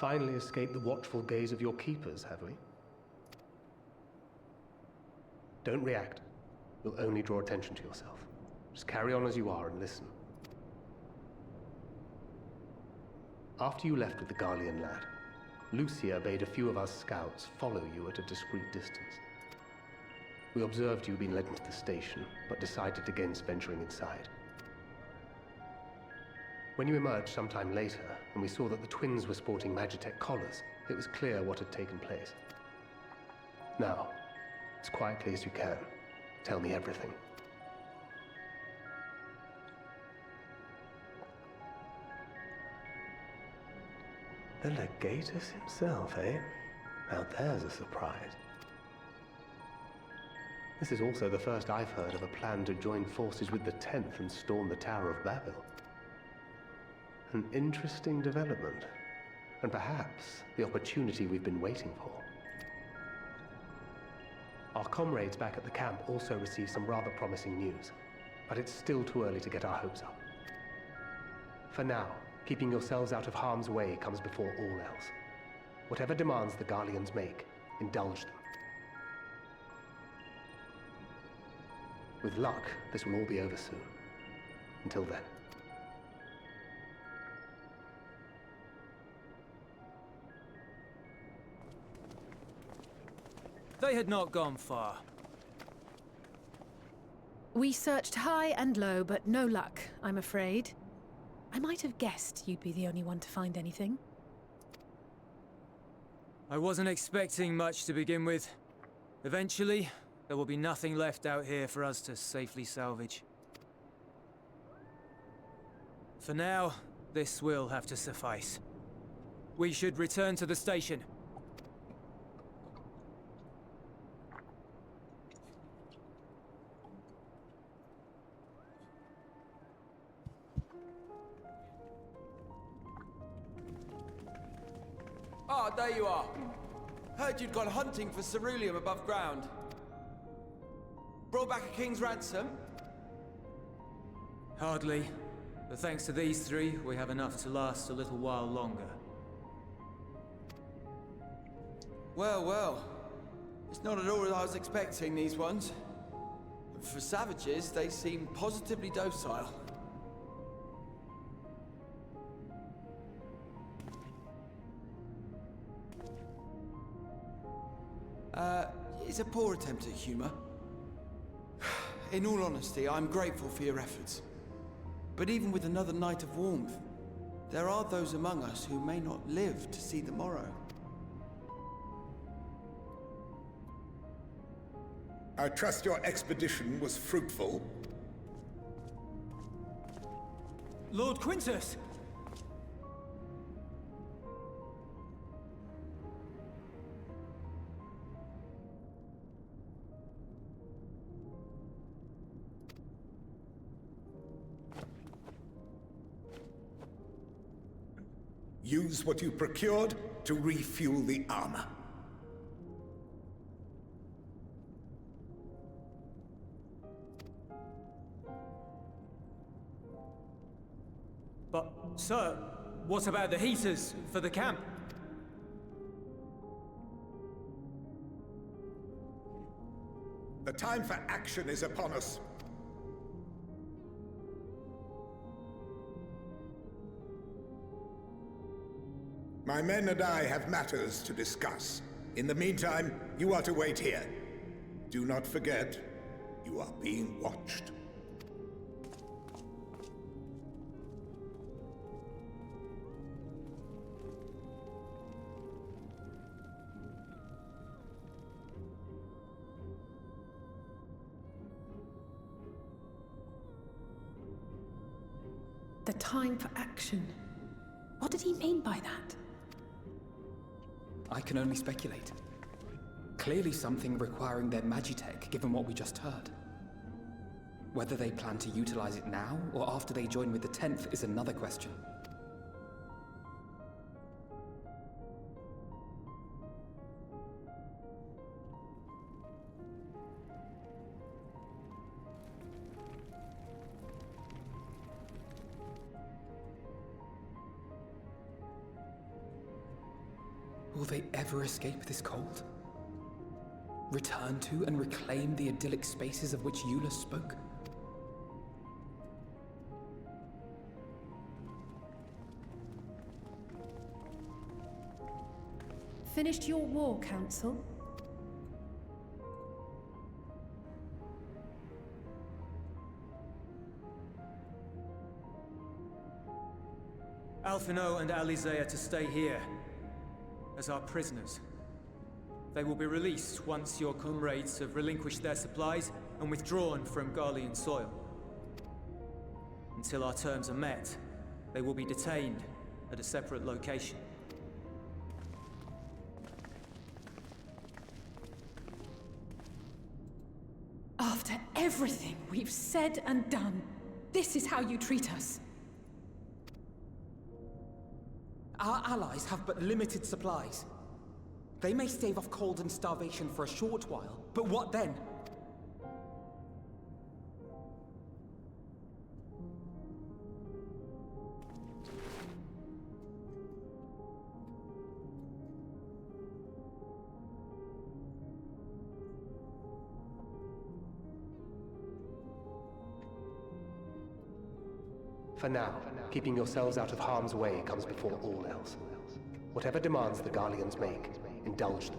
Finally escaped the watchful gaze of your keepers, have we? Don't react. You'll only draw attention to yourself. Just carry on as you are and listen. After you left with the Garlean lad, Lucia bade a few of us scouts follow you at a discreet distance. We observed you being led into the station, but decided against venturing inside. When you emerged sometime later, and we saw that the twins were sporting Magitech collars, it was clear what had taken place. Now, as quietly as you can, tell me everything. The Legatus himself, eh? Now there's a surprise. This is also the first I've heard of a plan to join forces with the 10th and storm the Tower of Babel. An interesting development, and perhaps the opportunity we've been waiting for. Our comrades back at the camp also received some rather promising news, but it's still too early to get our hopes up. For now, keeping yourselves out of harm's way comes before all else. Whatever demands the Garleans make, indulge them. With luck, this will all be over soon. Until then. They had not gone far. We searched high and low, but no luck, I'm afraid. I might have guessed you'd be the only one to find anything. I wasn't expecting much to begin with. Eventually, there will be nothing left out here for us to safely salvage. For now, this will have to suffice. We should return to the station. Ah, there you are. Heard you'd gone hunting for ceruleum above ground. Brought back a king's ransom? Hardly. But thanks to these three, we have enough to last a little while longer. Well, well. It's not at all as I was expecting, these ones. For savages, they seem positively docile. It's a poor attempt at humor. In all honesty, I'm grateful for your efforts. But even with another night of warmth, there are those among us who may not live to see the morrow. I trust your expedition was fruitful. Lord Quintus! Use what you procured to refuel the armor. But, sir, what about the heaters for the camp? The time for action is upon us. My men and I have matters to discuss. In the meantime, you are to wait here. Do not forget, you are being watched. The time for action. What did he mean by that? I can only speculate. Clearly something requiring their magitech, given what we just heard. Whether they plan to utilize it now, or after they join with the 10th, is another question. Will they ever escape this cold? Return to and reclaim the idyllic spaces of which Eula spoke? Finished your war, Council? Alphino and Alize are to stay here as our prisoners. They will be released once your comrades have relinquished their supplies and withdrawn from Garlean soil. Until our terms are met, they will be detained at a separate location. After everything we've said and done, this is how you treat us. Our allies have but limited supplies. They may stave off cold and starvation for a short while, but what then? For now, keeping yourselves out of harm's way comes before all else. Whatever demands the Garleans make, indulge them.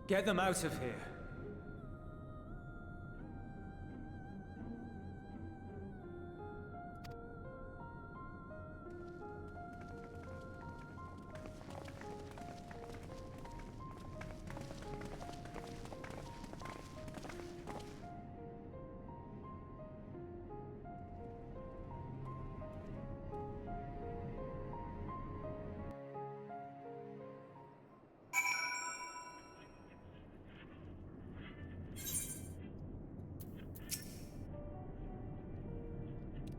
Get them out of here.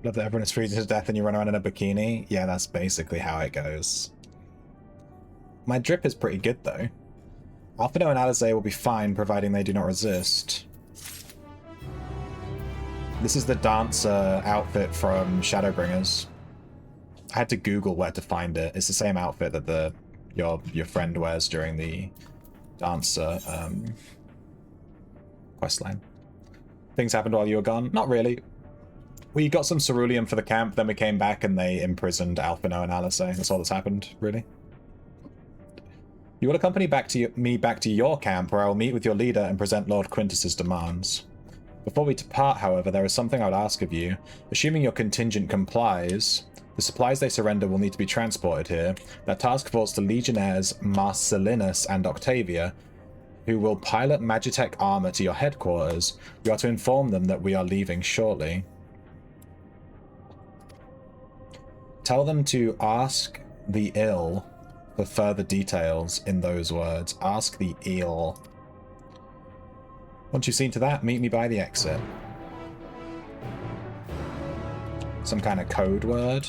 Love that everyone is freezing to death and you run around in a bikini. Yeah, that's basically how it goes. My drip is pretty good though. Alphino and Alizé will be fine providing they do not resist. This is the dancer outfit from Shadowbringers. I had to Google where to find it. It's the same outfit that your friend wears during the dancer questline. Things happened while you were gone? Not really. We got some ceruleum for the camp, then we came back and they imprisoned Alphino and Alizé. That's all that's happened, really. You will accompany me back to your camp, where I will meet with your leader and present Lord Quintus's demands. Before we depart, however, there is something I would ask of you. Assuming your contingent complies, the supplies they surrender will need to be transported here. That task falls to Legionnaires Marcellinus and Octavia, who will pilot Magitech armor to your headquarters. You are to inform them that we are leaving shortly. Tell them to ask the ill for further details in those words. Ask the ill. Once you've seen to that, meet me by the exit. Some kind of code word.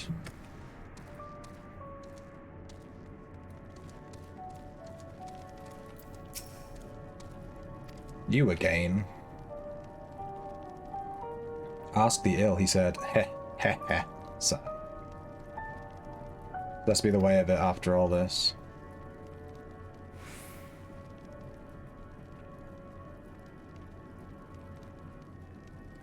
You again. Ask the ill, he said. Heh, heh, heh. So. Let's be the way of it after all this.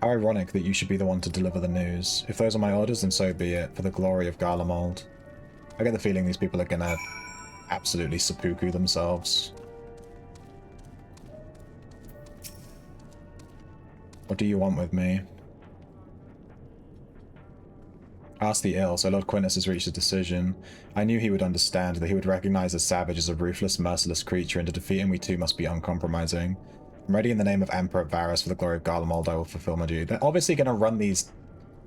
How ironic that you should be the one to deliver the news. If those are my orders, then so be it, for the glory of Garlemald. I get the feeling these people are gonna absolutely seppuku themselves. What do you want with me? Ask the ill, so Lord Quintus has reached a decision. I knew he would understand, that he would recognize a savage as a ruthless, merciless creature, and to defeat him we too must be uncompromising. I'm ready in the name of Emperor Varus, for the glory of Garlemald I will fulfill my duty. They're obviously going to run these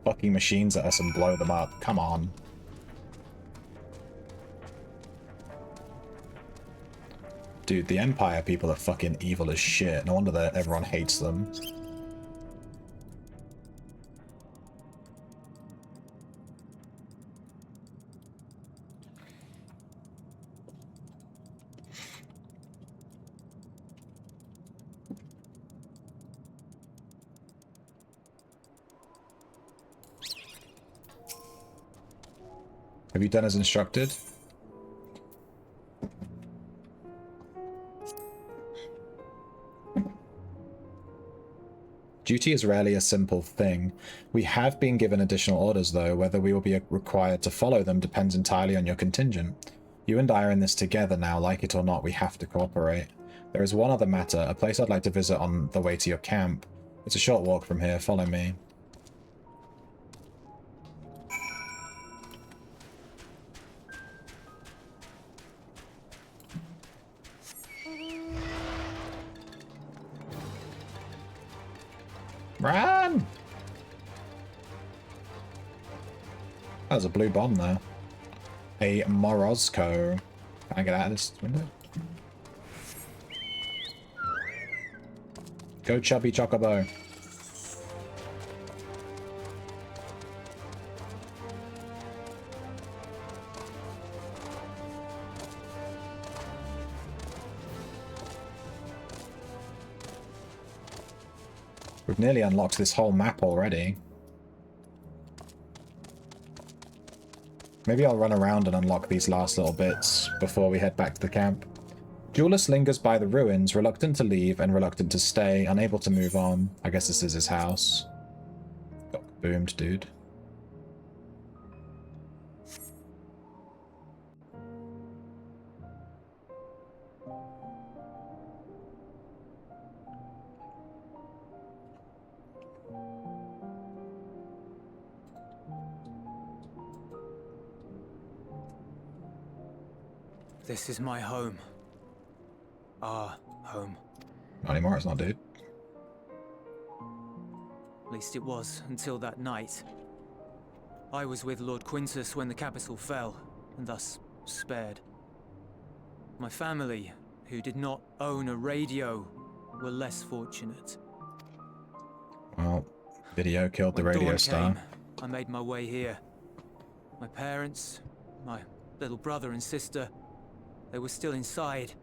fucking machines at us and blow them up. Come on. Dude, the Empire people are fucking evil as shit. No wonder that everyone hates them. Have you done as instructed? Duty is rarely a simple thing. We have been given additional orders, though. Whether we will be required to follow them depends entirely on your contingent. You and I are in this together now, like it or not, we have to cooperate. There is one other matter, a place I'd like to visit on the way to your camp. It's a short walk from here, follow me. Run! That was a blue bomb there. A Morozko. Can I get out of this window? Go chubby chocobo. We've nearly unlocked this whole map already. Maybe I'll run around and unlock these last little bits before we head back to the camp. Julius lingers by the ruins, reluctant to leave and reluctant to stay, unable to move on. I guess this is his house. Got boomed, dude. This is my home. Our home. Not anymore, it's not, dude. At least it was, until that night. I was with Lord Quintus when the capital fell, and thus spared. My family, who did not own a radio, were less fortunate. Well, video killed the When radio dawn star. came, I made my way here. My parents, my little brother and sister, they were still inside.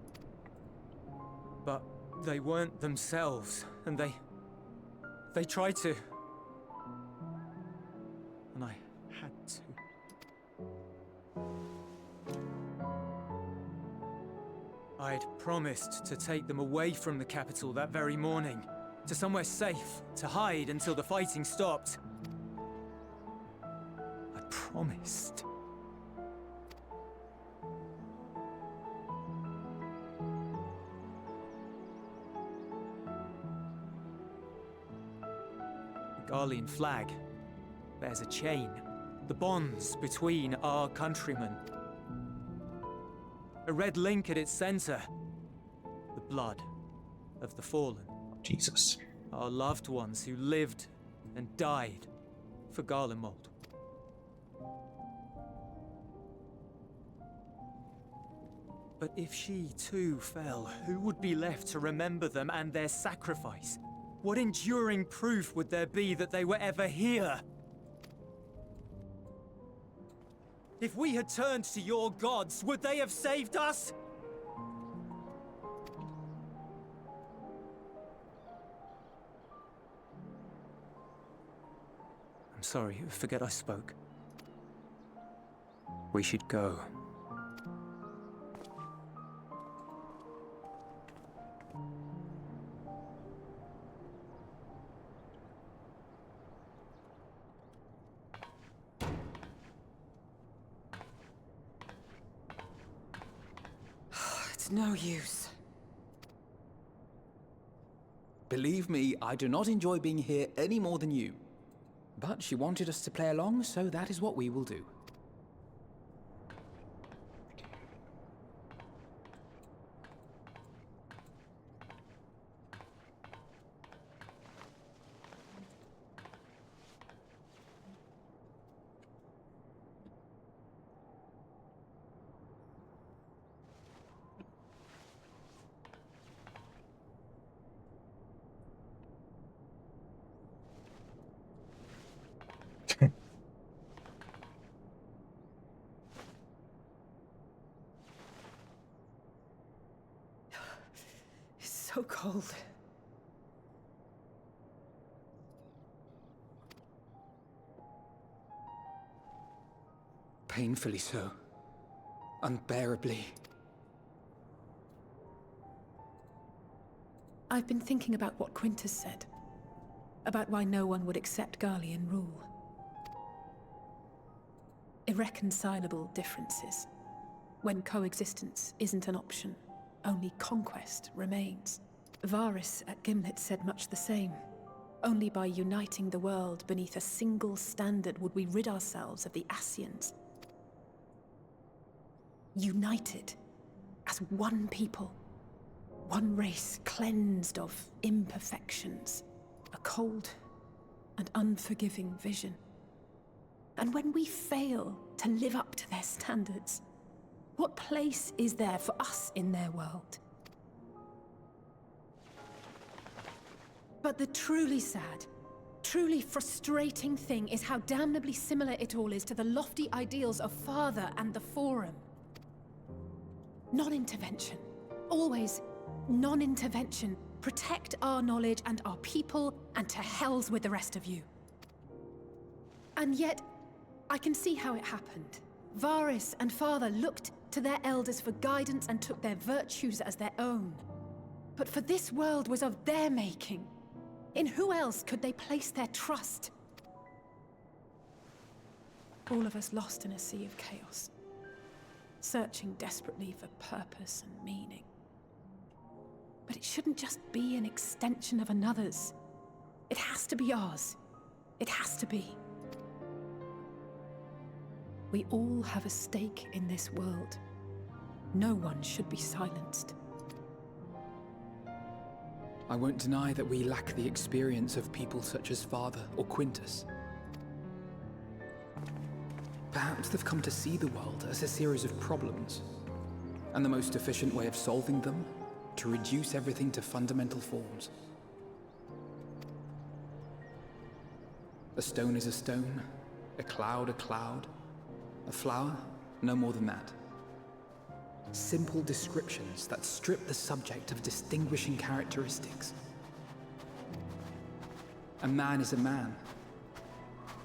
But they weren't themselves, and they tried to. And I had to. I'd promised to take them away from the capital that very morning, to somewhere safe, to hide until the fighting stopped. I promised. The Garlean flag bears a chain, the bonds between our countrymen. A red link at its center, the blood of the fallen. Jesus. Our loved ones who lived and died for Garlemald. But if she too fell, who would be left to remember them and their sacrifice? What enduring proof would there be that they were ever here? If we had turned to your gods, would they have saved us? I'm sorry, forget I spoke. We should go. It's no use. Believe me, I do not enjoy being here any more than you. But she wanted us to play along, so that is what we will do. So cold. Painfully so. Unbearably. I've been thinking about what Quintus said. About why no one would accept Garlean rule. Irreconcilable differences. When coexistence isn't an option, only conquest remains. Varys at Gimlet said much the same. Only by uniting the world beneath a single standard would we rid ourselves of the Ascians. United as one people, one race cleansed of imperfections, a cold and unforgiving vision. And when we fail to live up to their standards, what place is there for us in their world? But the truly sad, truly frustrating thing is how damnably similar it all is to the lofty ideals of Father and the Forum. Non-intervention. Always non-intervention. Protect our knowledge and our people and to hells with the rest of you. And yet, I can see how it happened. Varys and Father looked to their elders for guidance and took their virtues as their own. But for this world was of their making. In who else could they place their trust? All of us lost in a sea of chaos, searching desperately for purpose and meaning. But it shouldn't just be an extension of another's. It has to be ours. It has to be. We all have a stake in this world. No one should be silenced. I won't deny that we lack the experience of people such as Father or Quintus. Perhaps they've come to see the world as a series of problems, and the most efficient way of solving them, to reduce everything to fundamental forms. A stone is a stone, a cloud, a flower, no more than that. Simple descriptions that strip the subject of distinguishing characteristics. A man is a man,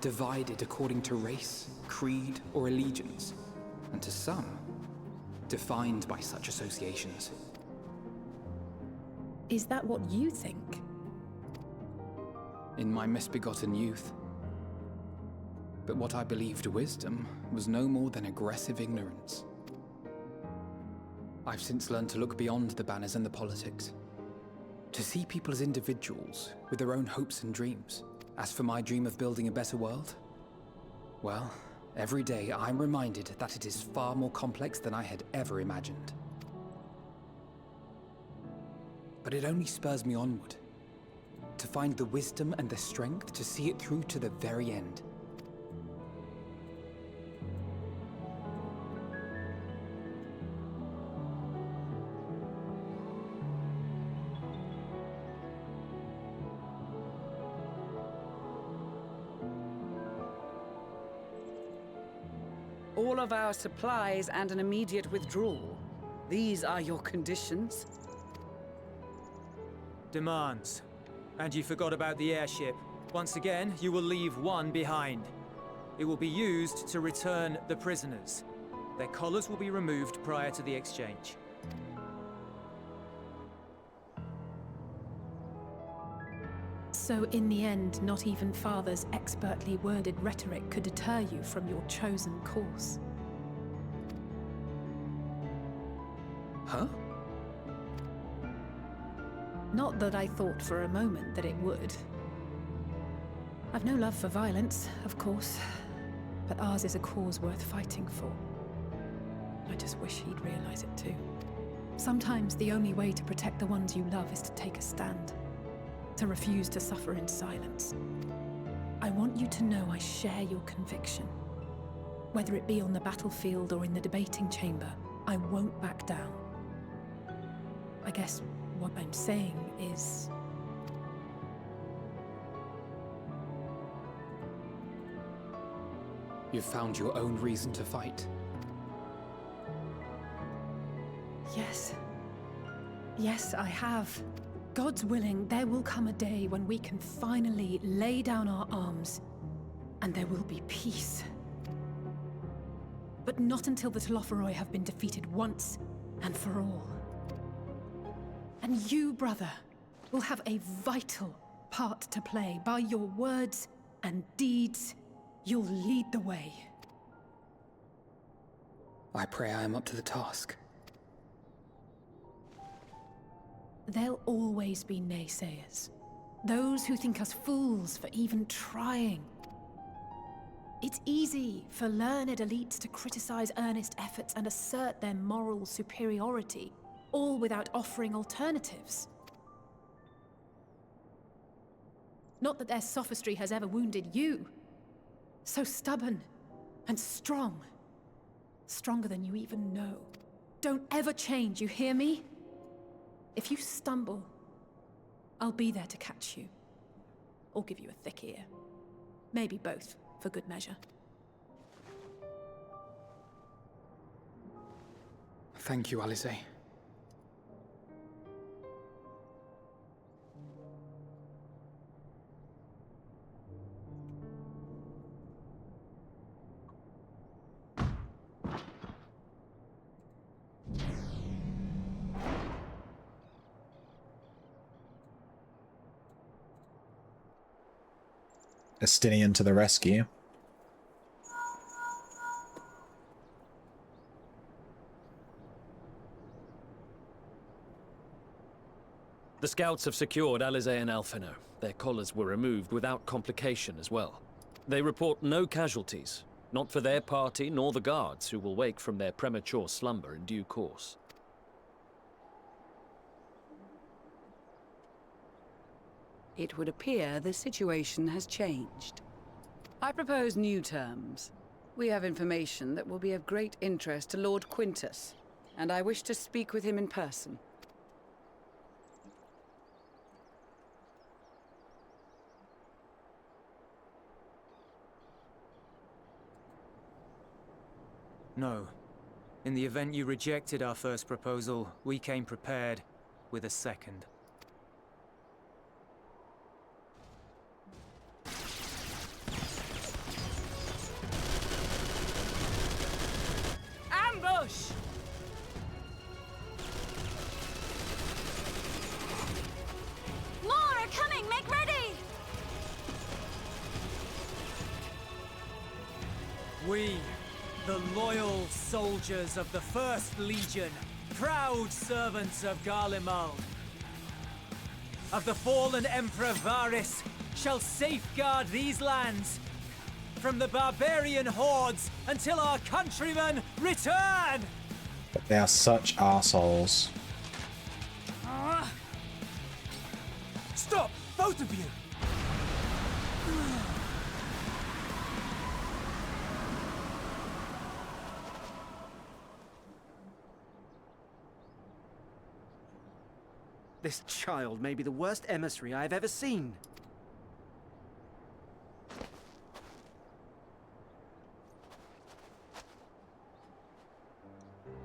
divided according to race, creed, or allegiance, and to some, defined by such associations. Is that what you think? In my misbegotten youth. But what I believed wisdom was no more than aggressive ignorance. I've since learned to look beyond the banners and the politics, to see people as individuals with their own hopes and dreams. As for my dream of building a better world, well, every day I'm reminded that it is far more complex than I had ever imagined. But it only spurs me onward, to find the wisdom and the strength to see it through to the very end. All of our supplies and an immediate withdrawal. These are your conditions? Demands. And you forgot about the airship. Once again, you will leave one behind. It will be used to return the prisoners. Their collars will be removed prior to the exchange. So in the end, not even Father's expertly worded rhetoric could deter you from your chosen course. Huh? Not that I thought for a moment that it would. I've no love for violence, of course, but ours is a cause worth fighting for. I just wish he'd realize it too. Sometimes the only way to protect the ones you love is to take a stand. To refuse to suffer in silence. I want you to know I share your conviction. Whether it be on the battlefield or in the debating chamber, I won't back down. I guess what I'm saying is... You've found your own reason to fight. Yes. Yes, I have. God's willing, there will come a day when we can finally lay down our arms, and there will be peace. But not until the Telophoroi have been defeated once and for all. And you, brother, will have a vital part to play. By your words and deeds, you'll lead the way. I pray I am up to the task. There'll always be naysayers. Those who think us fools for even trying. It's easy for learned elites to criticize earnest efforts and assert their moral superiority, all without offering alternatives. Not that their sophistry has ever wounded you. So stubborn and strong. Stronger than you even know. Don't ever change, you hear me? If you stumble, I'll be there to catch you. Or give you a thick ear. Maybe both, for good measure. Thank you, Alice. Estinian to the rescue. The scouts have secured Alizé and Alphino. Their collars were removed without complication as well. They report no casualties, not for their party nor the guards, who will wake from their premature slumber in due course. It would appear the situation has changed. I propose new terms. We have information that will be of great interest to Lord Quintus, and I wish to speak with him in person. No. In the event you rejected our first proposal, we came prepared with a second. Ambush! More are coming! Make ready! We, the loyal soldiers of the First Legion, proud servants of Garlemald, of the fallen Emperor Varys, shall safeguard these lands from the barbarian hordes until our countrymen return! But they are such assholes. Stop! Both of you! This child may be the worst emissary I've ever seen.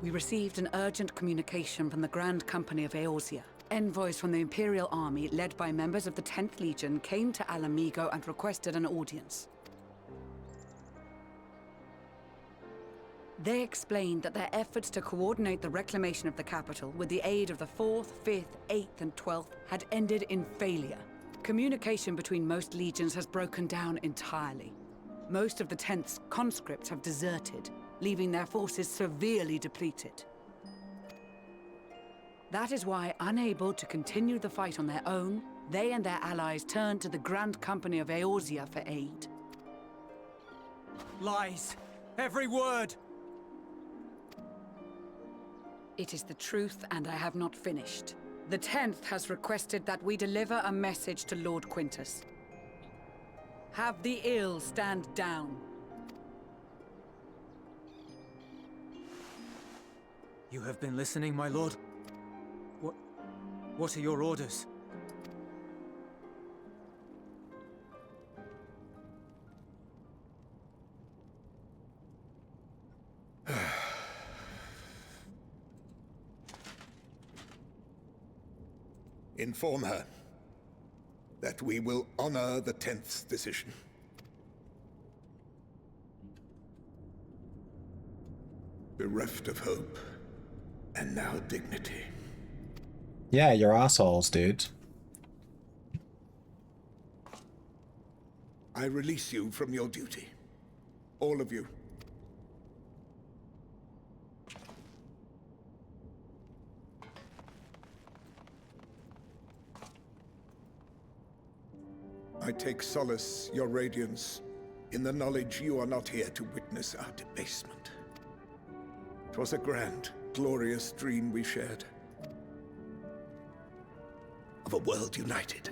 We received an urgent communication from the Grand Company of Eorzea. Envoys from the Imperial Army, led by members of the 10th Legion, came to Alamigo and requested an audience. They explained that their efforts to coordinate the reclamation of the capital with the aid of the 4th, 5th, 8th, and 12th had ended in failure. Communication between most legions has broken down entirely. Most of the 10th's conscripts have deserted, leaving their forces severely depleted. That is why, unable to continue the fight on their own, they and their allies turned to the Grand Company of Eorzea for aid. Lies! Every word! It is the truth, and I have not finished. The 10th has requested that we deliver a message to Lord Quintus. Have the ill stand down. You have been listening, my lord? What are your orders? Inform her that we will honor the 10th's decision. Bereft of hope, and now dignity. Yeah, you're assholes, dude. I release you from your duty. All of you. I take solace, your radiance, in the knowledge you are not here to witness our debasement. 'Twas a grand, glorious dream we shared. Of a world united.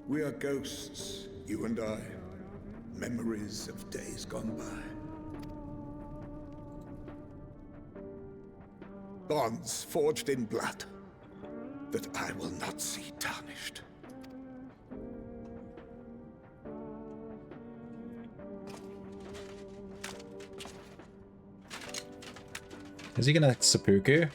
We are ghosts, you and I. Memories of days gone by. Bonds forged in blood that I will not see tarnished. Is he gonna seppuku?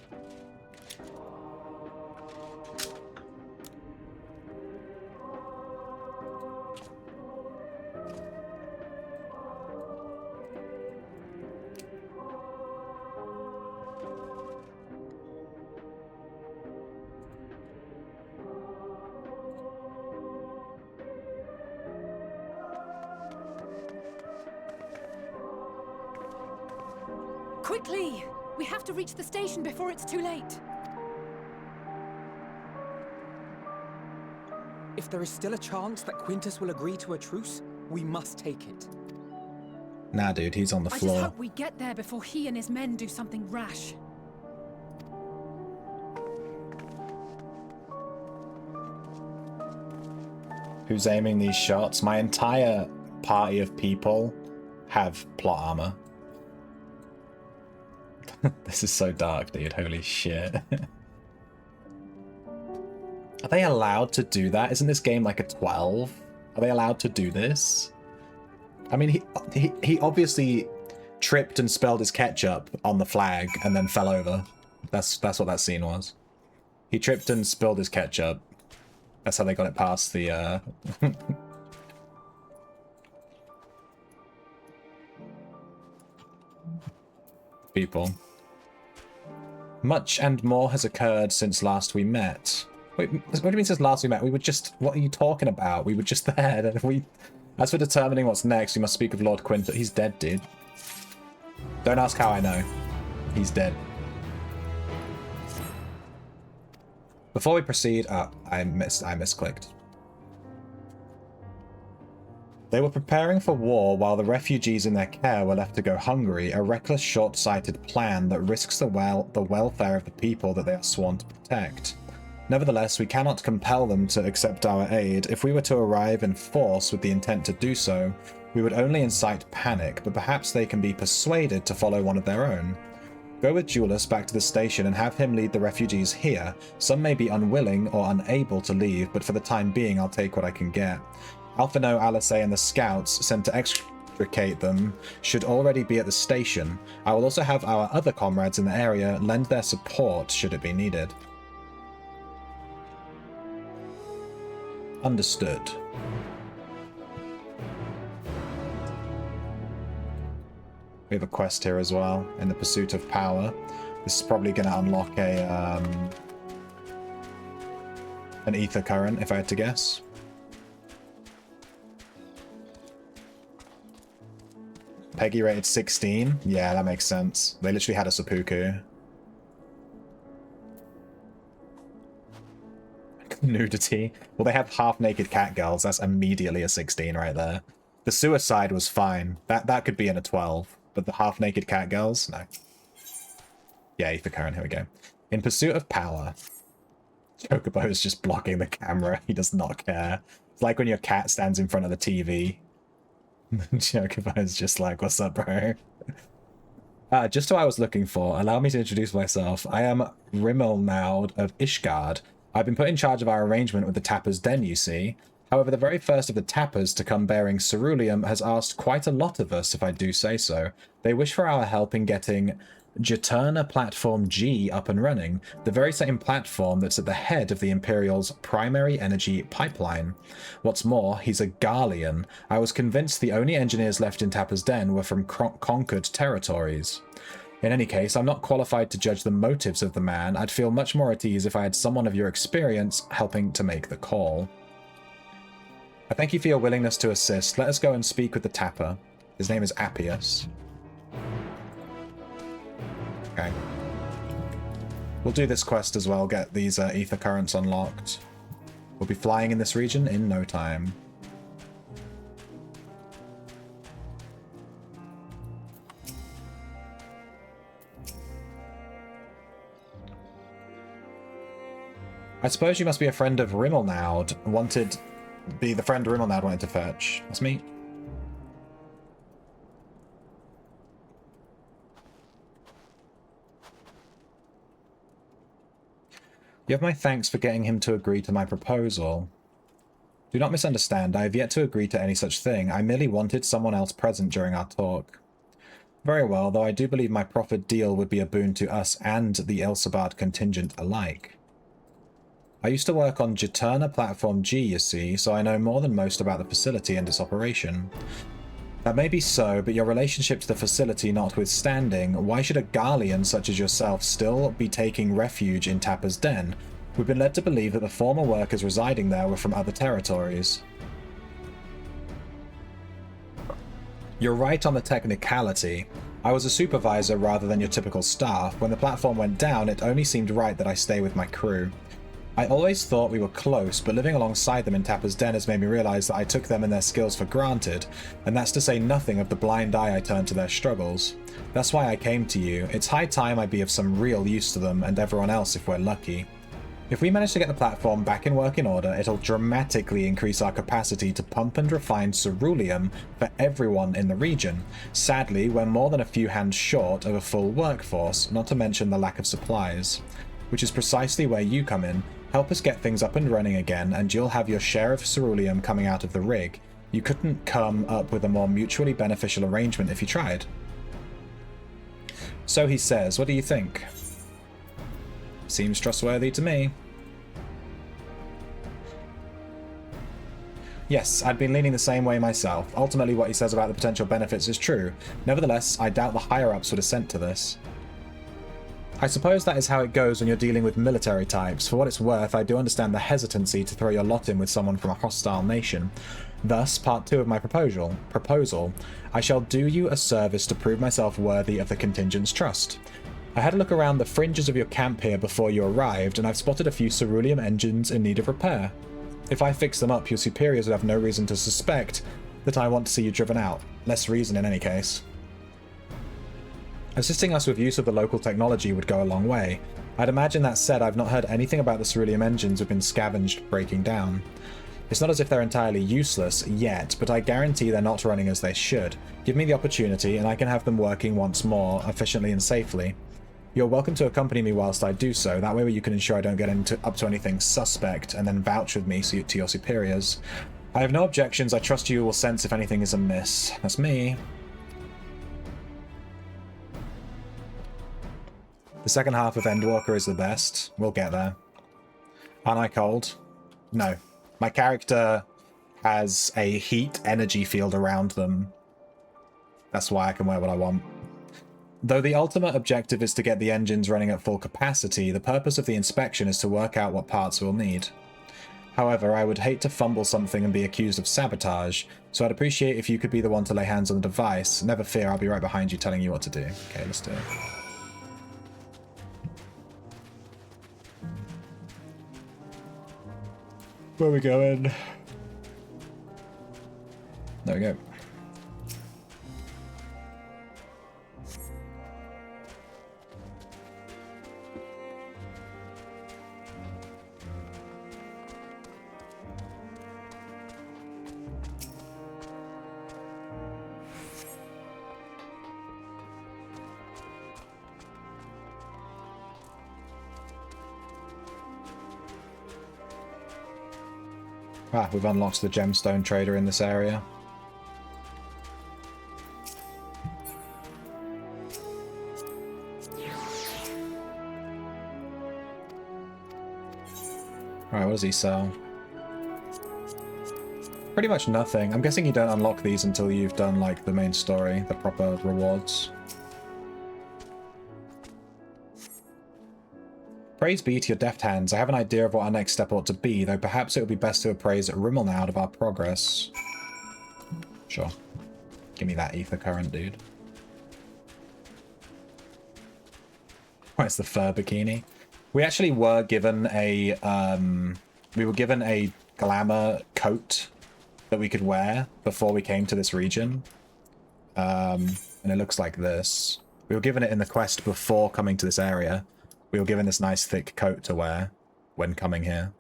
Quickly! We have to reach the station before it's too late. If there is still a chance that Quintus will agree to a truce, we must take it. Nah, dude, he's on the I floor. just hope we get there before he and his men do something rash. Who's aiming these shots? My entire party of people have plot armor. This is so dark, dude. Holy shit. Are they allowed to do that? Isn't this game like a 12? Are they allowed to do this? I mean, he obviously tripped and spilled his ketchup on the flag and then fell over. That's what that scene was. He tripped and spilled his ketchup. That's how they got it past the people. Much and more has occurred since last we met. Wait, what do you mean since last we met? We were just... What are you talking about? We were just there. As for determining what's next, we must speak of Lord Quintus. He's dead, dude. Don't ask how I know. He's dead. Before we proceed... I misclicked. They were preparing for war while the refugees in their care were left to go hungry, a reckless, short-sighted plan that risks the welfare of the people that they are sworn to protect. Nevertheless, we cannot compel them to accept our aid. If we were to arrive in force with the intent to do so, we would only incite panic, but perhaps they can be persuaded to follow one of their own. Go with Julius back to the station and have him lead the refugees here. Some may be unwilling or unable to leave, but for the time being I'll take what I can get. Alphino, Alice, and the scouts sent to extricate them should already be at the station. I will also have our other comrades in the area lend their support should it be needed. Understood. We have a quest here as well, in the pursuit of power. This is probably going to unlock an ether current, if I had to guess. Peggy rated 16? Yeah, that makes sense. They literally had a seppuku. Nudity. Well, they have half-naked cat girls. That's immediately a 16 right there. The suicide was fine. That could be in a 12. But the half-naked cat girls? No. Yeah, ether current. Here we go. In pursuit of power. Chocobo is just blocking the camera. He does not care. It's like when your cat stands in front of the TV. Chocobo is just like, what's up, bro? Just who I was looking for. Allow me to introduce myself. I am Rimmelnaud of Ishgard. I've been put in charge of our arrangement with the Tapper's Den, you see. However, the very first of the Tappers to come bearing ceruleum has asked quite a lot of us, if I do say so. They wish for our help in getting Juturna Platform G up and running, the very same platform that's at the head of the Imperial's primary energy pipeline. What's more, he's a Garlean. I was convinced the only engineers left in Tapper's Den were from conquered territories. In any case, I'm not qualified to judge the motives of the man. I'd feel much more at ease if I had someone of your experience helping to make the call. I thank you for your willingness to assist. Let us go and speak with the Tapper. His name is Appius. Okay. We'll do this quest as well, get these ether currents unlocked. We'll be flying in this region in no time. I suppose you must be a friend of Rimmelnaud. Be the friend Rimmelnaud wanted to fetch. That's me. You have my thanks for getting him to agree to my proposal. Do not misunderstand, I have yet to agree to any such thing. I merely wanted someone else present during our talk. Very well, though I do believe my proffered deal would be a boon to us and the Ilsabard contingent alike. I used to work on Juturna Platform G, you see, so I know more than most about the facility and its operation. That may be so, but your relationship to the facility notwithstanding, why should a Garlean such as yourself still be taking refuge in Tapper's Den? We've been led to believe that the former workers residing there were from other territories. You're right on the technicality. I was a supervisor rather than your typical staff. When the platform went down, it only seemed right that I stay with my crew. I always thought we were close, but living alongside them in Tapper's Den has made me realize that I took them and their skills for granted, and that's to say nothing of the blind eye I turned to their struggles. That's why I came to you. It's high time I be of some real use to them and everyone else if we're lucky. If we manage to get the platform back in working order, it'll dramatically increase our capacity to pump and refine ceruleum for everyone in the region. Sadly, we're more than a few hands short of a full workforce, not to mention the lack of supplies. Which is precisely where you come in. Help us get things up and running again, and you'll have your share of ceruleum coming out of the rig. You couldn't come up with a more mutually beneficial arrangement if you tried. So he says, what do you think? Seems trustworthy to me. Yes, I'd been leaning the same way myself. Ultimately, what he says about the potential benefits is true. Nevertheless, I doubt the higher-ups would assent to this. I suppose that is how it goes when you're dealing with military types. For what it's worth, I do understand the hesitancy to throw your lot in with someone from a hostile nation. Thus, part 2 of my proposal. I shall do you a service to prove myself worthy of the contingent's trust. I had a look around the fringes of your camp here before you arrived, and I've spotted a few ceruleum engines in need of repair. If I fix them up, your superiors would have no reason to suspect that I want to see you driven out. Less reason in any case. Assisting us with use of the local technology would go a long way. I'd imagine that said, I've not heard anything about the ceruleum engines we've been scavenged breaking down. It's not as if they're entirely useless yet, but I guarantee they're not running as they should. Give me the opportunity and I can have them working once more, efficiently and safely. You're welcome to accompany me whilst I do so, that way you can ensure I don't get up to anything suspect and then vouch with me to your superiors. I have no objections, I trust you will sense if anything is amiss. That's me. The second half of Endwalker is the best. We'll get there. Aren't I cold? No. My character has a heat energy field around them. That's why I can wear what I want. Though the ultimate objective is to get the engines running at full capacity, the purpose of the inspection is to work out what parts we'll need. However, I would hate to fumble something and be accused of sabotage, so I'd appreciate if you could be the one to lay hands on the device. Never fear, I'll be right behind you telling you what to do. Okay, let's do it. Where are we going? There we go. Ah, we've unlocked the gemstone trader in this area. Alright, what does he sell? Pretty much nothing. I'm guessing you don't unlock these until you've done, like, the main story, the proper rewards. Praise be to your deft hands. I have an idea of what our next step ought to be, though perhaps it would be best to appraise Rimmel now of our progress. Sure. Give me that ether current, dude. Oh, it's the fur bikini. We actually were given a, glamour coat that we could wear before we came to this region. And it looks like this. We were given it in the quest before coming to this area. We were given this nice thick coat to wear when coming here.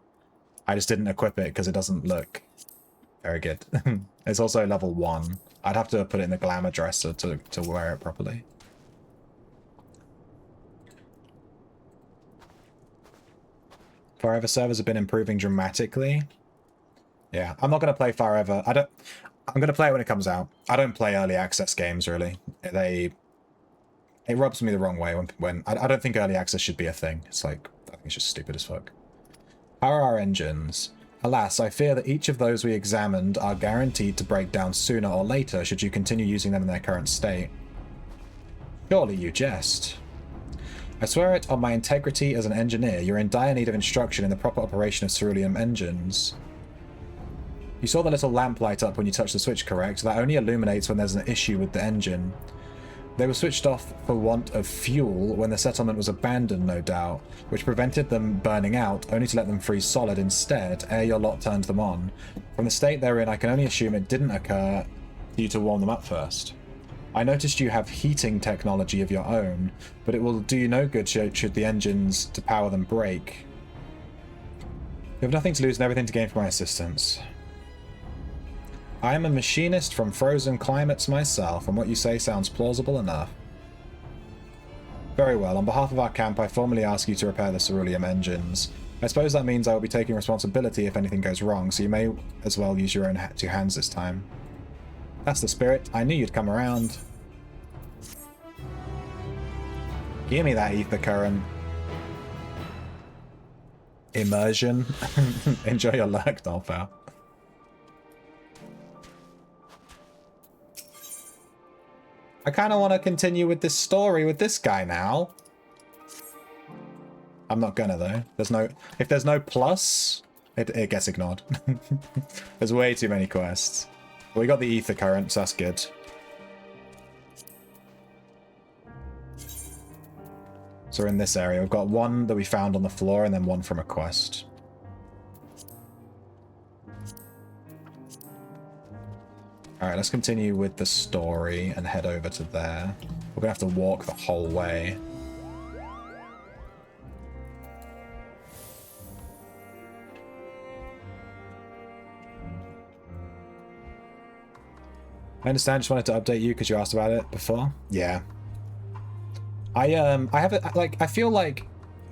I just didn't equip it because it doesn't look very good. It's also level 1. I'd have to put it in the glamour dresser to wear it properly. Forever servers have been improving dramatically. Yeah, I'm not going to play Forever. I'm going to play it when it comes out. I don't play early access games, really. It rubs me the wrong way when I don't think early access should be a thing. It's like, I think it's just stupid as fuck. How are our engines? Alas, I fear that each of those we examined are guaranteed to break down sooner or later should you continue using them in their current state. Surely you jest. I swear it on my integrity as an engineer, you're in dire need of instruction in the proper operation of ceruleum engines. You saw the little lamp light up when you touched the switch, correct? That only illuminates when there's an issue with the engine. They were switched off for want of fuel when the settlement was abandoned, no doubt, which prevented them burning out, only to let them freeze solid instead, ere your lot turned them on. From the state they're in, I can only assume it didn't occur for you to warm them up first. I noticed you have heating technology of your own, but it will do you no good should the engines to power them break. You have nothing to lose and everything to gain from my assistance. I am a machinist from frozen climates myself, and what you say sounds plausible enough. Very well, on behalf of our camp, I formally ask you to repair the ceruleum engines. I suppose that means I will be taking responsibility if anything goes wrong, so you may as well use your own two hands this time. That's the spirit. I knew you'd come around. Give me that ether current. Immersion. Enjoy your luck, Dolphin. I kind of want to continue with this story with this guy now. I'm not gonna though. If there's no plus, it gets ignored. There's way too many quests. But we got the ether current, so that's good. So we're in this area. We've got one that we found on the floor and then one from a quest. Alright, let's continue with the story and head over to there. We're gonna have to walk the whole way. I understand, just wanted to update you because you asked about it before. Yeah. I have it, like, I feel like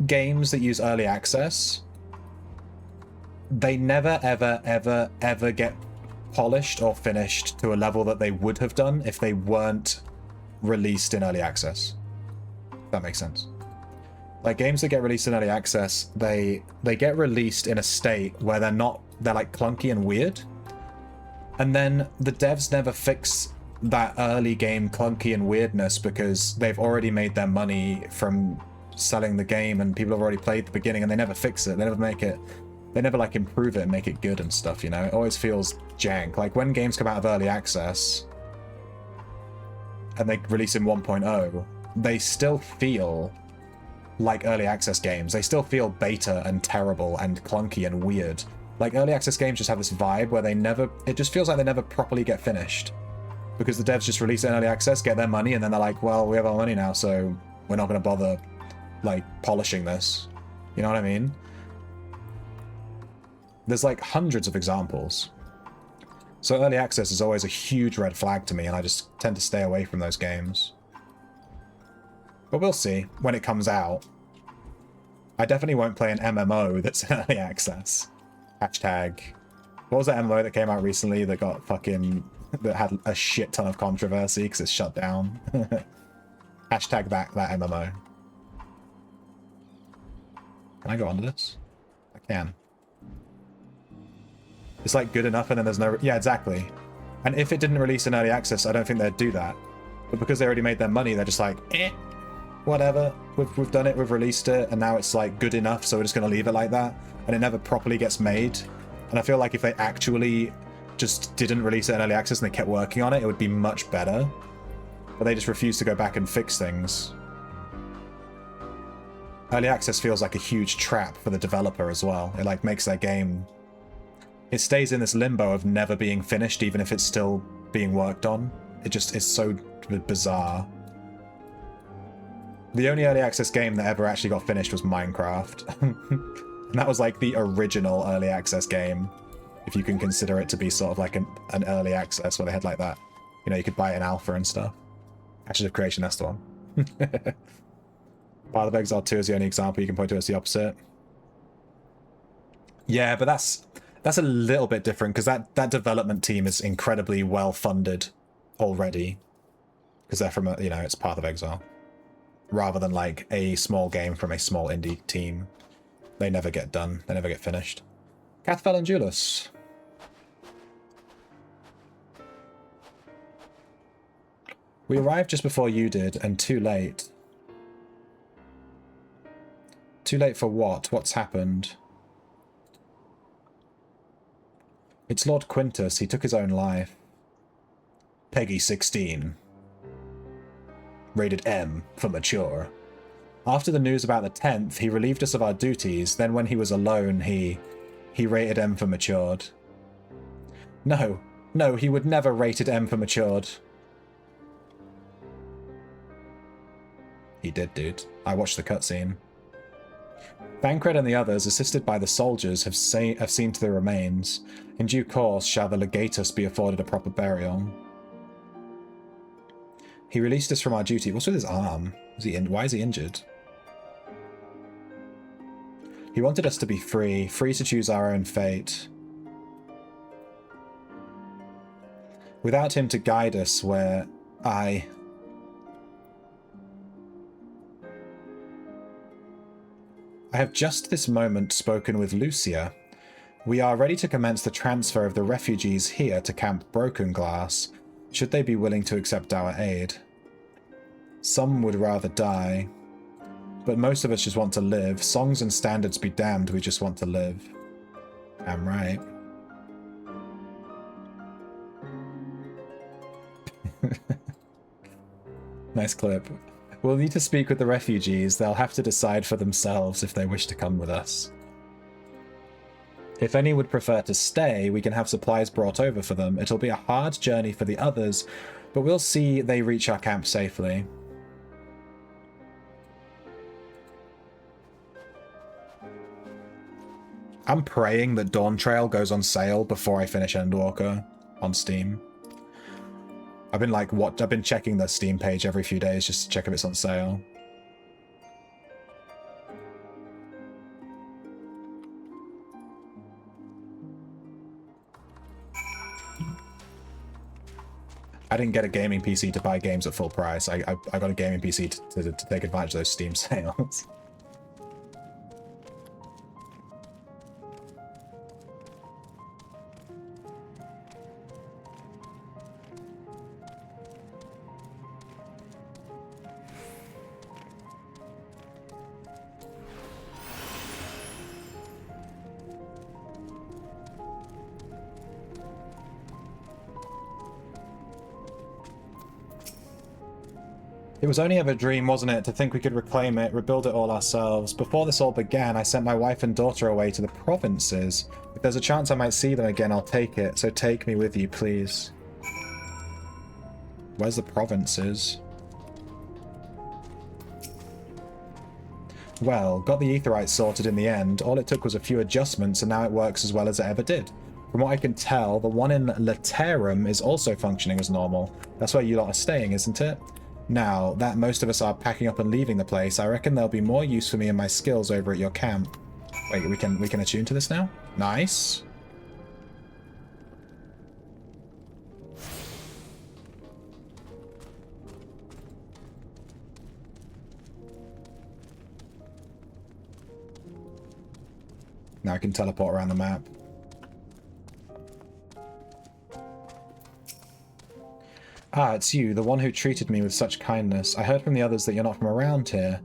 games that use early access, they never, ever get polished or finished to a level that they would have done if they weren't released in early access. If that makes sense. Like, games that get released in early access, they get released in a state where they're like clunky and weird. And then the devs never fix that early game clunky and weirdness because they've already made their money from selling the game and people have already played the beginning, and they never fix it. They never make it, they never like improve it and make it good and stuff, you know? It always feels jank. Like when games come out of early access and they release in 1.0, they still feel like early access games. They still feel beta and terrible and clunky and weird. Like, early access games just have this vibe where it just feels like they never properly get finished. Because the devs just release it in early access, get their money, and then they're like, well, we have our money now, so we're not going to bother, like, polishing this. You know what I mean? There's, like, hundreds of examples. So early access is always a huge red flag to me, and I just tend to stay away from those games. But we'll see when it comes out. I definitely won't play an MMO that's in early access. Hashtag. What was that MMO that came out recently that got fucking... that had a shit ton of controversy because it's shut down? Hashtag back that MMO. Can I go onto this? I can. It's like good enough and then there's no... Yeah, exactly. And if it didn't release in early access, I don't think they'd do that. But because they already made their money, they're just like, whatever. We've done it, we've released it, and now it's like good enough, so we're just going to leave it like that. And it never properly gets made. And I feel like if they actually just didn't release it in early access and they kept working on it, it would be much better. But they just refuse to go back and fix things. Early access feels like a huge trap for the developer as well. It like makes their game... It stays in this limbo of never being finished, even if it's still being worked on. It just is so bizarre. The only early access game that ever actually got finished was Minecraft. And that was like the original early access game, if you can consider it to be sort of like an early access where they had like that. You know, you could buy an alpha and stuff. Ashes of Creation, that's the one. Path of Exile 2 is the only example you can point to as the opposite. Yeah, but that's a little bit different because that development team is incredibly well funded already. Because they're from, you know, it's Path of Exile. Rather than like a small game from a small indie team. They never get done. They never get finished. Cathfell and Julius. We arrived just before you did, and too late. Too late for what? What's happened? It's Lord Quintus. He took his own life. Peggy 16. Rated M for mature. After the news about the 10th, he relieved us of our duties. Then when he was alone, he rated M for matured. No, he would never rated M for matured. He did, dude. I watched the cutscene. Thancred and the others, assisted by the soldiers, have seen to the remains. In due course shall the legatus be afforded a proper burial. He released us from our duty. What's with his arm? Why is he injured? He wanted us to be free to choose our own fate. Without him to guide us where I have just this moment spoken with Lucia. We are ready to commence the transfer of the refugees here to Camp Broken Glass, should they be willing to accept our aid. Some would rather die, but most of us just want to live. Songs and standards be damned, we just want to live. I'm right. Nice clip. We'll need to speak with the refugees. They'll have to decide for themselves if they wish to come with us. If any would prefer to stay, we can have supplies brought over for them. It'll be a hard journey for the others, but we'll see they reach our camp safely. I'm praying that Dawn Trail goes on sale before I finish Endwalker on Steam. I've been checking the Steam page every few days just to check if it's on sale. I didn't get a gaming PC to buy games at full price. I got a gaming PC to take advantage of those Steam sales. It was only ever a dream, wasn't it, to think we could reclaim it, rebuild it all ourselves. Before this all began, I sent my wife and daughter away to the provinces. If there's a chance I might see them again, I'll take it, so take me with you, please. Where's the provinces? Well, got the aetheryte sorted in the end. All it took was a few adjustments, and now it works as well as it ever did. From what I can tell, the one in Laterum is also functioning as normal. That's where you lot are staying, isn't it? Now that most of us are packing up and leaving the place, I reckon there'll be more use for me and my skills over at your camp. Wait, we can attune to this now? Nice. Now I can teleport around the map. Ah, it's you, the one who treated me with such kindness. I heard from the others that you're not from around here.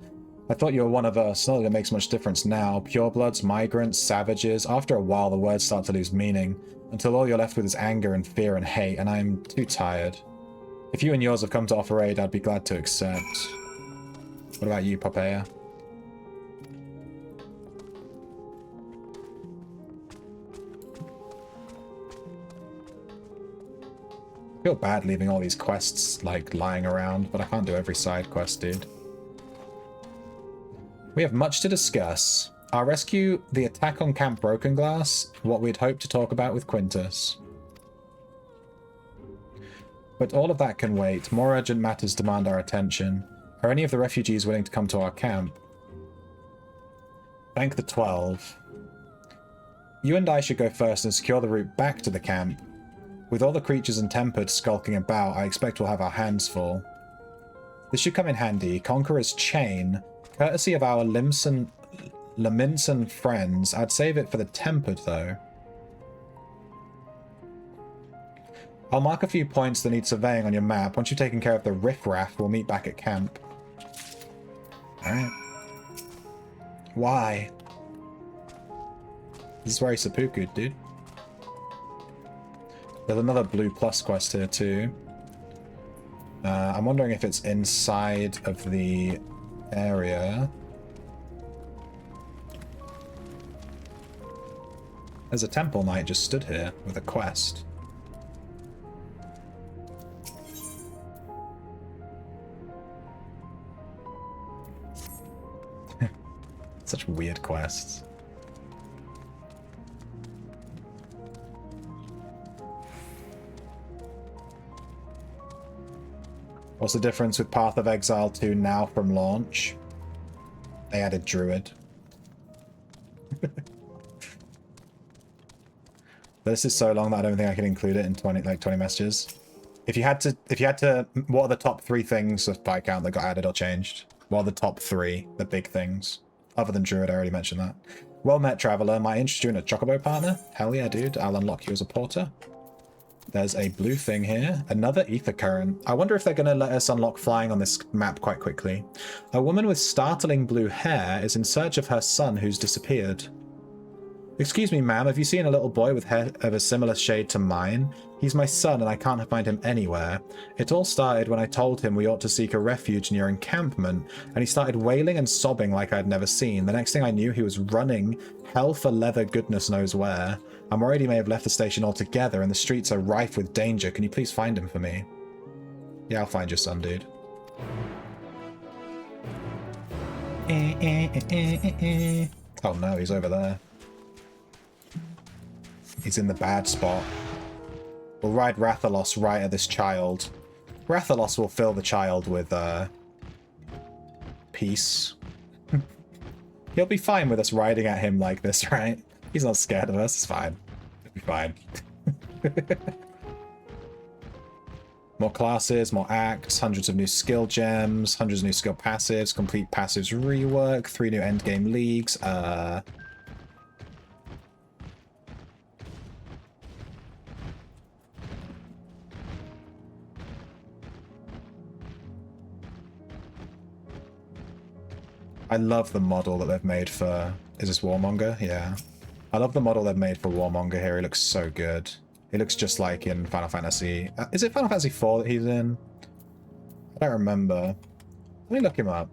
I thought you were one of us, not that it makes much difference now. Purebloods, migrants, savages. After a while, the words start to lose meaning, until all you're left with is anger and fear and hate, and I'm too tired. If you and yours have come to offer aid, I'd be glad to accept. What about you, Popea? I feel bad leaving all these quests, like, lying around, but I can't do every side quest, dude. We have much to discuss. Our rescue, the attack on Camp Broken Glass, what we'd hoped to talk about with Quintus. But all of that can wait. More urgent matters demand our attention. Are any of the refugees willing to come to our camp? Thank the 12. You and I should go first and secure the route back to the camp. With all the creatures and tempered skulking about, I expect we'll have our hands full. This should come in handy. Conqueror's Chain. Courtesy of our Leminson friends. I'd save it for the tempered, though. I'll mark a few points that need surveying on your map. Once you've taken care of the riffraff, we'll meet back at camp. Alright. Why? This is very seppuku, dude. There's another blue plus quest here too. I'm wondering if it's inside of the area. There's a temple knight just stood here with a quest. Such weird quests. What's the difference with Path of Exile 2 now from launch? They added Druid. This is so long that I don't think I can include it in 20 messages. If you had to, what are the top 3 things of Viscount that got added or changed? What are the top 3, the big things? Other than Druid, I already mentioned that. Well met, Traveler. Might interest you in a Chocobo partner? Hell yeah, dude. I'll unlock you as a porter. There's a blue thing here. Another ether current. I wonder if they're going to let us unlock flying on this map quite quickly. A woman with startling blue hair is in search of her son who's disappeared. Excuse me, ma'am, have you seen a little boy with hair of a similar shade to mine? He's my son and I can't find him anywhere. It all started when I told him we ought to seek a refuge near encampment, and he started wailing and sobbing like I'd never seen. The next thing I knew, he was running, hell for leather goodness knows where. I'm worried he may have left the station altogether and the streets are rife with danger. Can you please find him for me? Yeah, I'll find your son, dude. Oh no, he's over there. He's in the bad spot. We'll ride Rathalos right at this child. Rathalos will fill the child with, peace. He'll be fine with us riding at him like this, right? He's not scared of us. It's fine. He'll be fine. More classes, more acts, hundreds of new skill gems, hundreds of new skill passives, complete passives rework, 3 new endgame leagues, I love the model that they've made for... Is this Warmonger? Yeah. I love the model they've made for Warmonger here. He looks so good. He looks just like in Final Fantasy... is it Final Fantasy 4 that he's in? I don't remember. Let me look him up.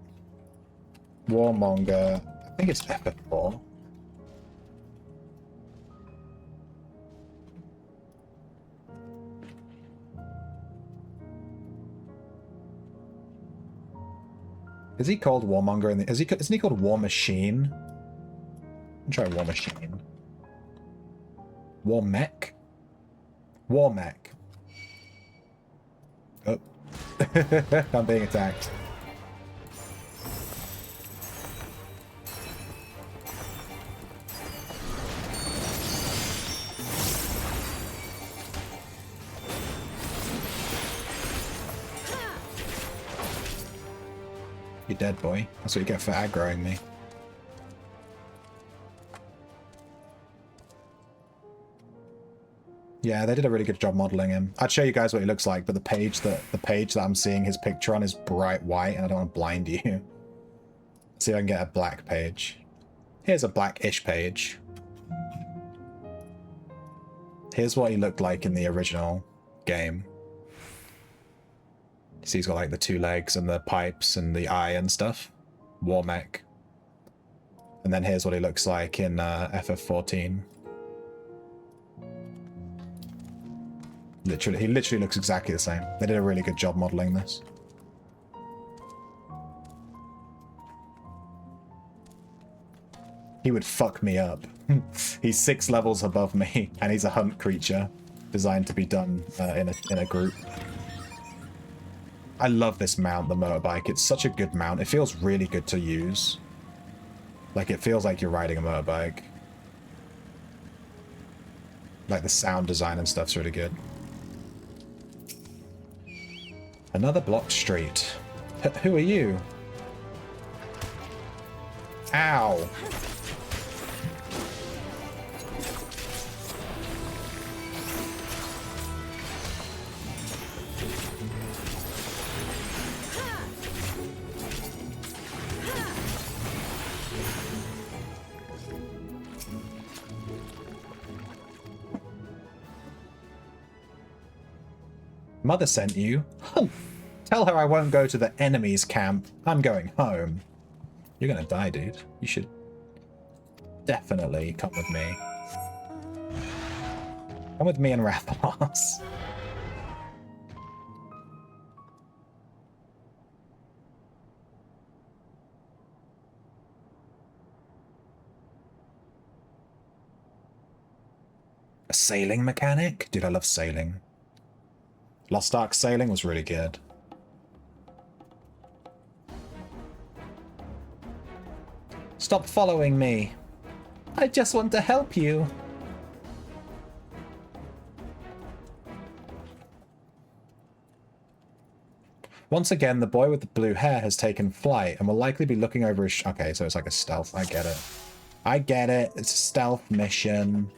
Warmonger. I think it's FF4. Is he called Warmonger in the... Isn't he called War Machine? I'll try War Machine. War Mech? War Mech. Oh. I'm being attacked. You're dead, boy. That's what you get for aggroing me. Yeah, they did a really good job modeling him. I'd show you guys what he looks like, but the page that I'm seeing his picture on is bright white, and I don't want to blind you. Let's see if I can get a black page. Here's a blackish page. Here's what he looked like in the original game. See, he's got like the 2 legs and the pipes and the eye and stuff. War mech. And then here's what he looks like in FF14. He literally looks exactly the same. They did a really good job modeling this. He would fuck me up. He's 6 levels above me, and he's a hunt creature designed to be done in a group. I love this mount, the motorbike. It's such a good mount. It feels really good to use. Like, it feels like you're riding a motorbike. Like, the sound design and stuff's really good. Another blocked street. Who are you? Ow! Mother sent you? Humph. Tell her I won't go to the enemy's camp. I'm going home. You're gonna die, dude. You should definitely come with me. Come with me and Rathos. A sailing mechanic? Dude, I love sailing. Lost Ark sailing was really good. Stop following me. I just want to help you. Once again, the boy with the blue hair has taken flight and will likely be looking over his okay, so it's like a stealth. I get it. I get it. It's a stealth mission.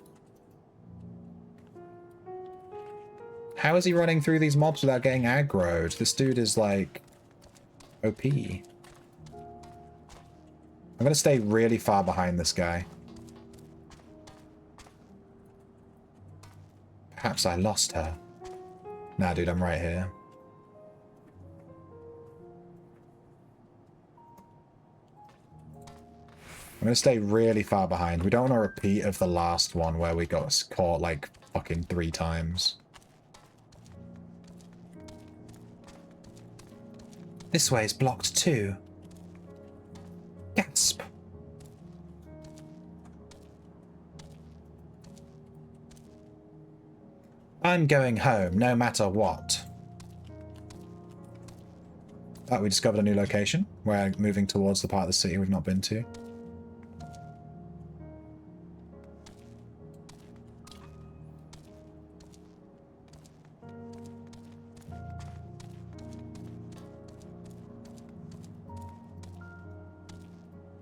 How is he running through these mobs without getting aggroed? This dude is like OP. I'm gonna stay really far behind this guy. Perhaps I lost her. Nah, dude, I'm right here. I'm gonna stay really far behind. We don't want a repeat of the last one where we got caught like fucking 3 times. This way is blocked too. Gasp. I'm going home, no matter what. Oh, we discovered a new location. We're moving towards the part of the city we've not been to.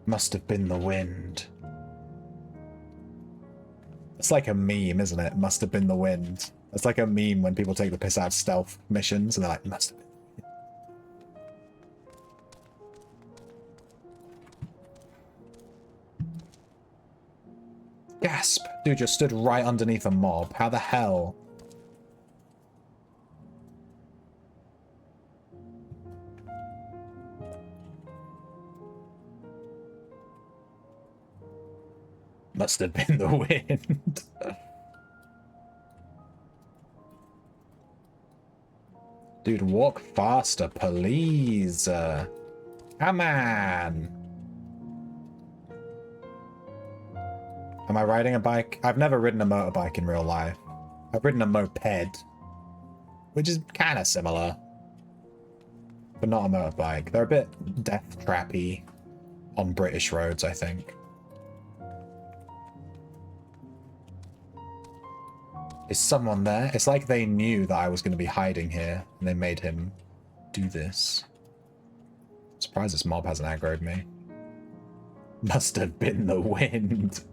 Must have been the wind. It's like a meme, isn't it? Must have been the wind. It's like a meme when people take the piss out of stealth missions and they're like, must have been. Gasp! Dude just stood right underneath a mob. How the hell? Must have been the wind. Dude, walk faster, please. Come on. Am I riding a bike? I've never ridden a motorbike in real life. I've ridden a moped, which is kind of similar, but not a motorbike. They're a bit death trappy on British roads, I think. Is someone there? It's like they knew that I was going to be hiding here, and they made him do this. I'm surprised this mob hasn't aggroed me. Must have been the wind.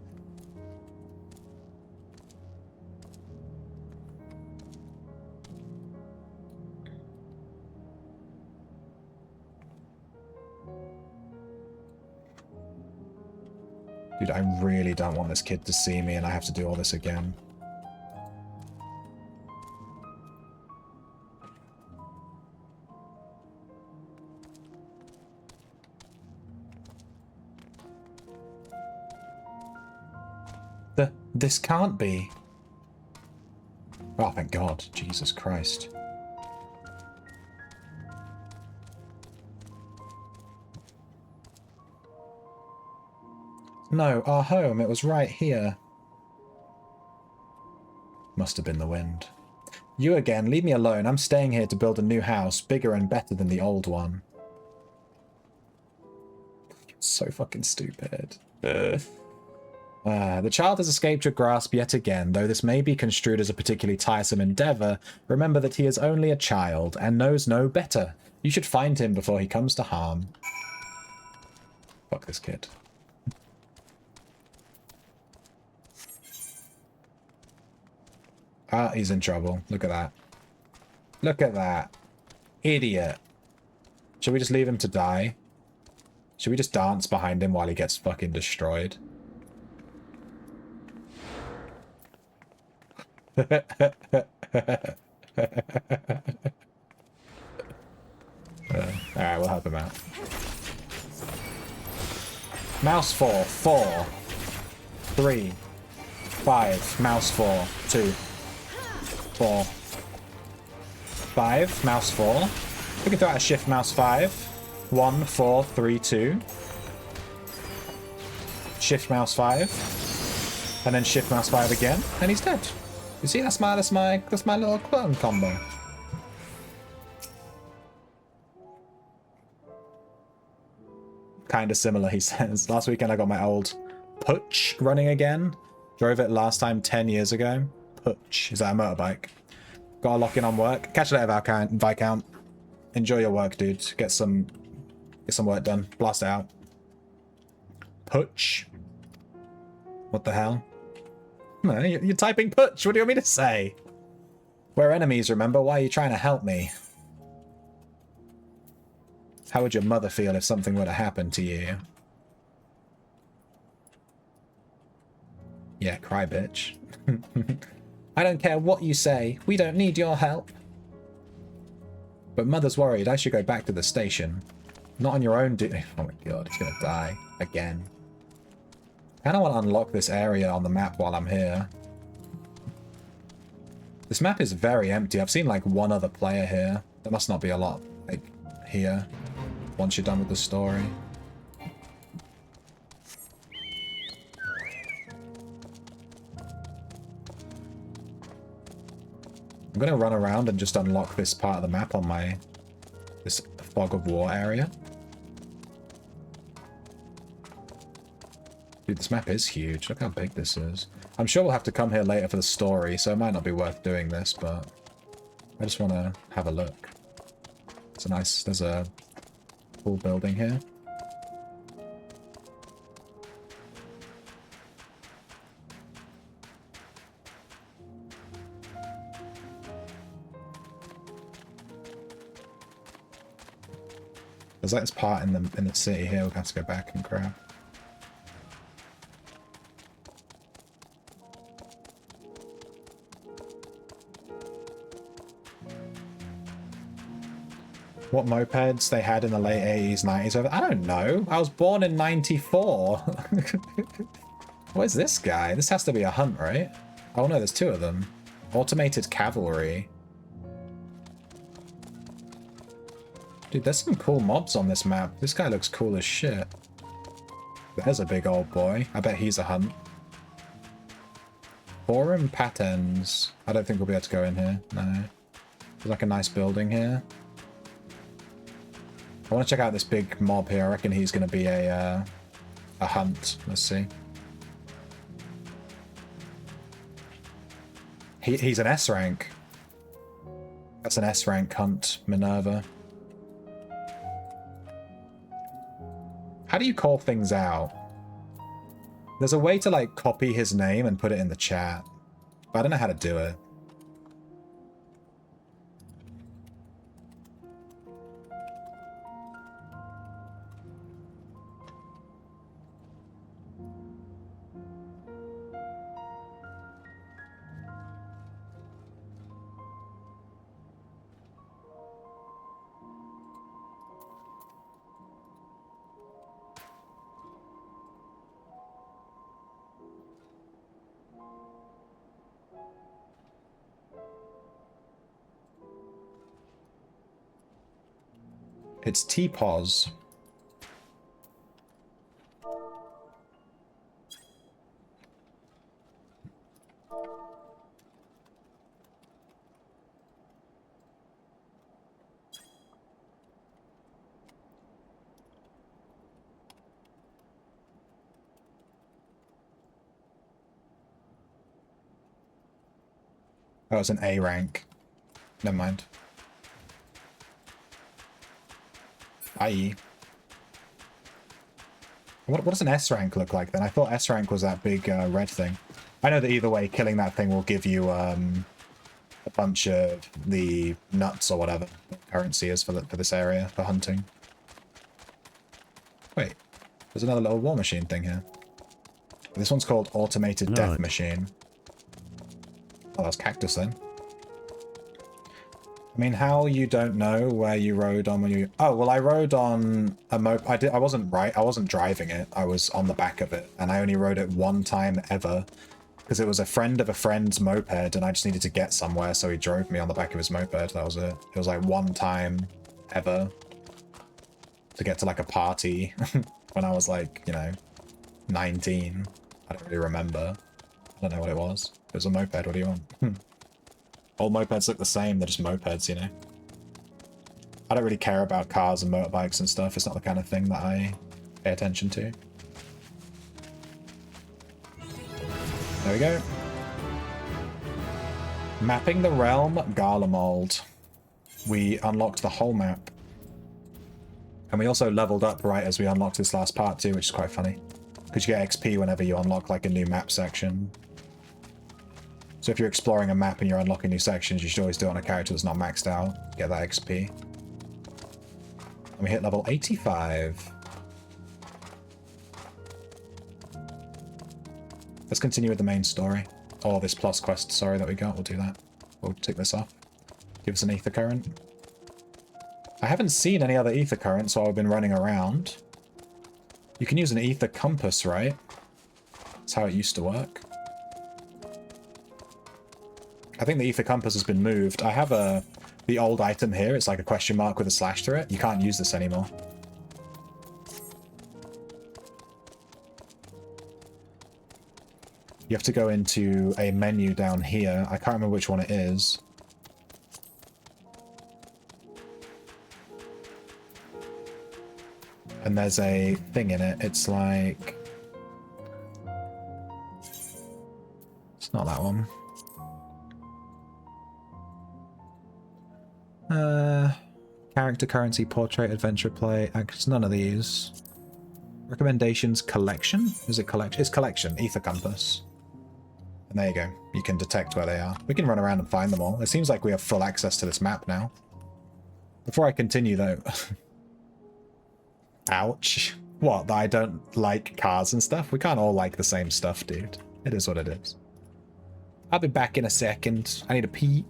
Dude, I really don't want this kid to see me and I have to do all this again. This can't be. Oh, thank God. Jesus Christ. No, our home. It was right here. Must have been the wind. You again. Leave me alone. I'm staying here to build a new house, bigger and better than the old one. So fucking stupid. The child has escaped your grasp yet again. Though this may be construed as a particularly tiresome endeavor, remember that he is only a child and knows no better. You should find him before he comes to harm. Fuck this kid. Ah, he's in trouble. Look at that. Look at that. Idiot. Should we just leave him to die? Should we just dance behind him while he gets fucking destroyed? Alright, we'll help him out. Mouse 4, 4, 3, 5, mouse 4, 2, 4, 5, mouse 4. We can throw out a shift mouse 5. 1, 4, 3, 2. Shift mouse 5. And then shift mouse 5 again, and he's dead. You see, that's my little clone combo. Kinda similar, he says. Last weekend I got my old Putsch running again. Drove it last time 10 years ago. Putsch. Is that a motorbike? Gotta lock in on work. Catch you later, Viscount. Enjoy your work, dude. Get some work done. Blast it out. Putsch. What the hell? No, you're typing Putsch. What do you want me to say? We're enemies, remember? Why are you trying to help me? How would your mother feel if something were to happen to you? Yeah, cry, bitch. I don't care what you say. We don't need your help. But Mother's worried. I should go back to the station. Not on your own, oh my god, he's gonna die. Again. I kinda want to unlock this area on the map while I'm here. This map is very empty. I've seen like one other player here. There must not be a lot, like, here. Once you're done with the story. I'm gonna run around and just unlock this part of the map on this fog of war area. Dude, this map is huge. Look how big this is. I'm sure we'll have to come here later for the story, so it might not be worth doing this, but I just want to have a look. It's a nice, there's a cool building here. There's like this part in the city here we'll have to go back and grab. What mopeds they had in the late 80s, 90s. I don't know. I was born in 94. Where's this guy? This has to be a hunt, right? Oh no, there's two of them. Automated cavalry. Dude, there's some cool mobs on this map. This guy looks cool as shit. There's a big old boy. I bet he's a hunt. Forum patterns. I don't think we'll be able to go in here. No. There's like a nice building here. I want to check out this big mob here. I reckon he's going to be a hunt. Let's see. He's an S rank. That's an S rank hunt, Minerva. How do you call things out? There's a way to like copy his name and put it in the chat, but I don't know how to do it. It's T-Pause. Oh, it's an A rank. Never mind. IE. What does an S rank look like then? I thought S rank was that big red thing. I know that either way, killing that thing will give you a bunch of the nuts or whatever the currency is for this area for hunting. Wait, there's another little war machine thing here. This one's called Automated Death Machine. Oh, that's cactus then. I mean, how you don't know where you rode on when you... Oh, well, I rode on a moped. I wasn't driving it. I was on the back of it, and I only rode it one time ever because it was a friend of a friend's moped, and I just needed to get somewhere, so he drove me on the back of his moped. That was it. It was like one time ever to get to like a party when I was like, you know, 19. I don't really remember. I don't know what it was. It was a moped. What do you want? All mopeds look the same, they're just mopeds, you know? I don't really care about cars and motorbikes and stuff. It's not the kind of thing that I pay attention to. There we go. Mapping the realm, Garlemald. We unlocked the whole map. And we also leveled up right as we unlocked this last part too, which is quite funny. Because you get XP whenever you unlock like a new map section. So if you're exploring a map and you're unlocking new sections, you should always do it on a character that's not maxed out. Get that XP. And we hit level 85. Let's continue with the main story. Oh, this plus quest, sorry, that we got. We'll do that. We'll tick this off. Give us an ether current. I haven't seen any other ether currents while I've been running around. You can use an ether compass, right? That's how it used to work. I think the ether compass has been moved. I have the old item here. It's like a question mark with a slash through it. You can't use this anymore. You have to go into a menu down here. I can't remember which one it is. And there's a thing in it. It's like... It's not that one. Character, currency, portrait, adventure play, it's none of these. Recommendations, collection? Is it collection? It's collection, ether compass. And there you go. You can detect where they are. We can run around and find them all. It seems like we have full access to this map now. Before I continue though... Ouch. What, that I don't like cars and stuff? We can't all like the same stuff, dude. It is what it is. I'll be back in a second. I need a pee.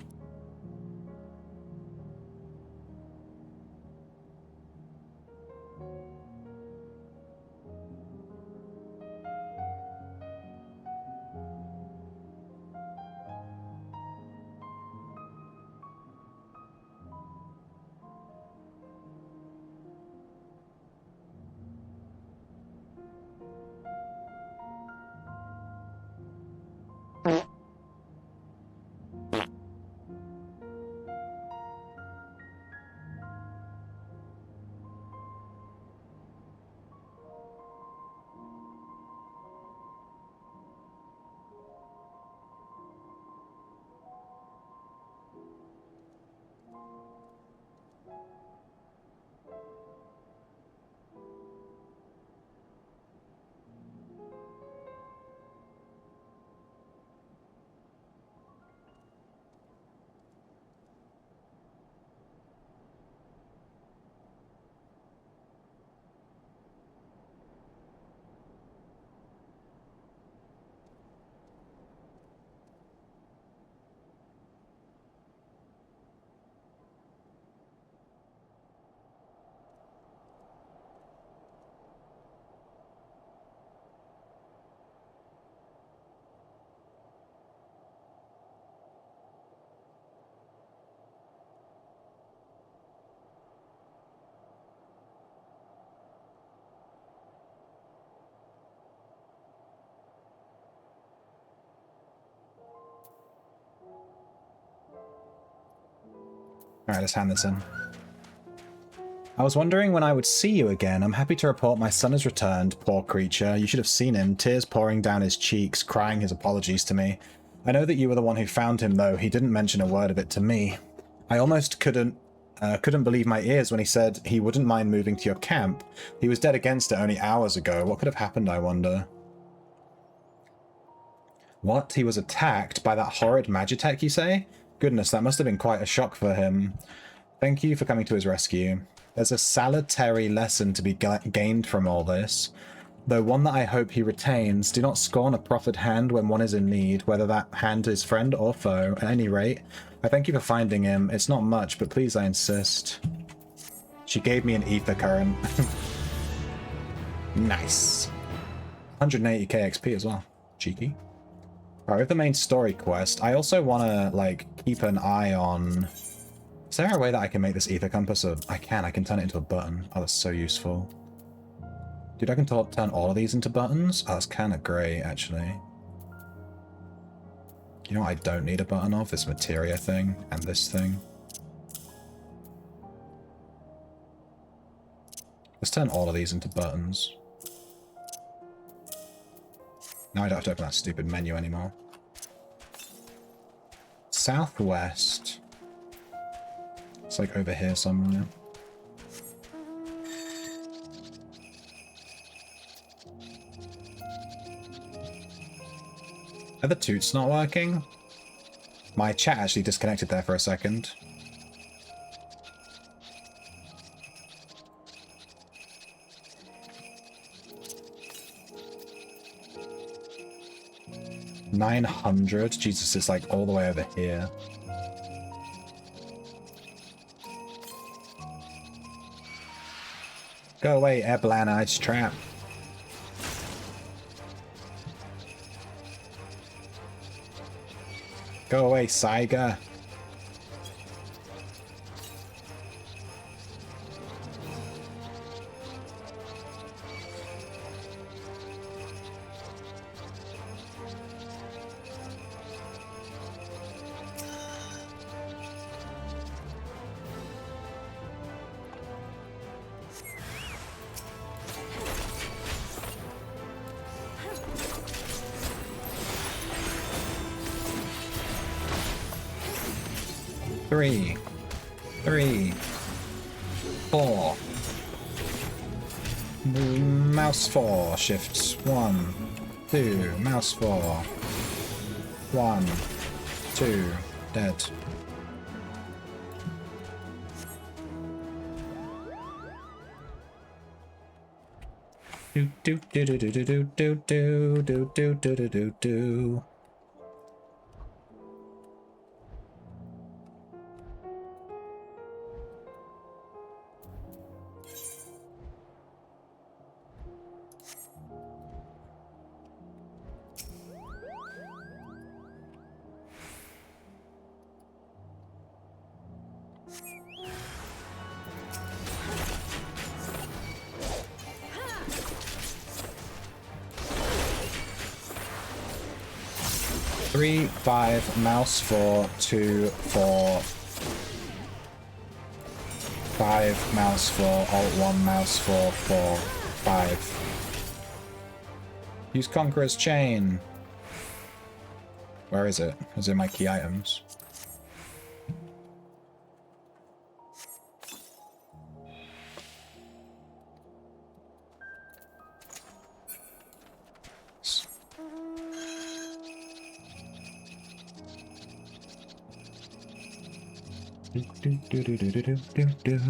Alright, let's hand this in. I was wondering when I would see you again. I'm happy to report my son has returned, poor creature. You should have seen him, tears pouring down his cheeks, crying his apologies to me. I know that you were the one who found him, though. He didn't mention a word of it to me. I almost couldn't believe my ears when he said he wouldn't mind moving to your camp. He was dead against it only hours ago. What could have happened, I wonder? What? He was attacked by that horrid Magitech, you say? Goodness, that must have been quite a shock for him. Thank you for coming to his rescue. There's a salutary lesson to be gained from all this. Though one that I hope he retains. Do not scorn a proffered hand when one is in need, whether that hand is friend or foe. At any rate, I thank you for finding him. It's not much, but please, I insist. She gave me an ether current. Nice. 180k XP as well. Cheeky. Alright, with the main story quest, I also want to, like, keep an eye on... Is there a way that I can make this ether compass? I can turn it into a button. Oh, that's so useful. Dude, I can turn all of these into buttons? Oh, that's kind of great, actually. You know what I don't need a button of? This materia thing and this thing. Let's turn all of these into buttons. Now I don't have to open that stupid menu anymore. Southwest. It's like over here somewhere. Are the toots not working? My chat actually disconnected there for a second. $900? Jesus, it's like all the way over here. Go away, Airblana, it's trap. Go away, Saiga. Three, 4. Mouse 4, shift 1, 2, mouse 4. 1, 2, dead. Do do do do do do do do do do do do do do. Three, 5, mouse 4, 2, 4. 5, mouse 4, alt 1, mouse 4, 4, 5. Use Conqueror's Chain. Where is it? Is it my key items? Do, do, do, do, do, do, do, do.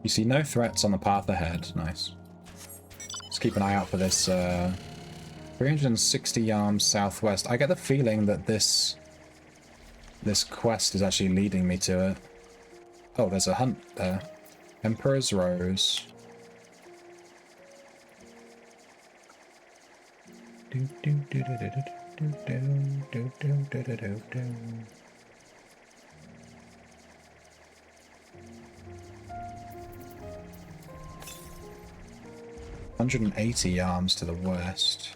You see no threats on the path ahead. Nice. Let's keep an eye out for this 360 yards southwest. I get the feeling that this quest is actually leading me to it. Oh, there's a hunt there. Emperor's Rose. Do do do do do do do do do do do do do. 180 arms to the west.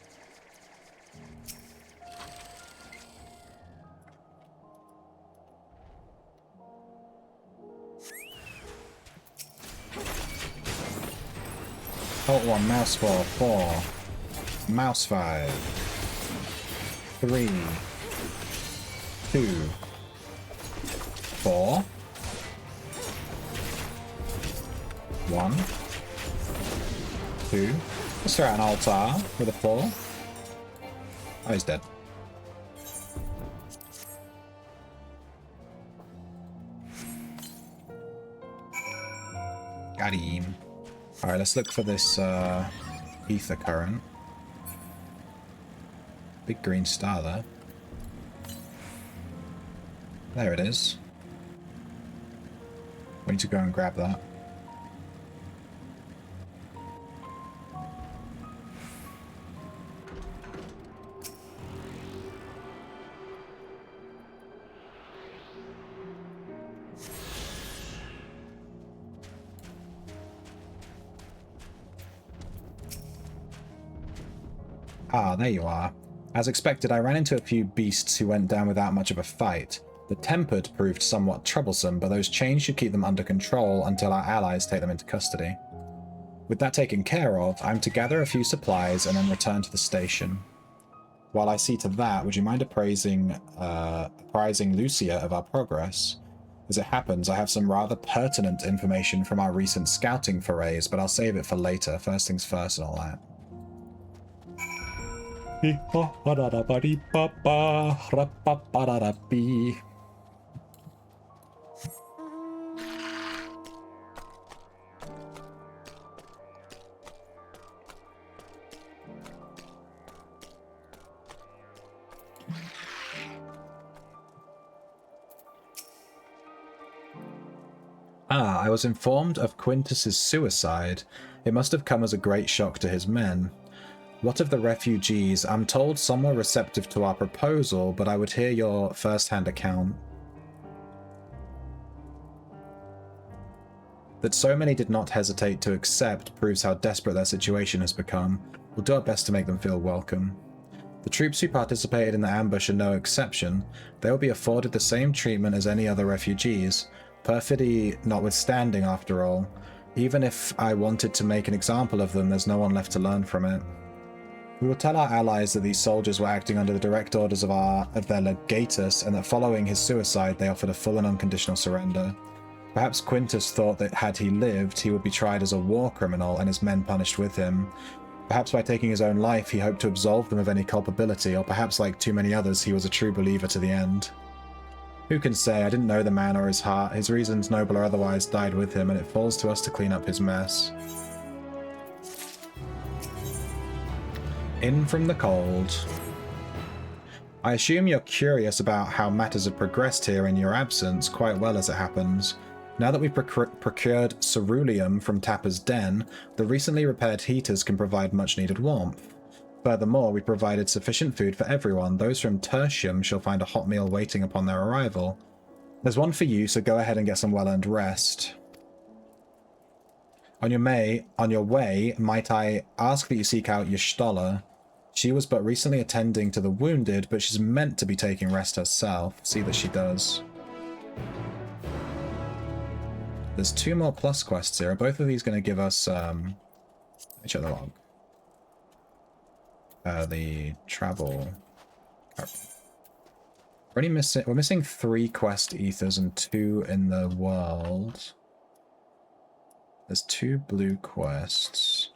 Alt 1, mouse 4, 4. Mouse 5. 3, 2, 4, 1, 2. Let's throw out an altar with a 4. Oh, he's dead. Got him. Alright, let's look for this ether current. Big green star there. There it is. We need to go and grab that. Ah, there you are. As expected, I ran into a few beasts who went down without much of a fight. The Tempered proved somewhat troublesome, but those chains should keep them under control until our allies take them into custody. With that taken care of, I'm to gather a few supplies and then return to the station. While I see to that, would you mind apprising Lucia of our progress? As it happens, I have some rather pertinent information from our recent scouting forays, but I'll save it for later. First things first and all that. I was informed of Quintus's suicide. It must have come as a great shock to his men. What of the refugees? I'm told some were receptive to our proposal, but I would hear your first-hand account. That so many did not hesitate to accept proves how desperate their situation has become. We'll do our best to make them feel welcome. The troops who participated in the ambush are no exception. They will be afforded the same treatment as any other refugees. Perfidy notwithstanding, after all. Even if I wanted to make an example of them, there's no one left to learn from it. We will tell our allies that these soldiers were acting under the direct orders of their legatus, and that following his suicide they offered a full and unconditional surrender. Perhaps Quintus thought that had he lived, he would be tried as a war criminal and his men punished with him. Perhaps by taking his own life he hoped to absolve them of any culpability, or perhaps like too many others he was a true believer to the end. Who can say? I didn't know the man or his heart. His reasons, noble or otherwise, died with him, and it falls to us to clean up his mess. In from the cold. I assume you're curious about how matters have progressed here in your absence, quite well as it happens. Now that we've procured ceruleum from Tapper's Den, the recently repaired heaters can provide much needed warmth. Furthermore, we provided sufficient food for everyone. Those from Tertium shall find a hot meal waiting upon their arrival. There's one for you, so go ahead and get some well-earned rest. On your way, might I ask that you seek out Y'shtola? She was but recently attending to the wounded, but she's meant to be taking rest herself. See that she does. There's 2 more plus quests here. Are both of these going to give us, let me check the log. The travel. We're missing 3 quest ethers and 2 in the world. There's 2 blue quests,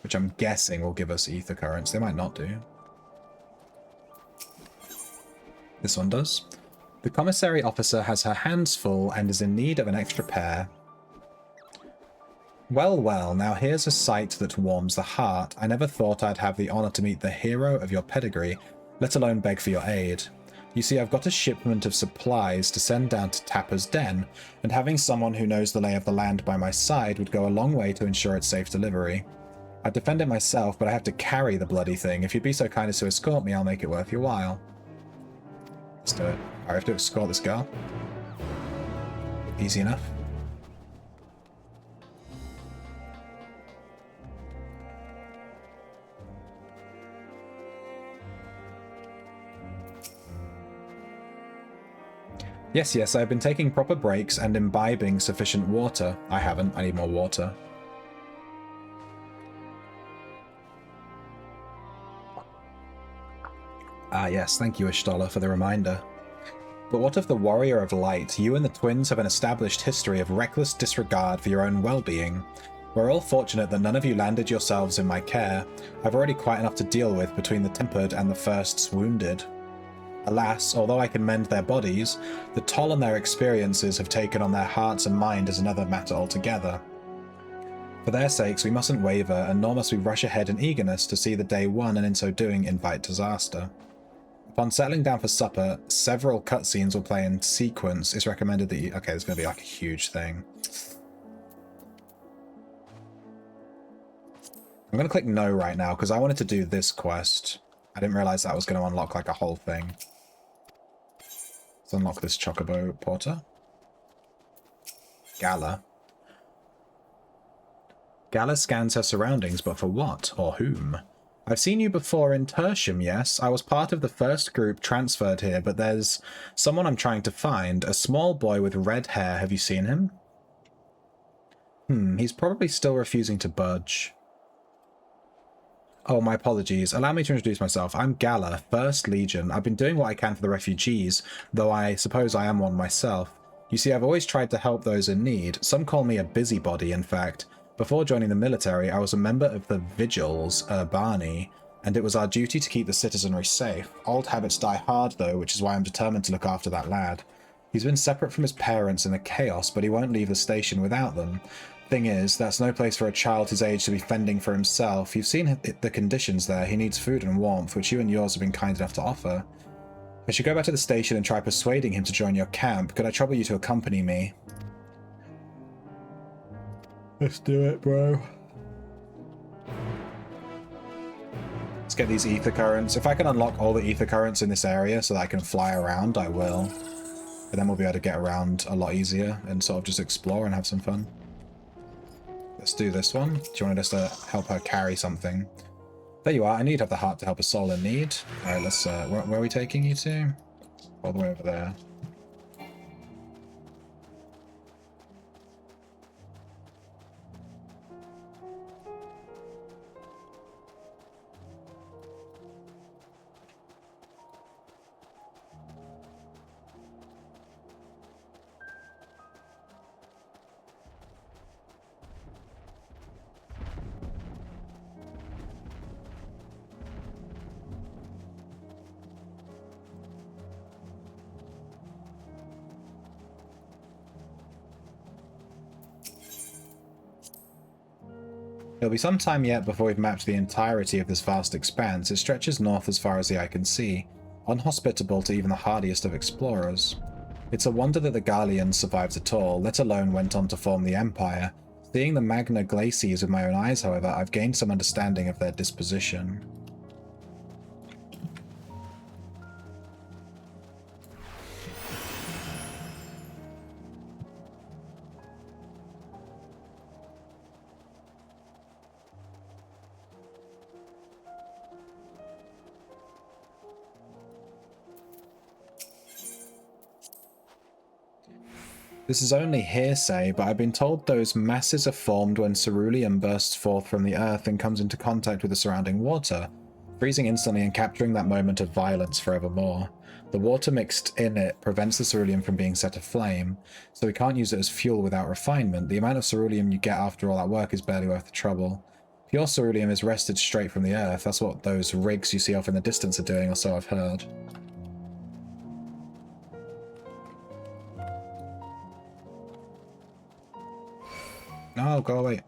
which I'm guessing will give us ether currents. They might not do. This one does. The commissary officer has her hands full and is in need of an extra pair. Well, well, now here's a sight that warms the heart. I never thought I'd have the honor to meet the hero of your pedigree, let alone beg for your aid. You see, I've got a shipment of supplies to send down to Tapper's Den, and having someone who knows the lay of the land by my side would go a long way to ensure its safe delivery. I'd defend it myself, but I have to carry the bloody thing. If you'd be so kind as to escort me, I'll make it worth your while. Let's do it. Alright, I have to escort this girl. Easy enough. Yes, I've been taking proper breaks and imbibing sufficient water. I haven't. I need more water. yes, thank you, Ishtola, for the reminder. But what of the Warrior of Light? You and the twins have an established history of reckless disregard for your own well-being. We're all fortunate that none of you landed yourselves in my care. I've already quite enough to deal with between the tempered and the first's wounded. Alas, although I can mend their bodies, the toll on their experiences have taken on their hearts and mind is another matter altogether. For their sakes, we mustn't waver, and nor must we rush ahead in eagerness to see the day won, and in so doing invite disaster. Upon settling down for supper, several cutscenes will play in sequence. It's recommended that you... Okay, there's going to be like a huge thing. I'm going to click no right now, because I wanted to do this quest. I didn't realize that was going to unlock like a whole thing. Let's unlock this Chocobo Porter. Gala. Gala scans her surroundings, but for what or whom? I've seen you before in Tertium, yes. I was part of the first group transferred here, but there's someone I'm trying to find. A small boy with red hair. Have you seen him? He's probably still refusing to budge. Oh, my apologies. Allow me to introduce myself. I'm Gala, 1st Legion. I've been doing what I can for the refugees, though I suppose I am one myself. You see, I've always tried to help those in need. Some call me a busybody, in fact. Before joining the military, I was a member of the Vigils, Urbani, and it was our duty to keep the citizenry safe. Old habits die hard, though, which is why I'm determined to look after that lad. He's been separate from his parents in the chaos, but he won't leave the station without them. Thing is, that's no place for a child his age to be fending for himself. You've seen the conditions there. He needs food and warmth, which you and yours have been kind enough to offer. I should go back to the station and try persuading him to join your camp. Could I trouble you to accompany me? Let's do it, bro. Let's get these ether currents. If I can unlock all the ether currents in this area so that I can fly around, I will. And then we'll be able to get around a lot easier and sort of just explore and have some fun. Let's do this one. Do you want us to help her carry something? There you are. I need to have the heart to help a soul in need. Alright, let's... where are we taking you to? All the way over there. It'll be some time yet before we've mapped the entirety of this vast expanse. It stretches north as far as the eye can see, unhospitable to even the hardiest of explorers. It's a wonder that the Garleans survived at all, let alone went on to form the Empire. Seeing the Magna Glacies with my own eyes, however, I've gained some understanding of their disposition. This is only hearsay, but I've been told those masses are formed when ceruleum bursts forth from the earth and comes into contact with the surrounding water, freezing instantly and capturing that moment of violence forevermore. The water mixed in it prevents the ceruleum from being set aflame, so we can't use it as fuel without refinement. The amount of ceruleum you get after all that work is barely worth the trouble. Pure ceruleum is wrested straight from the earth. That's what those rigs you see off in the distance are doing, or so I've heard. No, go away.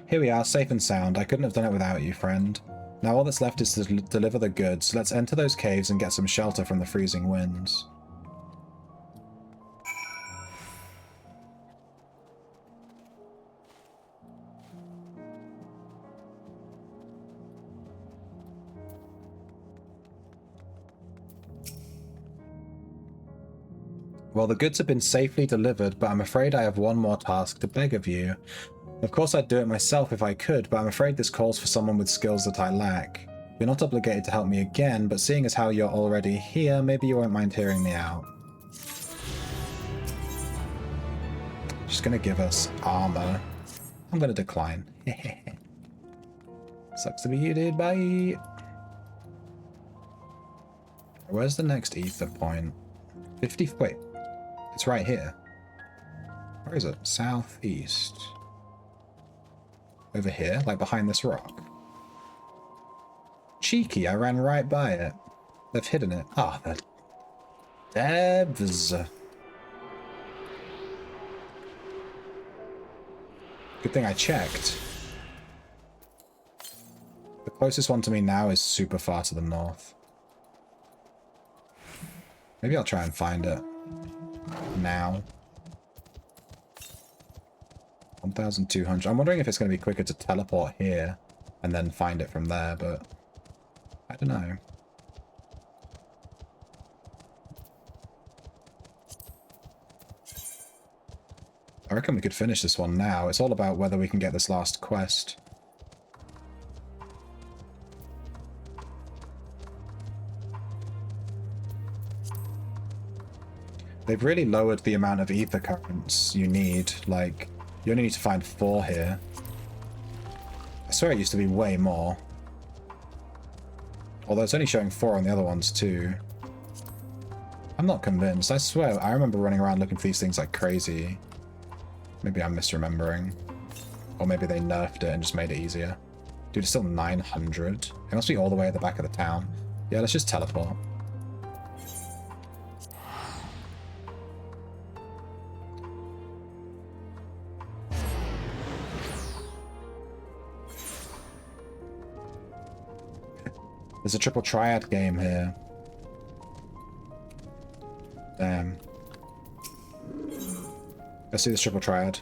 Here we are, safe and sound. I couldn't have done it without you, friend. Now all that's left is to deliver the goods. Let's enter those caves and get some shelter from the freezing winds. Well, the goods have been safely delivered, but I'm afraid I have one more task to beg of you. Of course I'd do it myself if I could, but I'm afraid this calls for someone with skills that I lack. You're not obligated to help me again, but seeing as how you're already here, maybe you won't mind hearing me out. She's gonna give us armor. I'm gonna decline. Sucks to be you, dude. Bye. Where's the next ether point? 50. Wait, it's right here. Where is it? Southeast. Over here, like behind this rock. Cheeky, I ran right by it. They've hidden it. Ah, the devs. Good thing I checked. The closest one to me now is super far to the north. Maybe I'll try and find it now. 1,200. I'm wondering if it's going to be quicker to teleport here and then find it from there, but I don't know. I reckon we could finish this one now. It's all about whether we can get this last quest. They've really lowered the amount of ether currents you need. Like, you only need to find 4 here. I swear it used to be way more. Although it's only showing 4 on the other ones too. I'm not convinced. I swear, I remember running around looking for these things like crazy. Maybe I'm misremembering. Or maybe they nerfed it and just made it easier. Dude, it's still 900. It must be all the way at the back of the town. Yeah, let's just teleport. There's a triple Triad game here. Damn. Let's do this triple Triad.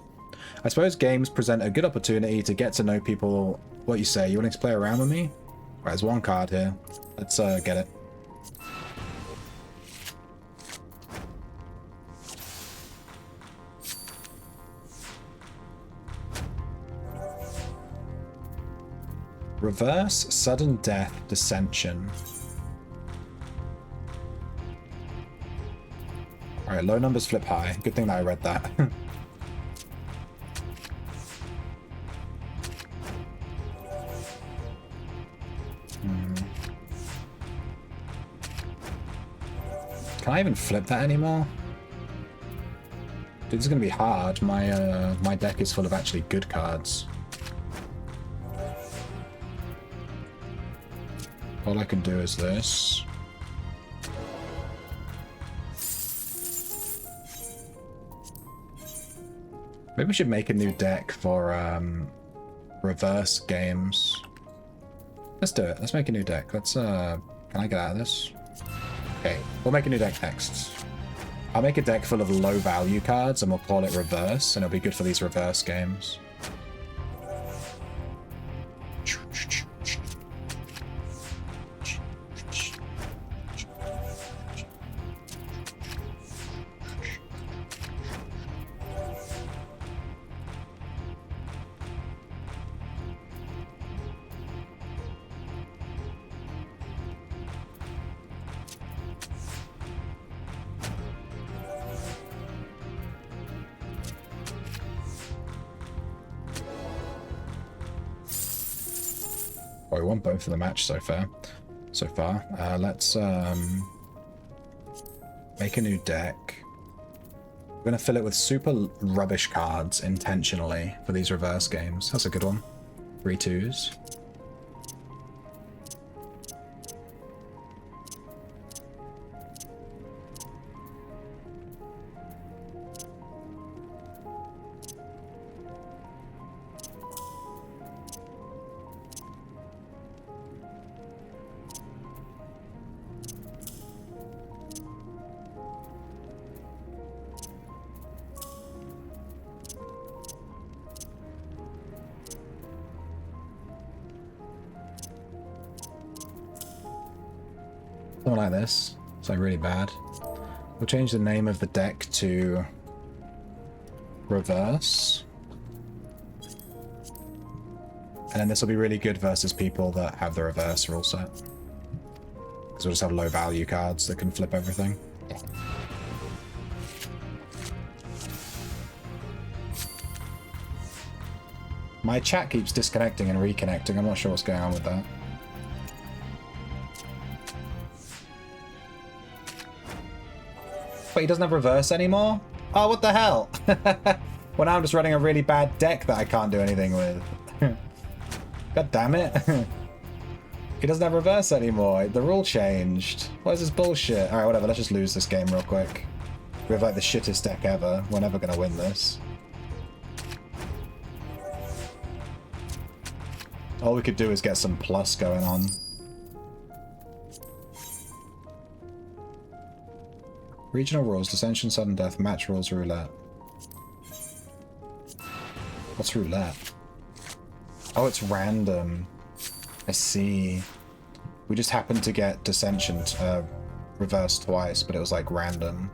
I suppose games present a good opportunity to get to know people. What you say? You wanting to play around with me? Right, there's one card here. Let's get it. Reverse sudden death dissension. Alright, low numbers flip high. Good thing that I read that. Can I even flip that anymore? Dude, this is gonna be hard. My deck is full of actually good cards. All I can do is this. Maybe we should make a new deck for reverse games. Let's do it. Let's make a new deck. Let's can I get out of this? Okay, we'll make a new deck next. I'll make a deck full of low value cards and we'll call it reverse, and it'll be good for these reverse games. Oh, we won both of the match so far. Let's make a new deck. We're gonna fill it with super rubbish cards intentionally for these reverse games. That's a good one. 3 2s. Something like this. It's like really bad. We'll change the name of the deck to Reverse. And then this will be really good versus people that have the reverse rule set. Because we'll just have low value cards that can flip everything. My chat keeps disconnecting and reconnecting. I'm not sure what's going on with that. But he doesn't have reverse anymore? Oh, what the hell? Well, now I'm just running a really bad deck that I can't do anything with. God damn it. He doesn't have reverse anymore. The rule changed. What is this bullshit? Alright, whatever. Let's just lose this game real quick. We have like the shittest deck ever. We're never going to win this. All we could do is get some plus going on. Regional rules, dissension, sudden death, match rules, roulette. What's roulette? Oh, it's random. I see. We just happened to get dissension reversed twice, but it was like random.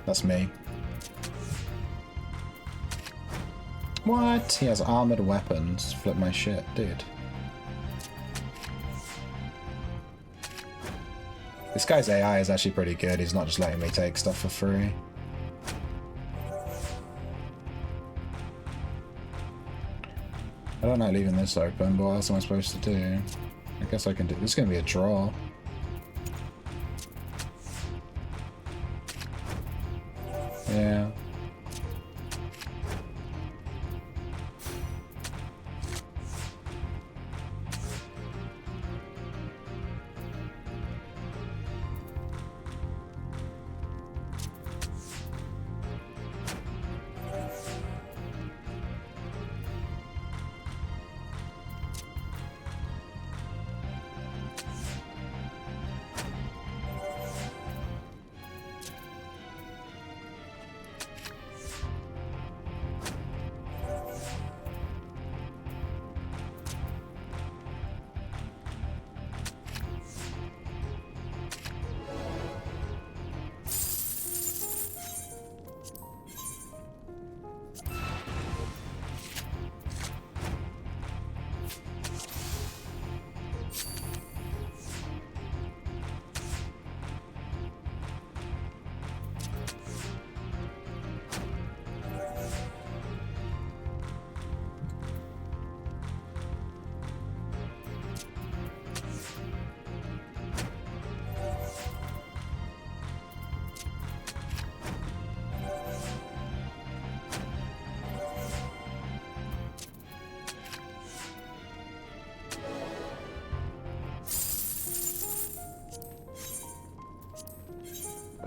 That's me. What? He has armored weapons. Flip my shit, dude. This guy's AI is actually pretty good. He's not just letting me take stuff for free. I don't like leaving this open, but what else am I supposed to do? I guess I can do... This is going to be a draw. Yeah.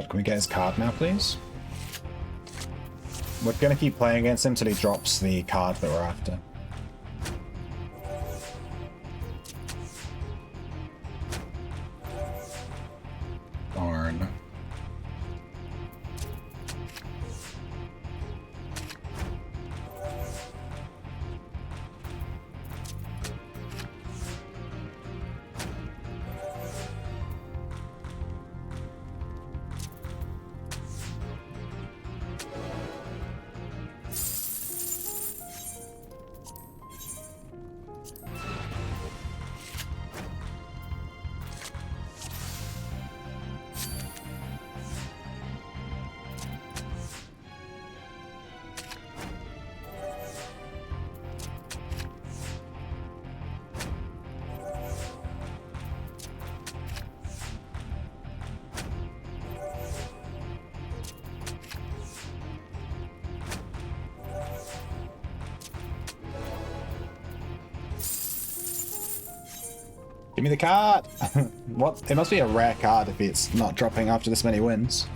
Can we get his card now, please? We're gonna keep playing against him till he drops the card that we're after. Darn. Give me the card! What? It must be a rare card if it's not dropping after this many wins.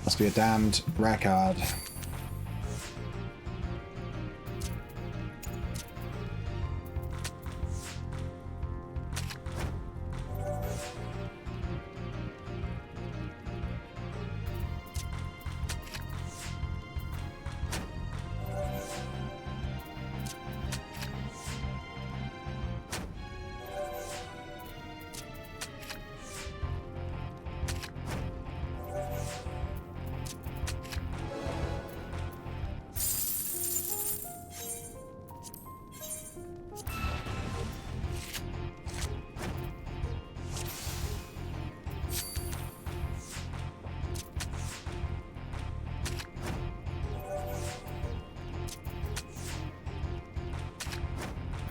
Must be a damned rare card.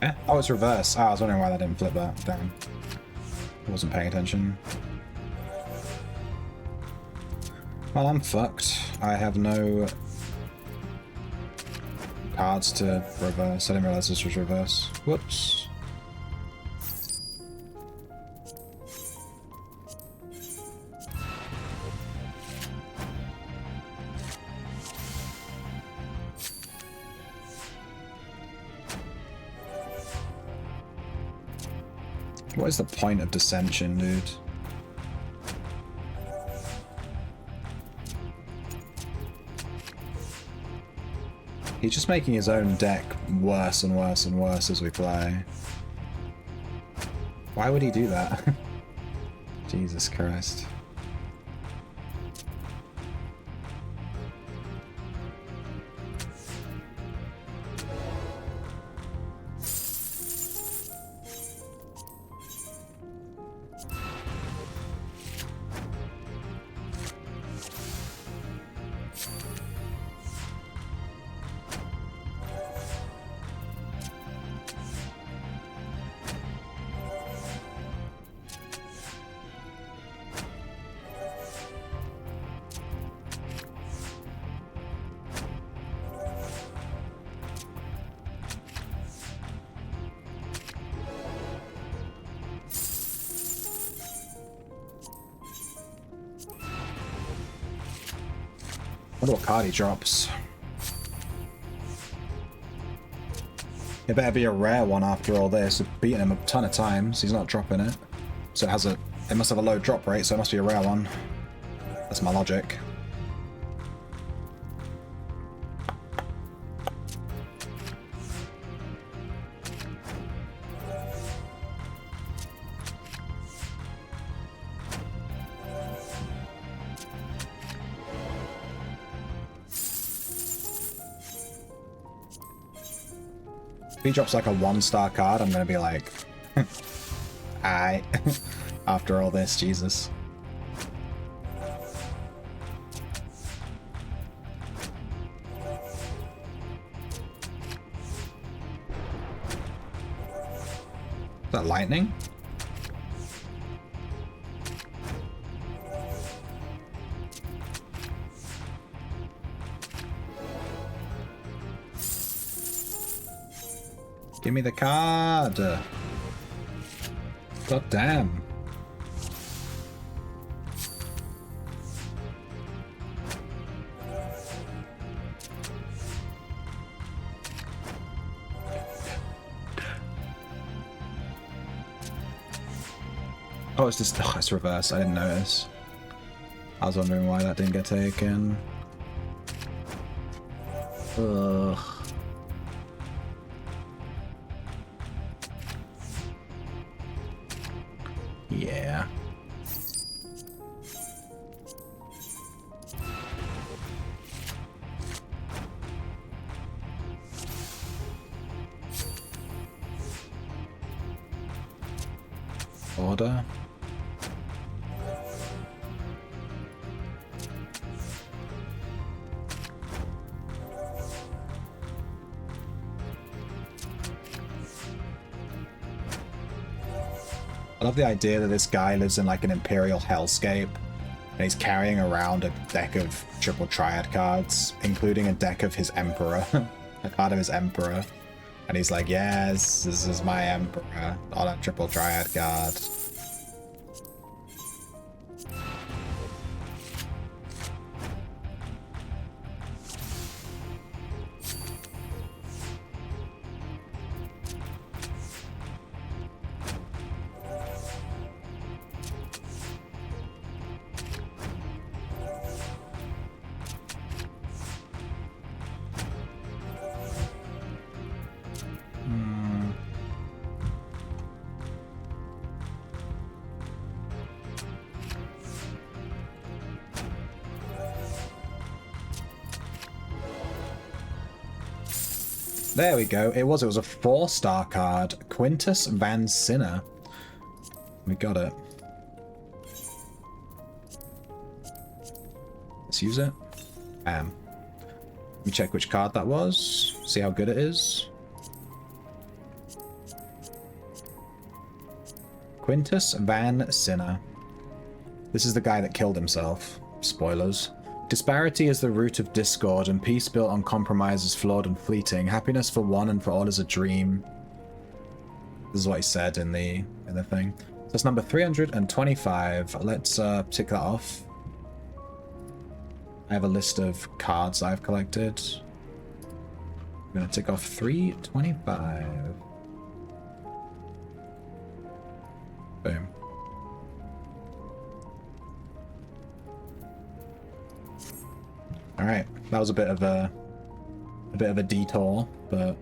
Eh? Oh, it's reverse. Oh, I was wondering why that didn't flip that. Damn. I wasn't paying attention. Well, I'm fucked. I have no cards to reverse. I didn't realize this was reverse. Whoops. What is the point of dissension, dude? He's just making his own deck worse and worse and worse as we play. Why would he do that? Jesus Christ. Wonder what card he drops. It better be a rare one after all this. We've beaten him a ton of times. He's not dropping it. So it must have a low drop rate, so it must be a rare one. That's my logic. If he drops like a 1-star card, I'm gonna be like, aight. After all this, Jesus. Is that lightning? Give me the card. God damn. Oh, it's just, oh, it's reverse. I didn't notice. I was wondering why that didn't get taken. Ugh. Yeah. Order. I love the idea that this guy lives in like an imperial hellscape and he's carrying around a deck of triple triad cards, including a deck of his emperor, a card of his emperor. And he's like, yes, this is my emperor on a triple triad card. There we go. It was a 4-star card. Quintus Van Sinner. We got it. Let's use it. Let me check which card that was. See how good it is. Quintus Van Cinna. This is the guy that killed himself. Spoilers. Disparity is the root of discord, and peace built on compromise is flawed and fleeting. Happiness for one and for all is a dream. This is what he said in the thing. So it's number 325. Let's tick that off. I have a list of cards I've collected. I'm gonna tick off 325. Boom. All right, that was a bit of a detour, but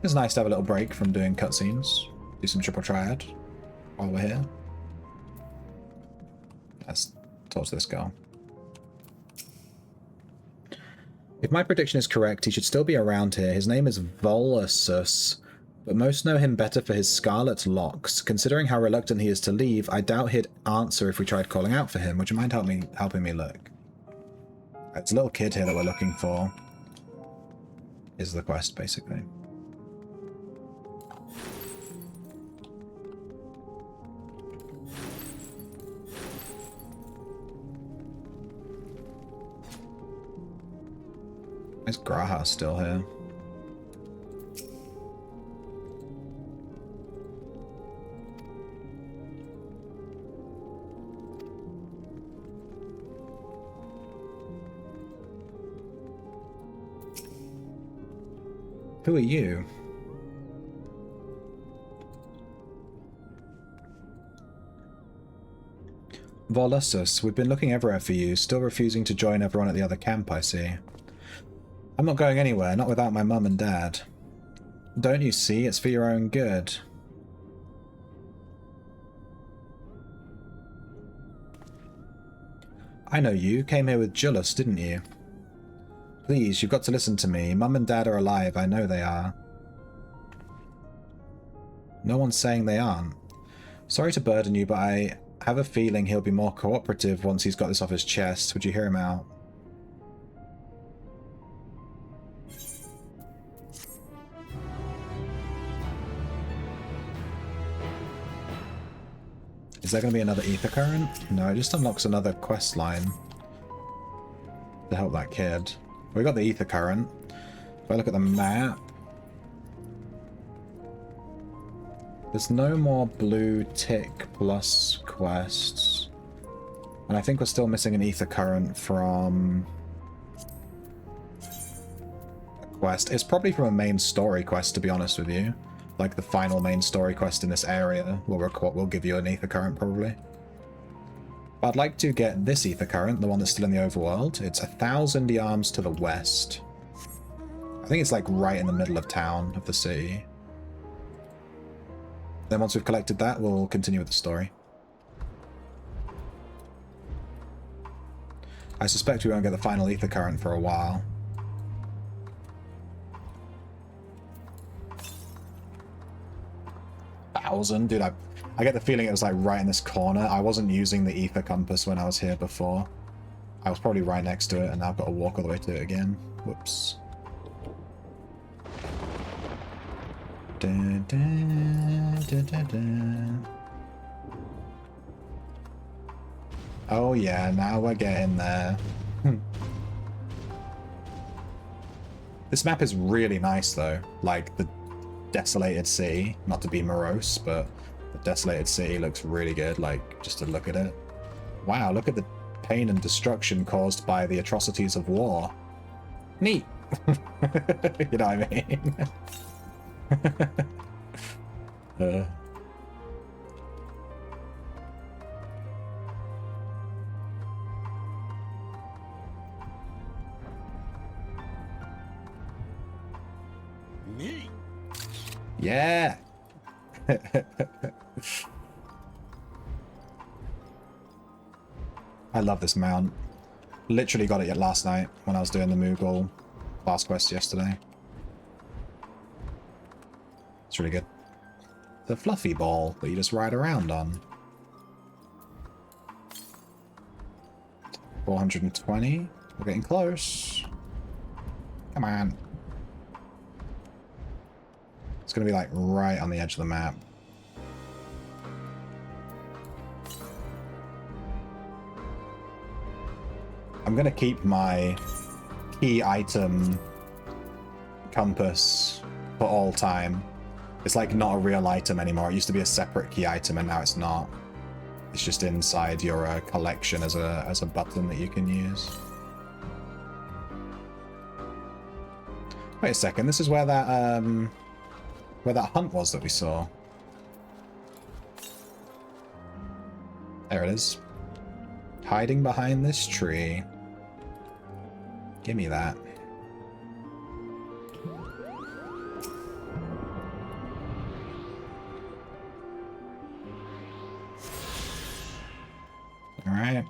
it's nice to have a little break from doing cutscenes. Do some triple triad while we're here. Let's talk to this girl. If my prediction is correct, he should still be around here. His name is Volusus, but most know him better for his scarlet locks. Considering how reluctant he is to leave, I doubt he'd answer if we tried calling out for him. Would you mind helping me look? It's a little kid here that we're looking for. Is the quest, basically. Is Graha still here? Who are you? Volusus, we've been looking everywhere for you, still refusing to join everyone at the other camp, I see. I'm not going anywhere, not without my mum and dad. Don't you see? It's for your own good. I know you. Came here with Jullus, didn't you? Please, you've got to listen to me. Mum and Dad are alive. I know they are. No one's saying they aren't. Sorry to burden you, but I have a feeling he'll be more cooperative once he's got this off his chest. Would you hear him out? Is there going to be another ether current? No, it just unlocks another quest line to help that kid. We got the ether current. If I look at the map, there's no more blue tick plus quests. And I think we're still missing an ether current from a quest. It's probably from a main story quest, to be honest with you. Like the final main story quest in this area will give you an ether current, probably. But I'd like to get this ether current, the one that's still in the overworld. It's 1,000 yards to the west. I think it's like right in the middle of town, of the city. Then once we've collected that, we'll continue with the story. I suspect we won't get the final ether current for a while. Dude, I get the feeling it was like right in this corner. I wasn't using the ether compass when I was here before. I was probably right next to it, and now I've got to walk all the way to it again. Whoops. Da, da, da, da, da. Oh yeah, now we're getting there. This map is really nice though. Like the desolated city, not to be morose, but the desolated city looks really good, like just to look at it. Wow, look at the pain and destruction caused by the atrocities of war. Neat. You know what I mean? Neat. Yeah. I love this mount. Literally got it last night when I was doing the Moogle last quest yesterday. It's really good. The fluffy ball that you just ride around on. 420. We're getting close. Come on. It's going to be like right on the edge of the map. I'm gonna keep my key item compass for all time. It's like not a real item anymore. It used to be a separate key item and now it's not. It's just inside your collection as a button that you can use. Wait a second, this is where that hunt was that we saw. There it is. Hiding behind this tree. Give me that. Alright.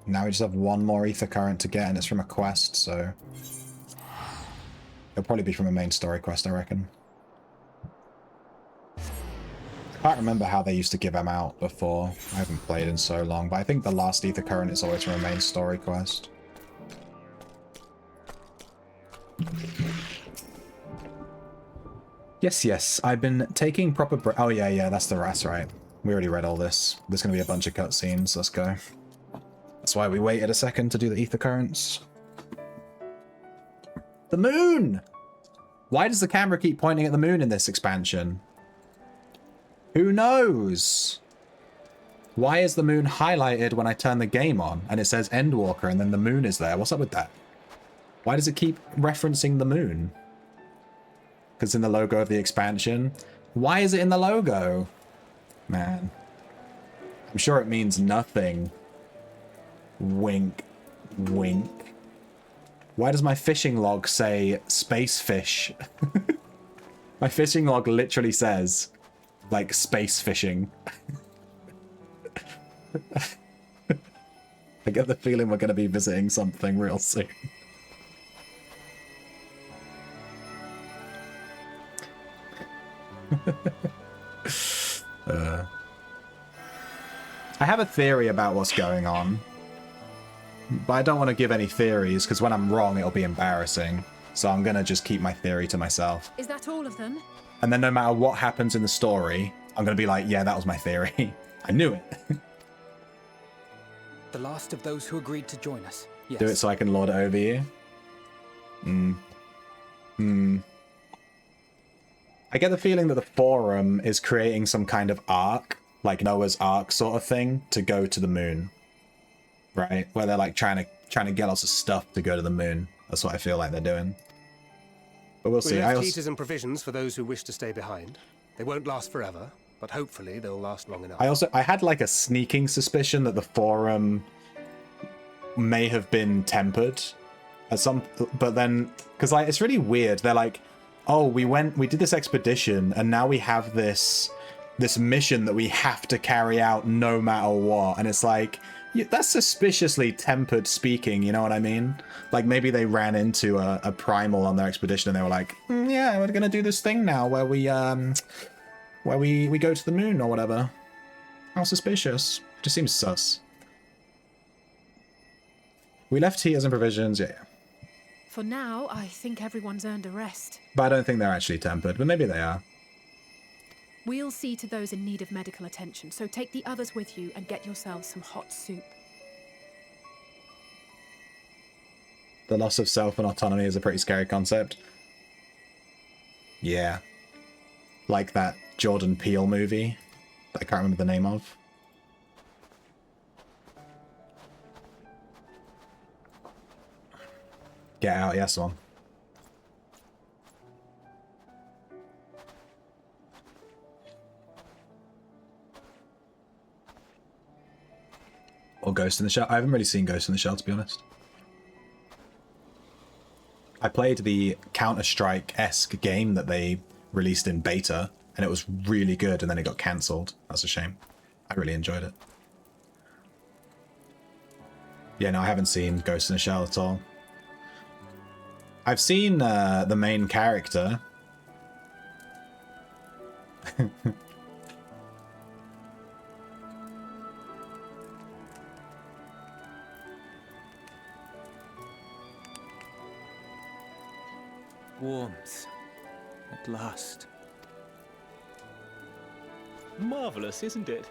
Now we just have one more ether current to get, and it's from a quest, so... It'll probably be from a main story quest, I reckon. I can't remember how they used to give them out before. I haven't played in so long, but I think the last ether current is always from a main story quest. Yes, I've been taking proper oh yeah, that's right. We already read all this. There's going to be a bunch of cutscenes. Let's go. That's why we waited a second to do the ether currents. The moon! Why does the camera keep pointing at the moon in this expansion? Who knows? Why is the moon highlighted when I turn the game on and it says Endwalker and then the moon is there? What's up with that? Why does it keep referencing the moon? Because it's in the logo of the expansion. Why is it in the logo? Man. I'm sure it means nothing. Wink. Wink. Why does my fishing log say space fish? My fishing log literally says, like, space fishing. I get the feeling we're going to be visiting something real soon. I have a theory about what's going on, but I don't want to give any theories because when I'm wrong it'll be embarrassing, so I'm gonna just keep my theory to myself. Is that all of them? And then no matter what happens in the story, I'm gonna be like, yeah, that was my theory. I knew it. The last of those who agreed to join us. Yes. Do it so I can lord it over you. I get the feeling that the Forum is creating some kind of arc, like Noah's Ark sort of thing, to go to the moon. Right? Where they're like trying to get lots of stuff to go to the moon. That's what I feel like they're doing. But we'll see. We left heaters and provisions for those who wish to stay behind. They won't last forever, but hopefully they'll last long enough. I had like a sneaking suspicion that the Forum may have been tempered at some, but then, because like it's really weird. They're like, oh, we did this expedition and now we have this mission that we have to carry out no matter what. And it's like, that's suspiciously tempered speaking, you know what I mean? Like maybe they ran into a primal on their expedition and they were like, yeah, we're gonna do this thing now where we go to the moon or whatever. How suspicious. Just seems sus. We left heaters and provisions, yeah. For now, I think everyone's earned a rest. But I don't think they're actually tempered, but maybe they are. We'll see to those in need of medical attention, so take the others with you and get yourselves some hot soup. The loss of self and autonomy is a pretty scary concept. Yeah. Like that Jordan Peele movie that I can't remember the name of. Get Out, yes one. Or Ghost in the Shell. I haven't really seen Ghost in the Shell, to be honest. I played the Counter-Strike-esque game that they released in beta, and it was really good, and then it got cancelled. That's a shame. I really enjoyed it. Yeah, no, I haven't seen Ghost in the Shell at all. I've seen the main character. Warmth. At last. Marvelous, isn't it?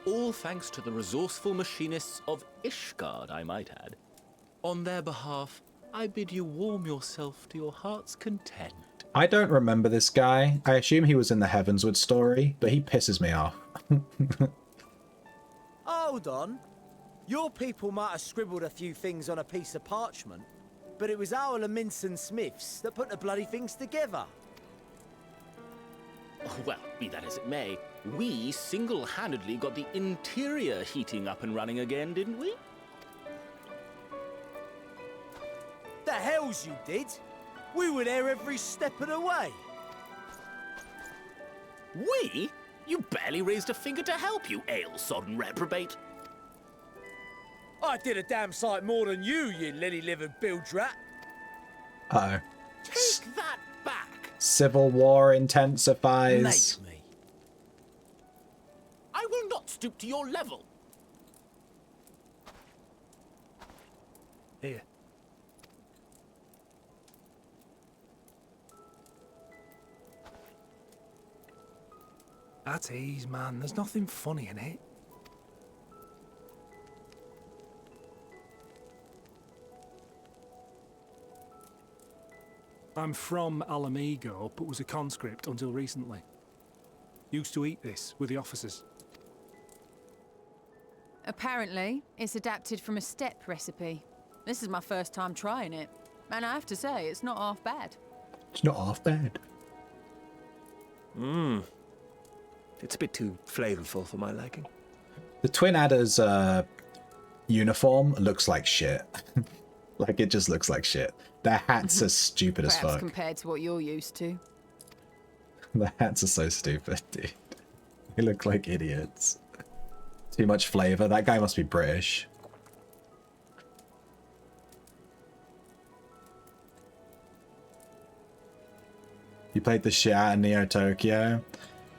all thanks to the resourceful machinists of Ishgard, I might add. On their behalf, I bid you warm yourself to your heart's content. I don't remember this guy. I assume he was in the Heavensward story, but he pisses me off. Hold on. Your people might have scribbled a few things on a piece of parchment, but it was our Minson Smiths that put the bloody things together. Well, be that as it may, we single-handedly got the interior heating up and running again, didn't we? The hells you did! We were there every step of the way. We? You barely raised a finger to help, you ale-sodden reprobate. I did a damn sight more than you, you lily-livered bilge rat. Uh-oh. Take that back. Civil war intensifies. Make me. I will not stoop to your level. Here. At ease, man. There's nothing funny in it. I'm from Alamigo, but was a conscript until recently. Used to eat this with the officers. Apparently, it's adapted from a steppe recipe. This is my first time trying it, and I have to say, it's not half bad. It's not half bad. Mmm. It's a bit too flavorful for my liking. The Twin Adders uniform looks like shit. Like, it just looks like shit. Their hats are stupid as Perhaps fuck. compared to what you're used to. The hats are so stupid, dude. They look like idiots. Too much flavor. That guy must be British. You played the shit out of Neo Tokyo?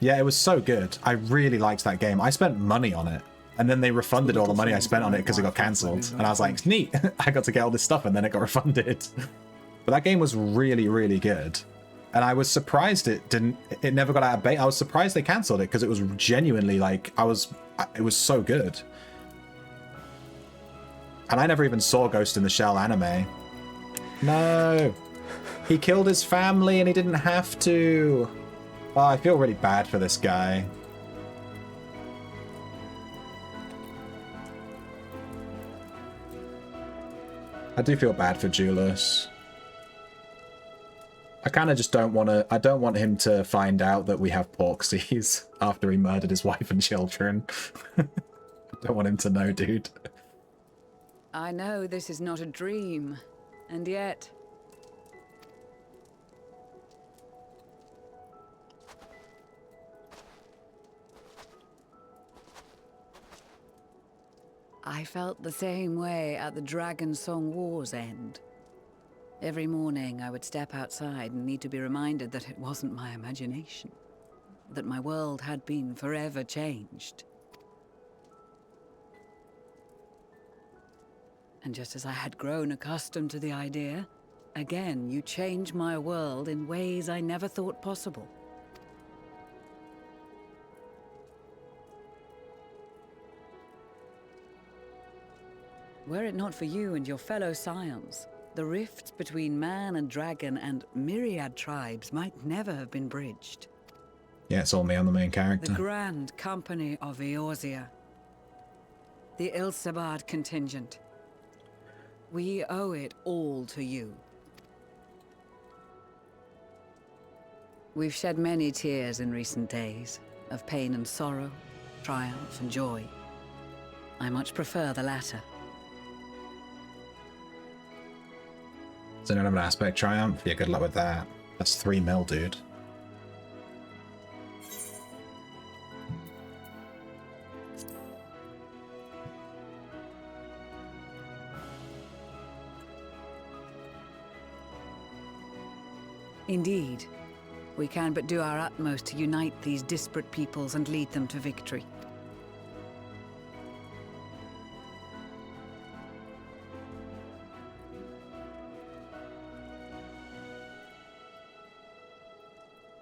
Yeah, it was so good. I really liked that game. I spent money on it. And then they refunded all the money I spent on it because it got cancelled. And I was like, neat. I got to get all this stuff and then it got refunded. But that game was really, really good. And I was surprised it never got out of beta. I was surprised they cancelled it because it was genuinely like, it was so good. And I never even saw Ghost in the Shell anime. No. He killed his family and he didn't have to. Oh, I feel really bad for this guy. I do feel bad for Julius. I kind of just don't want to. I don't want him to find out that we have Porksies after he murdered his wife and children. I don't want him to know, dude. I know this is not a dream, and yet... I felt the same way at the Dragon Song War's end. Every morning I would step outside and need to be reminded that it wasn't my imagination, that my world had been forever changed. And just as I had grown accustomed to the idea, again you change my world in ways I never thought possible. Were it not for you and your fellow scions, the rifts between man and dragon and myriad tribes might never have been bridged. Yeah, it's all me. I'm the main character. The Grand Company of Eorzea. The Ilsabard contingent. We owe it all to you. We've shed many tears in recent days, of pain and sorrow, triumph and joy. I much prefer the latter. Does anyone have an aspect triumph? Yeah, good luck with that. That's 3 mil, dude. Indeed. We can but do our utmost to unite these disparate peoples and lead them to victory.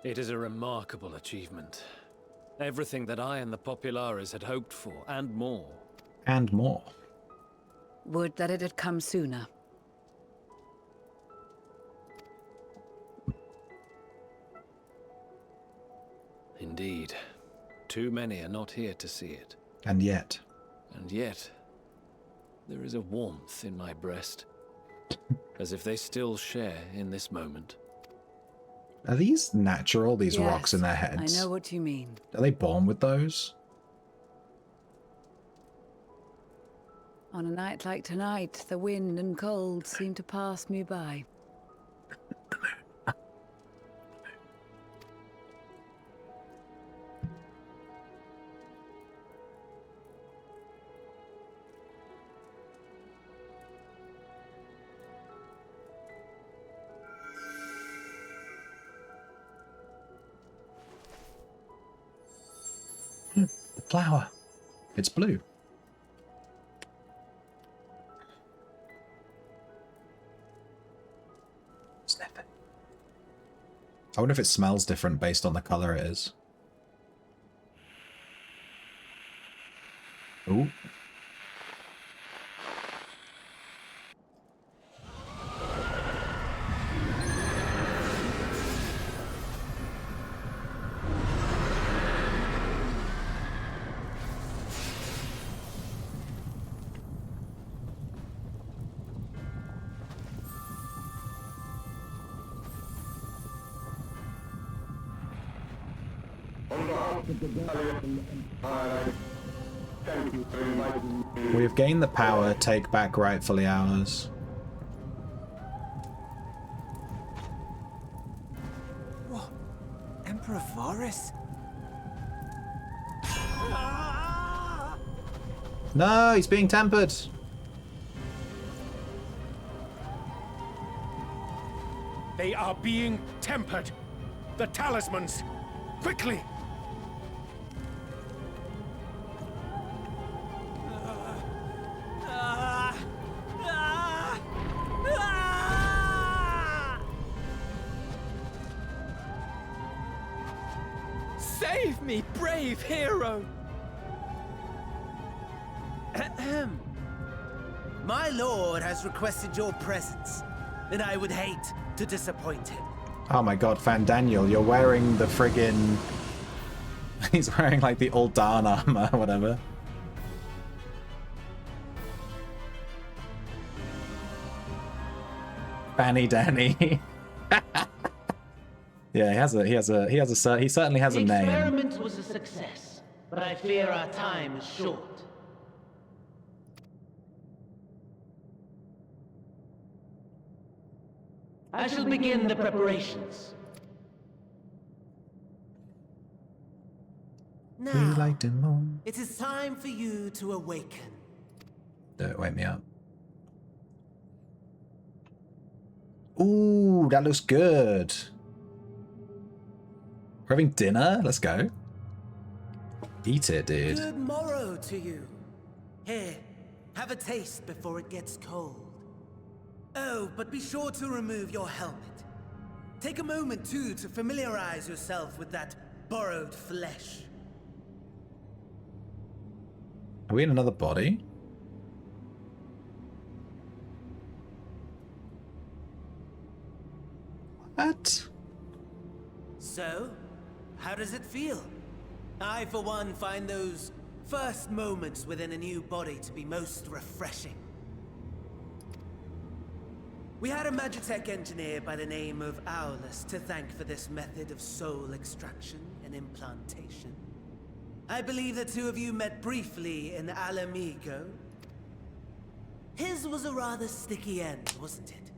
It is a remarkable achievement. Everything that I and the Populares had hoped for, and more. And more. Would that it had come sooner. Indeed. Too many are not here to see it. And yet. And yet, there is a warmth in my breast. As if they still share in this moment. Are these natural, these Yes, rocks in their heads? I know what you mean. Are they born with those? On a night like tonight, the wind and cold seem to pass me by. The flower. It's blue. Sniff it. I wonder if it smells different based on the color it is. Ooh. We have gained the power, take back rightfully ours. What? Emperor Varus? No, he's being tempered. They are being tempered. The talismans. Quickly! Save me, brave hero! Ahem. My lord has requested your presence, and I would hate to disappoint him. Oh my god, Fan Daniel, you're wearing the friggin... He's wearing like the Uldan armor or whatever. Fanny Danny. Yeah, he certainly has a The name. experiment was a success, but I fear our time is short. I shall begin the preparations. Now, liked him more. it is time for you to awaken. Don't wake me up. Ooh, that looks good. We're having dinner? Let's go. Eat it, dude. Good morrow to you. Here, have a taste before it gets cold. Oh, but be sure to remove your helmet. Take a moment, too, to familiarize yourself with that borrowed flesh. Are we in another body? What? So, how does it feel? I, for one, find those first moments within a new body to be most refreshing. We had a Magitech engineer by the name of Aulus to thank for this method of soul extraction and implantation. I believe the two of you met briefly in Alamigo. His was a rather sticky end, wasn't it?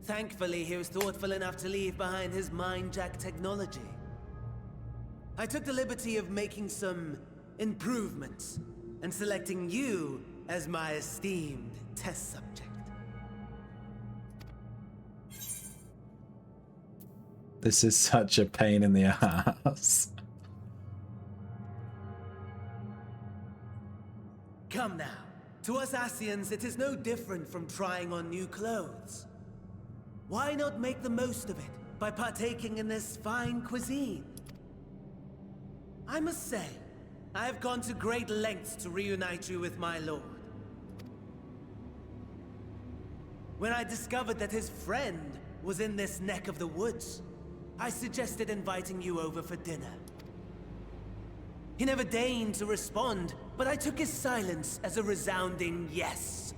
Thankfully, he was thoughtful enough to leave behind his mind-jack technology. I took the liberty of making some improvements and selecting you as my esteemed test subject. This is such a pain in the ass. Come now. To us Asians, it is no different from trying on new clothes. Why not make the most of it by partaking in this fine cuisine? I must say, I have gone to great lengths to reunite you with my lord. When I discovered that his friend was in this neck of the woods, I suggested inviting you over for dinner. He never deigned to respond, but I took his silence as a resounding yes.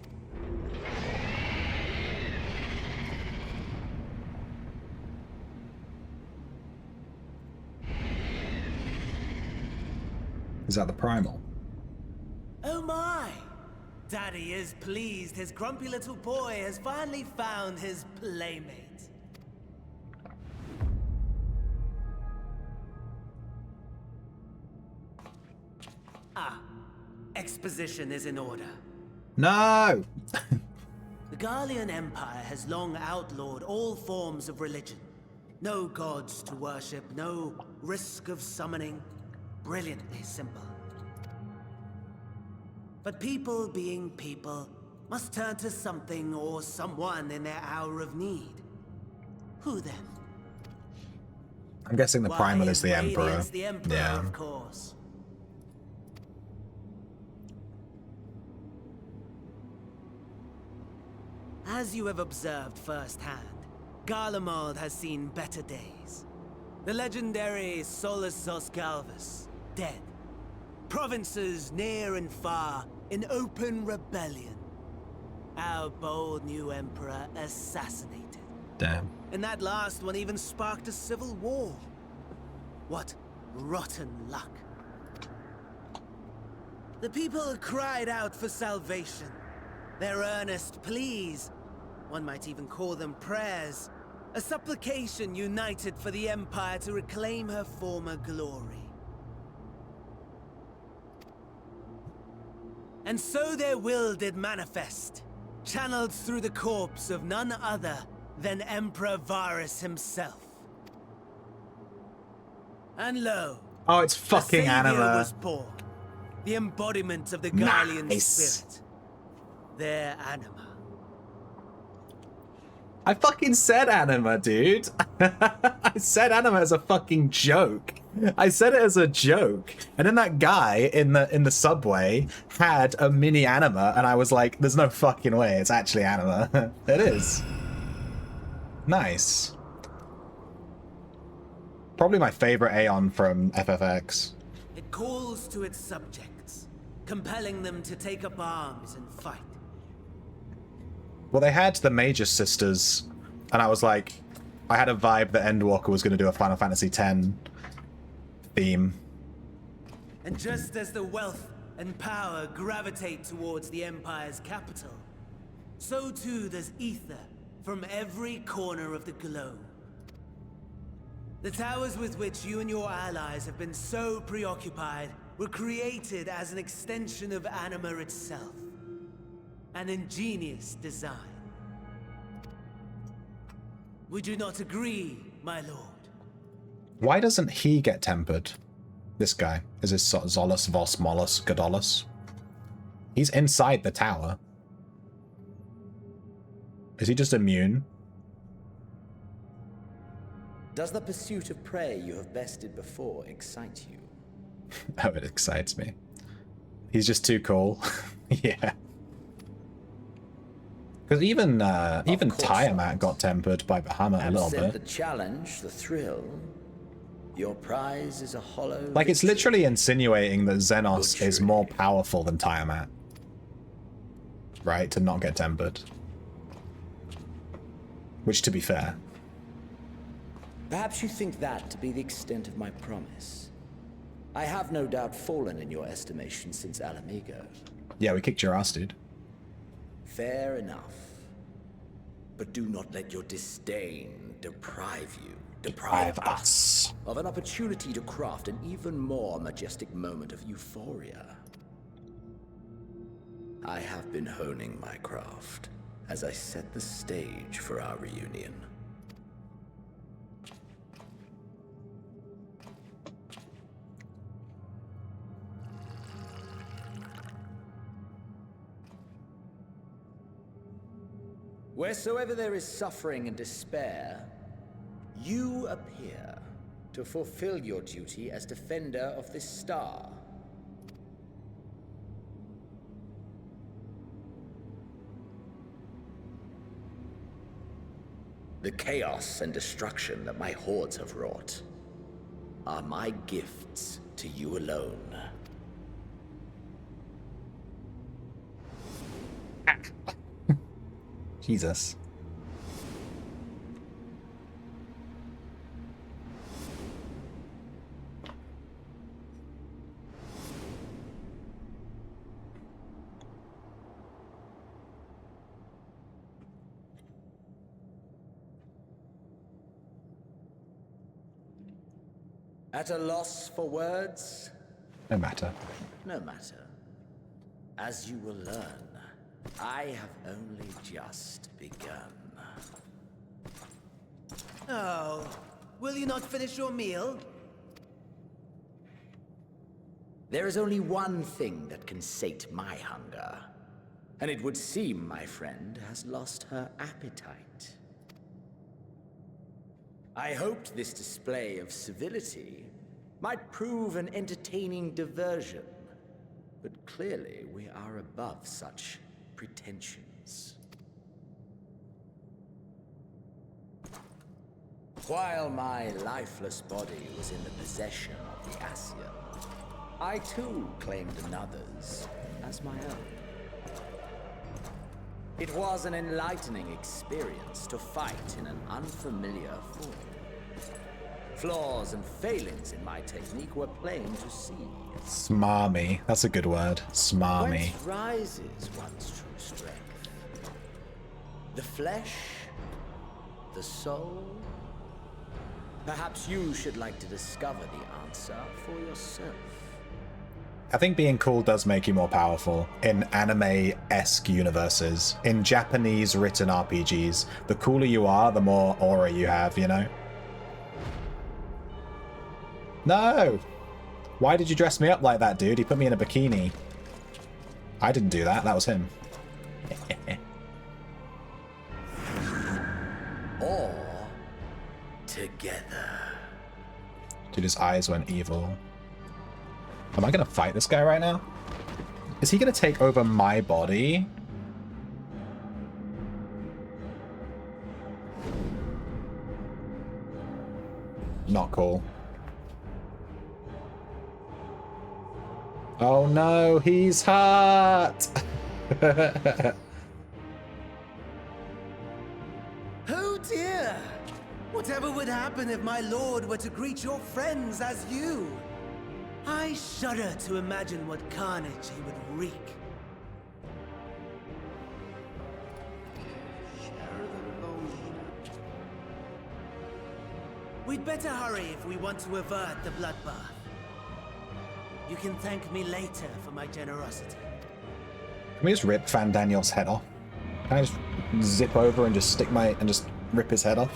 Is that the primal? Oh my! Daddy is pleased his grumpy little boy has finally found his playmate. Exposition is in order. No! The Garlean Empire has long outlawed all forms of religion. No gods to worship, no risk of summoning. Brilliantly simple. But people being people must turn to something or someone in their hour of need. Who then? I'm guessing the primal is the Emperor. Radiant's the Emperor, Yeah. of course. As you have observed firsthand, Garlemald has seen better days. The legendary Solus Zosgalvus, dead. Provinces near and far in open rebellion. Our bold new emperor assassinated. Damn. And that last one even sparked a civil war. What rotten luck. The people cried out for salvation. Their earnest pleas, one might even call them prayers, a supplication united for the Empire to reclaim her former glory. And so their will did manifest, channeled through the corpse of none other than Emperor Varus himself. And lo, Oh, it's fucking a savior Anima. was born, the embodiment of the Garlean Nice. spirit, their Anima. I fucking said Anima, dude. I said Anima as a fucking joke. I said it as a joke. And then that guy in the subway had a mini Anima, and I was like, there's no fucking way it's actually Anima. It is. Nice. Probably my favorite Aeon from FFX. It calls to its subjects, compelling them to take up arms and fight. Well, they had the Major Sisters, and I was like, I had a vibe that Endwalker was going to do a Final Fantasy X theme. And just as the wealth and power gravitate towards the Empire's capital, so too does ether from every corner of the globe. The towers with which you and your allies have been so preoccupied were created as an extension of Anima itself. An ingenious design. Would you not agree, my lord? Why doesn't he get tempered? This guy. Is this Zolus, Vos, Mollus, Godolus? He's inside the tower. Is he just immune? Does the pursuit of prey you have bested before excite you? Oh, it excites me. He's just too cool. Yeah. Because even Tiamat got tempered by Bahamut a little Absent bit. the challenge, the thrill, your prize is a hollow... Like, it's literally insinuating that Xenos is more powerful than Tiamat. Right? To not get tempered. Which, to be fair. Perhaps you think that to be the extent of my promise. I have no doubt fallen in your estimation since Alamigo. Yeah, we kicked your ass, dude. Fair enough. But do not let your disdain deprive you, deprive us, of an opportunity to craft an even more majestic moment of euphoria. I have been honing my craft as I set the stage for our reunion. Wheresoever there is suffering and despair, you appear. to fulfill your duty as defender of this star. The chaos and destruction that my hordes have wrought are my gifts to you alone. Jesus. At a loss for words? No matter. No matter. As you will learn, I have only just begun. Oh, will you not finish your meal? There is only one thing that can sate my hunger. And it would seem my friend has lost her appetite. I hoped this display of civility might prove an entertaining diversion, but clearly we are above such pretensions. While my lifeless body was in the possession of the Ascian, I too claimed another's as my own. It was an enlightening experience to fight in an unfamiliar form. Flaws and failings in my technique were plain to see. Smarmy. That's a good word. Smarmy. Whence rises one's true strength? The flesh? The soul? Perhaps you should like to discover the answer for yourself. I think being cool does make you more powerful in anime-esque universes. In Japanese written RPGs, the cooler you are, the more aura you have, you know? No! Why did you dress me up like that, dude? He put me in a bikini. I didn't do that, that was him. Or together. Dude, his eyes went evil. Am I gonna fight this guy right now? Is he gonna take over my body? Not cool. Oh no, he's hot! Oh dear! Whatever would happen if my lord were to greet your friends as you? I shudder to imagine what carnage he would wreak. We'd better hurry if we want to avert the bloodbath. You can thank me later for my generosity. Can we just rip Van Daniel's head off? Can I just zip over and just just rip his head off?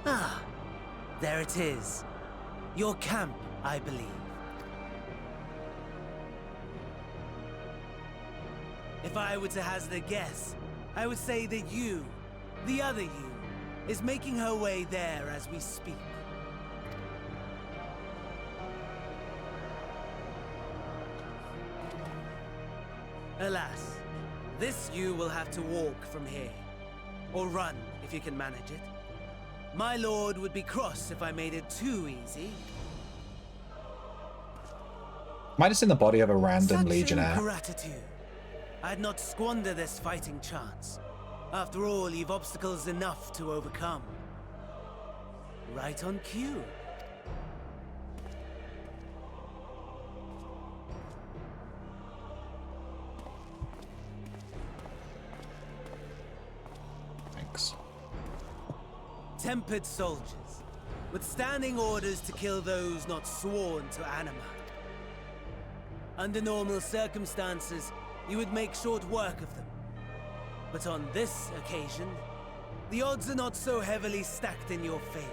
Ah, there it is. Your camp, I believe. If I were to hazard a guess, I would say that you, the other you, is making her way there as we speak. Alas, this you will have to walk from here. Or run, if you can manage it. My lord would be cross if I made it too easy. Am I just in the body of a random Such legionnaire? ingratitude. I'd not squander this fighting chance. After all, you've obstacles enough to overcome. Right on cue. Thanks. Tempered soldiers, with standing orders to kill those not sworn to anima. Under normal circumstances, you would make short work of them. But on this occasion, the odds are not so heavily stacked in your favor.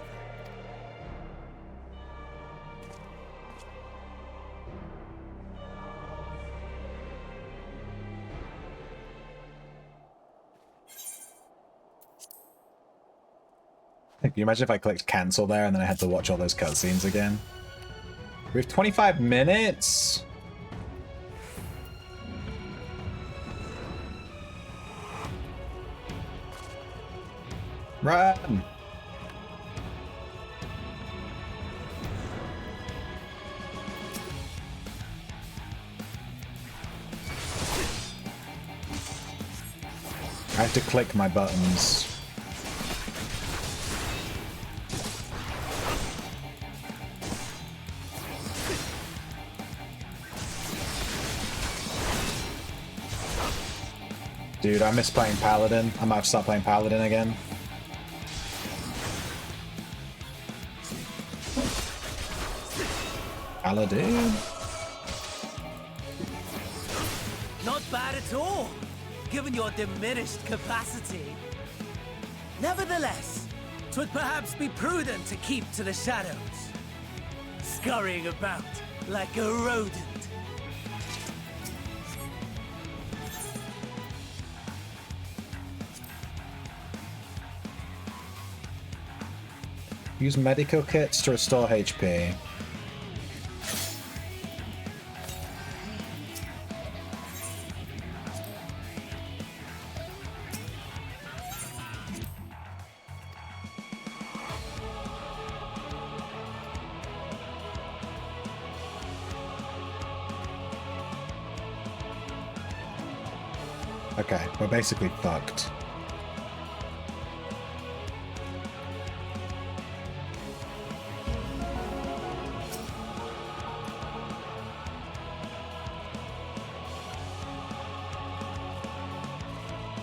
Can you imagine if I clicked cancel there and then I had to watch all those cutscenes again? We have 25 minutes? Run! I have to click my buttons. Dude, I miss playing Paladin. I might have to start playing Paladin again. Paladin. Not bad at all, given your diminished capacity. Nevertheless, 'twould perhaps be prudent to keep to the shadows, scurrying about like a rodent. Use medical kits to restore HP. Okay, we're basically fucked.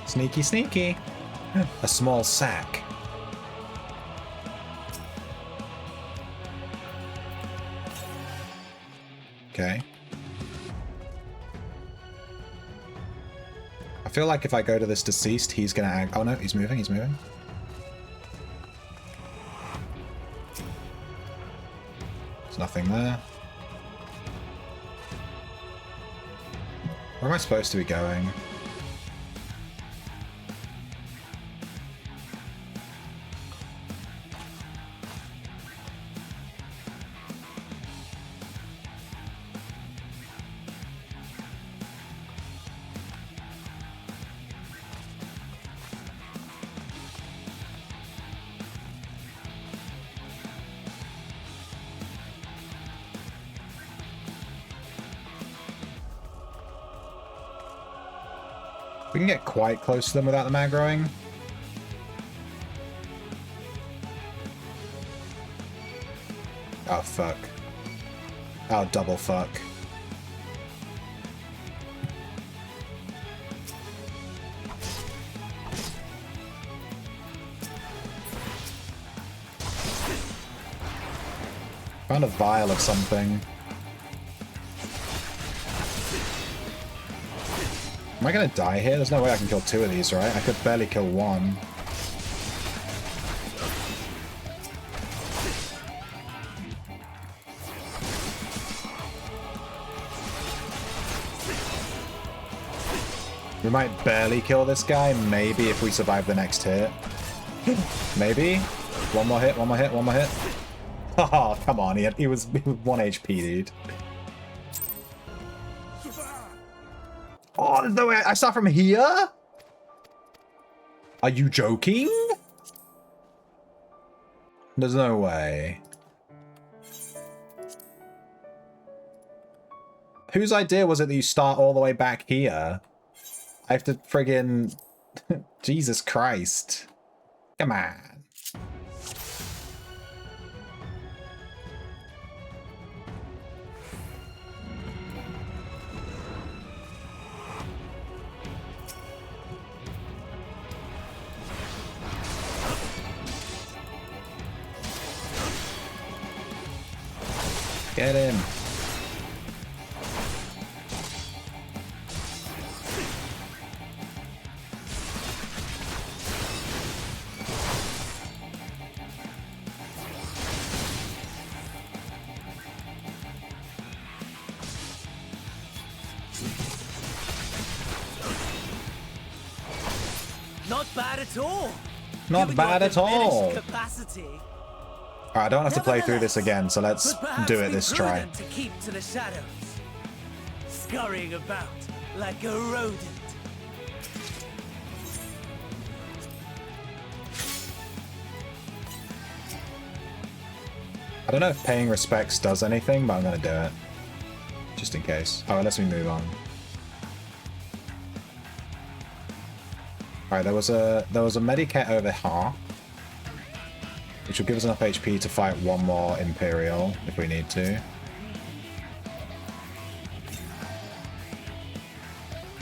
Sneaky, sneaky. A small sack. Okay. I feel like if I go to this deceased, he's gonna act. Oh no, he's moving, he's moving. There's nothing there. Where am I supposed to be going? We can get quite close to them without the aggroing. Oh, fuck. Oh, double fuck. Found a vial of something. Am I gonna die here? There's no way I can kill two of these, right? I could barely kill one. We might barely kill this guy, maybe if we survive the next hit. Maybe? One more hit, one more hit, one more hit. Oh, come on, he was 1 HP, dude. Oh, there's no way I start from here? Are you joking? There's no way. Whose idea was it that you start all the way back here? I have to friggin... Jesus Christ. Come on. Get him. Not bad at all, Not bad at all. Capacity, Alright, I don't have to play through this again, so let's do it this try. to keep to the shadows, scurrying about like a rodent. I don't know if paying respects does anything, but I'm gonna do it. Just in case. Oh, it lets me move on. Alright, there was a medikit over here, which will give us enough HP to fight one more Imperial if we need to.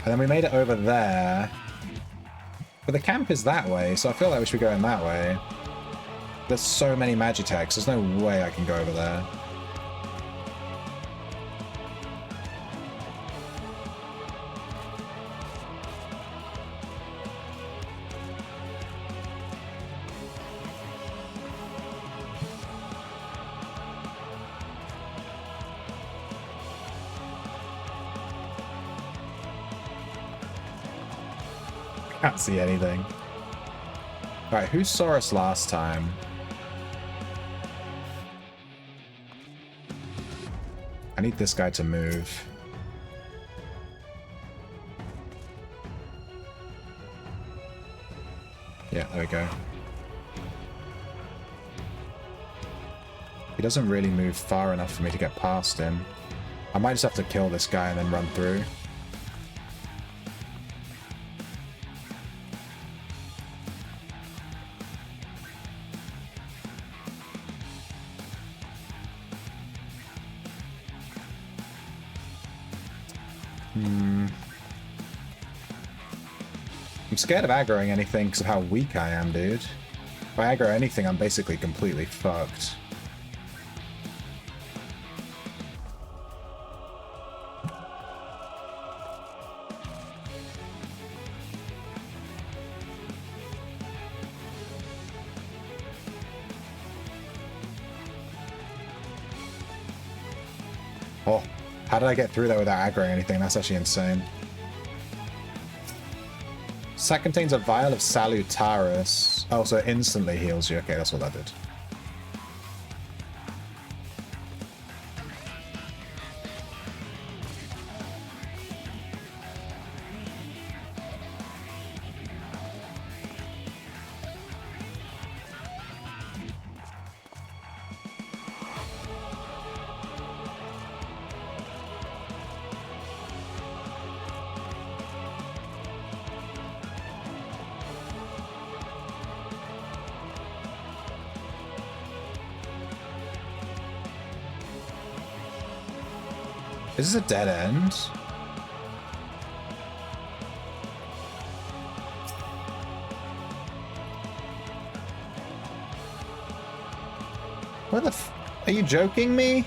And then we made it over there. But the camp is that way, so I feel like we should be going that way. There's so many Magitechs, there's no way I can go over there. Can't see anything. Alright, who saw us last time? I need this guy to move. Yeah, there we go. He doesn't really move far enough for me to get past him. I might just have to kill this guy and then run through. I'm scared of aggroing anything because of how weak I am, dude. If I aggro anything, I'm basically completely fucked. Oh, how did I get through that without aggroing anything? That's actually insane. Sack contains a vial of Salutaris. Oh, so it instantly heals you. Okay, that's what that did. Is this a dead end? What the f- Are you joking me?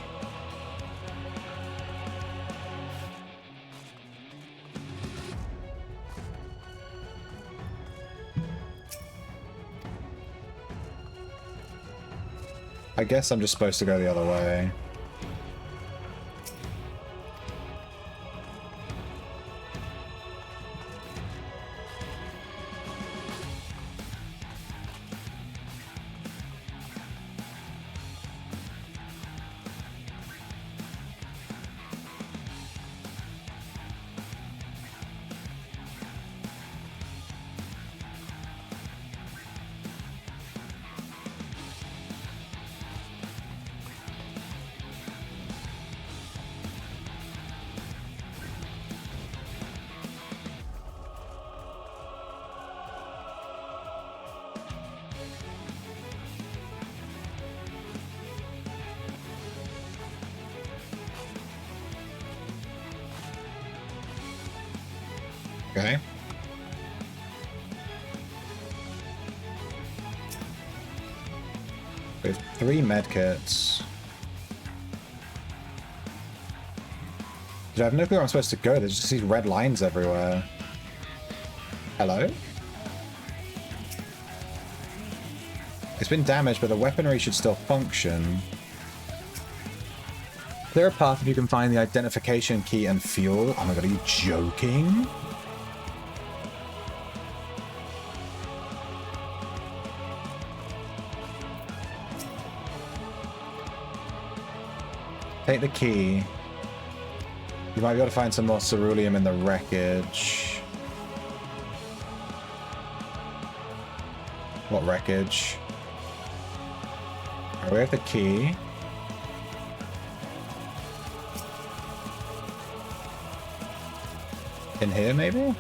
I guess I'm just supposed to go the other way. Okay. We have 3 medkits. I have no clue where I'm supposed to go. There's just these red lines everywhere. Hello? It's been damaged, but the weaponry should still function. Clear a path if you can find the identification key and fuel. Oh my god, are you joking? Take the key. You might be able to find some more ceruleum in the wreckage. What wreckage? Alright, we have the key. In here, maybe?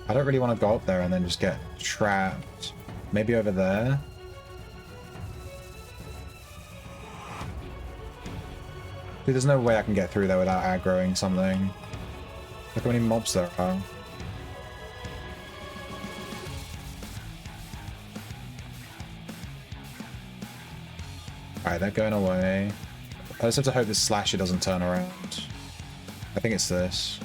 I don't really want to go up there and then just get trapped. Maybe over there? Dude, there's no way I can get through there without aggroing something. Look how many mobs there are. Alright, they're going away. I just have to hope this slasher doesn't turn around. I think it's this.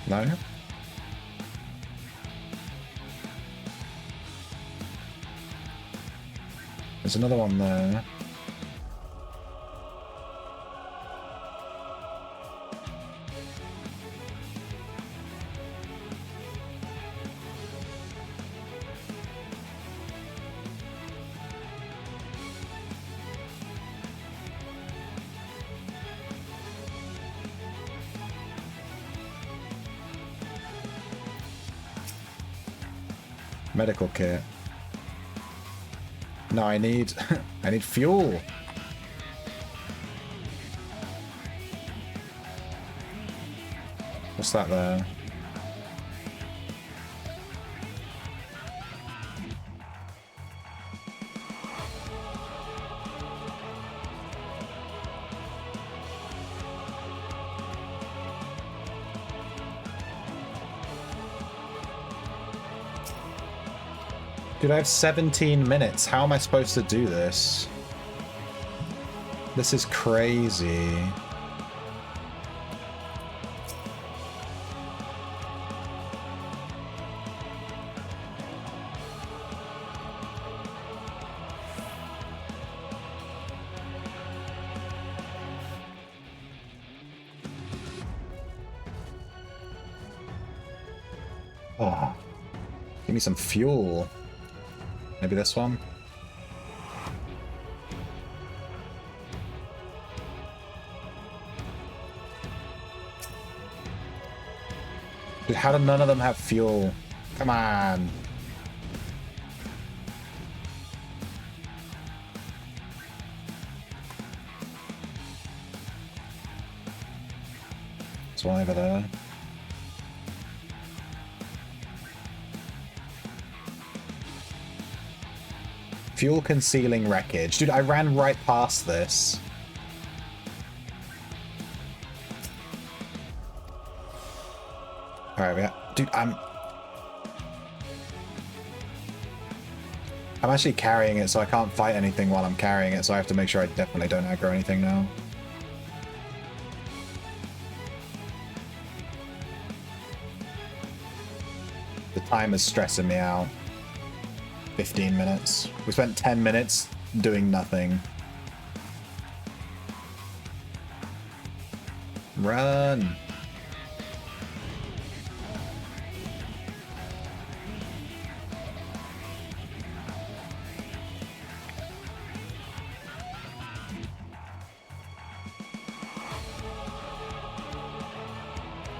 No? There's another one there. Medical kit. No, I need I need fuel. What's that there? Dude, I have 17 minutes. How am I supposed to do this? This is crazy. Oh, give me some fuel. Maybe this one? Dude, how did none of them have fuel? Come on. There's one over there. Fuel concealing wreckage. Dude, I ran right past this. Alright, yeah. Dude, I'm actually carrying it, so I can't fight anything while I'm carrying it, so I have to make sure I definitely don't aggro anything now. The time is stressing me out. 15 minutes. We spent 10 minutes doing nothing. Run!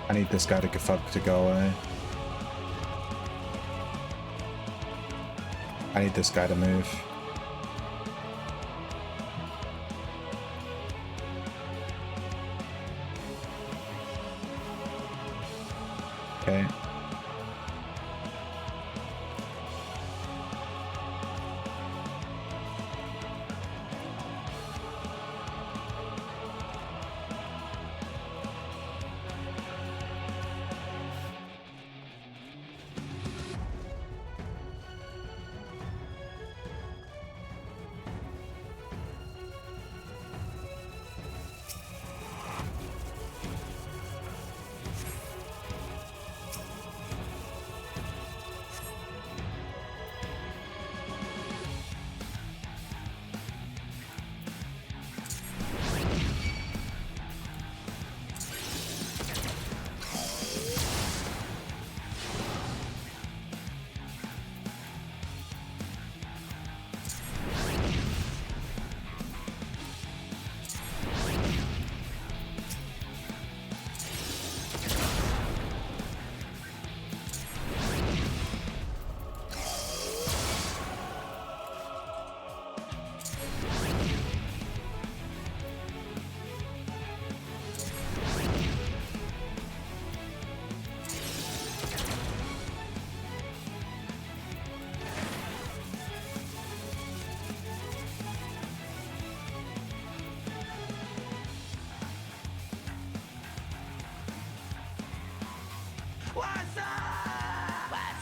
I need this guy to go away. I need this guy to move. Okay.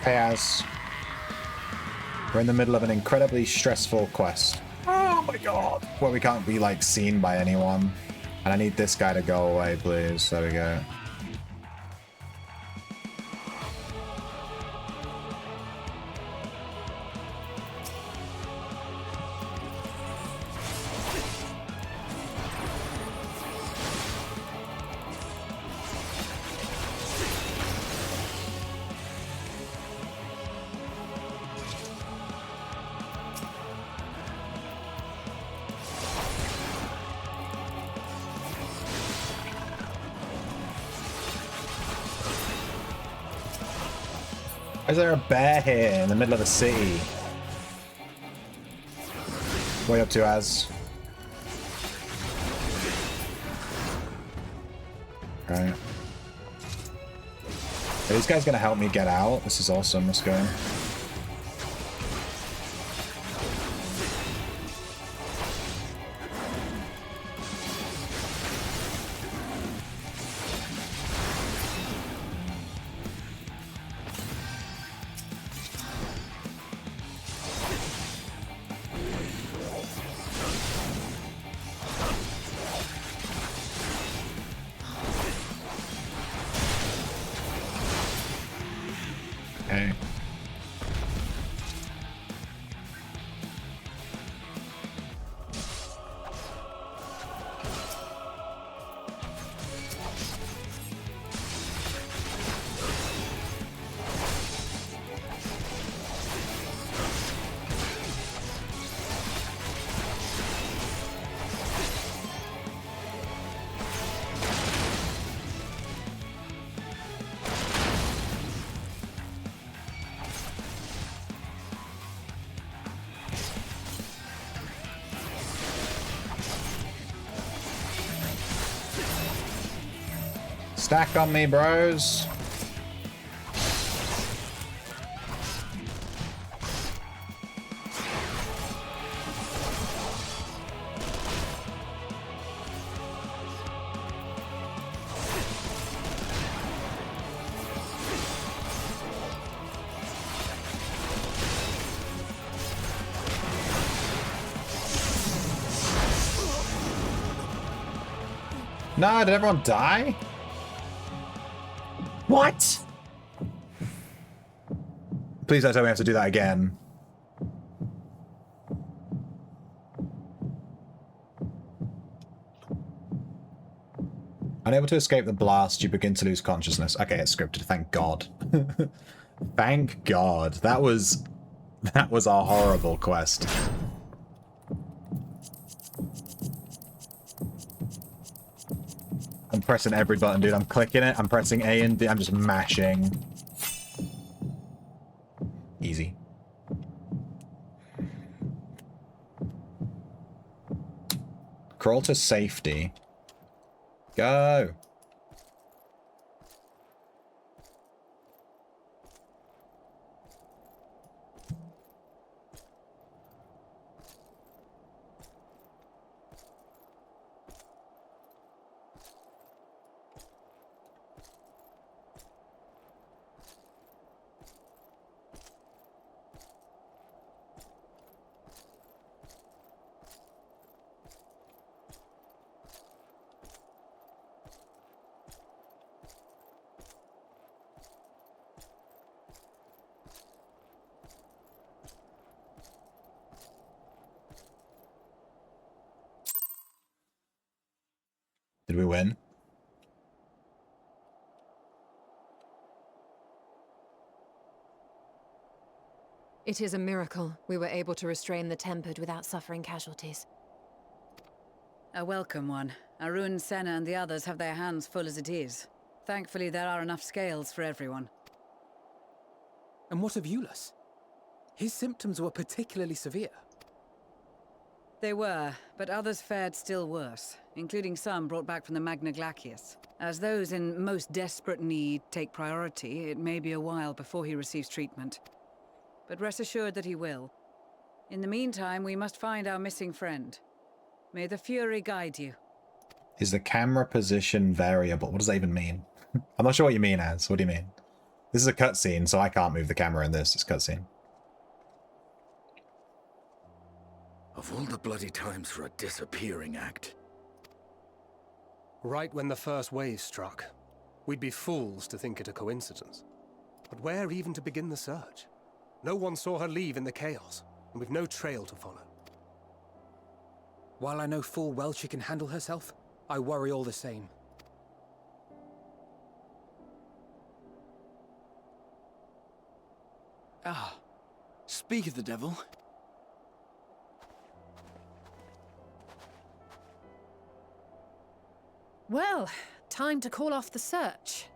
Hey, Az. We're in the middle of an incredibly stressful quest. Oh my god! Where we can't be, like, seen by anyone. And I need this guy to go away, please. There we go. Why is there a bear here in the middle of the city? What are you up to, Az? Right. Are these guys gonna help me get out? This is awesome. Let's go. Okay. Stack on me, bros. No, did everyone die? What? Please don't tell me I have to do that again. Unable to escape the blast, you begin to lose consciousness. Okay, it's scripted, thank God. Thank God. That was a horrible quest. I'm pressing every button, dude. I'm clicking it. I'm pressing A and D. I'm just mashing. Easy. Crawl to safety. Go. Did we win? It is a miracle we were able to restrain the Tempered without suffering casualties. A welcome one. Arun, Senna and the others have their hands full as it is. Thankfully, there are enough scales for everyone. And what of Eulus? His symptoms were particularly severe. They were, but others fared still worse, including some brought back from the Magna Glacius. As those in most desperate need take priority, it may be a while before he receives treatment. But rest assured that he will. In the meantime, we must find our missing friend. May the Fury guide you. Is the camera position variable? What does that even mean? I'm not sure what you mean, Az. What do you mean? This is a cutscene, so I can't move the camera in this. It's cutscene. Of all the bloody times for a disappearing act. Right when the first wave struck, we'd be fools to think it a coincidence. But where even to begin the search? No one saw her leave in the chaos, and we've no trail to follow. While I know full well she can handle herself, I worry all the same. Ah, speak of the devil. Well, time to call off the search.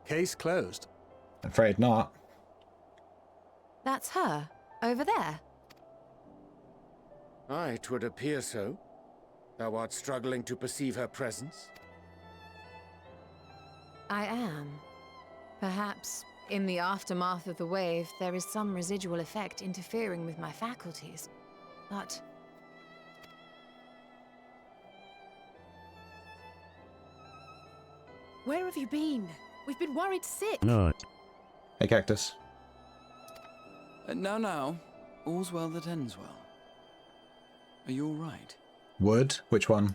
Case closed. Afraid not. That's her, over there. Aye, 'twould appear so. Thou art struggling to perceive her presence? I am. Perhaps, in the aftermath of the wave, there is some residual effect interfering with my faculties. But... Where have you been? We've been worried sick. No. Hey, Cactus. Now. All's well that ends well. Are you all right? Wood? Which one?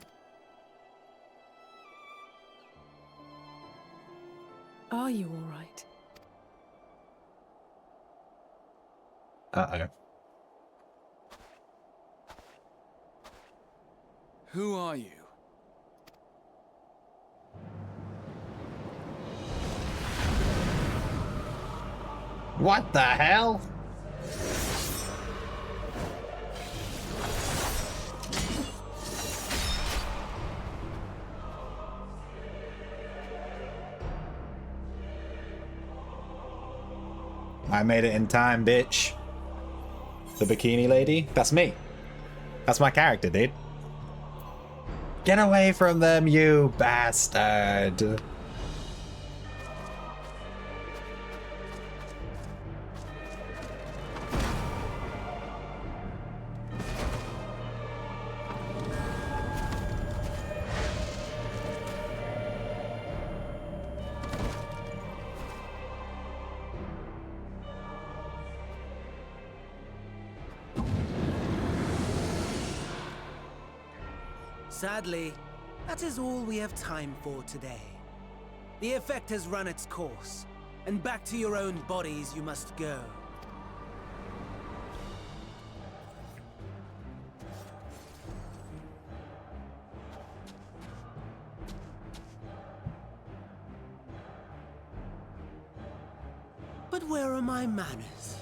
Are you all right? Uh-oh. Who are you? What the hell? I made it in time, bitch. The bikini lady? That's me. That's my character, dude. Get away from them, you bastard. Sadly, that is all we have time for today. The effect has run its course, and back to your own bodies you must go. But where are my manners?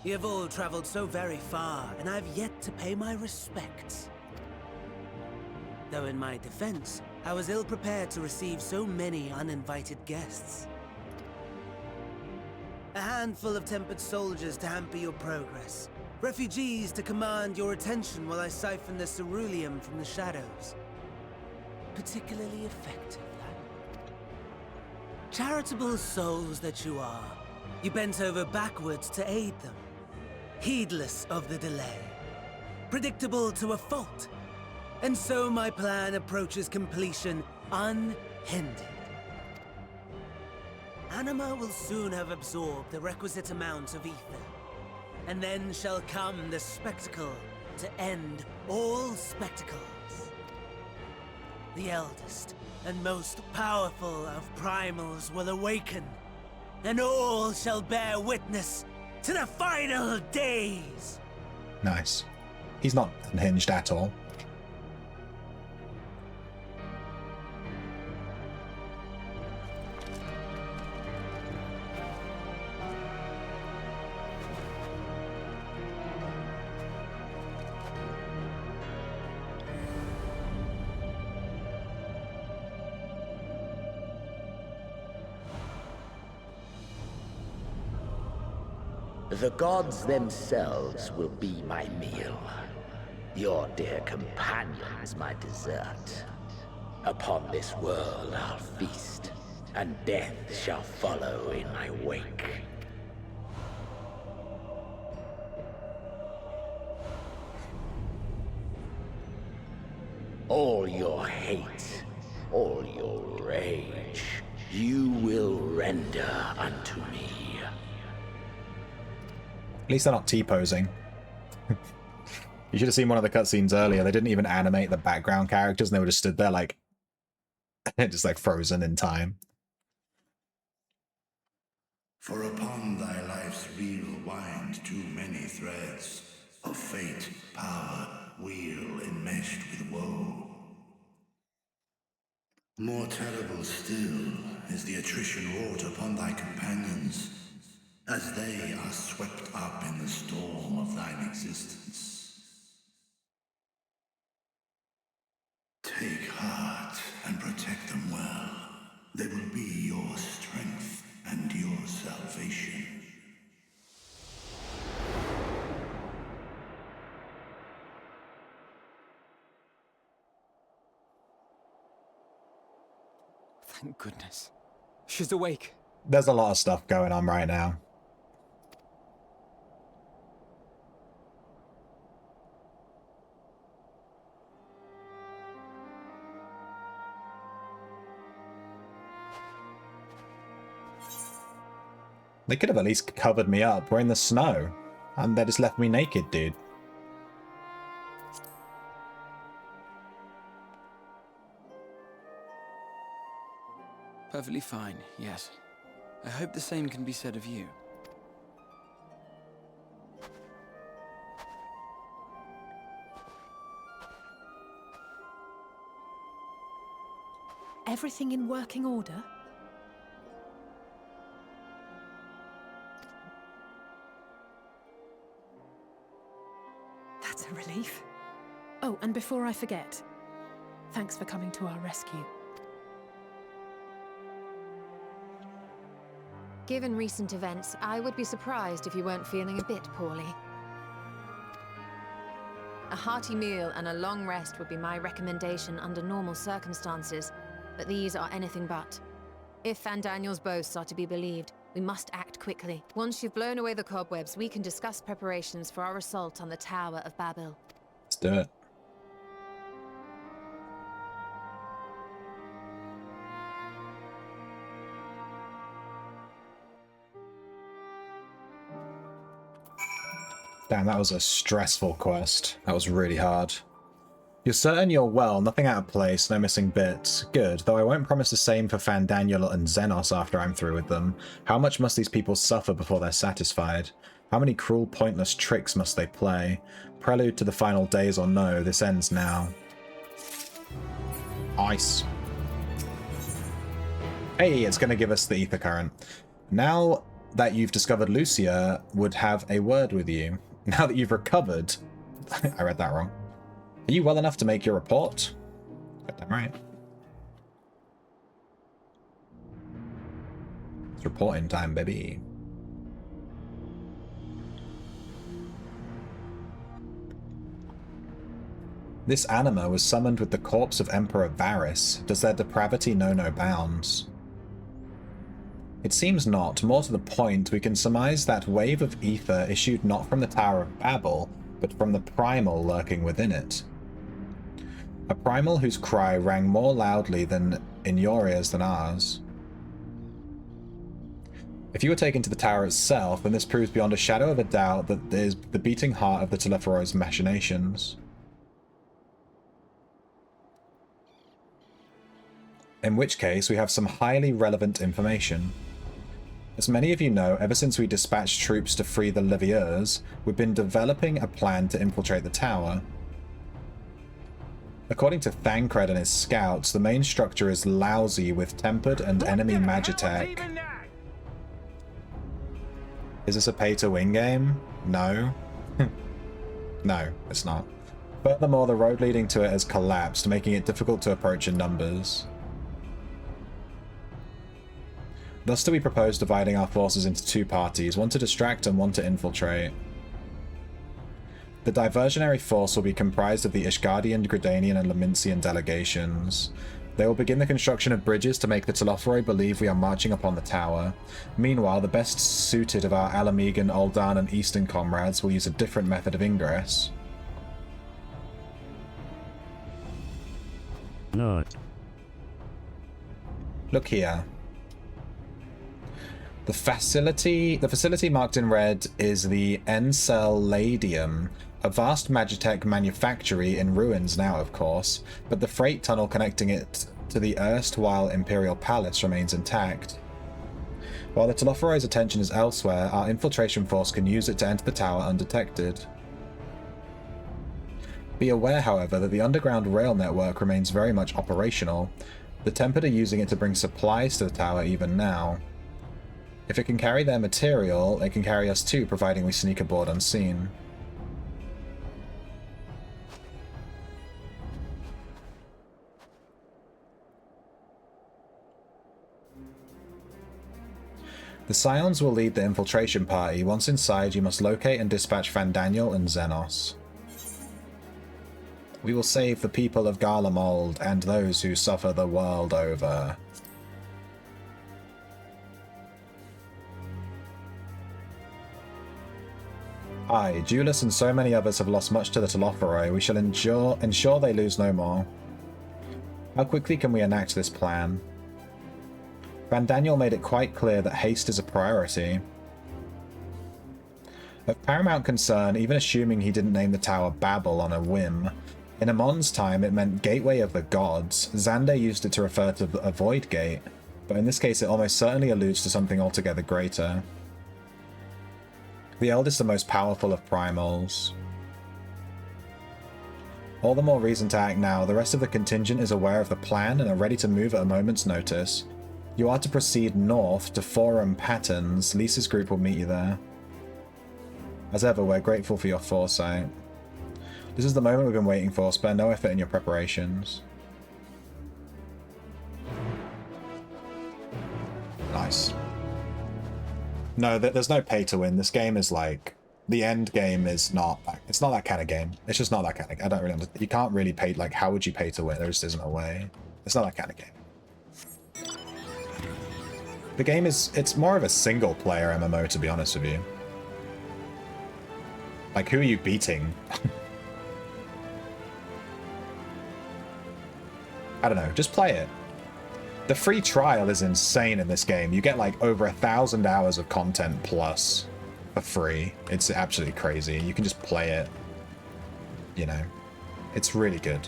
You have all traveled so very far, and I've yet to pay my respects. Though in my defense, I was ill-prepared to receive so many uninvited guests. A handful of tempered soldiers to hamper your progress. Refugees to command your attention while I siphon the ceruleum from the shadows. Particularly effective, lad. Charitable souls that you are, you bent over backwards to aid them. Heedless of the delay. Predictable to a fault. And so my plan approaches completion unhindered. Anima will soon have absorbed the requisite amount of ether. And then shall come the spectacle to end all spectacles. The eldest and most powerful of primals will awaken, and all shall bear witness to the final days. Nice. He's not unhinged at all. The gods themselves will be my meal. Your dear companions my dessert. Upon this world I'll feast, and death shall follow in my wake. all your hate, all your rage, you will render unto me. At least they're not T-posing. You should have seen one of the cutscenes earlier. They didn't even animate the background characters, and they were just stood there like, just like frozen in time. For upon thy life's reel wind too many threads of fate, power, wheel enmeshed with woe. More terrible still is the attrition wrought upon thy companions, as they are swept up in the storm of thine existence. Take heart and protect them well. They will be your strength and your salvation. Thank goodness. She's awake. There's a lot of stuff going on right now. They could have at least covered me up. We're in the snow. And they just left me naked, dude. Perfectly fine, yes. I hope the same can be said of you. Everything in working order? That's a relief. Oh, and before I forget, thanks for coming to our rescue. Given recent events, I would be surprised if you weren't feeling a bit poorly. A hearty meal and a long rest would be my recommendation under normal circumstances, but these are anything but. If Van Daniel's boasts are to be believed, we must act quickly. Once you've blown away the cobwebs, we can discuss preparations for our assault on the Tower of Babel. Let's do it. Damn, that was a stressful quest. That was really hard. You're certain you're well, nothing out of place, no missing bits. Good, though I won't promise the same for Fandaniel and Xenos after I'm through with them. How much must these people suffer before they're satisfied? How many cruel, pointless tricks must they play? Prelude to the final days or no, this ends now. Ice. Hey, it's going to give us the ether current. Now that you've discovered Lucia would have a word with you. Now that you've recovered... I read that wrong. Are you well enough to make your report? Goddamn right. It's reporting time, baby. This anima was summoned with the corpse of Emperor Varys. Does their depravity know no bounds? It seems not. More to the point, we can surmise that wave of ether issued not from the Tower of Babel, but from the primal lurking within it. A primal whose cry rang more loudly than in your ears than ours. If you were taken to the tower itself, then this proves beyond a shadow of a doubt that it is the beating heart of the Telephoros' machinations. In which case, we have some highly relevant information. As many of you know, ever since we dispatched troops to free the Levieurs, we've been developing a plan to infiltrate the tower. According to Thancred and his scouts, the main structure is lousy with tempered and enemy magitech. Is this a pay-to-win game? No. No, it's not. Furthermore, the road leading to it has collapsed, making it difficult to approach in numbers. Thus do we propose dividing our forces into two parties, one to distract and one to infiltrate. The diversionary force will be comprised of the Ishgardian, Gridanian, and Lamincian delegations. They will begin the construction of bridges to make the Telophoroi believe we are marching upon the tower. Meanwhile, the best suited of our Alamegan, Uldan, and Eastern comrades will use a different method of ingress. No. Look here. The facility marked in red is the Enceladium, a vast Magitech manufactory in ruins now, of course, but the freight tunnel connecting it to the erstwhile Imperial Palace remains intact. While the Telophoro's attention is elsewhere, our infiltration force can use it to enter the tower undetected. Be aware, however, that the underground rail network remains very much operational. The Tempered are using it to bring supplies to the tower even now. If it can carry their material, it can carry us too, providing we sneak aboard unseen. The Scions will lead the infiltration party. Once inside, you must locate and dispatch Fandaniel and Xenos. We will save the people of Garlemald and those who suffer the world over. I, Julius, and so many others have lost much to the Telophoroi. We shall ensure they lose no more. How quickly can we enact this plan? Fandaniel made it quite clear that haste is a priority. Of paramount concern, even assuming he didn't name the tower Babel on a whim. In Amon's time, it meant Gateway of the Gods. Xander used it to refer to a Void Gate, but in this case it almost certainly alludes to something altogether greater. The eldest and most powerful of primals. All the more reason to act now. The rest of the contingent is aware of the plan and are ready to move at a moment's notice. You are to proceed north to Forum Patterns. Lisa's group will meet you there. As ever, we're grateful for your foresight. This is the moment we've been waiting for. Spare no effort in your preparations. Nice. No, there's no pay to win. This game is like... The end game is not... It's not that kind of game. It's just not that kind of... I don't really understand. You can't really pay... Like, how would you pay to win? There just isn't a way. It's not that kind of game. The game is... It's more of a single-player MMO, to be honest with you. Like, who are you beating? I don't know. Just play it. The free trial is insane in this game. You get, like, over 1,000 hours of content plus for free. It's absolutely crazy. You can just play it. You know. It's really good.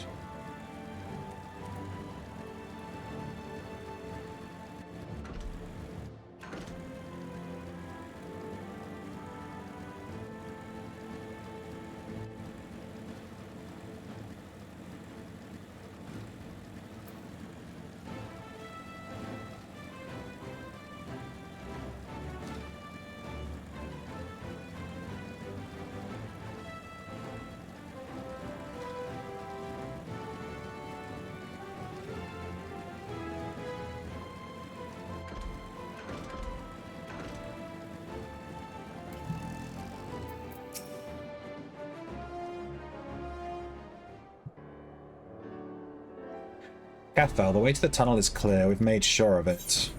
Cathfell, the way to the tunnel is clear. We've made sure of it.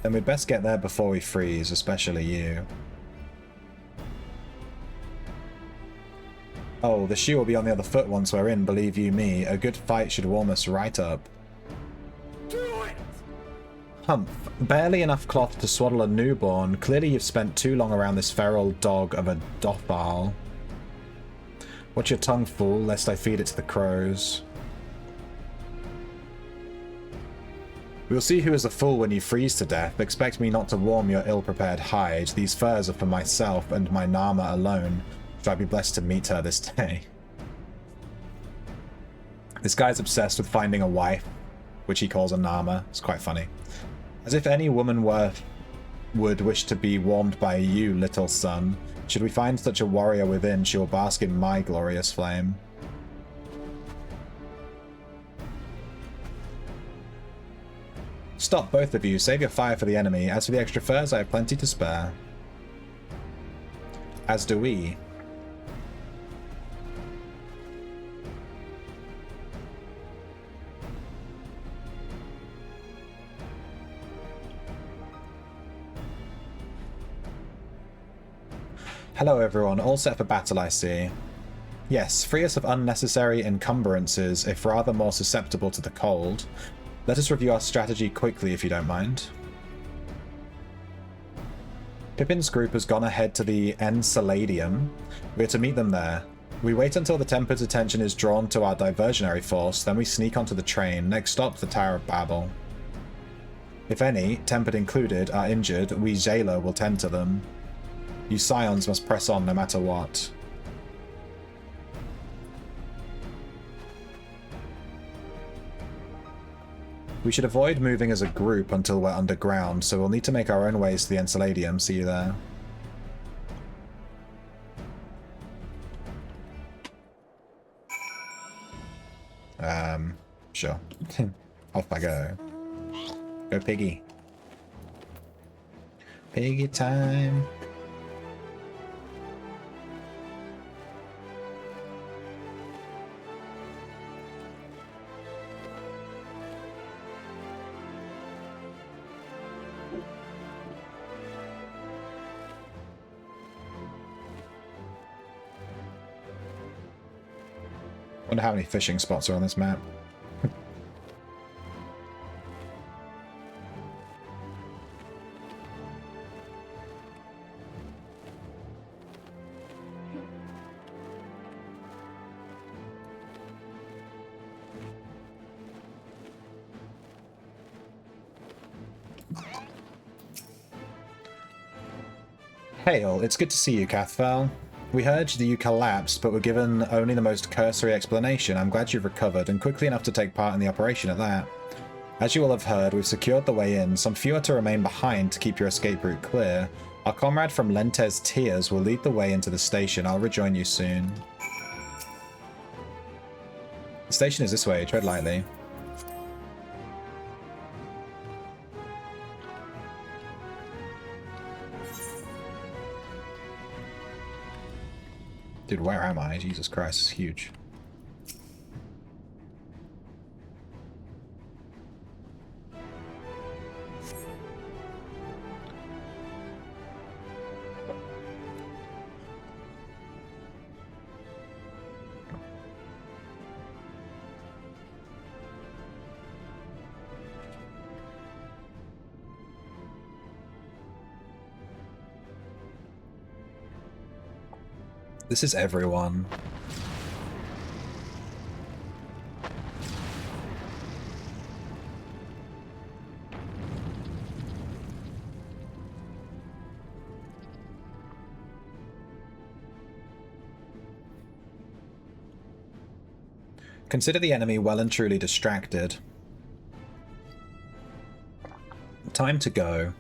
Then we'd best get there before we freeze, especially you. Oh, the shoe will be on the other foot once we're in, believe you me. A good fight should warm us right up. Do it! Humph. Barely enough cloth to swaddle a newborn. Clearly you've spent too long around this feral dog of a Dothal. Watch your tongue, fool, lest I feed it to the crows. We'll see who is a fool when you freeze to death. Expect me not to warm your ill-prepared hide. These furs are for myself and my Nama alone. Should I be blessed to meet her this day. This guy's obsessed with finding a wife, which he calls a Nama. It's quite funny. As if any woman would wish to be warmed by you, little son. Should we find such a warrior within, she will bask in my glorious flame. Stop, both of you. Save your fire for the enemy. As for the extra furs, I have plenty to spare. As do we. Hello everyone, all set for battle I see. Yes, free us of unnecessary encumbrances if rather more susceptible to the cold. Let us review our strategy quickly if you don't mind. Pippin's group has gone ahead to the Enceladium. We are to meet them there. We wait until the Tempered's attention is drawn to our diversionary force, then we sneak onto the train. Next stop, the Tower of Babel. If any, Tempered included, are injured, we Zayla will tend to them. You Scions must press on no matter what. We should avoid moving as a group until we're underground, so we'll need to make our own ways to the Enceladium. See you there. Sure. Off I go. Go Piggy. Piggy time. Wonder how many fishing spots are on this map. Hail, it's good to see you, Cathfell. We heard that you collapsed, but were given only the most cursory explanation. I'm glad you've recovered, and quickly enough to take part in the operation at that. As you will have heard, we've secured the way in. Some few are to remain behind to keep your escape route clear. Our comrade from Lentes Tears will lead the way into the station. I'll rejoin you soon. The station is this way. Tread lightly. Dude, where am I? Jesus Christ, it's huge. This is everyone. Consider the enemy well and truly distracted. Time to go.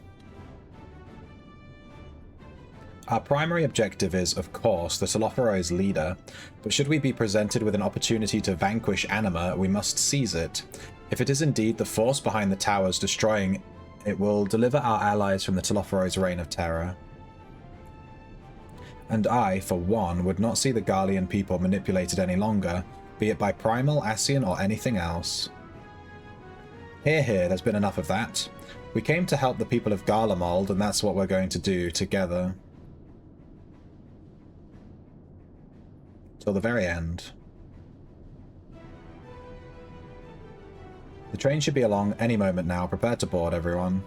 Our primary objective is, of course, the Telophoro's leader, but should we be presented with an opportunity to vanquish Anima, we must seize it. If it is indeed the force behind the towers destroying it, will deliver our allies from the Telophoro's reign of terror. And I, for one, would not see the Garlean people manipulated any longer, be it by Primal, Ascian, or anything else. Hear, hear, there's been enough of that. We came to help the people of Garlemald, and that's what we're going to do, together. Till the very end. The train should be along any moment now. Prepare to board, everyone.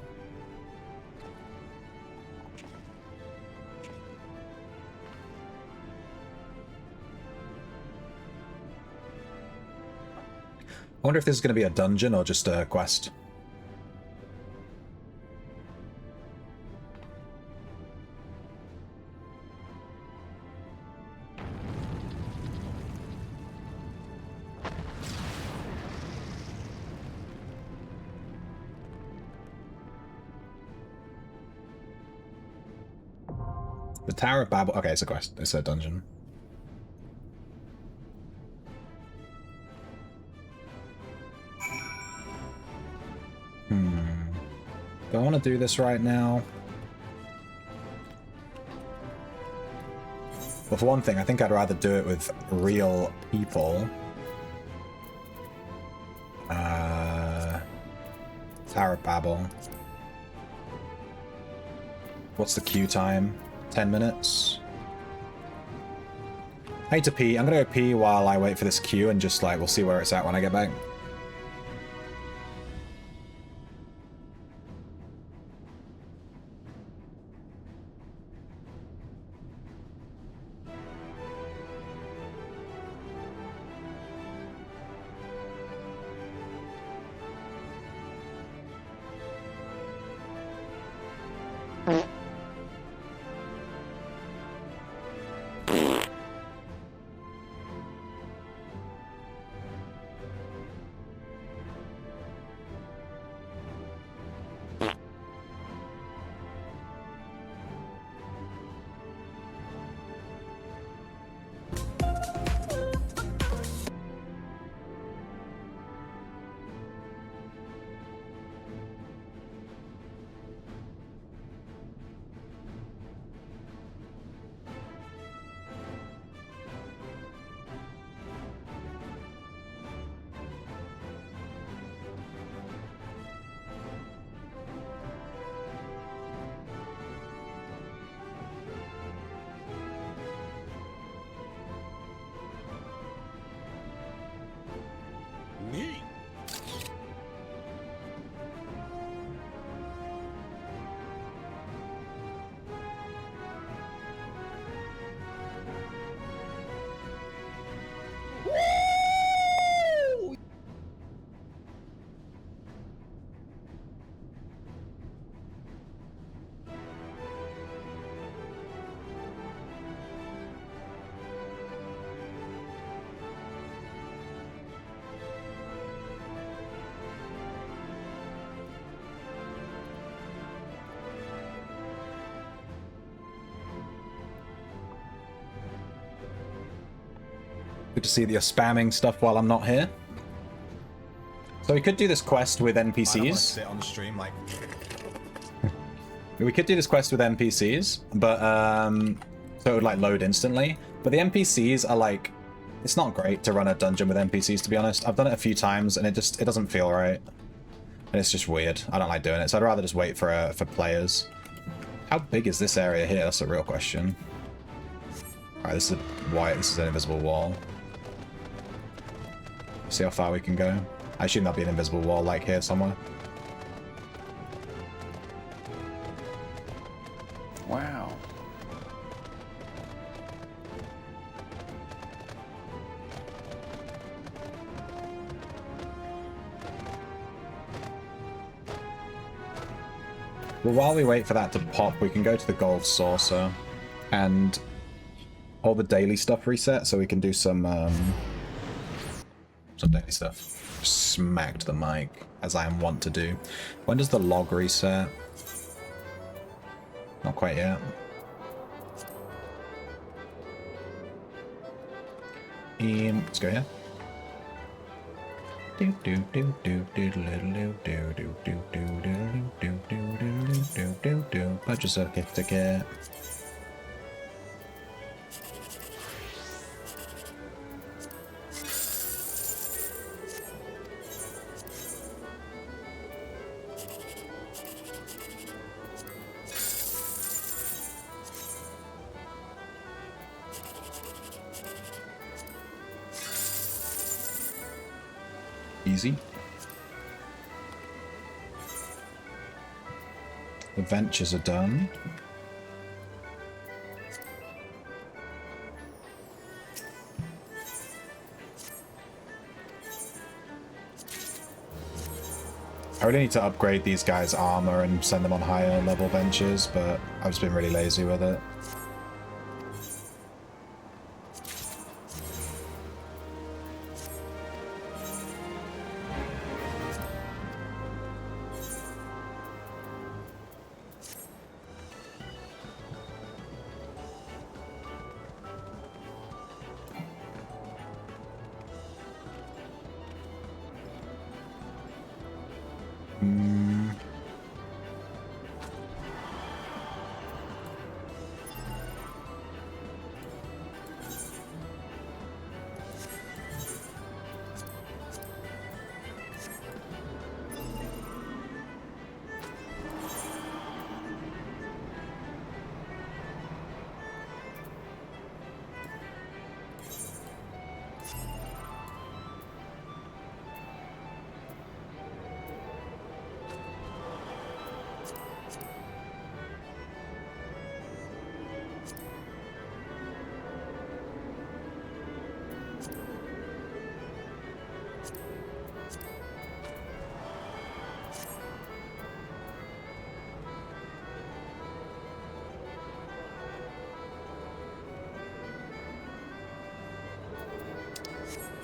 I wonder if this is going to be a dungeon or just a quest. The Tower of Babel. Okay, it's a quest. It's a dungeon. Do I want to do this right now? Well, for one thing, I think I'd rather do it with real people. Tower of Babel. What's the queue time? 10 minutes? I need to pee. I'm gonna go pee while I wait for this queue and just like, we'll see where it's at when I get back. Me? Good to see that you're spamming stuff while I'm not here. So we could do this quest with NPCs. I don't want to sit on the stream like. We could do this quest with NPCs, but so it would like load instantly. But the NPCs are like, it's not great to run a dungeon with NPCs, to be honest. I've done it a few times and it doesn't feel right. And it's just weird. I don't like doing it, so I'd rather just wait for players. How big is this area here? That's a real question. Alright, this is this is an invisible wall. See how far we can go. I assume that'll be an invisible wall like here somewhere. Wow. Well, while we wait for that to pop, we can go to the Gold Saucer and all the daily stuff reset, so we can do some daily stuff. Smacked the mic, as I am wont to do. When does the log reset? Not quite yet. Let's go here. Purchase a gift ticket. Easy. The ventures are done. I really need to upgrade these guys' armor and send them on higher level ventures, but I've just been really lazy with it.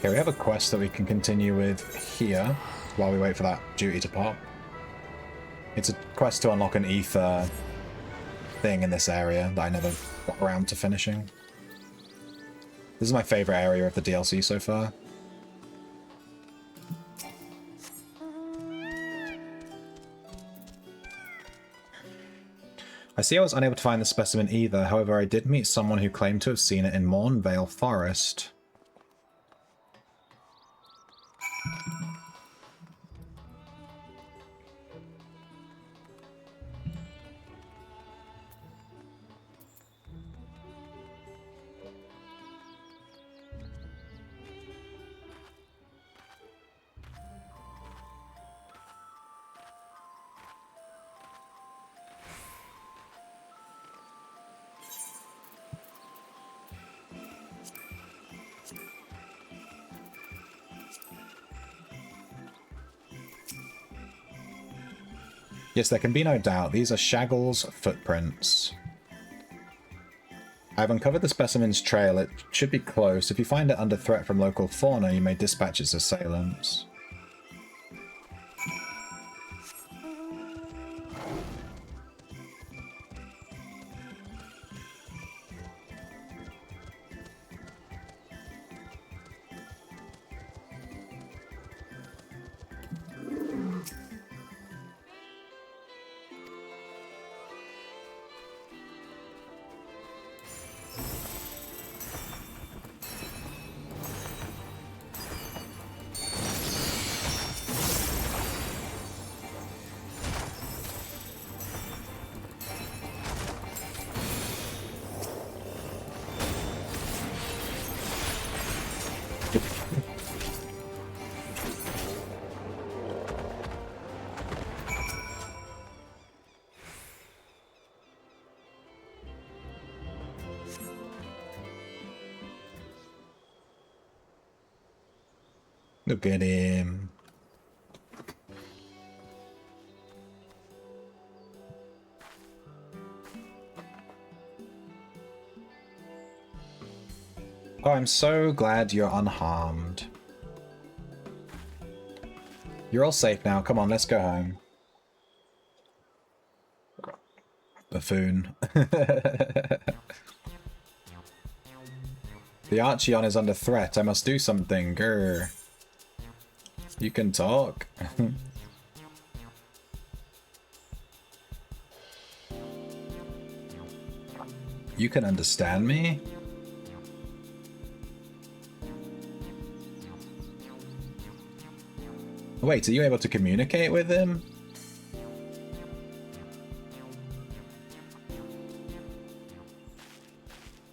Okay, we have a quest that we can continue with here while we wait for that duty to pop. It's a quest to unlock an ether thing in this area that I never got around to finishing. This is my favorite area of the DLC so far. I see I was unable to find the specimen either, however I did meet someone who claimed to have seen it in Mornvale Forest. Yes, there can be no doubt. These are Shaggle's footprints. I've uncovered the specimen's trail. It should be close. If you find it under threat from local fauna, you may dispatch its assailants. Look at him. Oh, I'm so glad you're unharmed. You're all safe now. Come on, let's go home. Buffoon. The Archeon is under threat. I must do something. Grr. You can talk. You can understand me? Wait, are you able to communicate with him?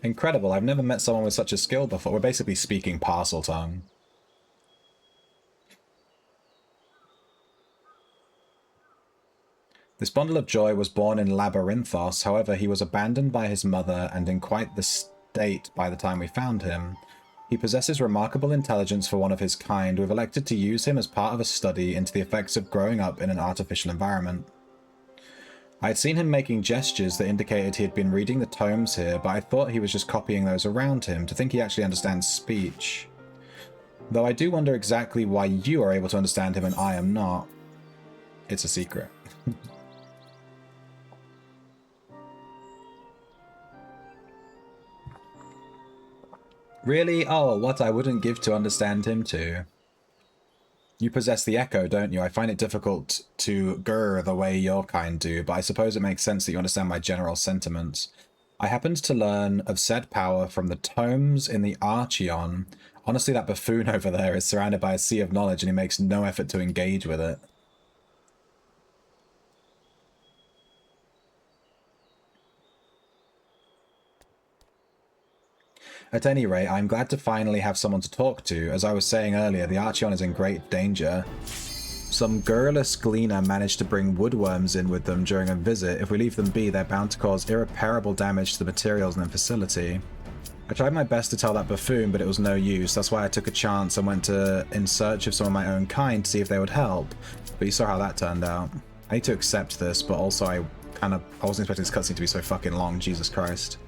Incredible, I've never met someone with such a skill before. We're basically speaking parcel tongue. This bundle of joy was born in Labyrinthos, however he was abandoned by his mother and in quite the state by the time we found him. He possesses remarkable intelligence for one of his kind. We've elected to use him as part of a study into the effects of growing up in an artificial environment. I had seen him making gestures that indicated he had been reading the tomes here, but I thought he was just copying those around him. To think he actually understands speech. Though I do wonder exactly why you are able to understand him and I am not. It's a secret. Really? Oh, what I wouldn't give to understand him too. You possess the echo, don't you? I find it difficult to grr the way your kind do, but I suppose it makes sense that you understand my general sentiments. I happened to learn of said power from the tomes in the Archeon. Honestly, that buffoon over there is surrounded by a sea of knowledge and he makes no effort to engage with it. At any rate, I'm glad to finally have someone to talk to. As I was saying earlier, the Archeon is in great danger. Some garrulous gleaner managed to bring woodworms in with them during a visit. If we leave them be, they're bound to cause irreparable damage to the materials in the facility. I tried my best to tell that buffoon, but it was no use. That's why I took a chance and went in search of some of my own kind to see if they would help. But you saw how that turned out. I need to accept this, but also I wasn't expecting this cutscene to be so fucking long, Jesus Christ.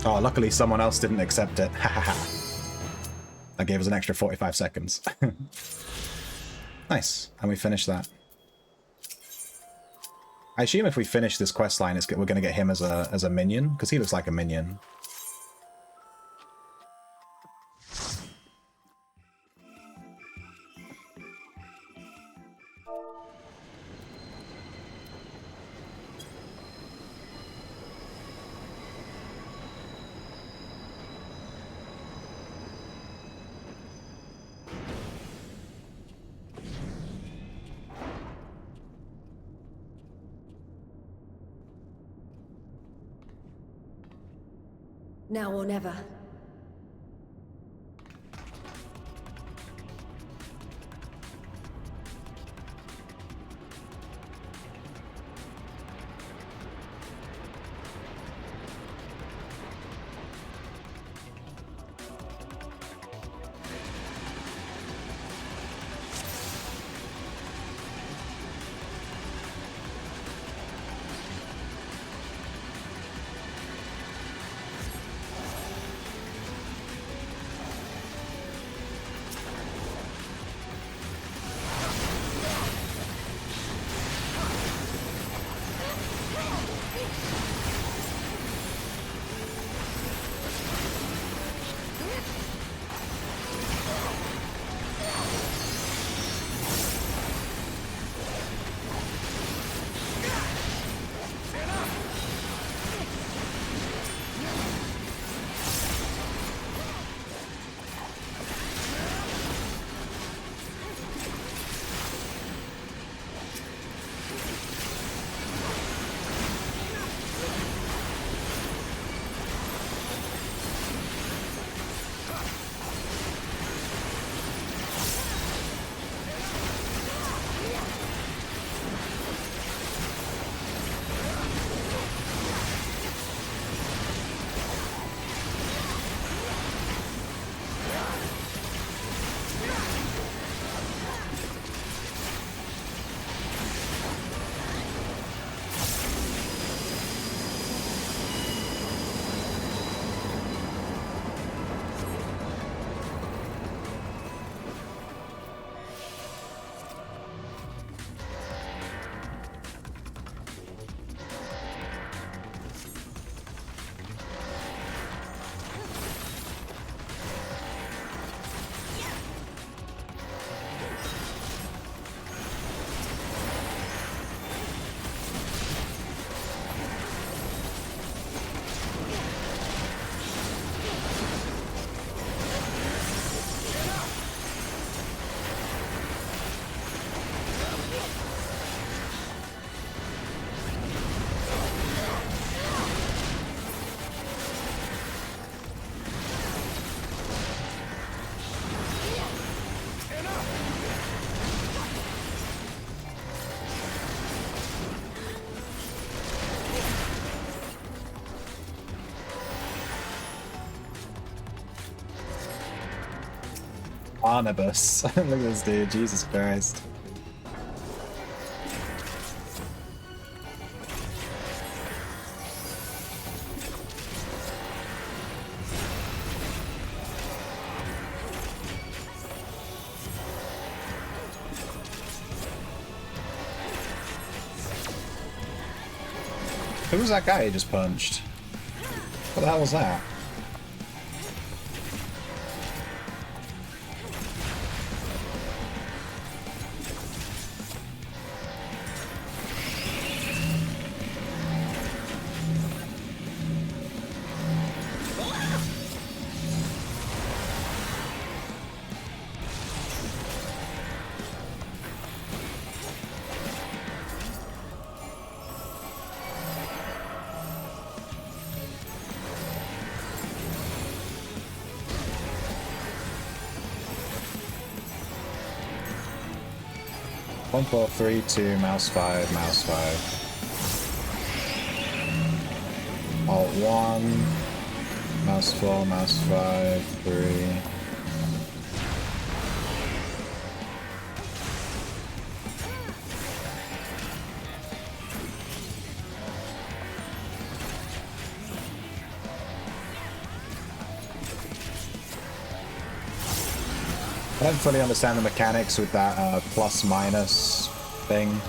Oh, luckily someone else didn't accept it. That gave us an extra 45 seconds. Nice. And we finished that. I assume if we finish this quest line, we're going to get him as a minion, because he looks like a minion. Now or never. Barnabas. Look at this dude, Jesus Christ. Who was that guy he just punched? What the hell was that? One, 4, 3, 2, mouse 5, mouse 5. Alt 1, mouse 4, mouse 5, 3. I don't fully understand the mechanics with that plus-minus thing.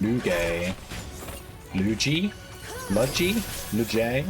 Lugay. Luigi? Ludgy? Lujay?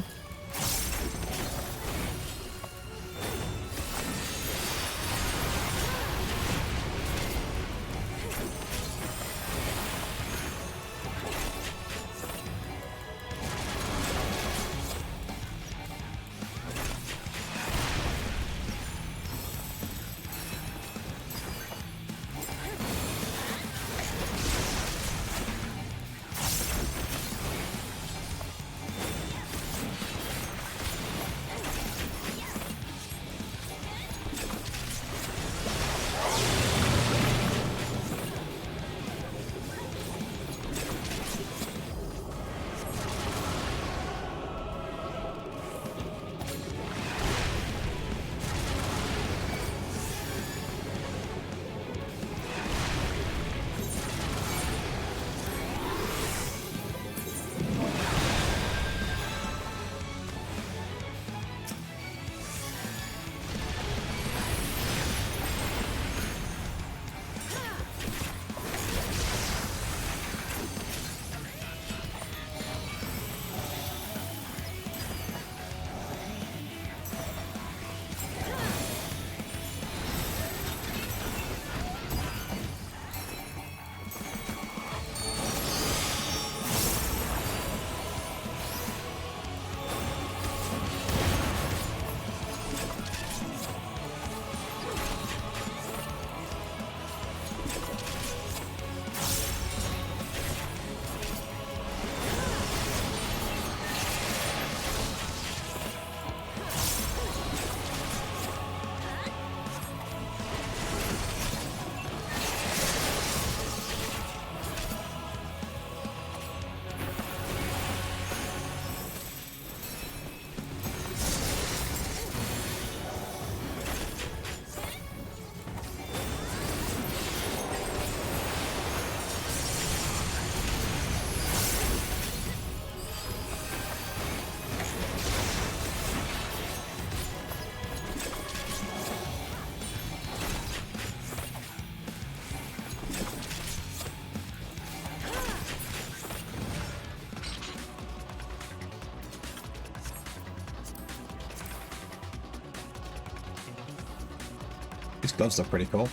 These gloves look pretty cool.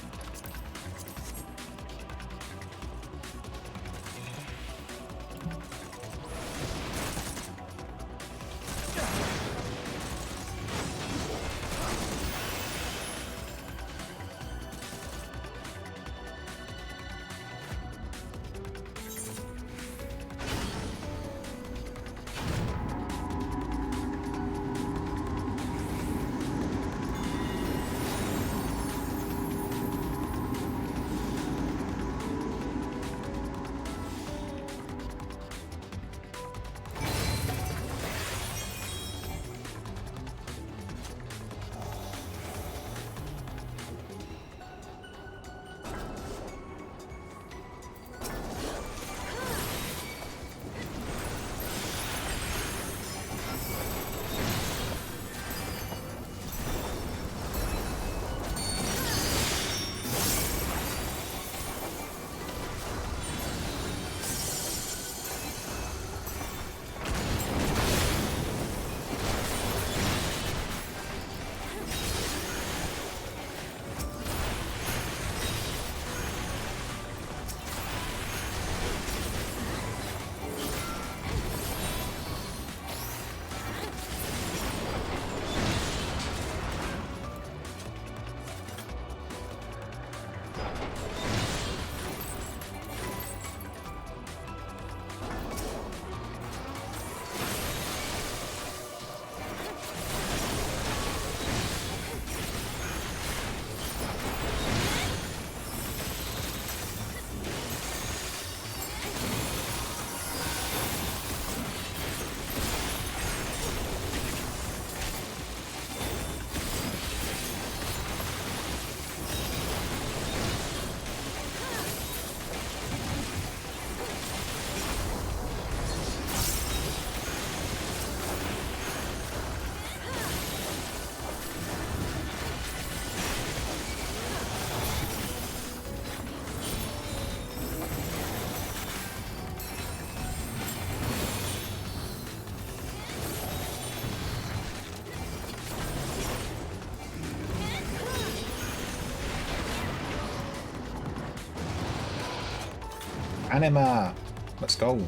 Anima! Let's go.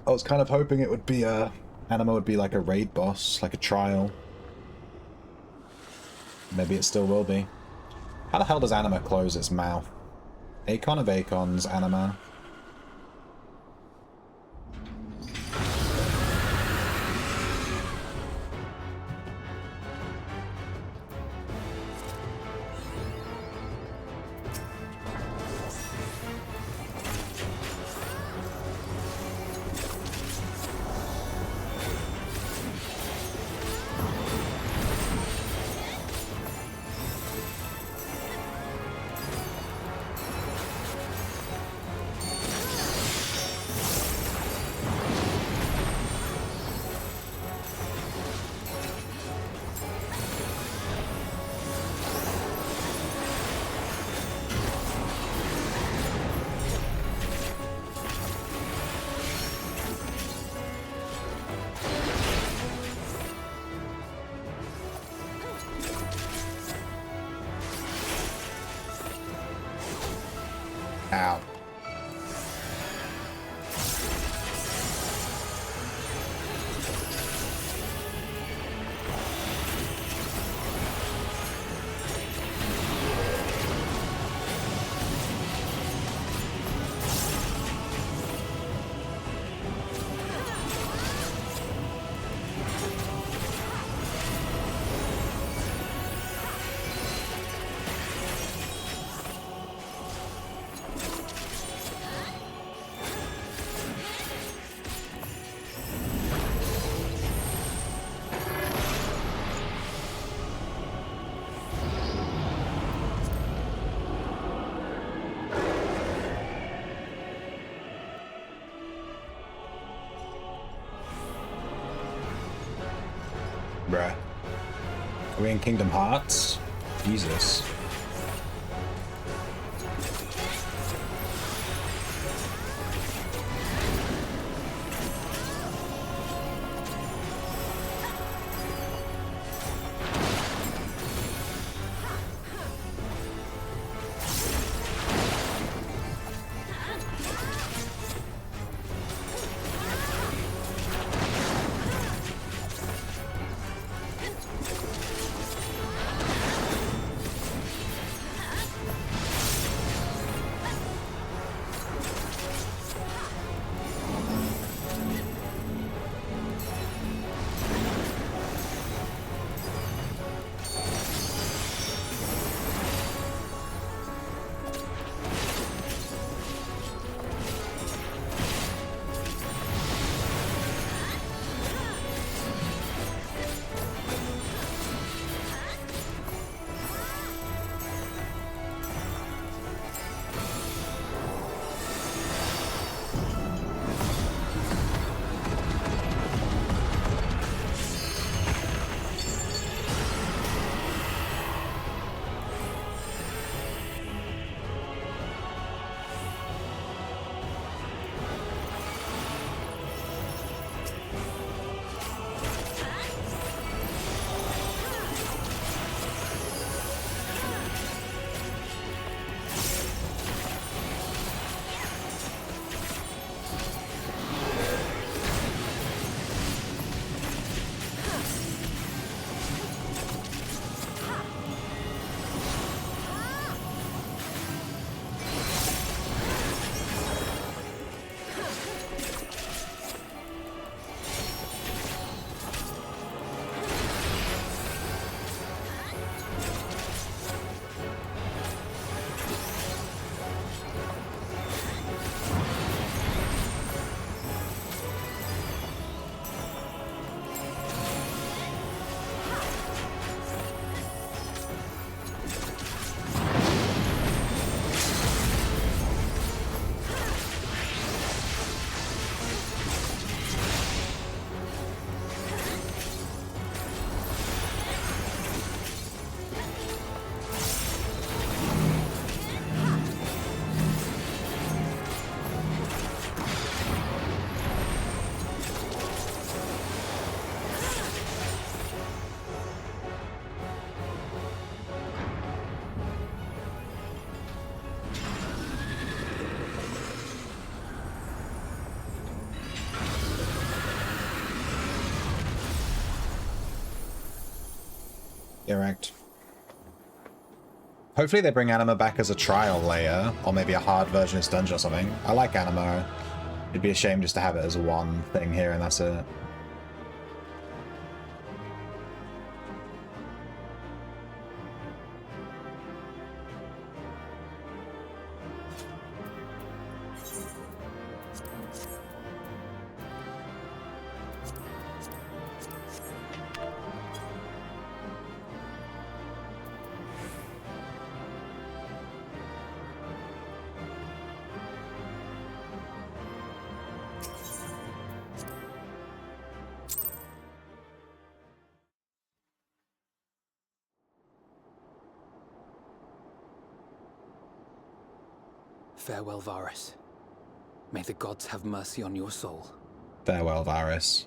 I was kind of hoping it would be Anima would be like a raid boss, like a trial. Maybe it still will be. How the hell does Anima close its mouth? Acon of Acons, Anima. Ow. Bruh. Are we in Kingdom Hearts? Jesus. Correct. Hopefully they bring Anima back as a trial layer, or maybe a hard version of this dungeon or something. I like Anima. It'd be a shame just to have it as one thing here and that's it. Farewell, Varus. May the gods have mercy on your soul. Farewell, Varus.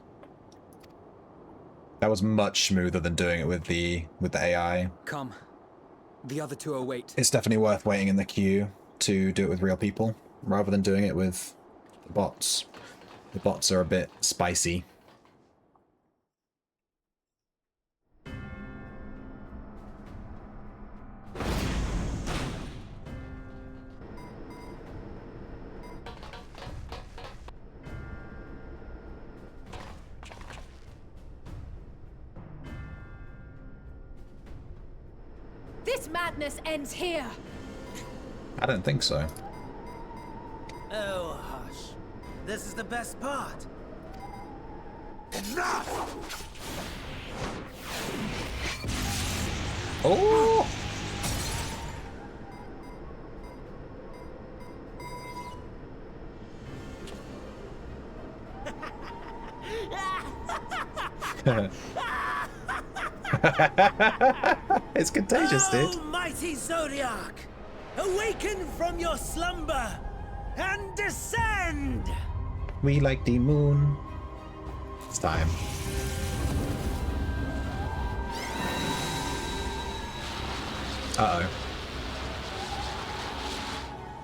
That was much smoother than doing it with the AI. Come. The other two await. It's definitely worth waiting in the queue to do it with real people, rather than doing it with the bots. The bots are a bit spicy. This madness ends here. I don't think so. Oh, hush. This is the best part. Oh! It's contagious, dude. Oh, mighty Zodiac! Awaken from your slumber and descend! We like the moon. It's time. Uh-oh.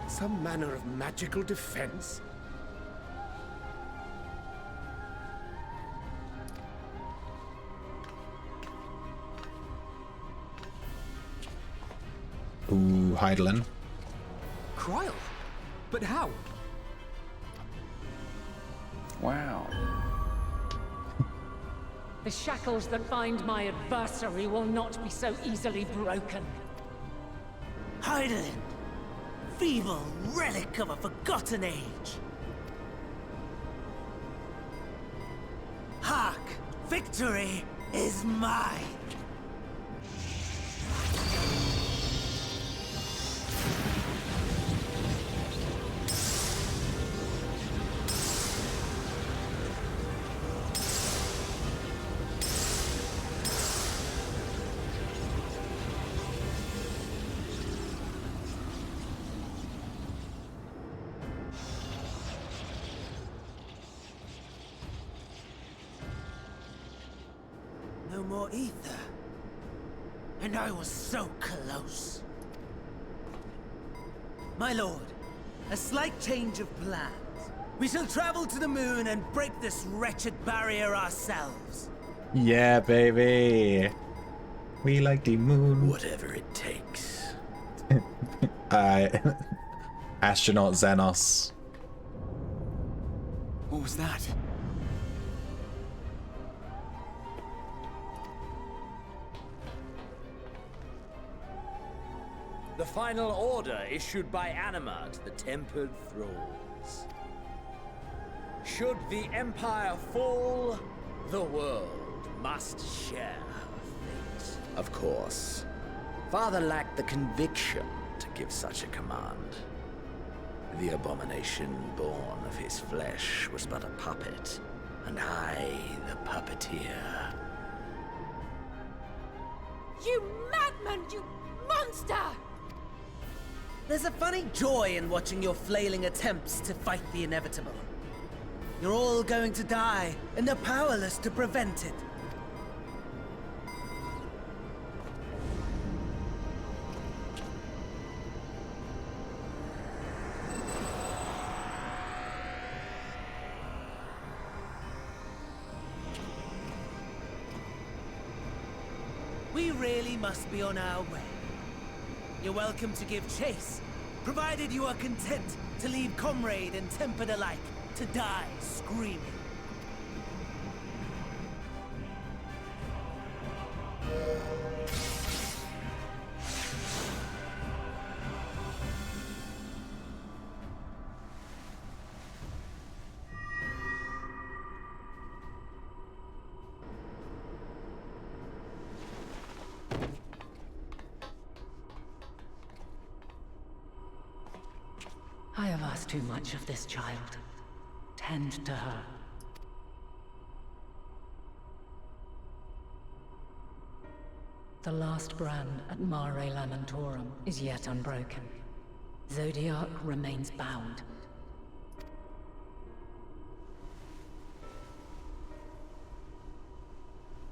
Some manner of magical defense? Ooh, Heidelin. Kryl? But how? Wow. The shackles that bind my adversary will not be so easily broken. Heidelin! Feeble relic of a forgotten age! Hark! Victory is mine! No more ether. And I was so close. My lord, a slight change of plans. We shall travel to the moon and break this wretched barrier ourselves. Yeah, baby. We like the moon. Whatever it takes. Astronaut Xenos. What was that? The final order issued by Anima to the Tempered Thralls. Should the Empire fall, the world must share her fate. Of course, Father lacked the conviction to give such a command. The abomination born of his flesh was but a puppet, and I the puppeteer. You madman! You monster! There's a funny joy in watching your flailing attempts to fight the inevitable. You're all going to die, and they're powerless to prevent it. we really must be on our way. You're welcome to give chase, provided you are content to leave comrade and tempered alike to die screaming. I have asked too much of this child. Tend to her. The last brand at Mare Lamentorum is yet unbroken. Zodiac remains bound.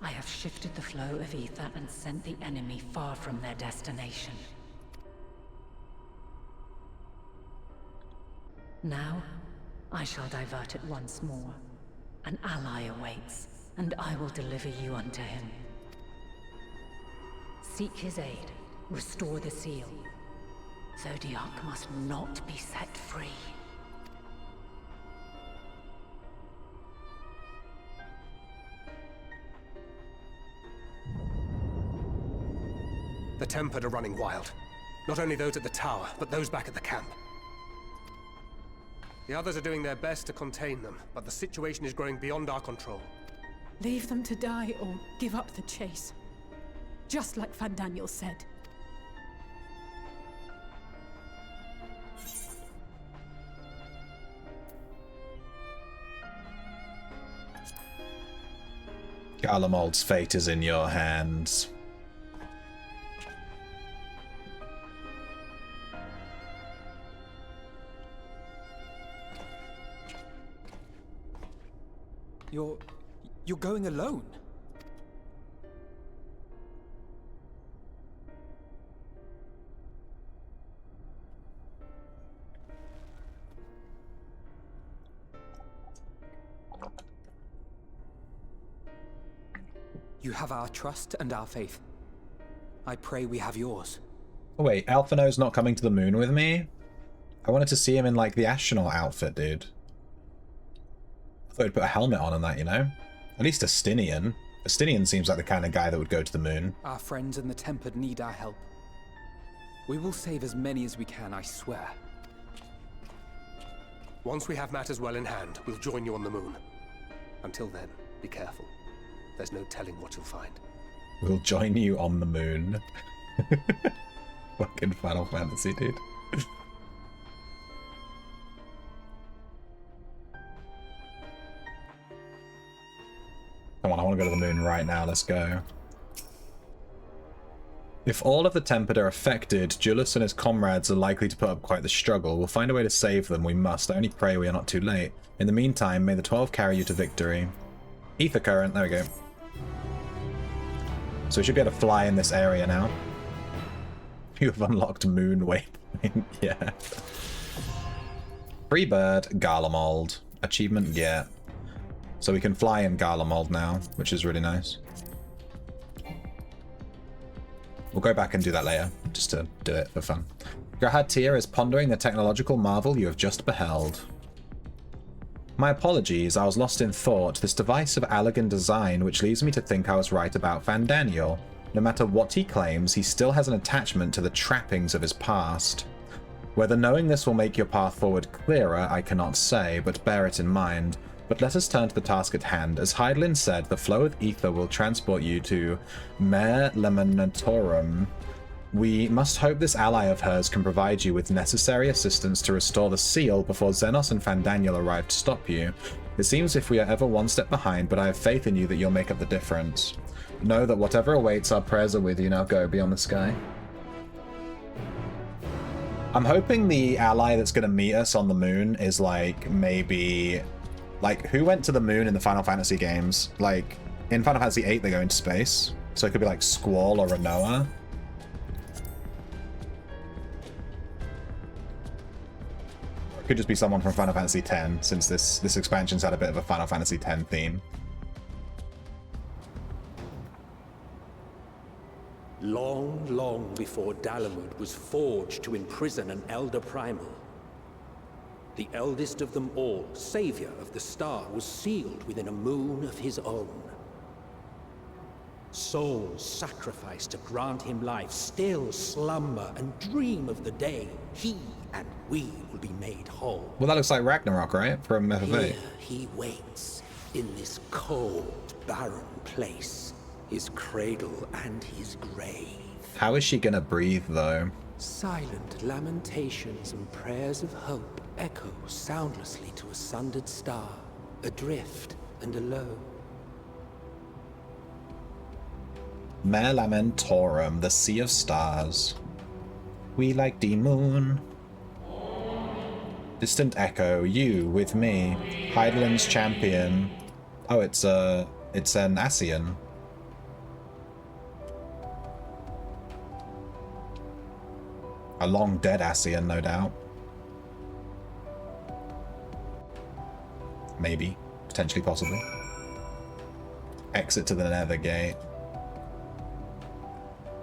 I have shifted the flow of ether and sent the enemy far from their destination. Now, I shall divert it once more. An ally awaits, and I will deliver you unto him. Seek his aid. Restore the seal. Zodiac must not be set free. The Tempered are running wild. Not only those at the tower, but those back at the camp. The others are doing their best to contain them, but the situation is growing beyond our control. Leave them to die or give up the chase. Just like Fandaniel said. Garlemald's fate is in your hands. You're going alone? You have our trust and our faith. I pray we have yours. Oh wait, Alphino's not coming to the moon with me? I wanted to see him in, like, the astronaut outfit, dude. I thought he'd put a helmet on and that, you know? At least Astinian. Astinian seems like the kind of guy that would go to the moon. Our friends in the Tempered need our help. We will save as many as we can, I swear. Once we have matters well in hand, we'll join you on the moon. Until then, be careful. There's no telling what you'll find. We'll join you on the moon. Fucking Final Fantasy, dude. Come on, I want to go to the moon right now. Let's go. If all of the Tempered are affected, Julius and his comrades are likely to put up quite the struggle. We'll find a way to save them. We must. I only pray we are not too late. In the meantime, may the 12 carry you to victory. Ether current. There we go. So we should be able to fly in this area now. You have unlocked moon waypoint. Yeah. Free bird, Garlemald. Achievement, yeah. So we can fly in Garlemald now, which is really nice. We'll go back and do that later, just to do it for fun. Grahad Tyr is pondering the technological marvel you have just beheld. My apologies, I was lost in thought. This device of elegant design, which leads me to think I was right about Fandaniel. No matter what he claims, he still has an attachment to the trappings of his past. Whether knowing this will make your path forward clearer, I cannot say, but bear it in mind. But let us turn to the task at hand. As Hydaelyn said, the flow of ether will transport you to Mare Lamentorum. We must hope this ally of hers can provide you with necessary assistance to restore the seal before Xenos and Fandaniel arrive to stop you. It seems if we are ever one step behind, but I have faith in you that you'll make up the difference. Know that whatever awaits, our prayers are with you. Now go, beyond the sky. I'm hoping the ally that's going to meet us on the moon is, like, maybe... Like, who went to the moon in the Final Fantasy games? Like, in Final Fantasy VIII, they go into space. So it could be, like, Squall or Rinoa. Or it could just be someone from Final Fantasy X, since this expansion's had a bit of a Final Fantasy X theme. Long, long before Dalamud was forged to imprison an Elder Primal. The eldest of them all, savior of the star, was sealed within a moon of his own. Souls sacrificed to grant him life still slumber and dream of the day he and we will be made whole. Well, that looks like Ragnarok, right? From FFA. Here he waits, in this cold, barren place, his cradle and his grave. How is she gonna breathe, though? Silent lamentations and prayers of hope echo soundlessly to a sundered star, adrift and alone. Mare Lamentorum, the Sea of Stars. We like the moon. Distant echo, you with me. Heideland's champion. Oh, it's an Ascian. A long dead Ascian, no doubt. Maybe. Potentially, possibly. Exit to the Nether Gate.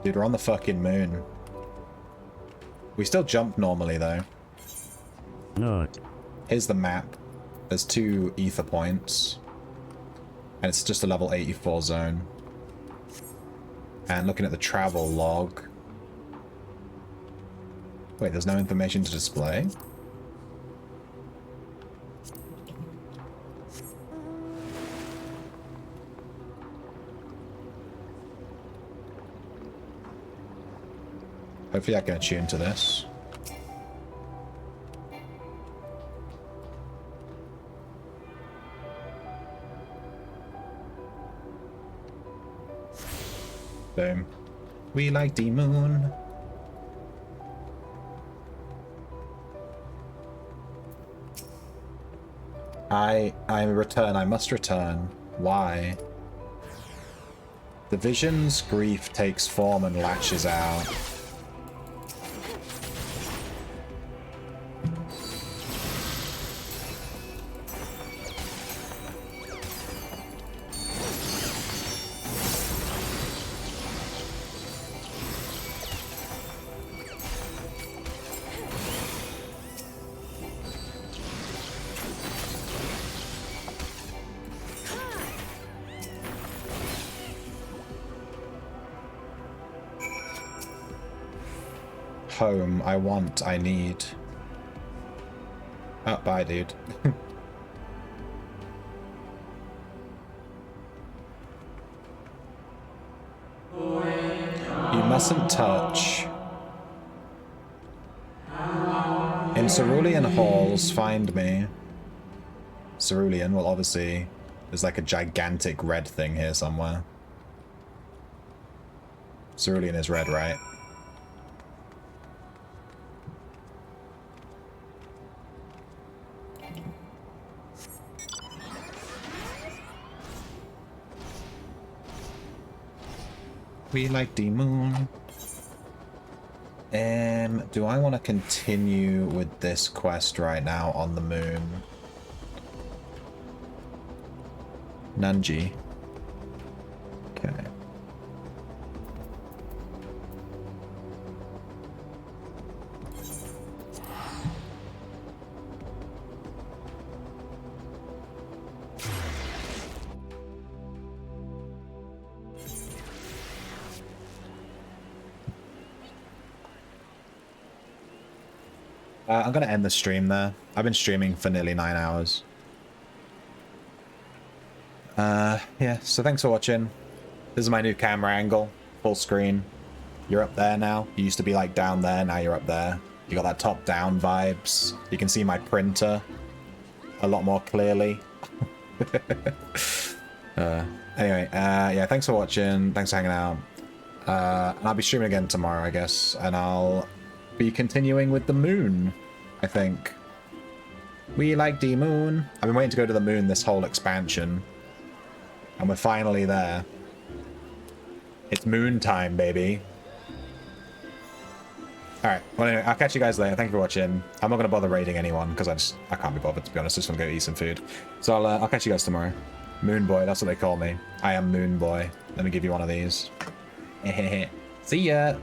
Dude, we're on the fucking moon. We still jump normally, though. No. Here's the map. There's 2 ether points. And it's just a level 84 zone. And looking at the travel log... Wait, there's no information to display? Hopefully I can attune to this. Boom. We like the moon. I return. I must return. Why? The vision's grief takes form and lashes out. Home, I want, I need. Oh, bye, dude. You mustn't touch. In Cerulean halls, find me. Cerulean, well, obviously, there's like a gigantic red thing here somewhere. Cerulean is red, right? We like the moon. Do I want to continue with this quest right now on the moon? Nunji. Okay. I'm going to end the stream there. I've been streaming for nearly 9 hours. Yeah, so thanks for watching. This is my new camera angle. Full screen. You're up there now. You used to be like down there, now you're up there. You got that top-down vibes. You can see my printer a lot more clearly. Anyway, yeah, thanks for watching. Thanks for hanging out. And I'll be streaming again tomorrow, I guess. And I'll be continuing with the moon, I think. We like the moon. I've been waiting to go to the moon this whole expansion. And we're finally there. It's moon time, baby. Alright, well anyway, I'll catch you guys later. Thank you for watching. I'm not going to bother raiding anyone, because I can't be bothered, to be honest. I'm just going to go eat some food. So I'll catch you guys tomorrow. Moon Boy, that's what they call me. I am Moon Boy. Let me give you one of these. See ya.